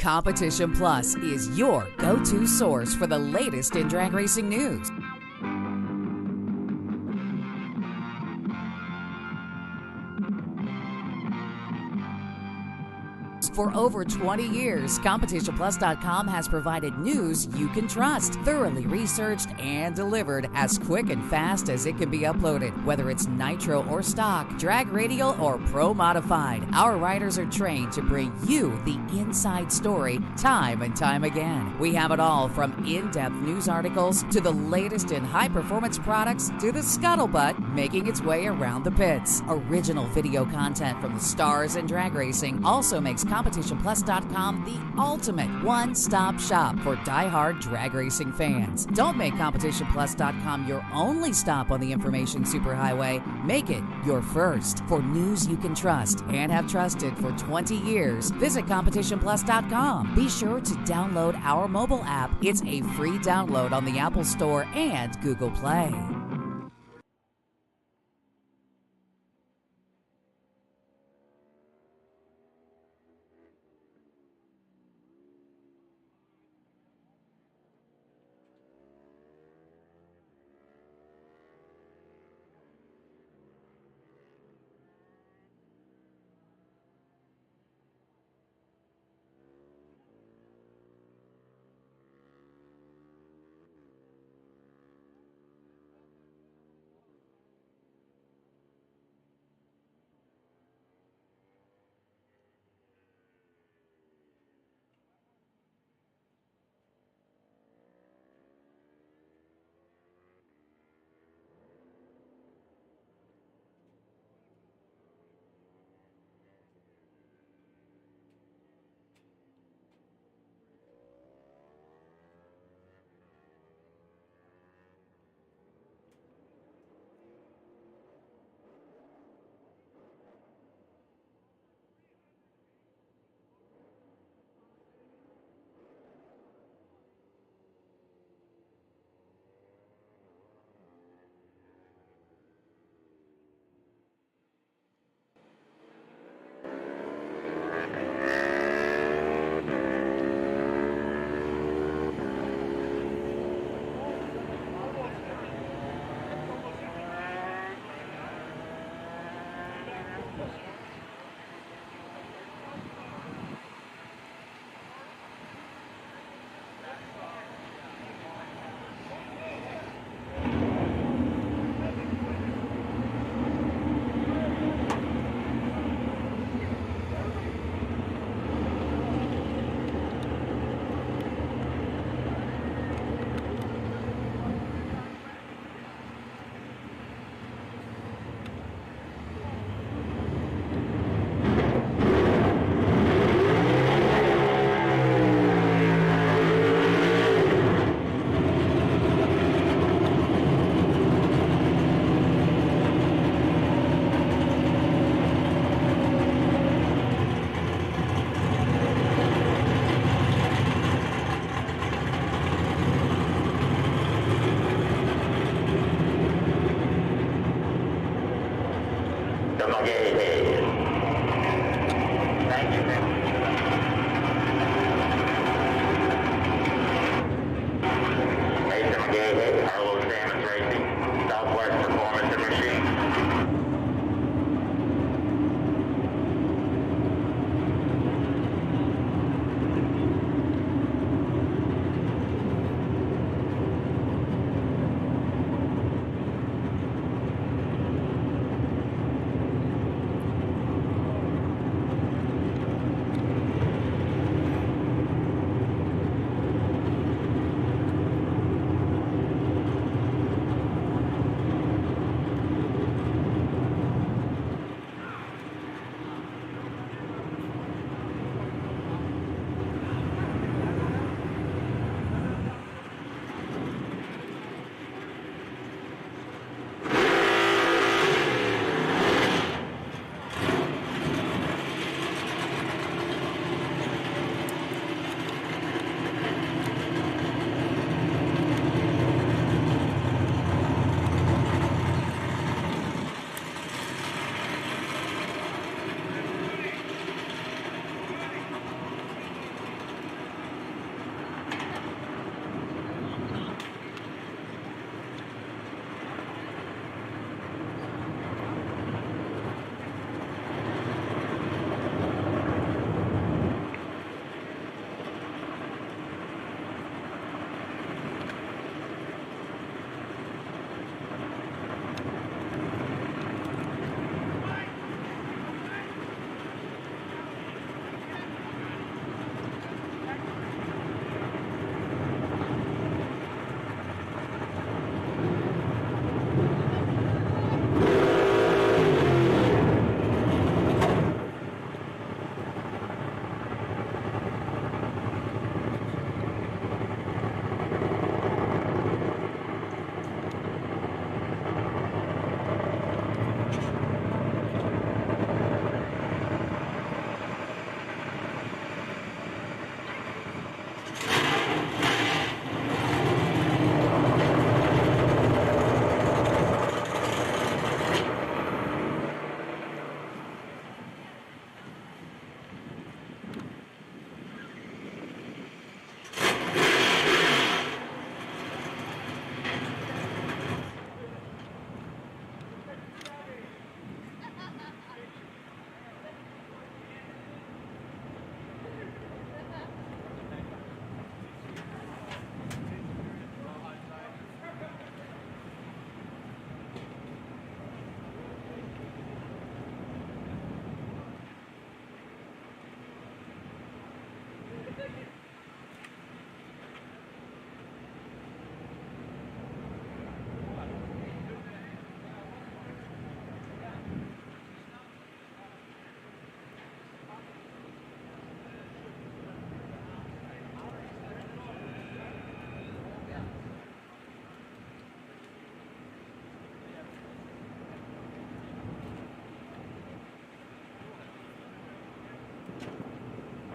Speaker 3: Competition Plus is your go-to source for the latest in drag racing news. For over 20 years, CompetitionPlus.com has provided news you can trust, thoroughly researched and delivered as quick and fast as it can be uploaded. Whether it's Nitro or stock, drag radial or pro modified, our writers are trained to bring you the inside story time and time again. We have it all from in-depth news articles to the latest in high-performance products to the scuttlebutt making its way around the pits. Original video content from the stars in drag racing also makes CompetitionPlus.com the ultimate one-stop shop for die-hard drag racing fans. Don't make CompetitionPlus.com your only stop on the information superhighway. Make it your first. For news you can trust and have trusted for 20 years, visit CompetitionPlus.com. Be sure to download our mobile app. It's a free download on the Apple Store and Google Play.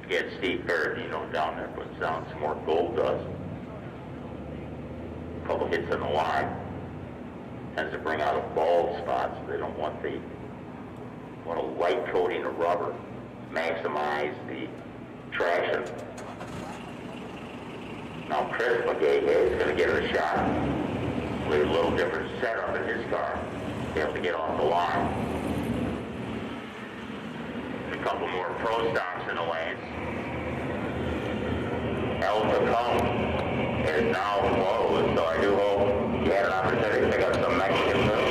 Speaker 2: get Steve Perry, down there, puts down some more gold dust. A couple hits in the line. Tends to bring out a bald spot, so they don't want a light coating of rubber. Maximize the traction. Now Chris McGay is going to give it a shot with a little different setup in his car. He has to get off the line. A couple more pro stocks in the lanes. Alpha Cone is now closed, so I do hope you had an opportunity to pick up some Mexican food.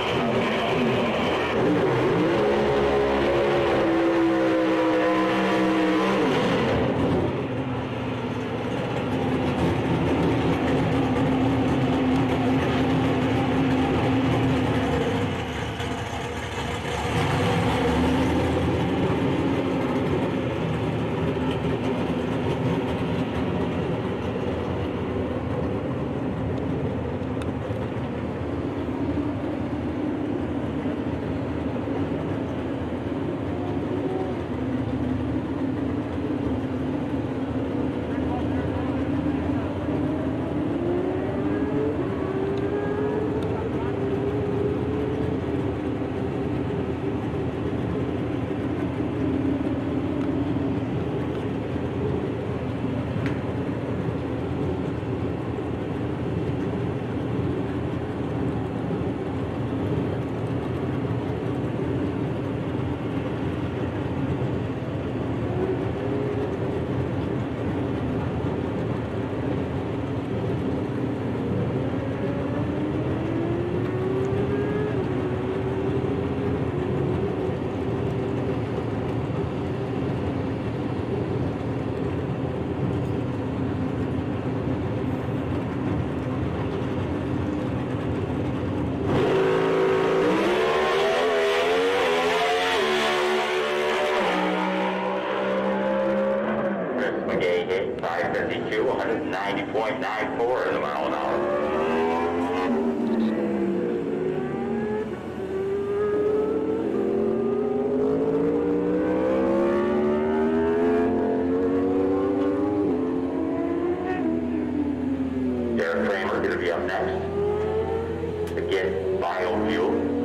Speaker 2: Hit 552, 190.94 in the mile an hour. Derek Kramer going to be up next to get biofuel.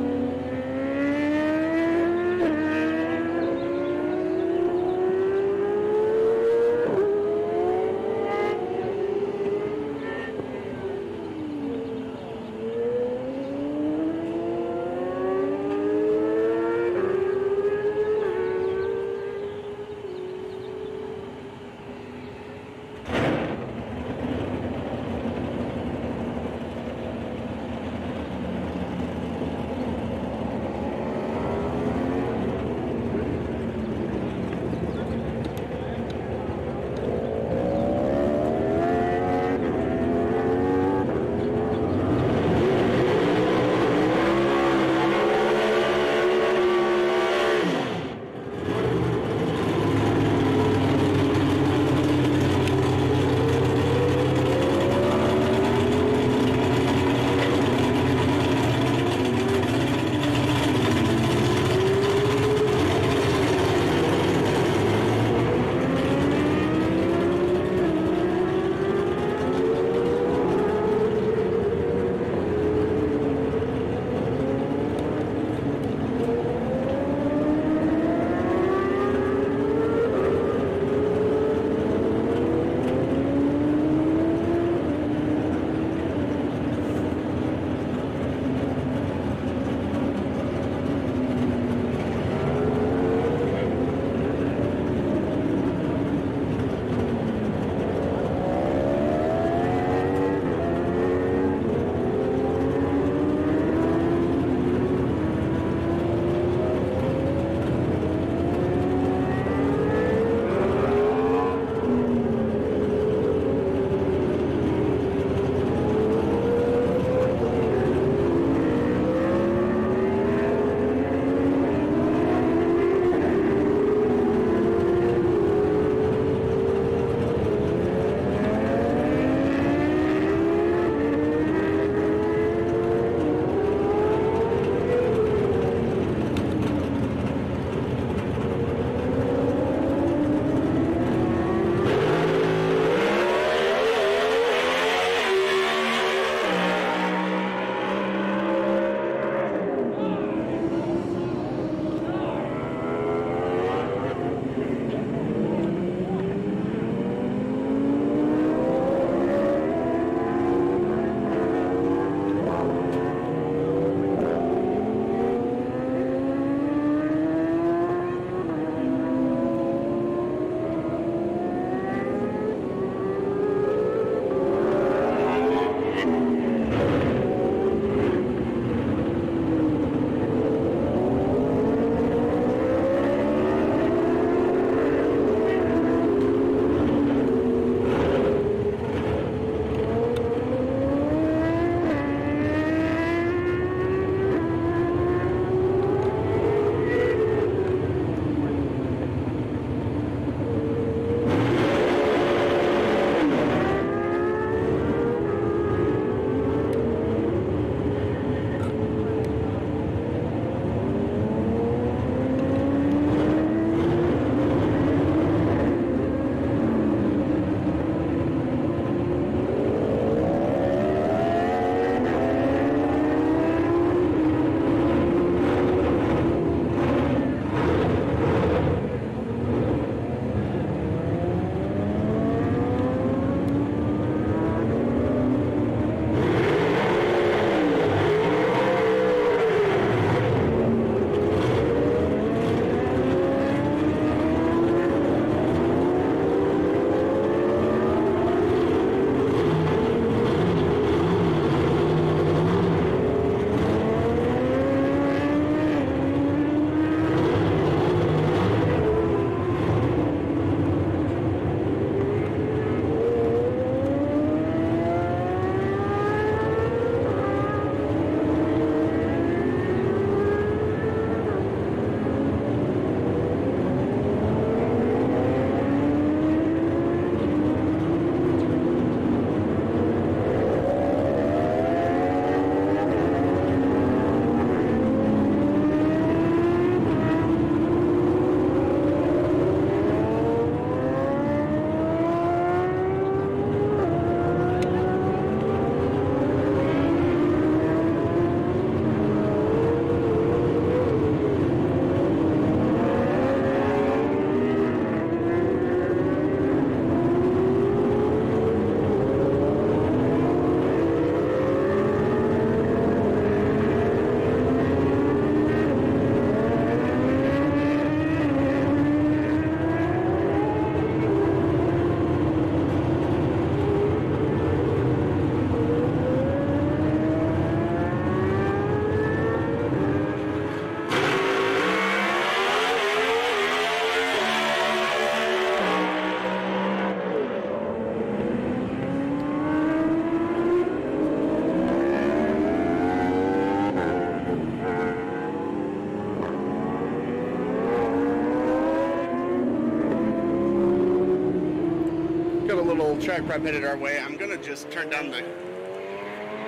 Speaker 1: track prep headed our way. I'm gonna just turn down the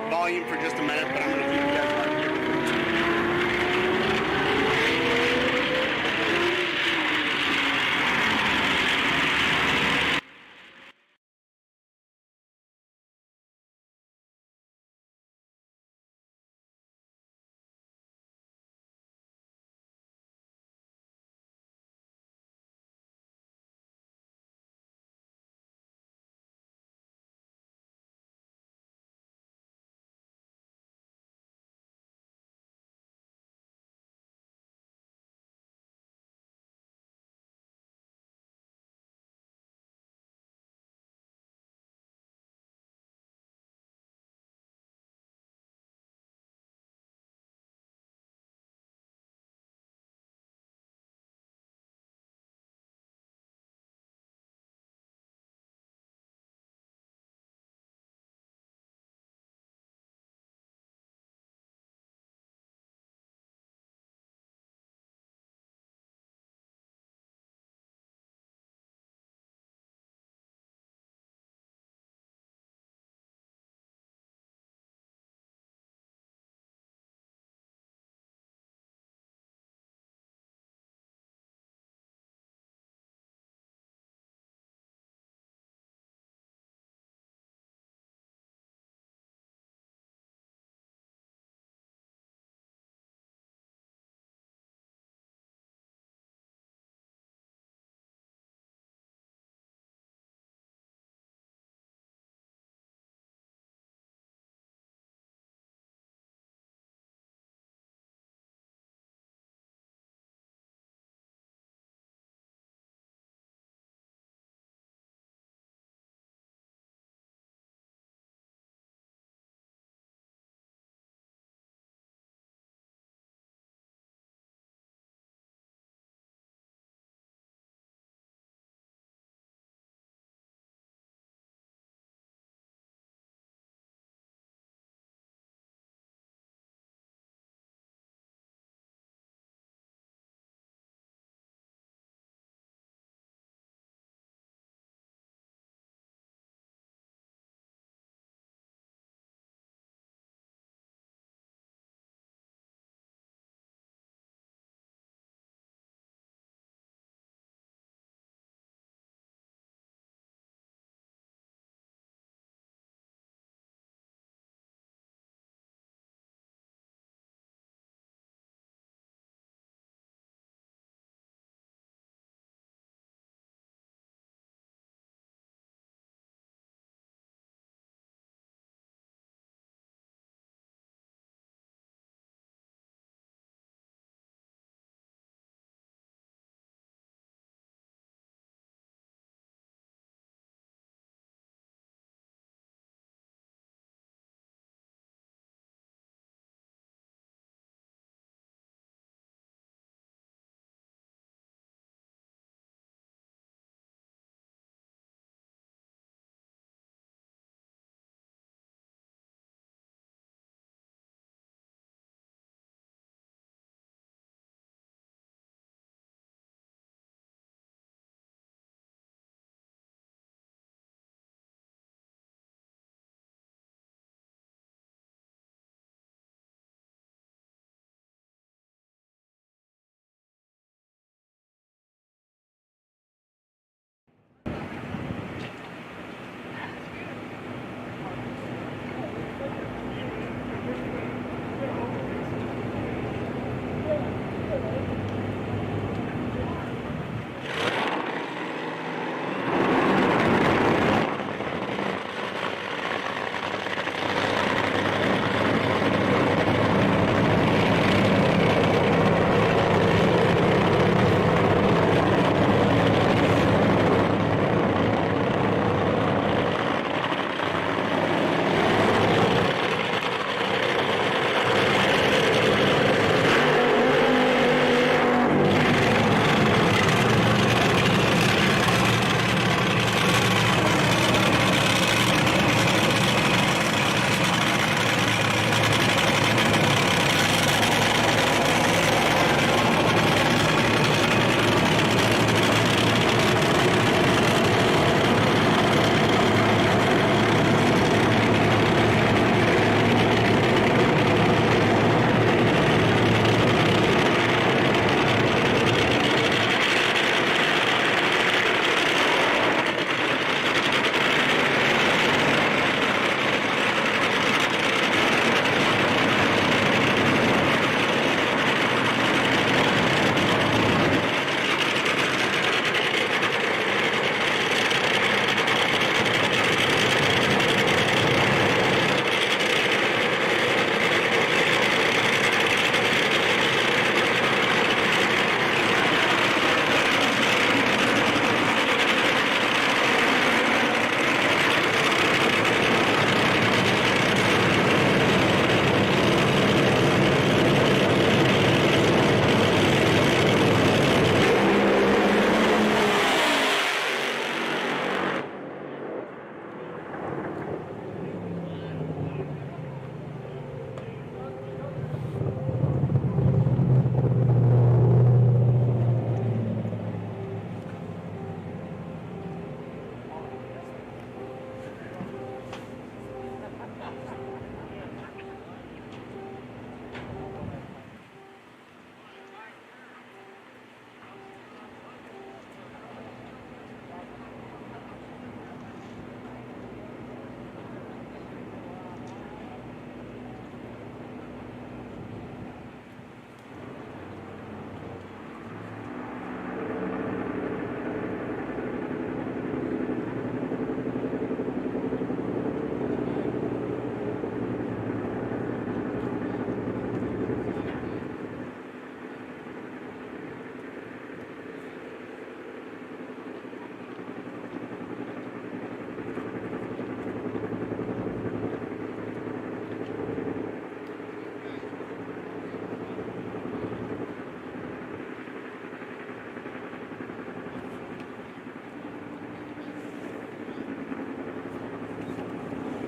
Speaker 1: volume for just a minute, but I'm gonna keep you guys on here.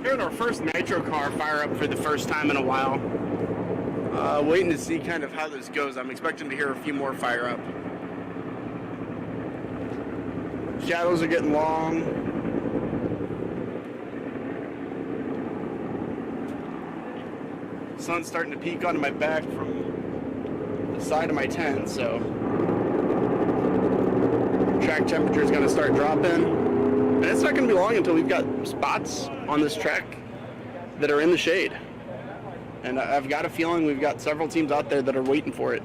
Speaker 1: Doing our first Nitro car fire up for the first time in a while. Waiting to see kind of how this goes. I'm expecting to hear a few more fire up. Shadows are getting long. Sun's starting to peek onto my back from the side of my tent, so track temperature is going to start dropping. And it's not going to be long until we've got spots on this track that are in the shade. And I've got a feeling we've got several teams out there that are waiting for it.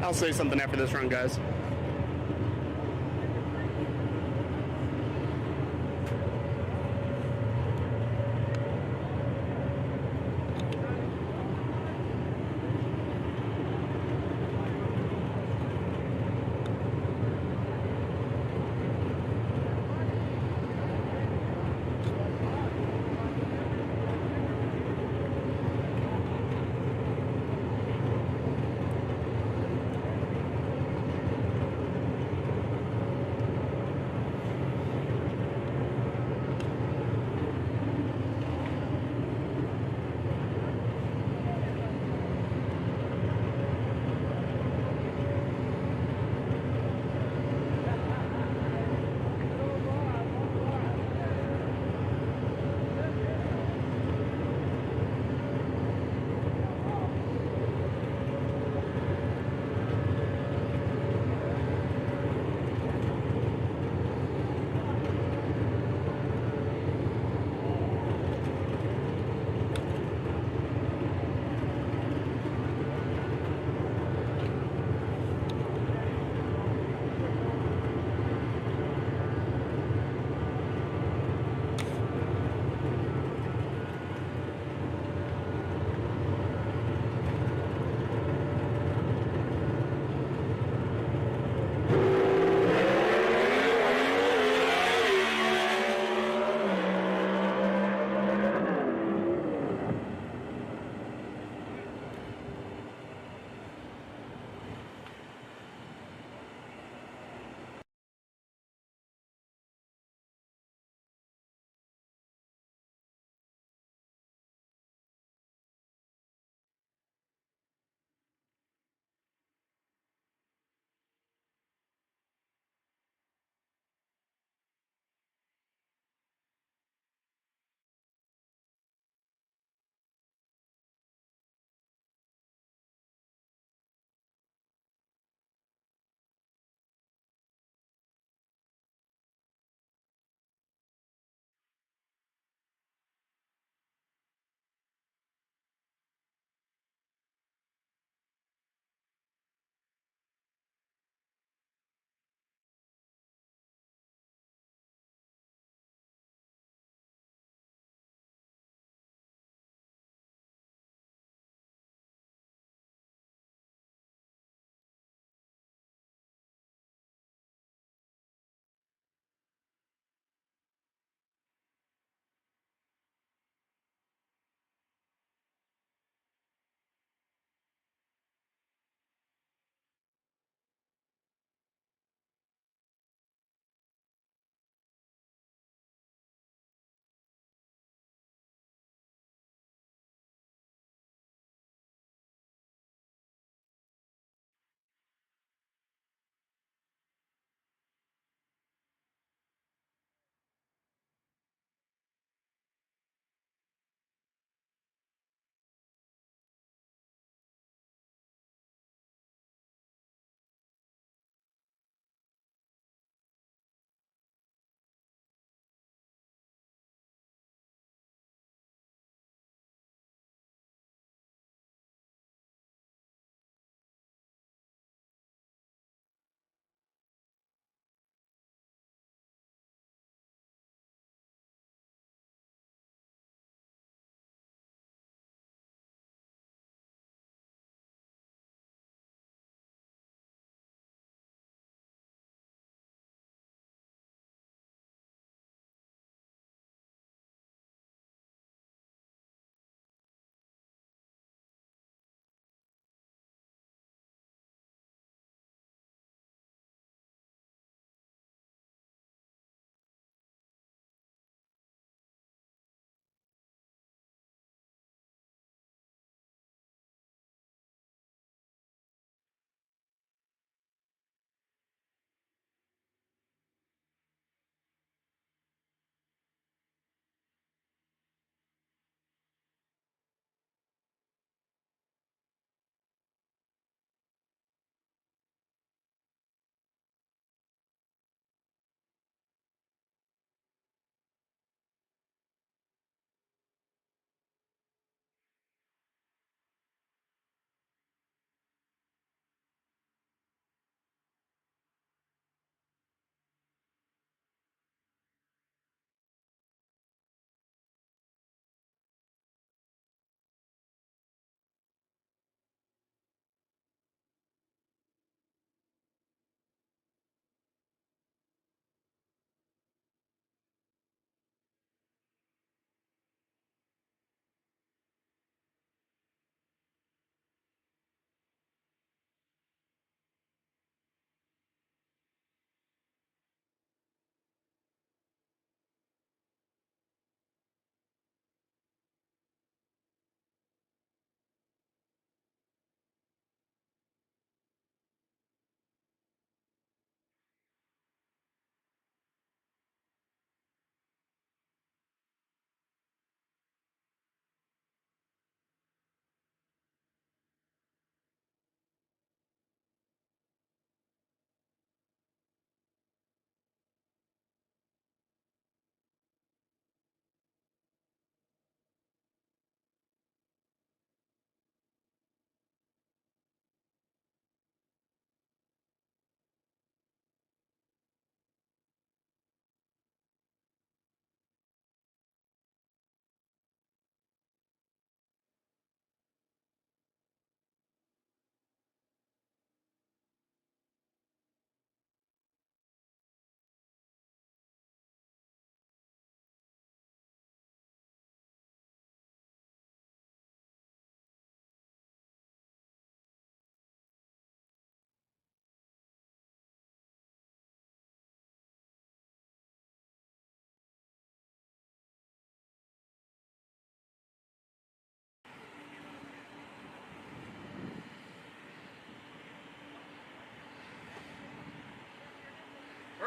Speaker 1: I'll say something after this run, guys.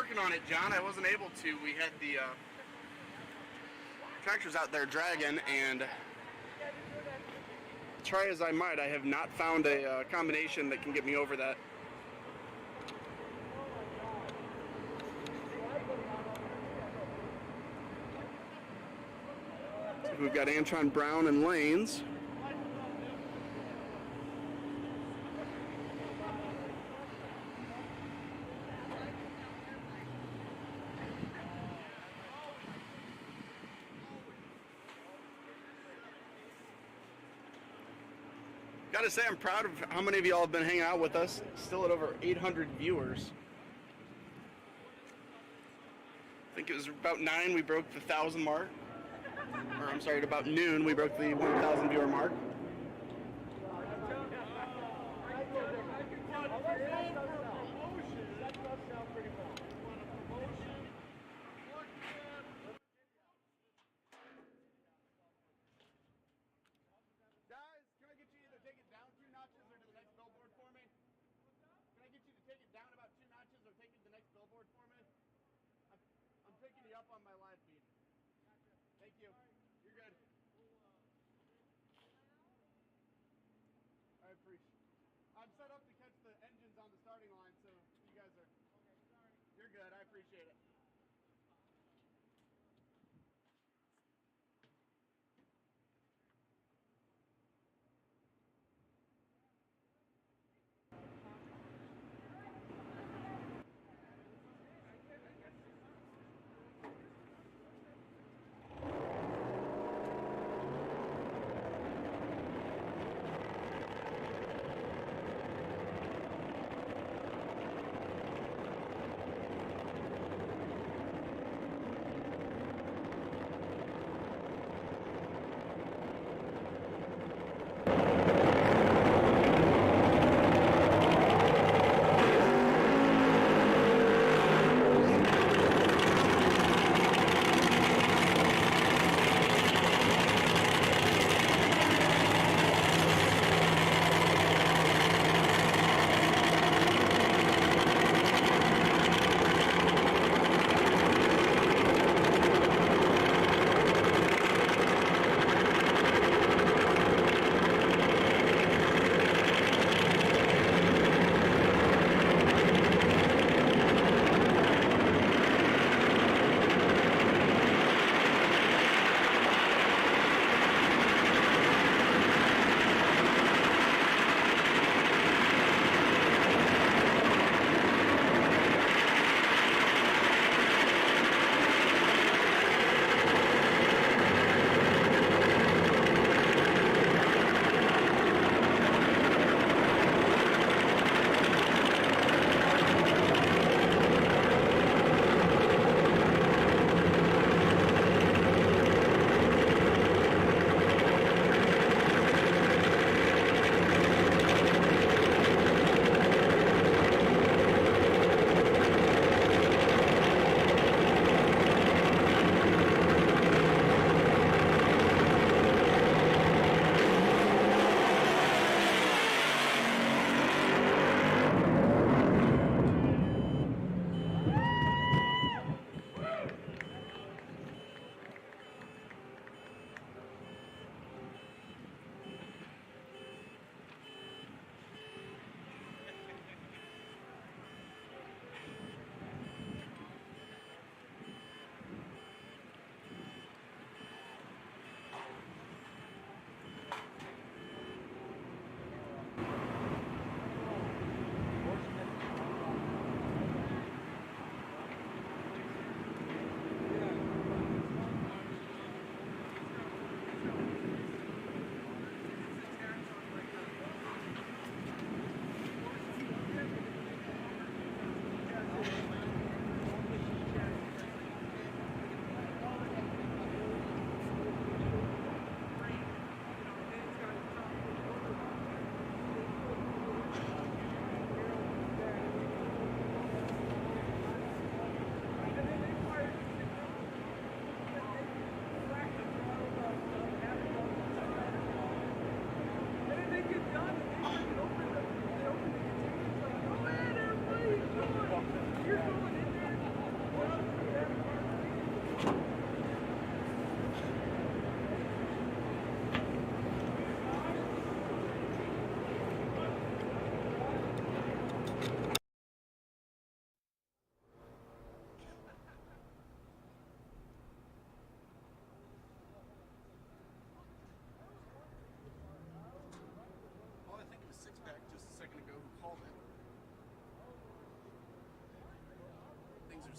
Speaker 1: working on it, John. I wasn't able to. We had the tractors out there dragging, and try as I might, I have not found a combination that can get me over that. So we've got Antron Brown and Lanes. Gotta say, I'm proud of how many of y'all have been hanging out with us. Still at over 800 viewers. I think it was about 9 we broke the 1,000 mark. Or I'm sorry, at about noon we broke the 1,000 viewer mark. Guys, can I get you to take it down 2 notches or to the next billboard for me? Can I get you to take it down about 2 notches or take it to the next billboard for me? I'm picking you up on my live feed. Thank you. You're good. I appreciate it. I'm set up to catch the engines on the starting line, so you guys are... Okay, sorry. You're good. I appreciate it.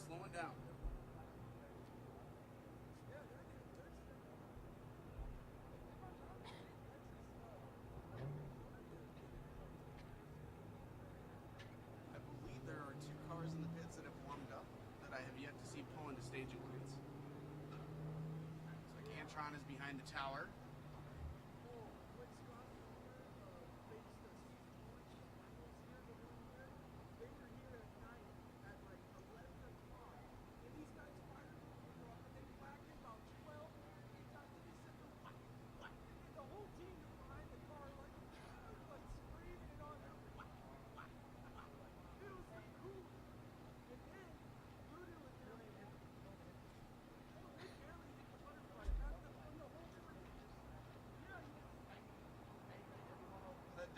Speaker 1: slowing down. I believe there are 2 cars in the pits that have warmed up that I have yet to see pull into staging lanes. So Antron is behind the tower.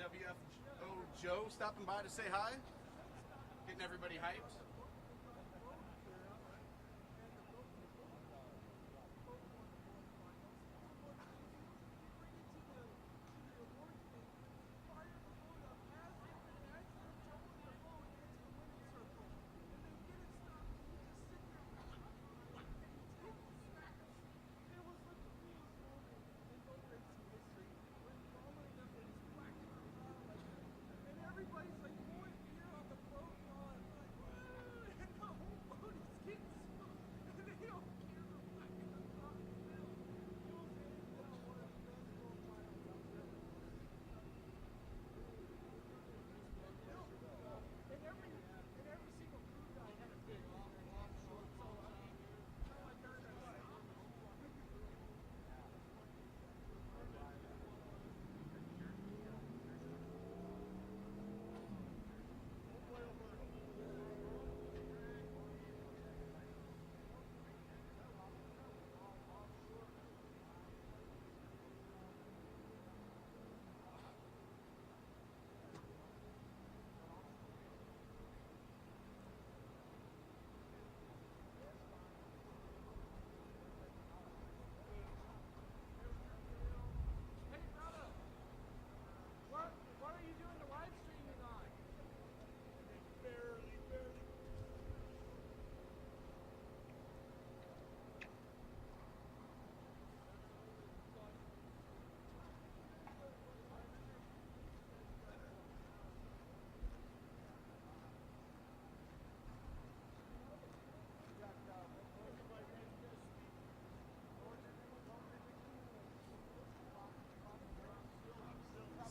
Speaker 1: WFO Joe stopping by to say hi, getting everybody hyped.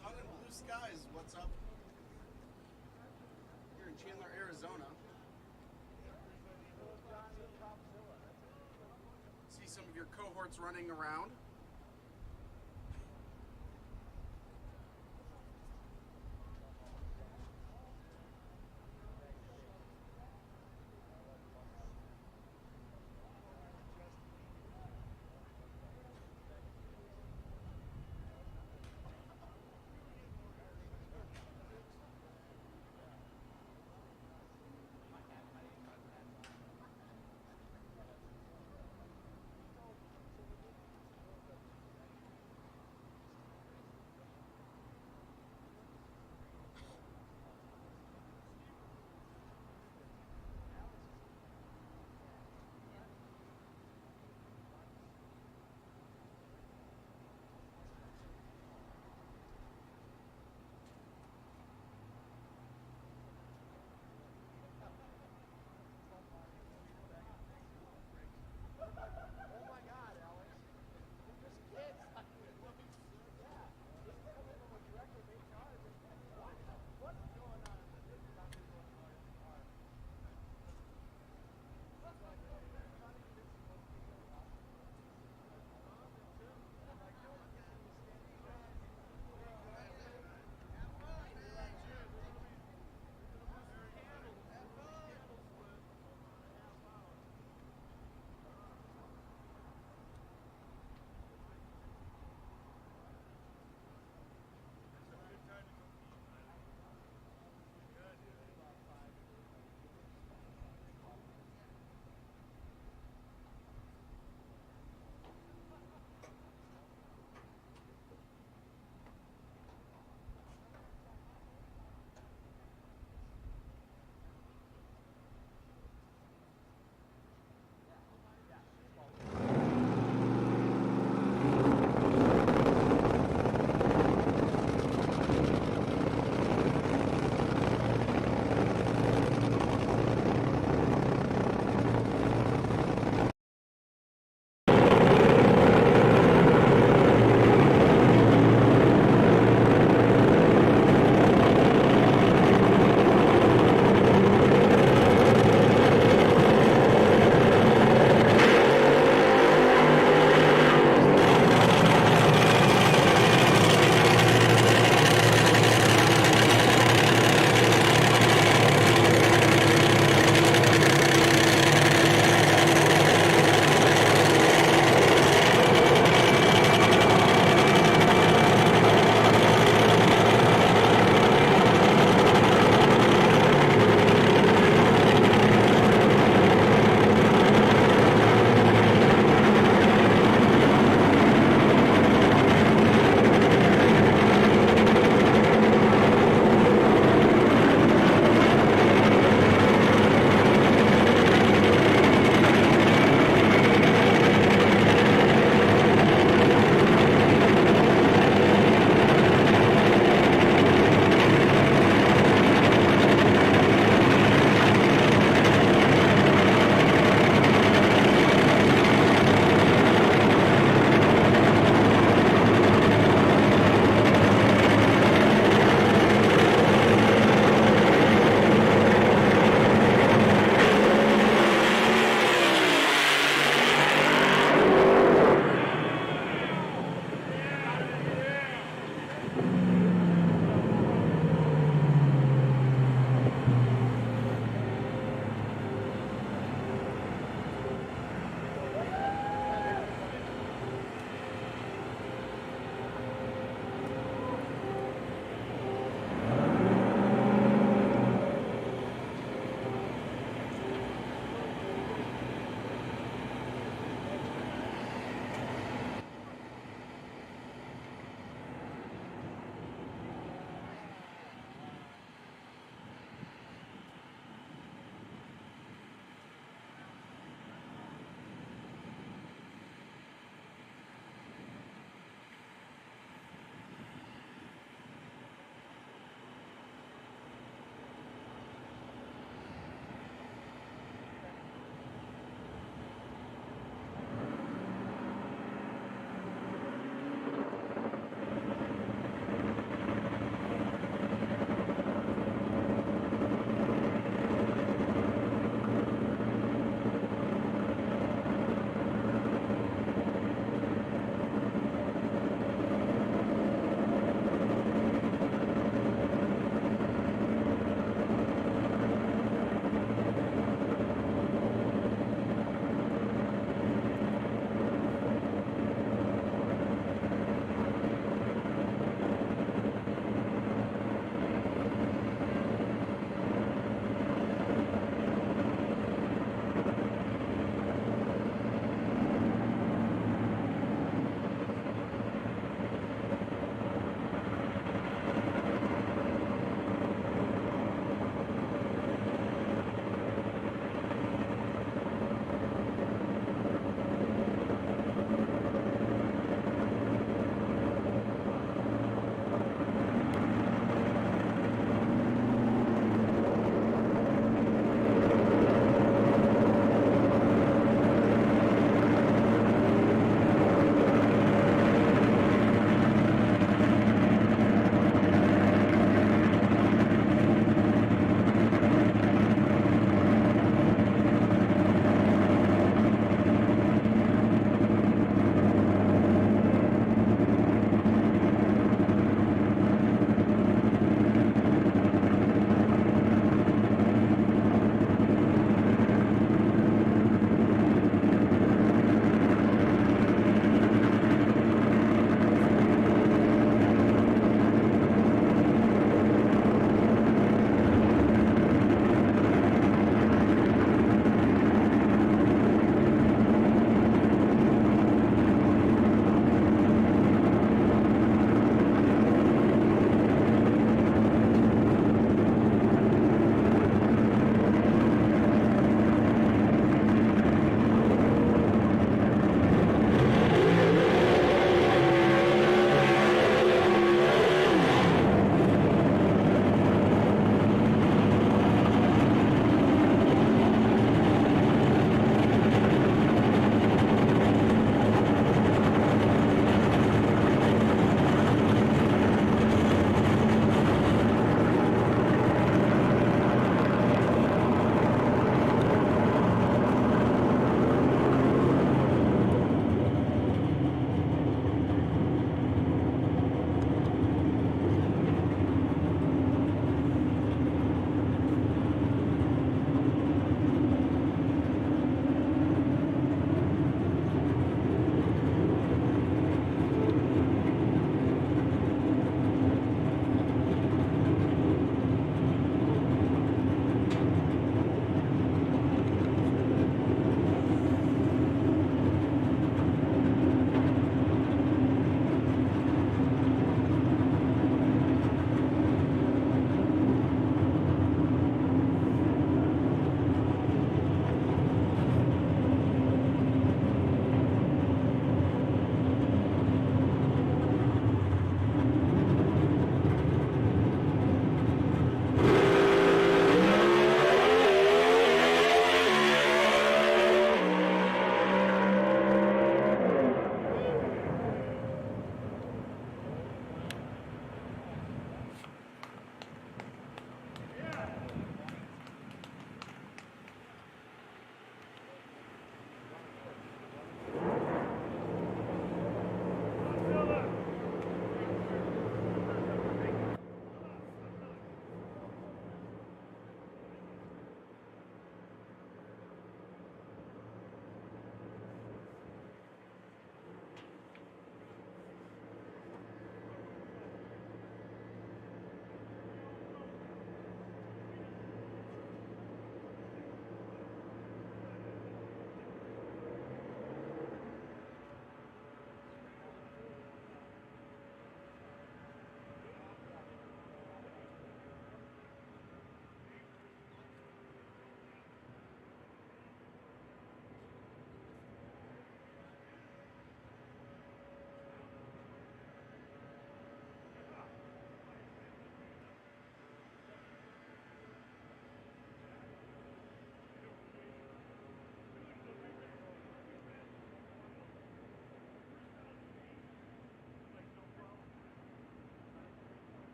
Speaker 1: Sun and blue skies, what's up? Here in Chandler, Arizona. See some of your cohorts running around.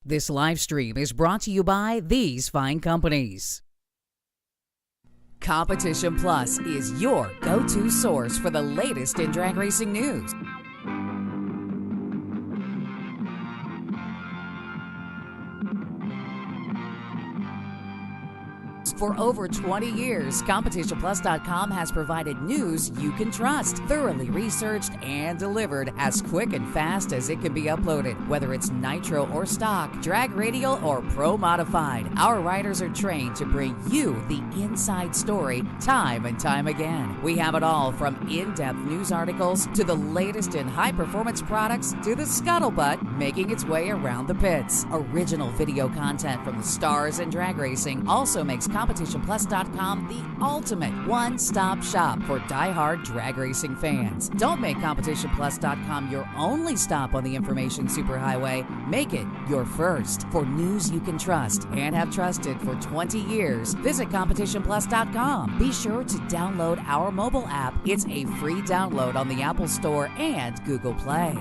Speaker 3: This live stream is brought to you by these fine companies. Competition Plus is your go-to source for the latest in drag racing news. For over 20 years, CompetitionPlus.com has provided news you can trust, thoroughly researched and delivered as quick and fast as it can be uploaded. Whether it's Nitro or stock, drag radial or pro modified, our writers are trained to bring you the inside story time and time again. We have it all from in-depth news articles to the latest in high-performance products to the scuttlebutt making its way around the pits. Original video content from the stars in drag racing also makes CompetitionPlus.com the ultimate one-stop shop for die-hard drag racing fans. Don't make CompetitionPlus.com your only stop on the information superhighway. Make it your first. For news you can trust and have trusted for 20 years, visit CompetitionPlus.com. Be sure to download our mobile app. It's a free download on the Apple Store and Google Play.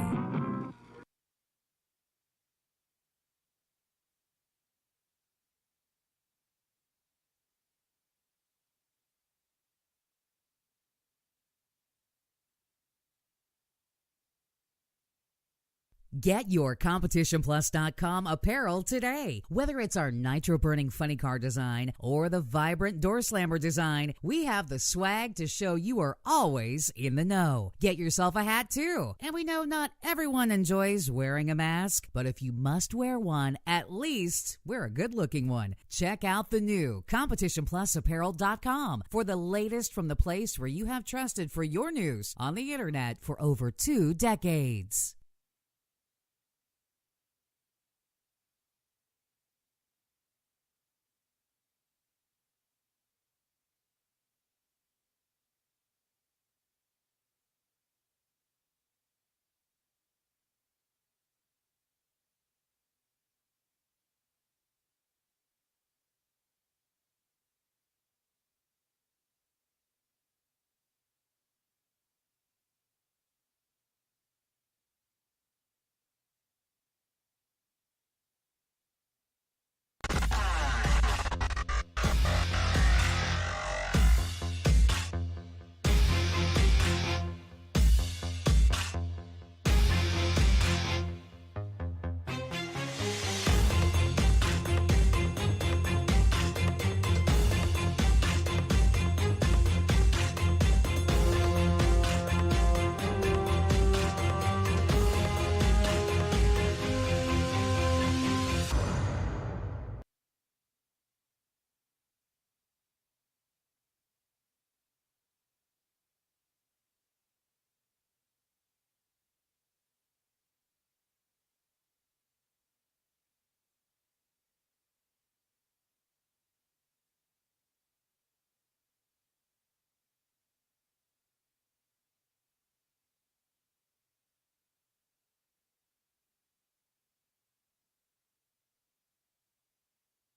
Speaker 3: Get your CompetitionPlus.com apparel today. Whether it's our nitro-burning funny car design or the vibrant door slammer design, we have the swag to show you are always in the know. Get yourself a hat too. And we know not everyone enjoys wearing a mask, but if you must wear one, at least wear a good-looking one. Check out the new CompetitionPlusApparel.com for the latest from the place where you have trusted for your news on the internet for over 2 decades.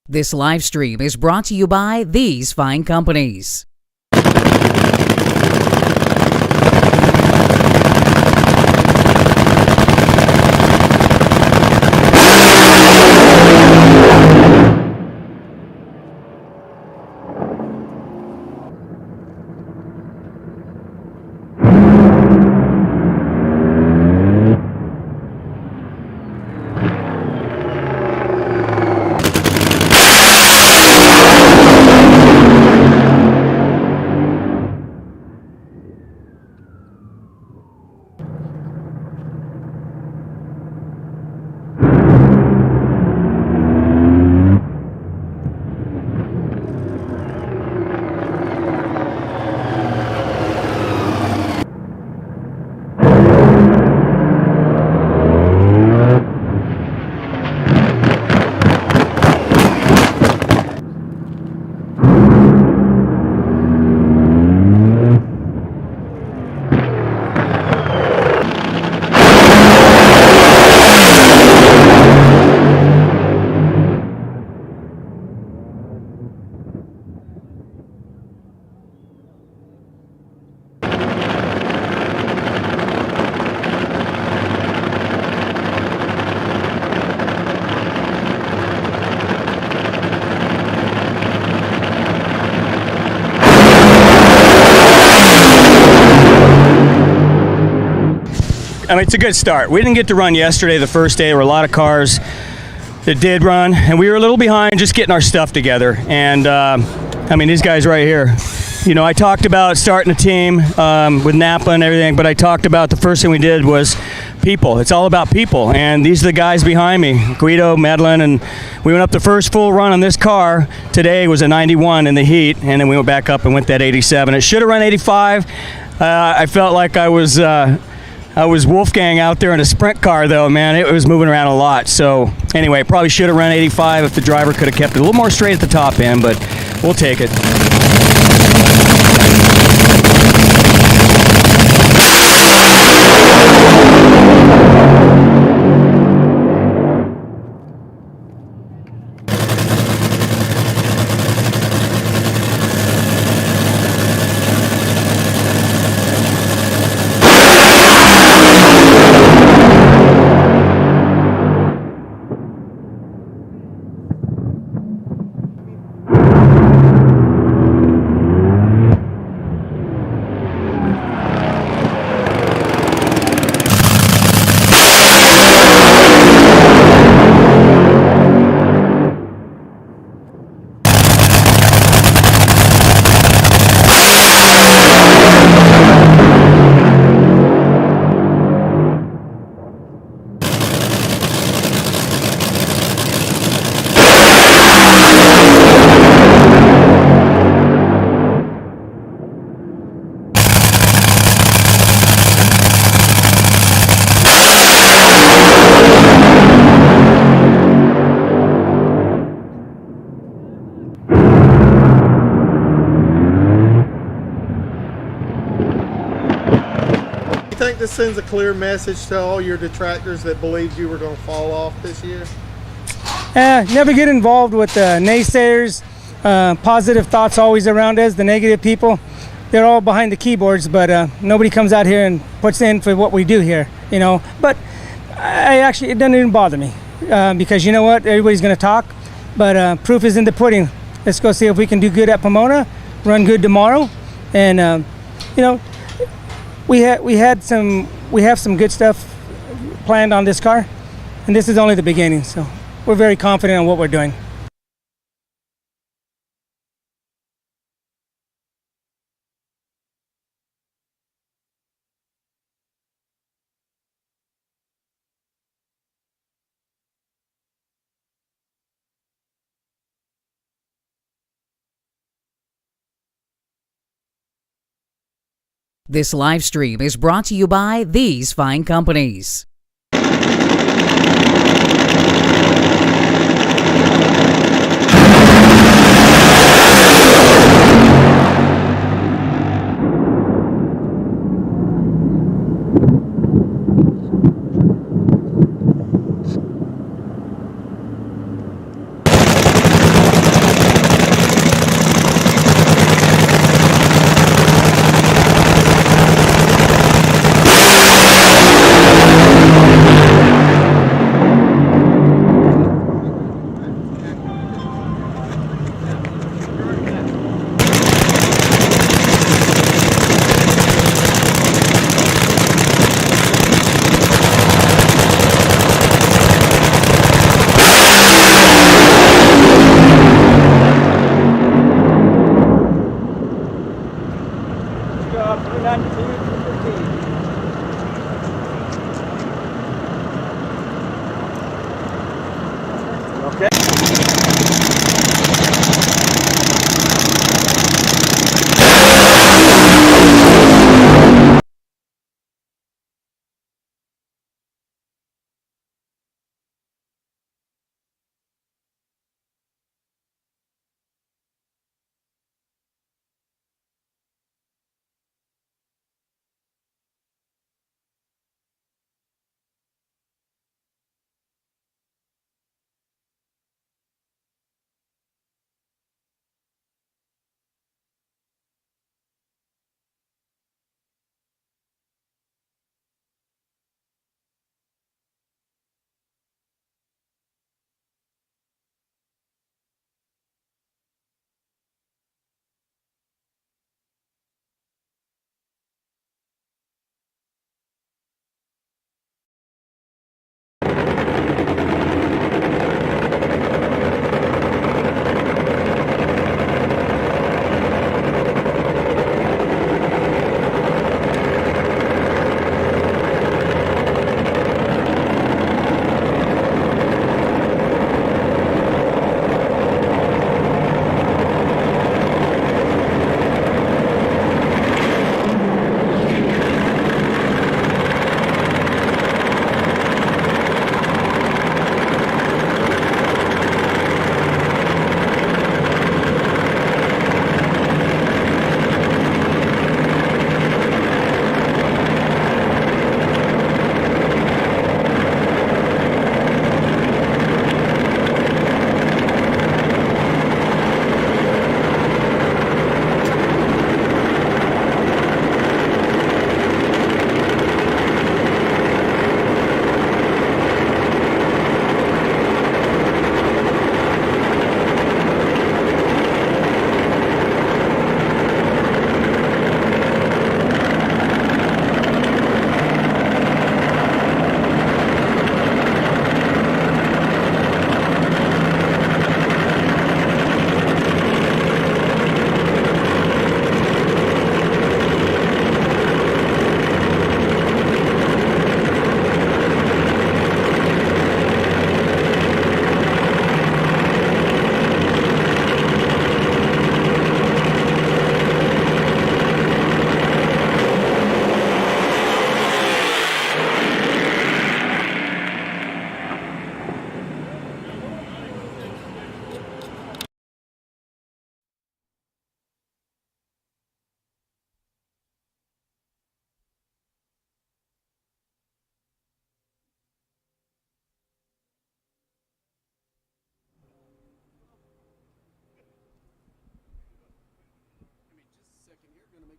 Speaker 3: This live stream is brought to you by these fine companies.
Speaker 4: I mean, it's a good start. We didn't get to run yesterday, the first day. There were a lot of cars that did run, and we were a little behind just getting our stuff together. And I mean, these guys right here. You know, I talked about starting a team with Napa and everything, but I talked about the first thing we did was people. It's all about people, and these are the guys behind me, Guido, Madeline, and we went up the first full run on this car. Today was a 91 in the heat, and then we went back up and went that 87. It should have run 85. I felt like I was Wolfgang out there in a sprint car, though, man. It was moving around a lot. So anyway, probably should have run 85 if the driver could have kept it a little more straight at the top end, but we'll take it.
Speaker 5: You think this sends a clear message to all your detractors that believed you were going to fall off this year?
Speaker 6: Never get involved with naysayers. Positive thoughts always around us. The negative people, they're all behind the keyboards, but nobody comes out here and puts in for what we do here, you know. But it doesn't even bother me because you know what? Everybody's going to talk, but proof is in the pudding. Let's go see if we can do good at Pomona, run good tomorrow, and you know, we have some good stuff planned on this car, and this is only the beginning. So we're very confident in what we're doing.
Speaker 3: This live stream is brought to you by these fine companies.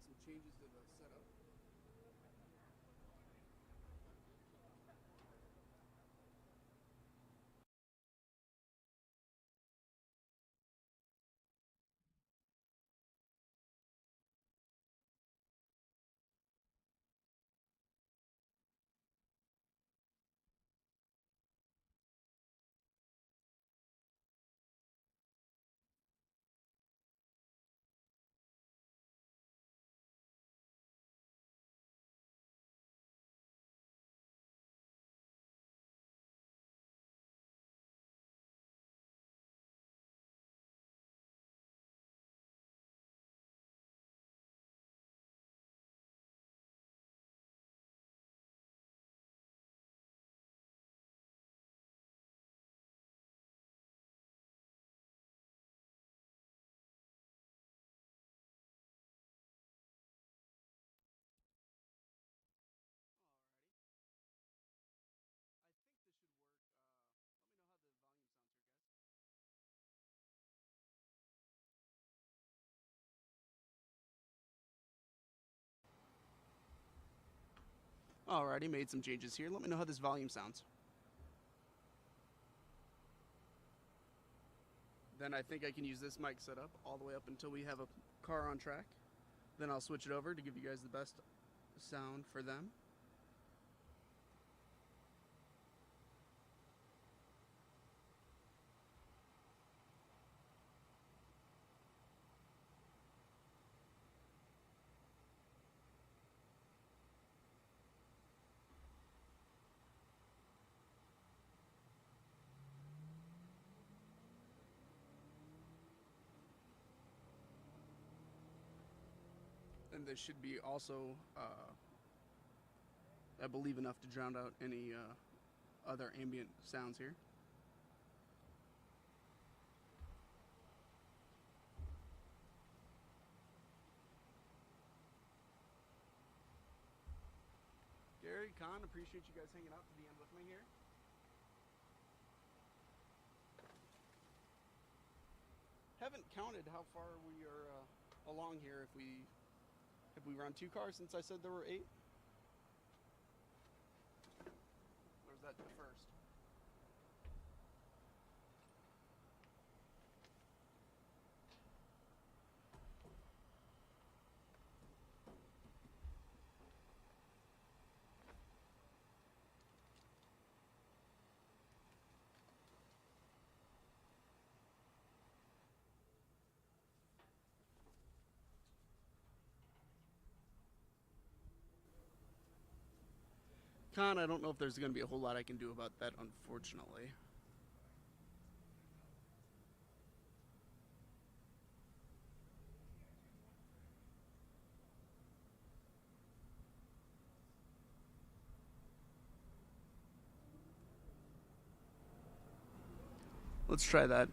Speaker 1: some changes to the setup. Alrighty, made some changes here. Let me know how this volume sounds. Then I think I can use this mic setup all the way up until we have a car on track. Then I'll switch it over to give you guys the best sound for them. And this should be also, I believe, enough to drown out any other ambient sounds here. Gary, Con, appreciate you guys hanging out to the end with me here. Haven't counted how far we are along here. If we run 2 cars since I said there were 8? Or is that the first? Con, I don't know if there's going to be a whole lot I can do about that, unfortunately. Let's try that.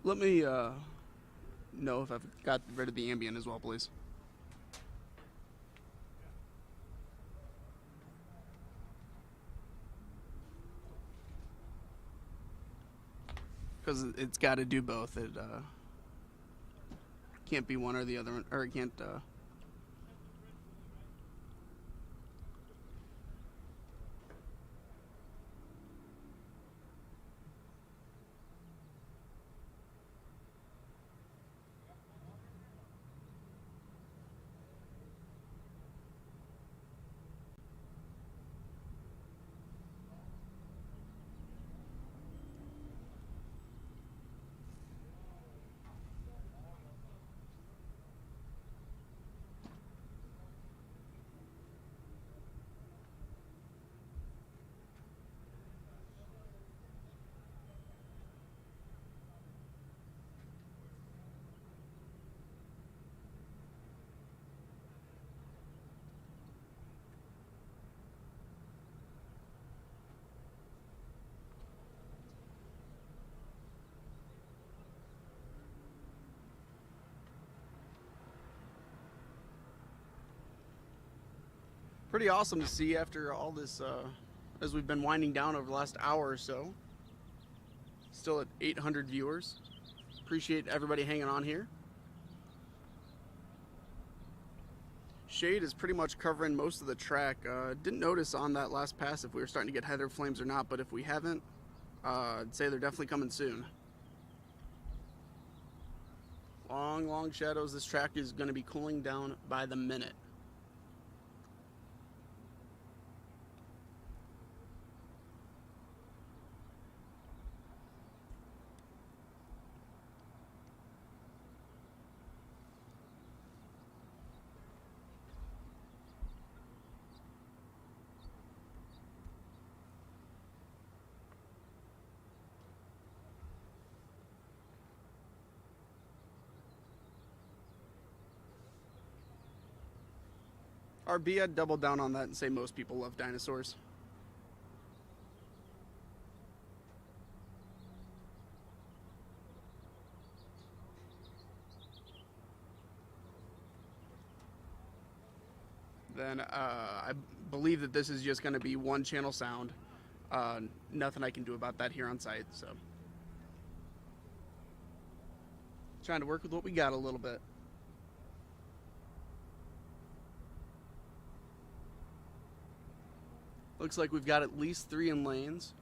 Speaker 1: Let me know if I've got rid of the ambient as well, please. Because it's got to do both. It can't be one or the other, or it can't. Pretty awesome to see after all this, as we've been winding down over the last hour or so. Still at 800 viewers. Appreciate everybody hanging on here. Shade is pretty much covering most of the track. Didn't notice on that last pass if we were starting to get header flames or not, but if we haven't, I'd say they're definitely coming soon. Long shadows. This track is going to be cooling down by the minute. RB, I'd double down on that and say most people love dinosaurs. Then I believe that this is just going to be one channel sound. Nothing I can do about that here on site, so trying to work with what we got a little bit. Looks like we've got at least 3 in lanes.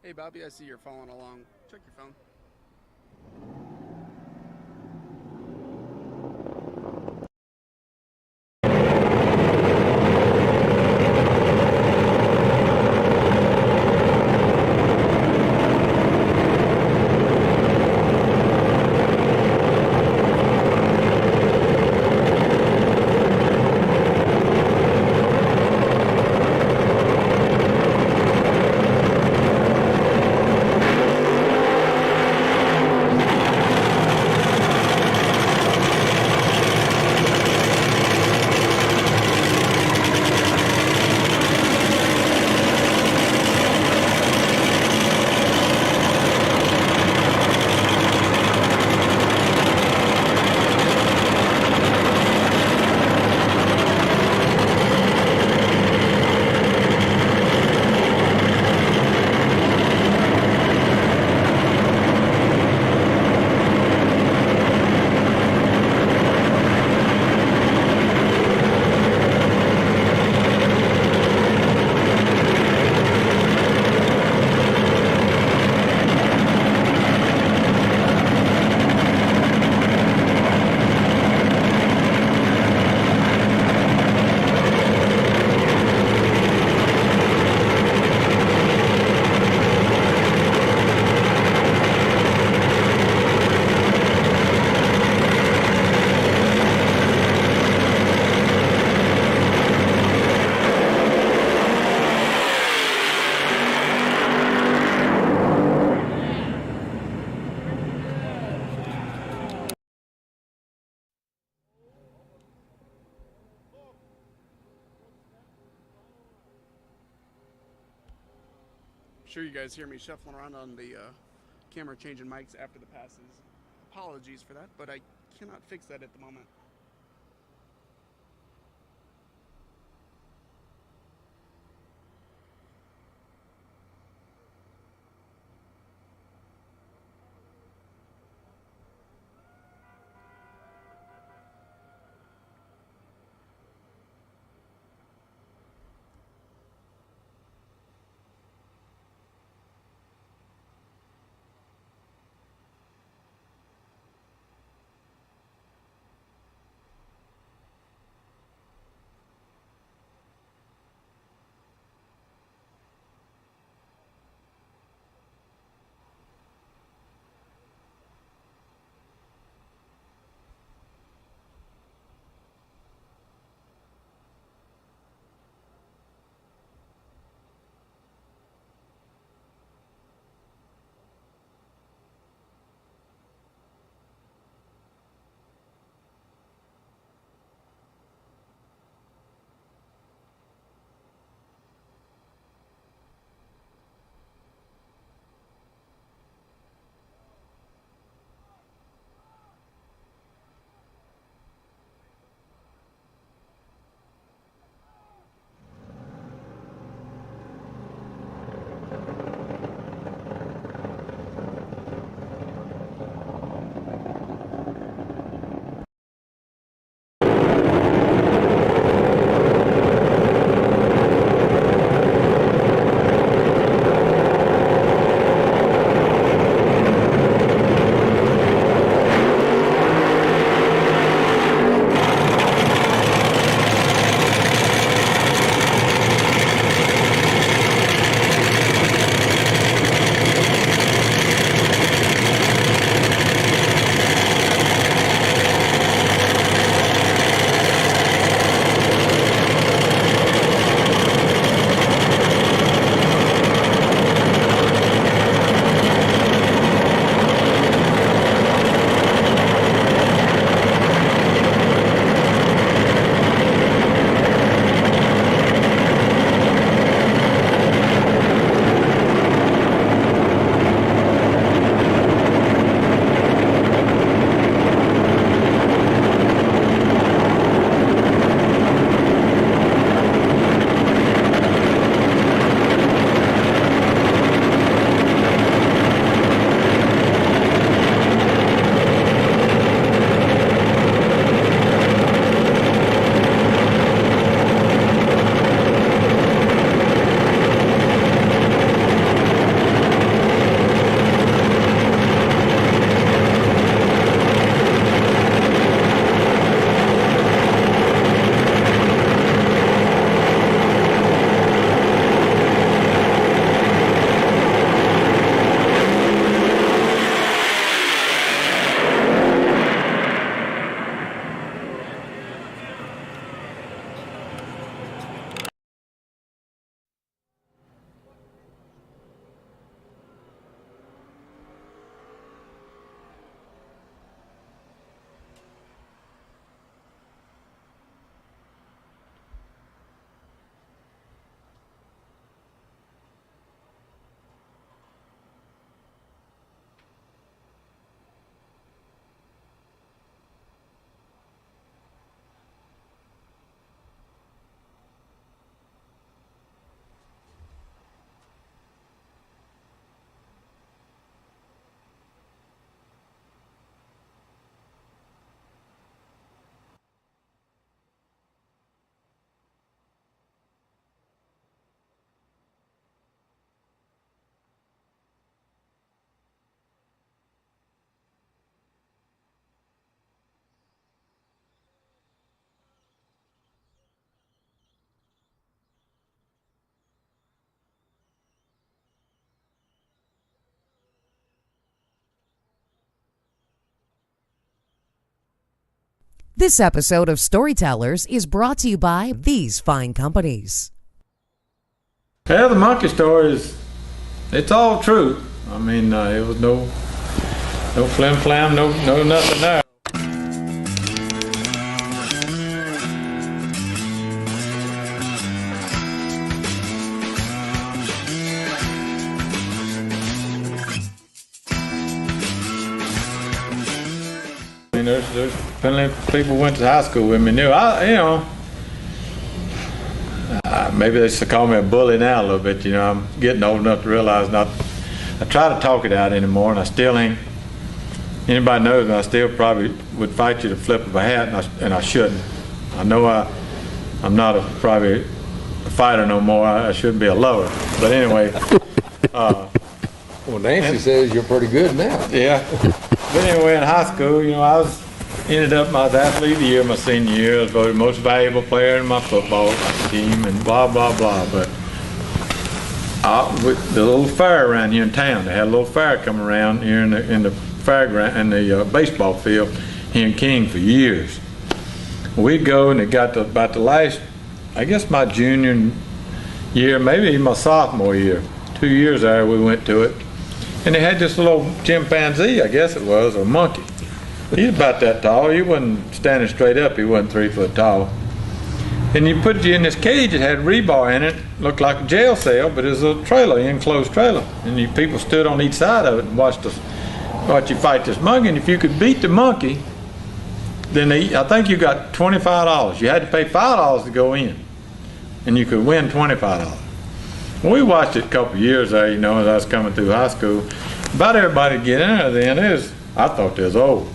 Speaker 1: Hey Bobby, I see you're following along. Check your phone. sure you guys hear me shuffling around on the camera, changing mics after the passes. Apologies for that, but I cannot fix that at the moment.
Speaker 3: This episode of Storytellers is brought to you by these fine companies.
Speaker 18: Yeah, the monkey story it's all true. I mean, it was no flim flam, no nothing there. there's plenty of people who went to high school with me knew. Maybe they should call me a bully now a little bit. I'm getting old enough to realize not. I try to talk it out anymore, and I still ain't. Anybody knows me, I still probably would fight you to flip of a hat, and I shouldn't. I know I'm not probably a fighter no more. I shouldn't be a lover. But anyway.
Speaker 19: Well, Nancy says you're pretty good now.
Speaker 18: Yeah. But anyway, in high school, I was athlete of the year my senior year. I was voted most valuable player in my football team, and blah blah blah. But with the little fair around here in town, they had a little fair come around here in the fairground in the baseball field here in King for years. We'd go, and it got to about the last, I guess my junior year, maybe even my sophomore year. 2 years there, we went to it. And they had this little chimpanzee, I guess it was, or monkey. He's about that tall. He wasn't standing straight up. He wasn't 3 foot tall. And you put you in this cage. It had rebar in it. Looked like a jail cell, but it was a trailer, enclosed trailer. And people stood on each side of it and watched you fight this monkey. And if you could beat the monkey, then I think you got $25. You had to pay $5 to go in, and you could win $25. We watched it a couple of years there, as I was coming through high school. About everybody get in there then, I thought they was old.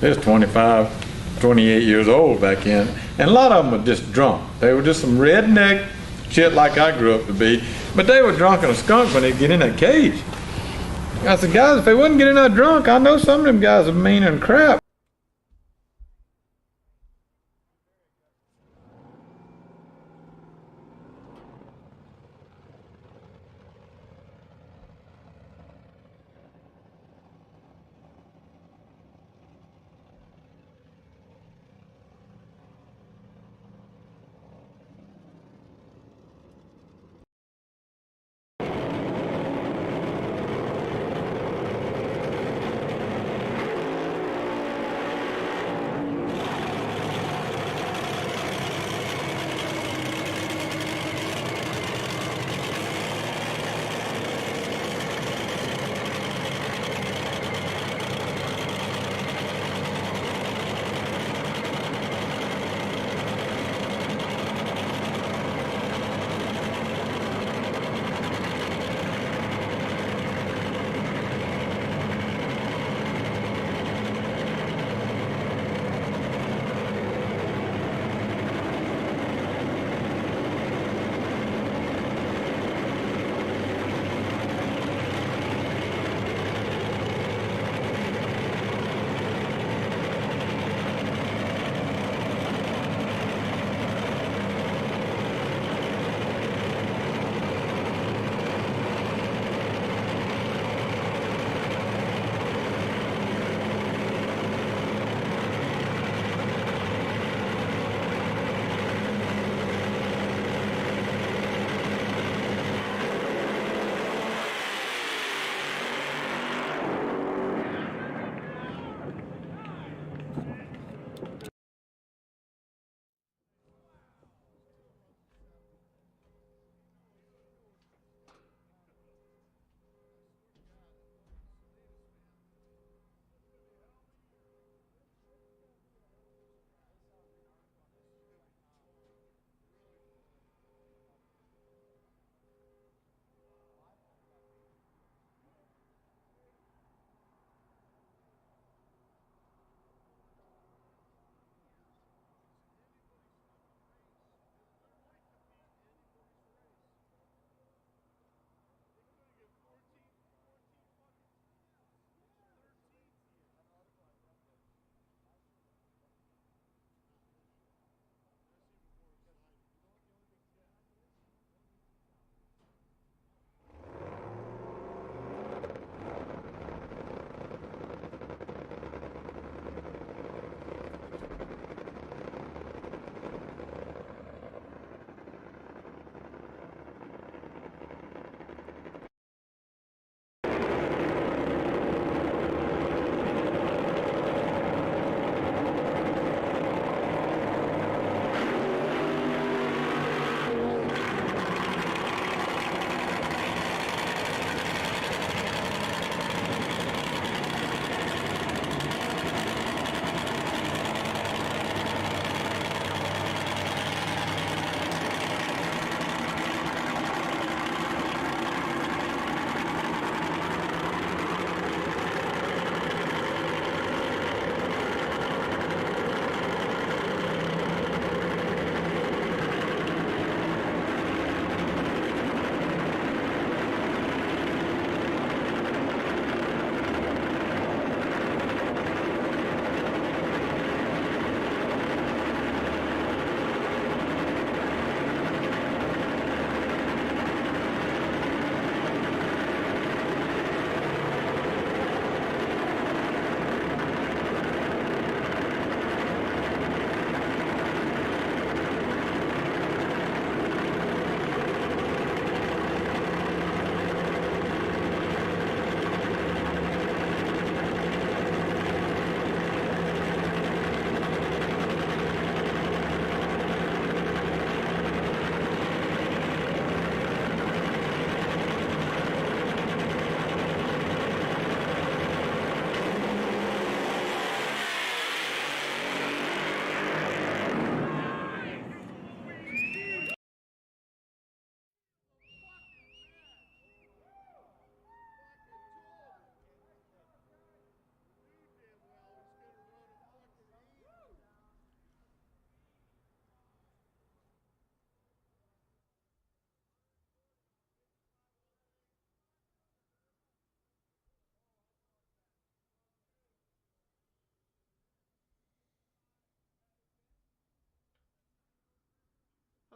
Speaker 18: They was 25, 28 years old back then. And a lot of them were just drunk. They were just some redneck shit like I grew up to be. But they were drunk and a skunk when they get in that cage. I said, guys, if they wouldn't get in there drunk, I know some of them guys are mean and crap.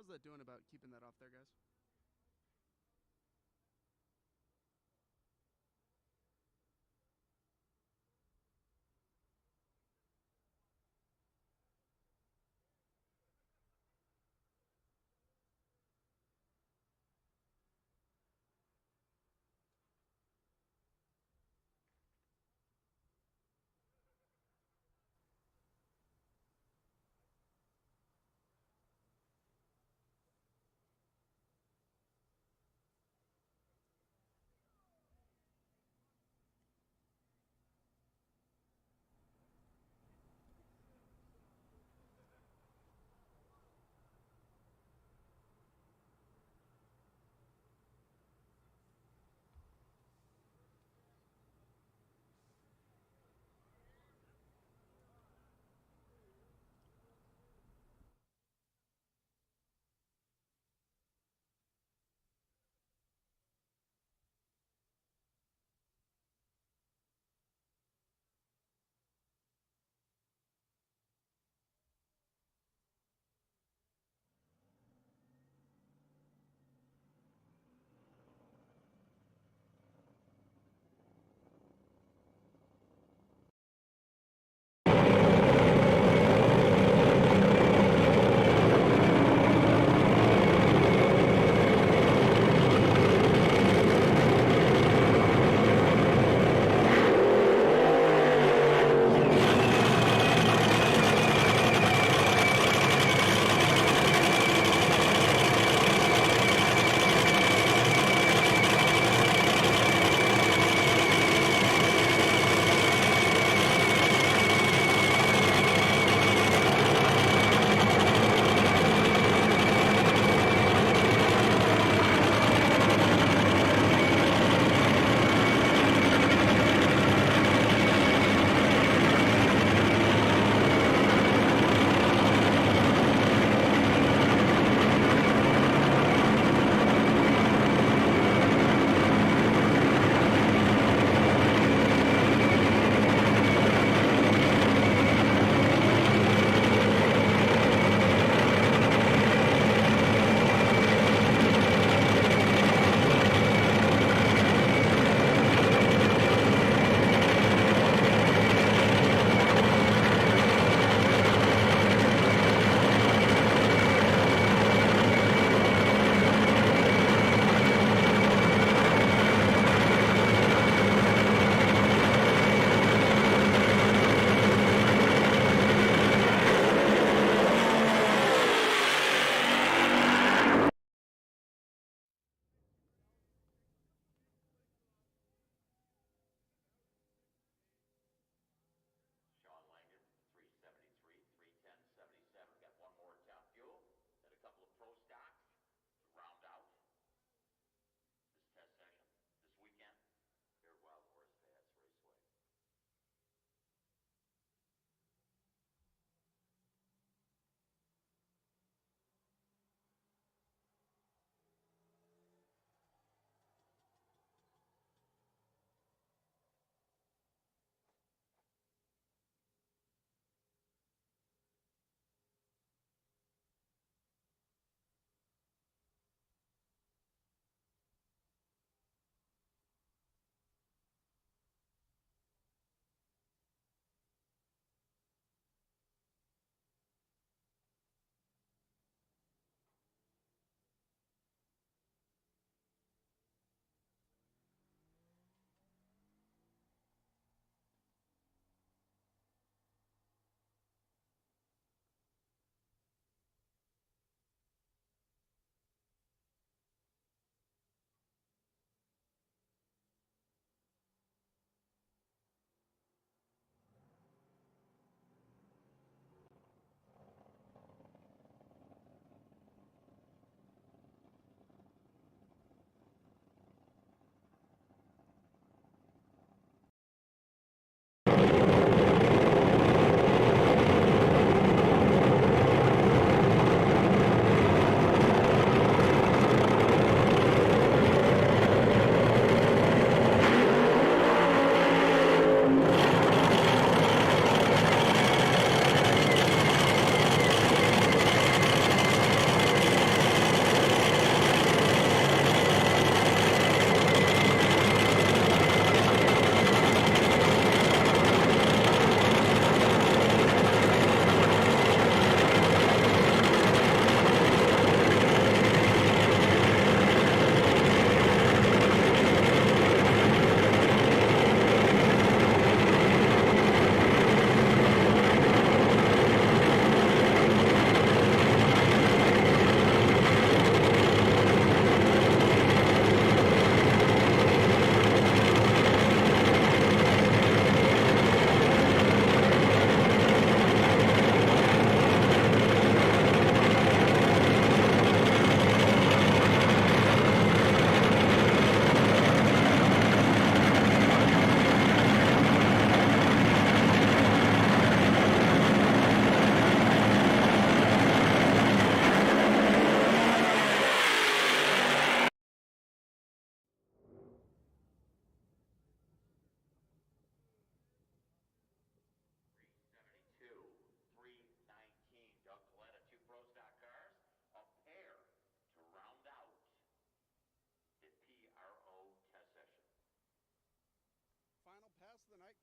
Speaker 1: How's that doing about keeping that off there, guys?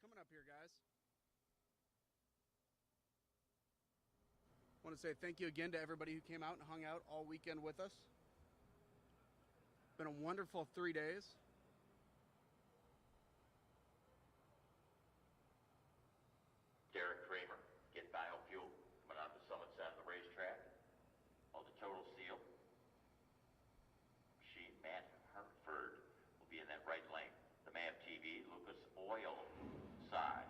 Speaker 1: coming up here, guys. I want to say thank you again to everybody who came out and hung out all weekend with us. Been a wonderful 3 days.
Speaker 2: Derek Kramer, get biofuel, coming out the summit side of the racetrack. On the total seal. Machine Matt Hartford will be in that right lane. The MAV TV Lucas Oil side.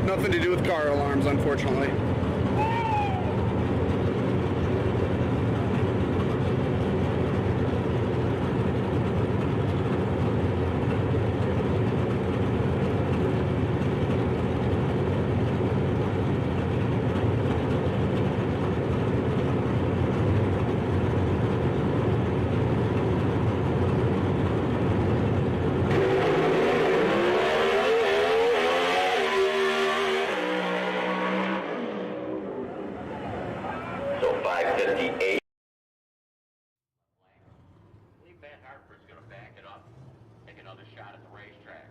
Speaker 1: Nothing to do with car alarms, unfortunately. Matt Hartford's going to back it up, take another shot at the racetrack.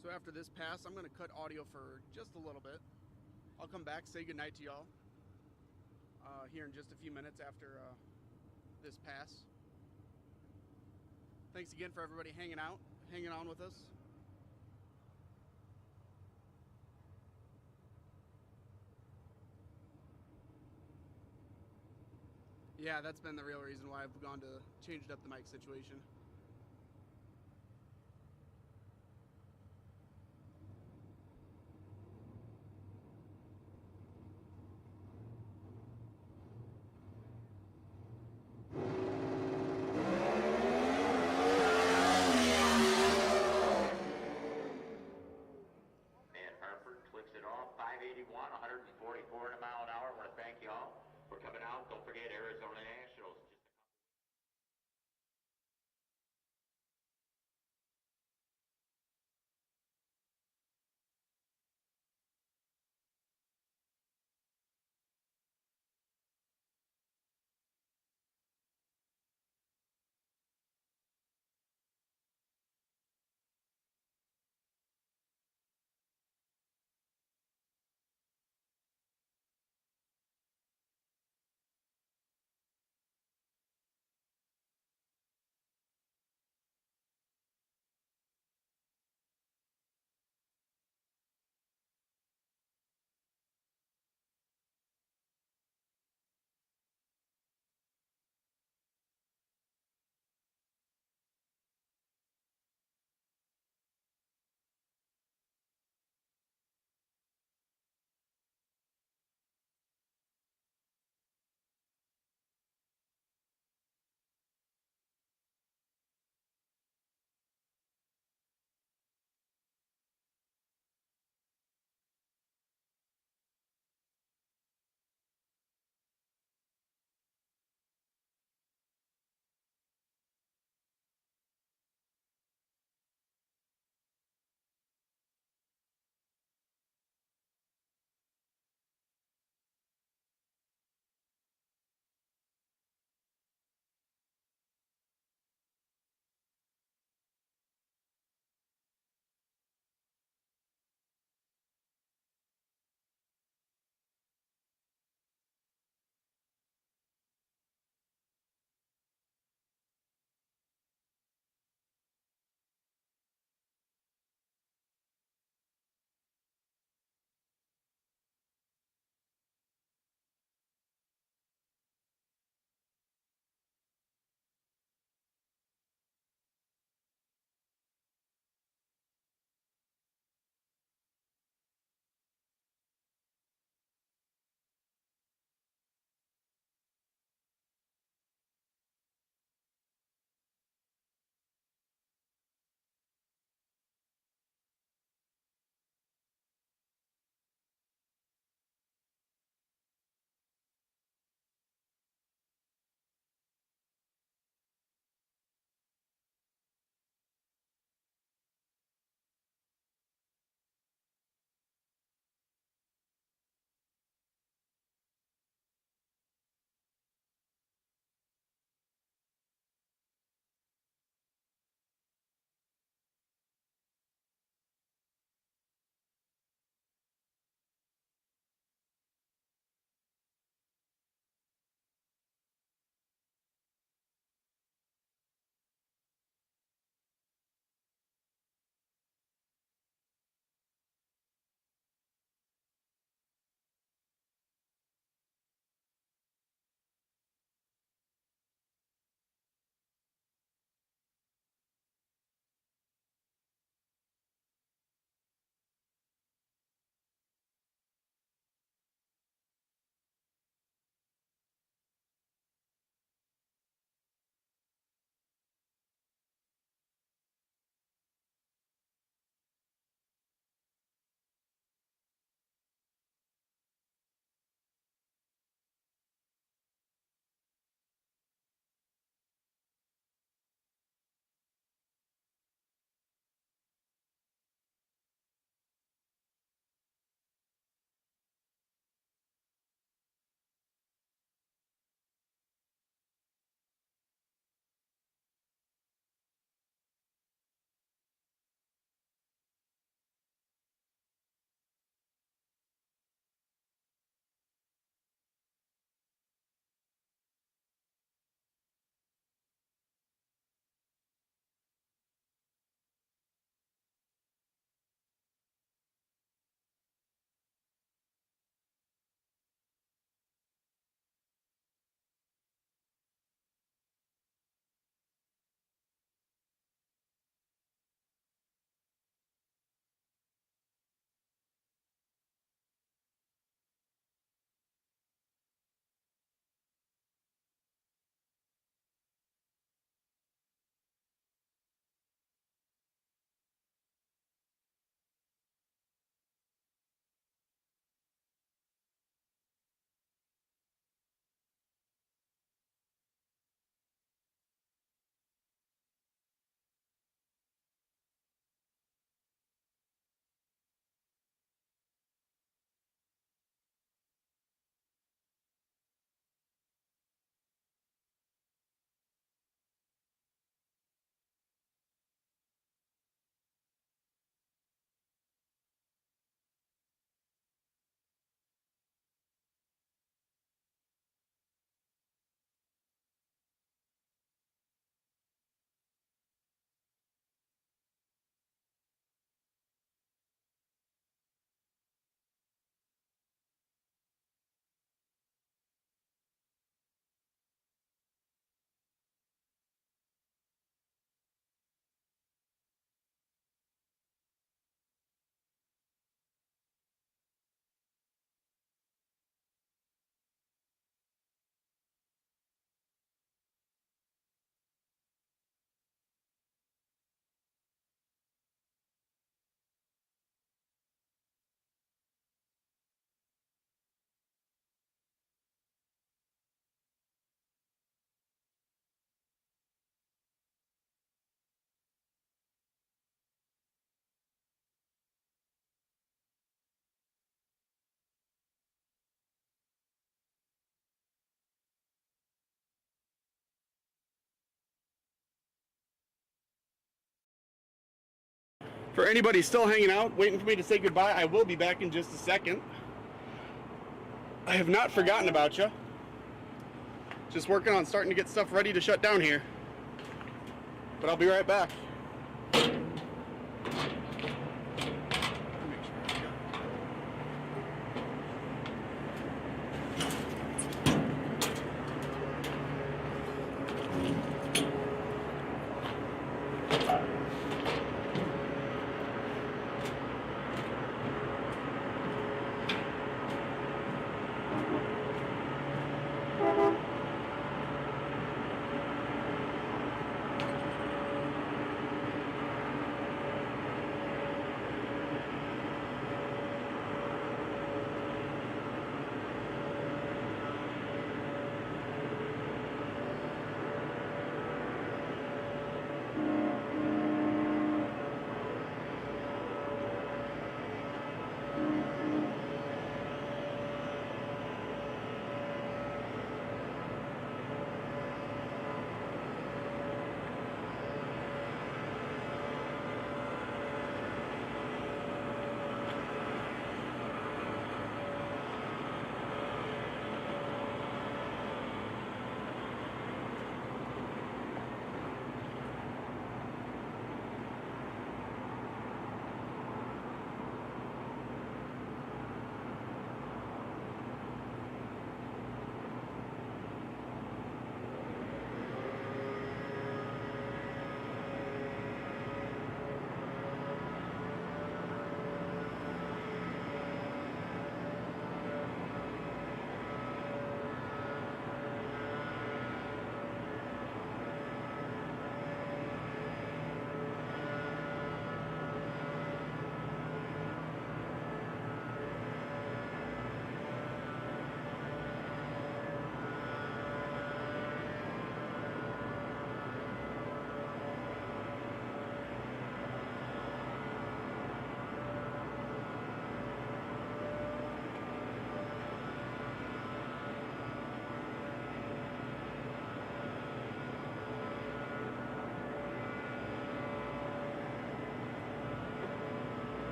Speaker 1: So after this pass, I'm going to cut audio for just a little bit. I'll come back, say goodnight to y'all here in just a few minutes after this pass. Thanks again for everybody hanging on with us. Yeah, that's been the real reason why I've gone to changed up the mic situation.
Speaker 2: Clicks it off, 581, 144 in a mile an hour. I want to thank you all for coming out. Don't forget Arizona Nationals.
Speaker 1: For anybody still hanging out, waiting for me to say goodbye, I will be back in just a second. I have not forgotten about you. Just working on starting to get stuff ready to shut down here. But I'll be right back.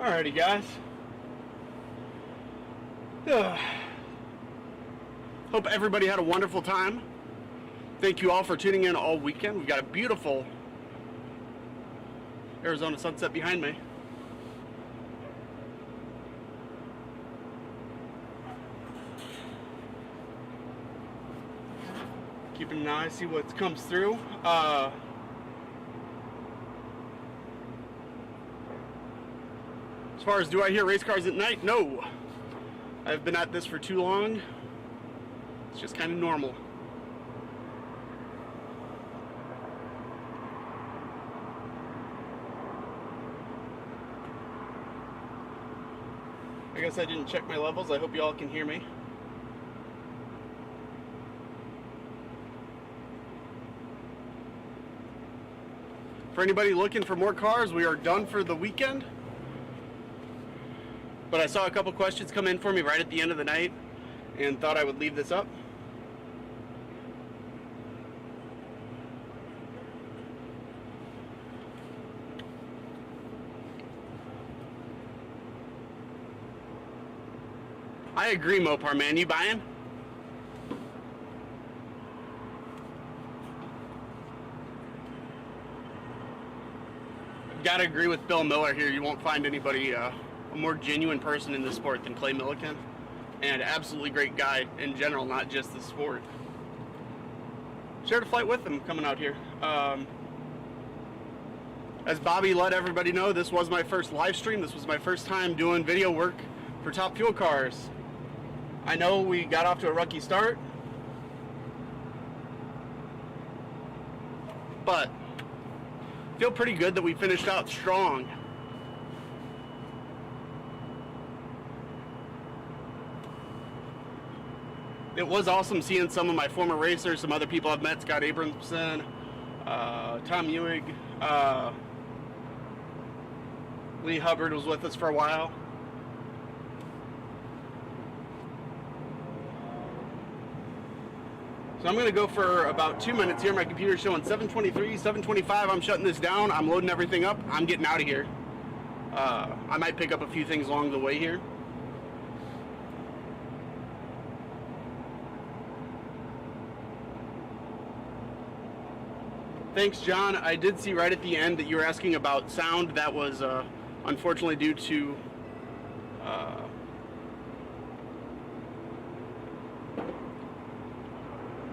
Speaker 1: Alrighty, guys. Hope everybody had a wonderful time. Thank you all for tuning in all weekend. We've got a beautiful Arizona sunset behind me. Keeping an eye, see what comes through. As far as do I hear race cars at night? No. I've been at this for too long. It's just kind of normal. I guess I didn't check my levels. I hope you all can hear me. For anybody looking for more cars, we are done for the weekend. But I saw a couple questions come in for me right at the end of the night and thought I would leave this up. I agree, Mopar man. You buying? Gotta agree with Bill Miller here. You won't find anybody a more genuine person in the sport than Clay Milliken, and absolutely great guy in general, not just the sport. Shared a flight with him coming out here. As Bobby let everybody know, this was my first live stream. This was my first time doing video work for Top Fuel Cars. I know we got off to a rocky start, but feel pretty good that we finished out strong. It was awesome seeing some of my former racers, some other people I've met, Scott Abramson, Tom Ewing, Lee Hubbard was with us for a while. So I'm going to go for about 2 minutes here. My computer's showing 7:23, 7:25. I'm shutting this down. I'm loading everything up. I'm getting out of here. I might pick up a few things along the way here. Thanks, John. I did see right at the end that you were asking about sound. That was unfortunately due to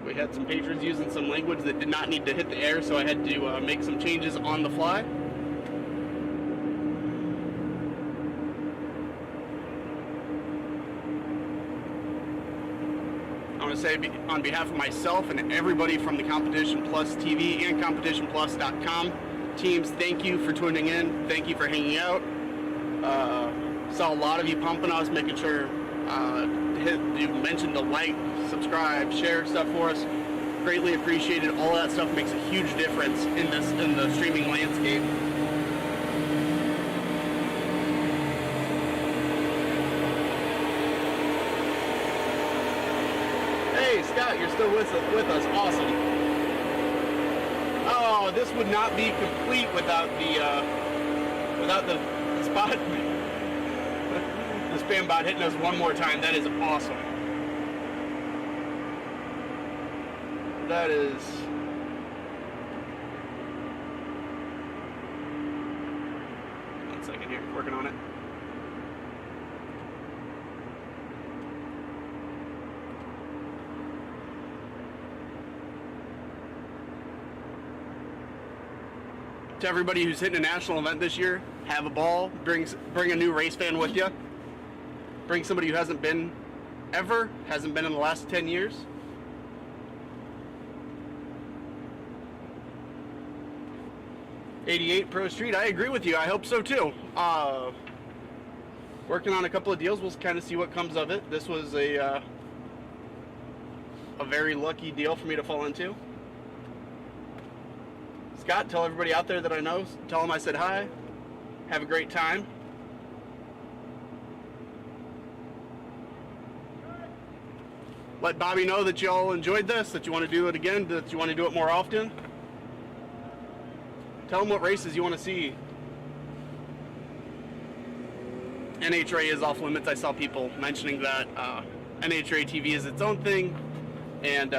Speaker 1: we had some patrons using some language that did not need to hit the air, so I had to make some changes on the fly. I want to say on behalf of myself and everybody from the Competition Plus TV and CompetitionPlus.com teams, thank you for tuning in. Thank you for hanging out. Saw a lot of you pumping us, making sure you mentioned the like, subscribe, share stuff for us. Greatly appreciated. All that stuff makes a huge difference in the streaming landscape. Hey Scott, you're still with us. Awesome. Oh, this would not be complete without the spot. The spam bot hitting us one more time. That is awesome. That is... One second here, working on it. To everybody who's hitting a national event this year, have a ball, bring a new race fan with you. Bring somebody who hasn't been in the last 10 years. '88 Pro Street, I agree with you. I hope so too. Working on a couple of deals. We'll kind of see what comes of it. This was a very lucky deal for me to fall into. Scott, tell everybody out there that I know. Tell them I said hi. Have a great time. Let Bobby know that you all enjoyed this, that you want to do it again, that you want to do it more often. Tell them what races you want to see. NHRA is off limits. I saw people mentioning that NHRA TV is its own thing, and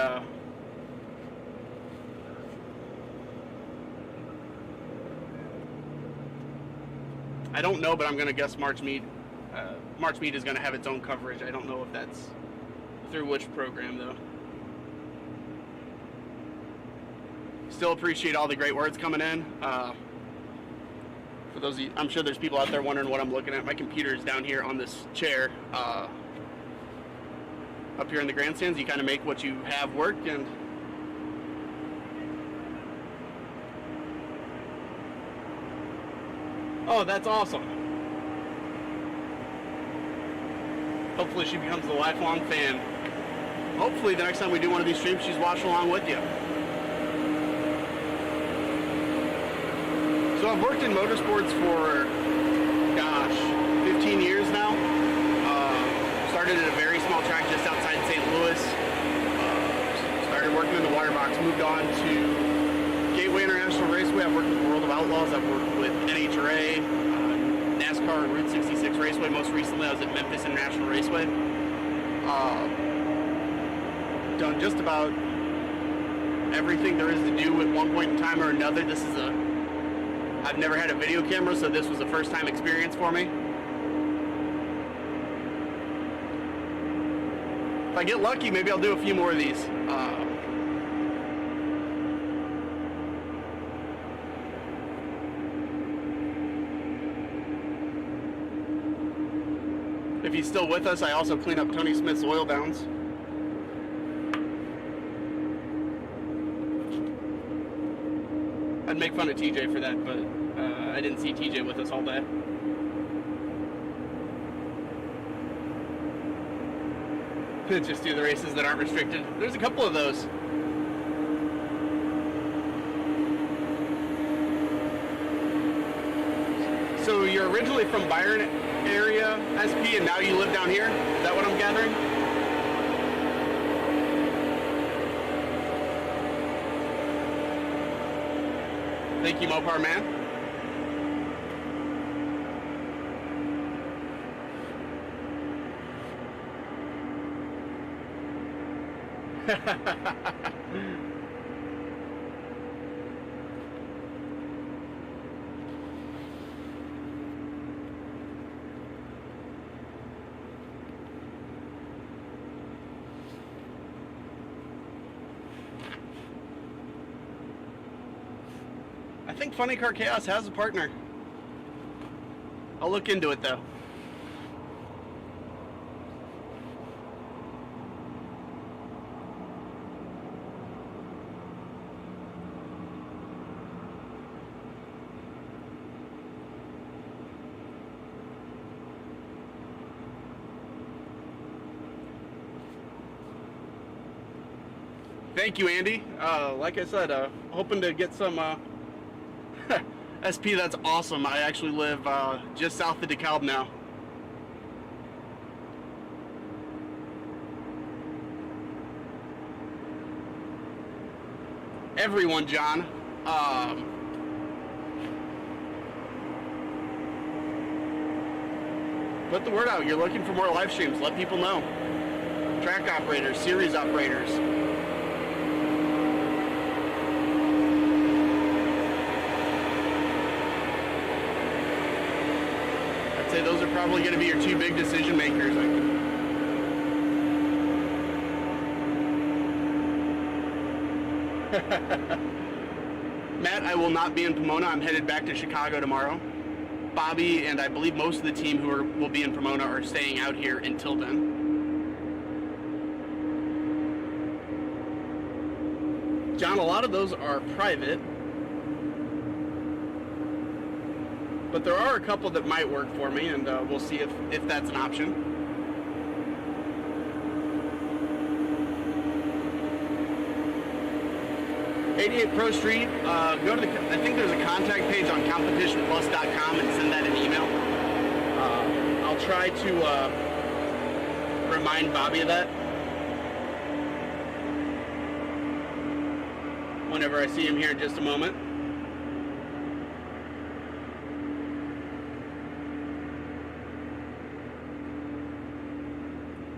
Speaker 1: I don't know, but I'm going to guess March Meet is going to have its own coverage. I don't know if that's through which program, though. Still appreciate all the great words coming in. For those of you, I'm sure there's people out there wondering what I'm looking at. My computer is down here on this chair. Up here in the grandstands, you kind of make what you have work, and oh, that's awesome. Hopefully she becomes a lifelong fan. Hopefully the next time we do one of these streams, she's watching along with you. So I've worked in motorsports for, gosh, 15 years now. Started at a very small track just outside St. Louis. Started working in the water box, moved on to Gateway International Raceway. I've worked with World of Outlaws. I've worked with NHRA, NASCAR, and Route 66 Raceway. Most recently, I was at Memphis International Raceway. Done just about everything there is to do at one point in time or another. I've never had a video camera, so this was a first-time experience for me. If I get lucky, maybe I'll do a few more of these. if he's still with us, I also clean up Tony Smith's oil downs. I'd make fun of TJ for that, but I didn't see TJ with us all day. Just do the races that aren't restricted. There's a couple of those. So you're originally from Byron area, SP, and now you live down here? Is that what I'm gathering? Thank you, Mopar Man. I think Funny Car Chaos has a partner. I'll look into it though. Thank you, Andy. Like I said, hoping to get some SP. That's awesome. I actually live just south of DeKalb now. Everyone, John. Put the word out. You're looking for more live streams. Let people know. Track operators, series operators. Say those are probably going to be your two big decision makers. Matt, I will not be in Pomona. I'm headed back to Chicago tomorrow. Bobby and I believe most of the team who will be in Pomona are staying out here until then. John, a lot of those are private. But there are a couple that might work for me, and we'll see if that's an option. '88 Pro Street, go to the, I think there's a contact page on competitionplus.com and send that an email. I'll try to remind Bobby of that whenever I see him here in just a moment.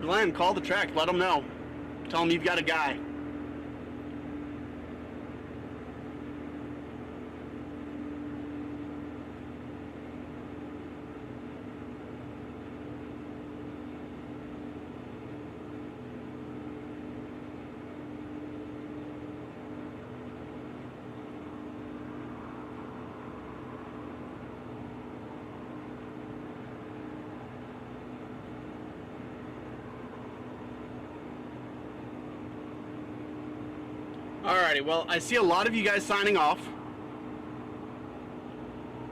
Speaker 1: Glenn, call the track, let them know. Tell them you've got a guy. Alrighty, well, I see a lot of you guys signing off.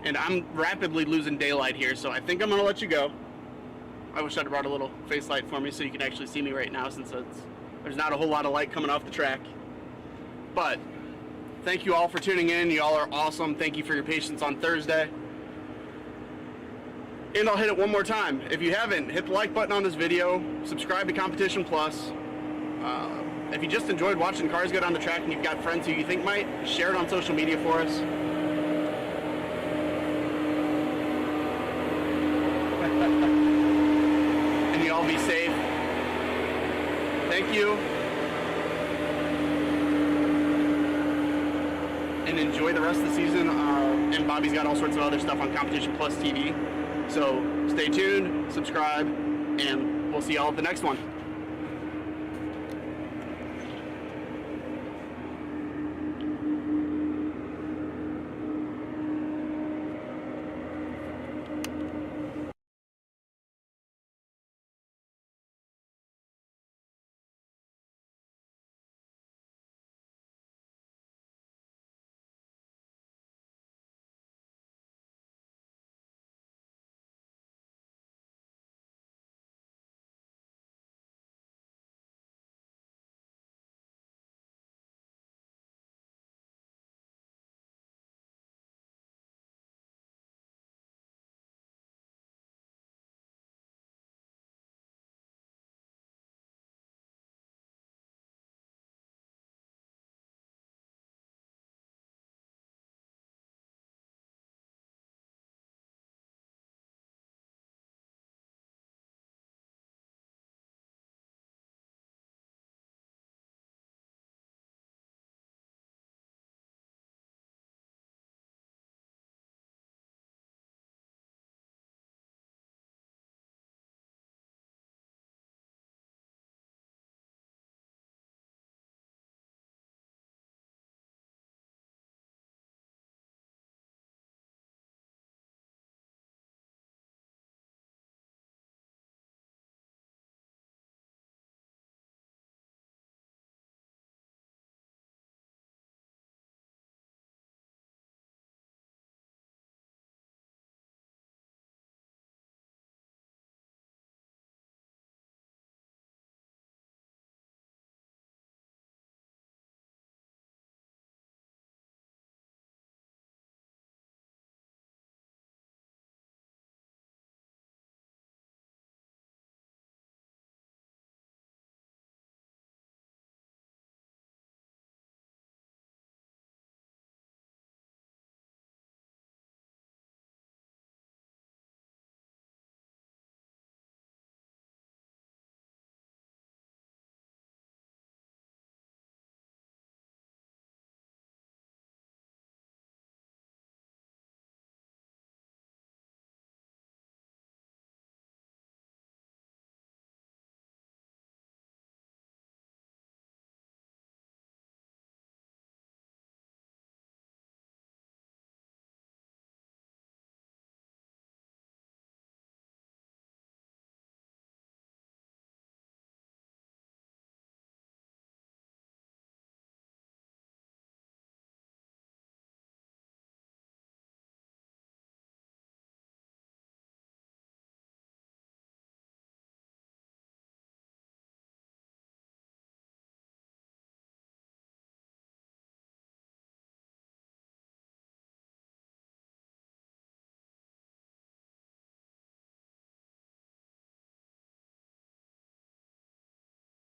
Speaker 1: And I'm rapidly losing daylight here, so I think I'm going to let you go. I wish I'd brought a little face light for me so you can actually see me right now, since there's not a whole lot of light coming off the track. But thank you all for tuning in. You all are awesome. Thank you for your patience on Thursday. And I'll hit it one more time. If you haven't, hit the like button on this video. Subscribe to Competition Plus. If you just enjoyed watching cars go down the track and you've got friends who you think might, share it on social media for us. And you all be safe. Thank you. And enjoy the rest of the season. And Bobby's got all sorts of other stuff on Competition Plus TV. So stay tuned, subscribe, and we'll see y'all at the next one.